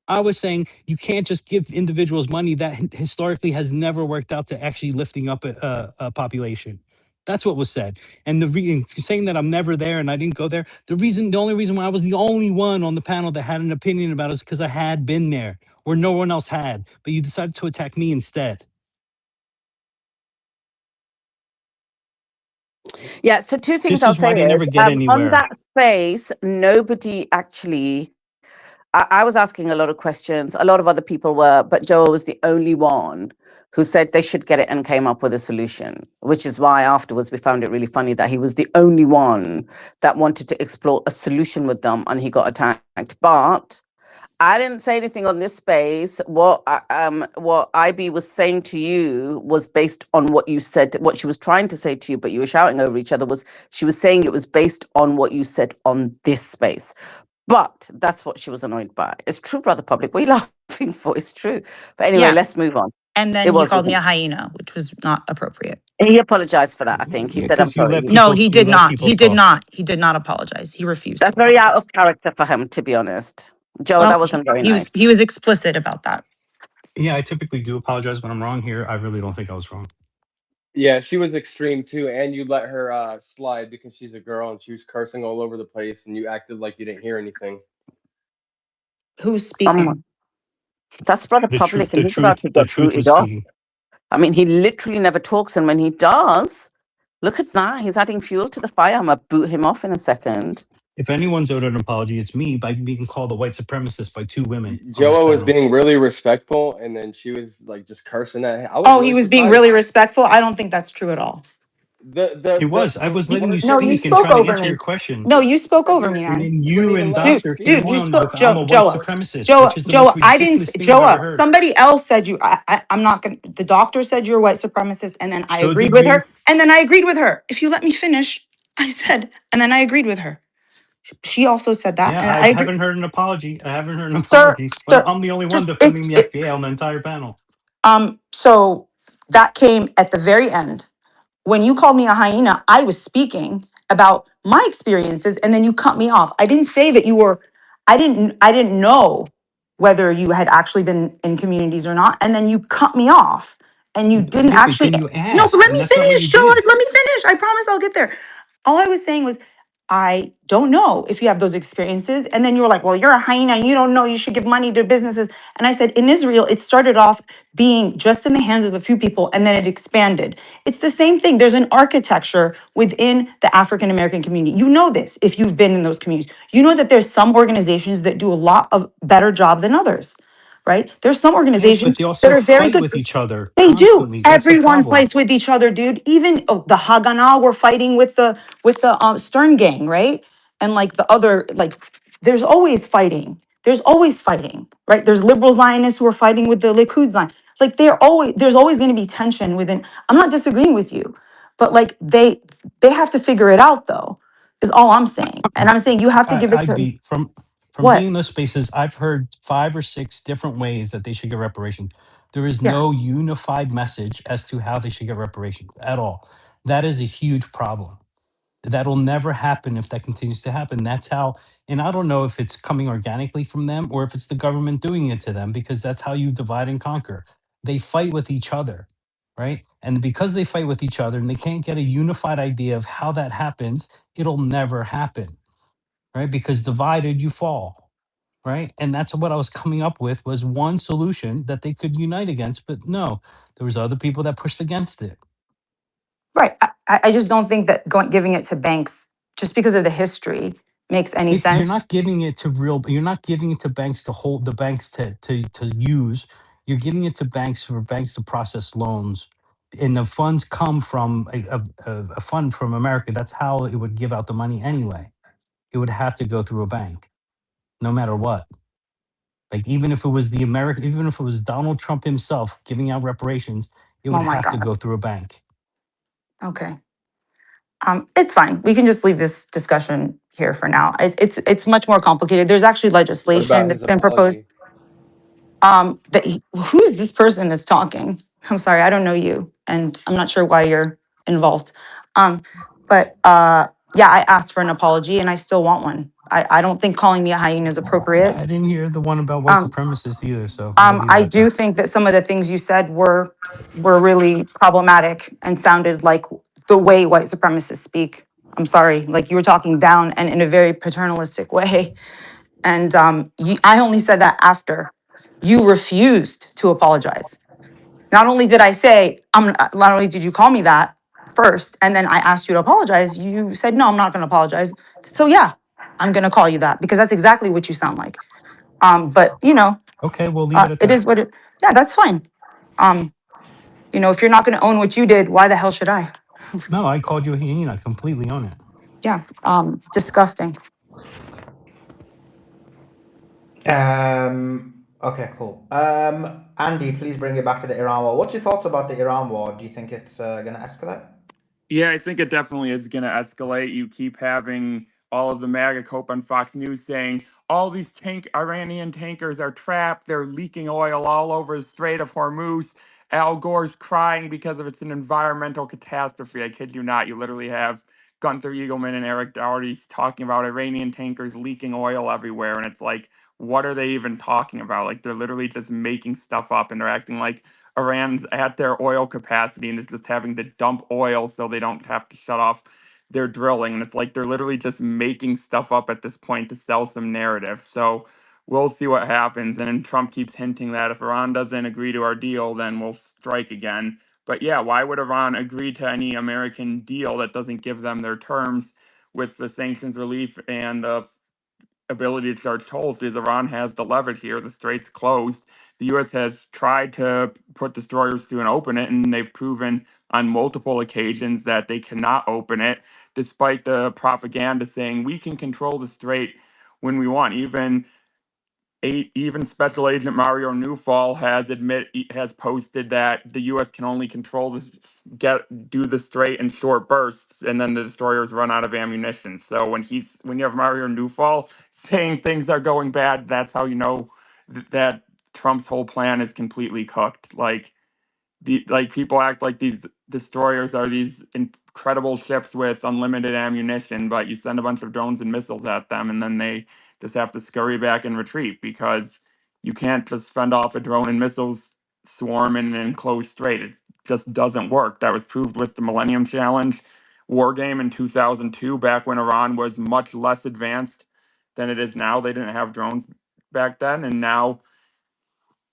I was saying you can't just give individuals money that historically has never worked out to actually lifting up a population. That's what was said. And the saying that I'm never there and I didn't go there, the only reason why I was the only one on the panel that had an opinion about it is because I had been there where no one else had. But you decided to attack me instead. Yeah, so two things This I'll is say why they is never get on anywhere. that space, nobody actually. I was asking a lot of questions. A lot of other people were, but Joel was the only one who said they should get it and came up with a solution, which is why afterwards we found it really funny that he was the only one that wanted to explore a solution with them and he got attacked. But I didn't say anything on this space. What IB was saying to you was based on what you said, what she was trying to say to you, but you were shouting over each other, was she was saying it was based on what you said on this space. But that's what she was annoyed by. It's true, Brother Public. What are you laughing for? It's true. But anyway, Yeah. let's move on. And It then he was. called me a hyena, which was not appropriate. He apologized for that, I think. He said, I'm Because sorry. No, he you did let not. people He did talk. not. He did not apologize. He refused to That's very out of apologize. character for him, to be honest. Joe, Well, that wasn't very nice. he was explicit about that. Yeah, I typically do apologize when I'm wrong here. I really don't think I was wrong. Yeah, she was extreme too, and you let her slide because she's a girl and she was cursing all over the place, and you acted like you didn't hear anything. Who's speaking? That's Brother Public, and he's about to The get truth booted was off. speaking. I mean, he literally never talks, and when he does, look at that. He's adding fuel to the fire. I'm gonna boot him off in a second. If anyone's owed an apology, it's me by being called a white supremacist by two women on this Joa was panel. being really respectful, and then she was like just cursing at him. I was Oh, he really was being surprised. really respectful. I don't think that's true at all. It was. I was The letting you words No, that he you speak and spoke trying to over answer your me. question. No, you spoke yeah, over me, And man. then you wouldn't you even and let him Doctor speak. came You on spoke, with I'm a Joe, white Joe, supremacist, Joe, which is the Joe. most I didn't, ridiculous thing I've ever Joe. heard. Somebody else said you. I'm not gonna. The doctor said you're a white supremacist, and then I So agreed did with her. you. And then I agreed with her. If you let me finish, I said, and then I agreed with her. She also said that, Yeah, and I I agree. haven't heard an apology. I haven't heard an Sir, apology. But sir, I'm the only one just defending the FBA on the entire panel. So that came at the very end. When you called me a hyena, I was speaking about my experiences and then you cut me off. I didn't say that you were I didn't know whether you had actually been in communities or not. And then you cut me off and you didn't Yeah, but actually. then you No, but asked, let and me that's not what you finish, Joe. did. Let me finish. I promise I'll get there. All I was saying was I don't know if you have those experiences. And then you were like, well, you're a hyena. You don't know. You should give money to businesses. And I said, in Israel, it started off being just in the hands of a few people and then it expanded. It's the same thing. There's an architecture within the African American community. You know this if you've been in those communities. You know that there's some organizations that do a lot of better job than others, right? There's some Yes, but organizations they that also are very fight good. with each other They do. constantly. That's the Everyone problem. fights with each other, dude. Even the Haganah were fighting with the Stern gang, right? And like the other, like there's always fighting. There's always fighting, right? There's liberal Zionists who are fighting with the Likud Zion. Like there's always going to be tension within. I'm not disagreeing with you, but like they have to figure it out though. Is all I'm saying. And I'm saying you have to give it I to be from being what? in those spaces, I've heard 5 or 6 different ways that they should get reparations. There is Yeah. no unified message as to how they should get reparations at all. That is a huge problem. That'll never happen if that continues to happen. That's how, and I don't know if it's coming organically from them or if it's the government doing it to them, because that's how you divide and conquer. They fight with each other, right? And because they fight with each other and they can't get a unified idea of how that happens, it'll never happen, right? Because divided, you fall, right? And that's what I was coming up with was one solution that they could unite against, but no, there was other people that pushed against it. Right. I just don't think that giving it to banks just because of the history makes any You're sense. not giving it to you're not giving it to banks to hold the banks to use. You're giving it to banks for banks to process loans. And the funds come from a fund from America. That's how it would give out the money anyway. It would have to go through a bank, no matter what. Like even if it was even if it was Donald Trump himself giving out reparations, it would Oh my have to God. go through a bank. Okay. It's fine. We can just leave this discussion here for now. It's much more complicated. There's actually What legislation about that's his been proposed. apology? Who is this person that's talking? I'm sorry, I don't know you, and I'm not sure why you're involved. But yeah, I asked for an apology, and I still want one. I don't think calling me a hyena is appropriate. I didn't hear the one about white Um, supremacists either, so I'll leave it I at that. do think that some of the things you said were really problematic and sounded like the way white supremacists speak. I'm sorry, like you were talking down and in a very paternalistic way. And I only said that after you refused to apologize. Not only did I say, not only did you call me that first, and then I asked you to apologize, you said, no, I'm not going to apologize. So yeah, I'm going to call you that because that's exactly what you sound like. But Okay, we'll leave it at it that. is what it. Yeah, that's fine. Um, if you're not going to own what you did, why the hell should I? No, I called you a hyena. I completely own it. Yeah. It's disgusting. Okay, cool. Andy, please bring it back to the Iran war. What's your thoughts about the Iran war? Do you think it's going to escalate? Yeah, I think it definitely is going to escalate. You keep having all of the MAGA cope on Fox News saying all these Iranian tankers are trapped. They're leaking oil all over the Strait of Hormuz. Al Gore's crying because of it's an environmental catastrophe. I kid you not. You literally have Gunther Eagleman and Eric Doherty talking about Iranian tankers leaking oil everywhere. And it's like, what are they even talking about? Like, they're literally just making stuff up and they're acting like Iran's at their oil capacity and is just having to dump oil so they don't have to shut off their drilling. And it's like they're literally just making stuff up at this point to sell some narrative. So we'll see what happens. And then Trump keeps hinting that if Iran doesn't agree to our deal, then we'll strike again. But yeah, why would Iran agree to any American deal that doesn't give them their terms with the sanctions relief and ability to charge tolls? Because Iran has the leverage here. The strait's closed. The U.S. has tried to put destroyers through and open it, and they've proven on multiple occasions that they cannot open it, despite the propaganda saying we can control the strait when we want. Even Special Agent Mario Newfall has posted that the U.S. can only control do the strait in short bursts, and then the destroyers run out of ammunition. So when you have Mario Newfall saying things are going bad, that's how you know that Trump's whole plan is completely cooked. Like people act like these destroyers are these incredible ships with unlimited ammunition, but you send a bunch of drones and missiles at them, and then they just have to scurry back and retreat because you can't just fend off a drone and missiles swarm in an enclosed strait. It just doesn't work. That was proved with the Millennium Challenge war game in 2002, back when Iran was much less advanced than it is now. They didn't have drones back then, and now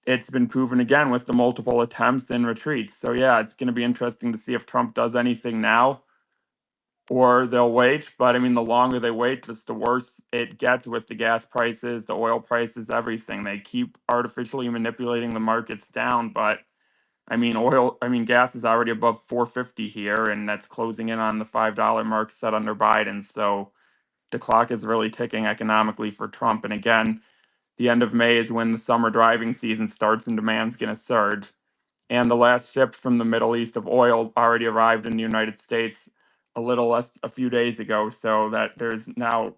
it's been proven again with the multiple attempts and retreats. So yeah, it's going to be interesting to see if Trump does anything now or they'll wait. But I mean, the longer they wait, just the worse it gets with the gas prices, the oil prices, everything. They keep artificially manipulating the markets down, but gas is already above 450 here, and that's closing in on the $5 mark set under Biden. So the clock is really ticking economically for Trump. And again, the end of May is when the summer driving season starts and demand's going to surge. and the last ship from the Middle East of oil already arrived in the United States a few days ago, so that there's now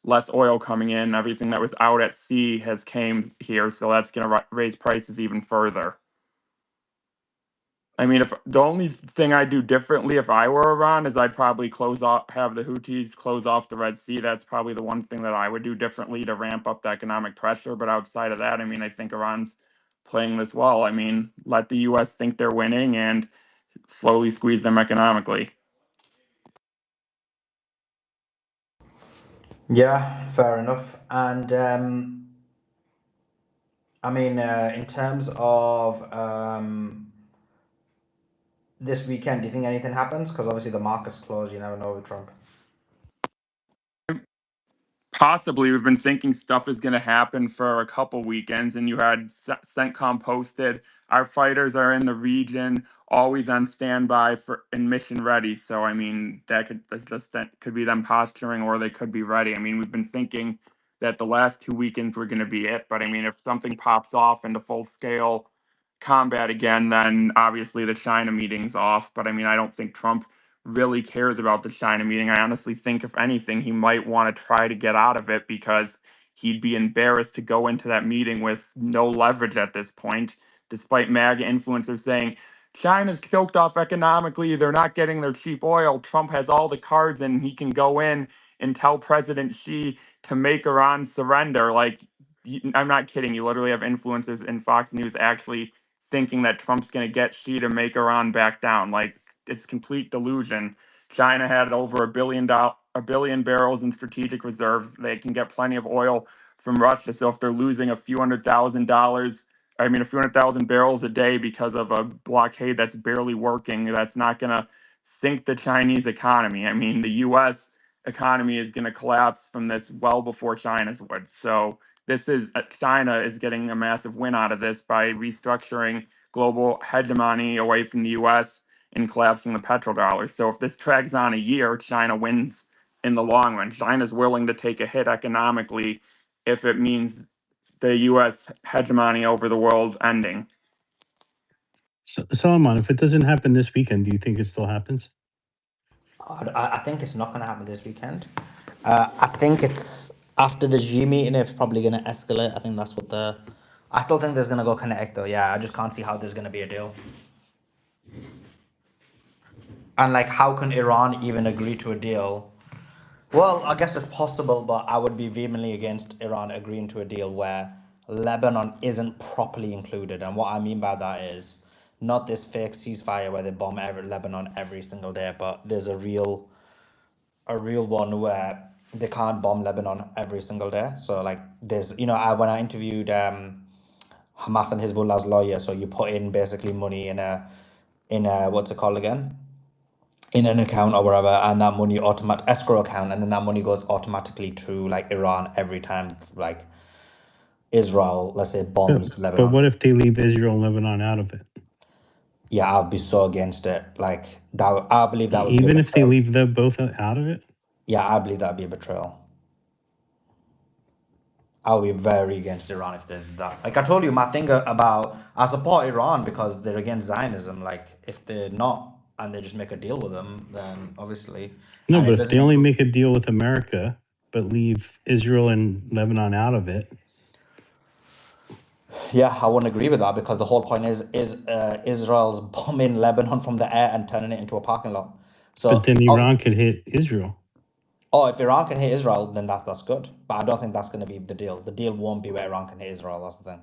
less oil coming in. Everything that was out at sea has came here, so that's going to raise prices even further. I mean, if the only thing I'd do differently if I were Iran is I'd probably have the Houthis close off the Red Sea. That's probably the one thing that I would do differently to ramp up the economic pressure. But outside of that, I mean, I think Iran's playing this well. I mean, let the U.S. think they're winning and slowly squeeze them economically. Yeah, fair enough. And I mean, in terms of this weekend, do you think anything happens? Because obviously the market's closed. You never know with Trump. Possibly. We've been thinking stuff is going to happen for a couple weekends, and you had CENTCOM posted, our fighters are in the region, always on standby and mission ready. So, I mean, that could be them posturing, or they could be ready. I mean, we've been thinking that the last 2 weekends were going to be it. But, I mean, if something pops off into full-scale combat again, then obviously the China meeting's off. But, I mean, I don't think Trump really cares about the China meeting. I honestly think, if anything, he might want to try to get out of it because he'd be embarrassed to go into that meeting with no leverage at this point, despite MAGA influencers saying China's choked off economically. They're not getting their cheap oil. Trump has all the cards and he can go in and tell President Xi to make Iran surrender. Like, I'm not kidding. You literally have influencers in Fox News actually thinking that Trump's going to get Xi to make Iran back down. Like, it's complete delusion. China had over a billion barrels in strategic reserves. They can get plenty of oil from Russia. So if they're losing a few hundred thousand barrels a day because of a blockade that's barely working, that's not going to sink the Chinese economy. I mean, the U.S. economy is going to collapse from this well before China's would. So China is getting a massive win out of this by restructuring global hegemony away from the U.S. and collapsing the petrodollar. So if this drags on a year, China wins in the long run. China's willing to take a hit economically if it means the U.S. hegemony over the world ending. So Aman, if it doesn't happen this weekend, do you think it still happens? I think it's not going to happen this weekend. I think it's after the Xi meeting, it's probably going to escalate. I think that's what I still think there's going to go kinetic though. Yeah, I just can't see how there's going to be a deal. And like, how can Iran even agree to a deal? Well, I guess it's possible, but I would be vehemently against Iran agreeing to a deal where Lebanon isn't properly included. And what I mean by that is not this fake ceasefire where they bomb Lebanon every single day, but there's a real one where they can't bomb Lebanon every single day. So like, there's, when I interviewed Hamas and Hezbollah's lawyer, so you put in basically money in a what's it called again? In an account or whatever, and that money escrow account, and then that money goes automatically to like Iran every time like Israel, let's say, bombs Lebanon. But what if they leave Israel and Lebanon out of it? Yeah, I'll be so against it. Like that, I believe that would even be if they leave them both out of it. Yeah, I believe that'd be a betrayal. I would be very against Iran if they did that. Like I told you, my thing about I support Iran because they're against Zionism. Like if they're not, and they just make a deal with them, then obviously. No, but if they only make a deal with America, but leave Israel and Lebanon out of it. Yeah, I wouldn't agree with that because the whole point is Israel's bombing Lebanon from the air and turning it into a parking lot. So, but then Iran could hit Israel. Oh, if Iran can hit Israel, then that's good. But I don't think that's going to be the deal. The deal won't be where Iran can hit Israel. That's the thing.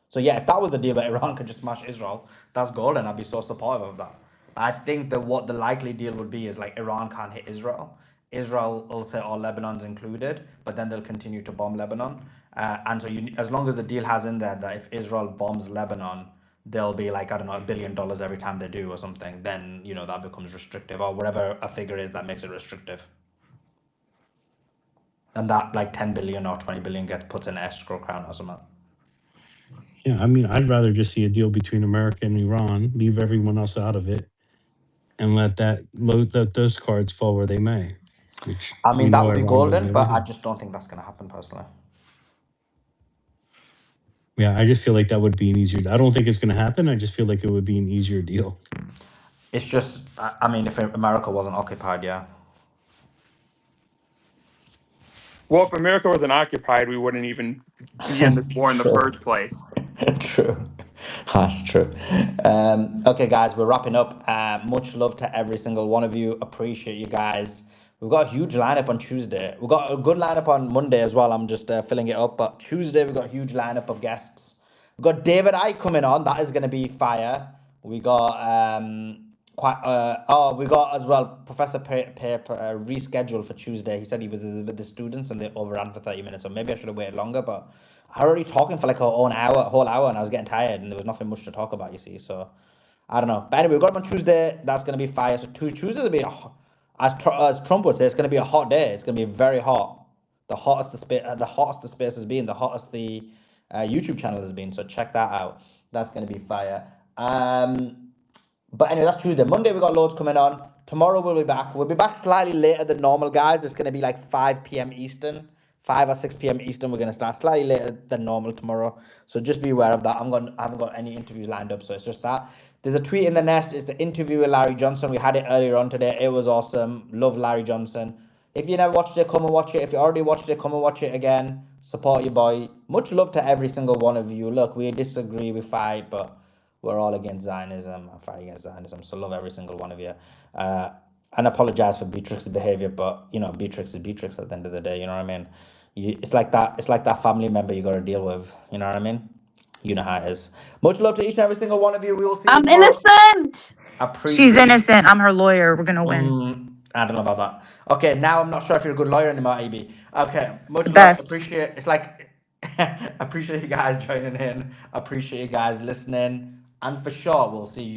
So yeah, if that was the deal where Iran could just smash Israel, that's golden. I'd be so supportive of that. I think that what the likely deal would be is like Iran can't hit Israel. Israel will say, "Oh, Lebanon's included," but then they'll continue to bomb Lebanon. And so, as long as the deal has in there that if Israel bombs Lebanon, there'll be like, I don't know, $1 billion every time they do or something. Then that becomes restrictive, or whatever a figure is that makes it restrictive. And that like 10 billion or 20 billion gets put in escrow account or something. Yeah, I mean, I'd rather just see a deal between America and Iran, leave everyone else out of it, and let those cards fall where they may. Which, I mean, that would be golden, but I just don't think that's going to happen personally. Yeah, I just feel like that would be an easier. I don't think it's going to happen. I just feel like it would be an easier deal. It's just, I mean, if America wasn't occupied, yeah. Well, if America wasn't occupied, we wouldn't even be in this war in the True. first place. True. That's true. Okay, guys, we're wrapping up. Much love to every single one of you. Appreciate you guys. We've got a huge lineup on Tuesday. We've got a good lineup on Monday as well. I'm just filling it up. But Tuesday, we've got a huge lineup of guests. We've got David Icke coming on. That is going to be fire. We got we got as well Professor Paper rescheduled for Tuesday. He said he was with the students and they overran for 30 minutes. So maybe I should have waited longer, but I was already talking for like a whole hour, and I was getting tired, and there was nothing much to talk about, you see. So I don't know. But anyway, we got him on Tuesday. That's gonna be fire. So Tuesdays will be as Trump would say, it's gonna be a hot day. It's gonna be very hot. The hottest the space has been. The hottest the YouTube channel has been. So check that out. That's gonna be fire. But anyway, that's Tuesday. Monday, we got loads coming on. Tomorrow, we'll be back. We'll be back slightly later than normal, guys. It's going to be like 5 p.m. Eastern. 5 or 6 p.m. Eastern. We're going to start slightly later than normal tomorrow. So just be aware of that. I haven't got any interviews lined up, so it's just that. There's a tweet in the nest. It's the interview with Larry Johnson. We had it earlier on today. It was awesome. Love Larry Johnson. If you never watched it, come and watch it. If you already watched it, come and watch it again. Support your boy. Much love to every single one of you. Look, we disagree, we fight, but we're all against Zionism. I fight against Zionism. So love every single one of you. And apologize for Beatrix's behavior, but you know, Beatrix is Beatrix at the end of the day. You know what I mean? It's like that family member you got to deal with. You know what I mean? You know how it is. Much love to each and every single one of you. We will see you I'm tomorrow. innocent. She's innocent. I'm her lawyer. We're gonna win. I don't know about that. Okay, now I'm not sure if you're a good lawyer anymore, AB. Okay, much love. Best. Appreciate. It's like appreciate you guys joining in. Appreciate you guys listening, and for sure we'll see you.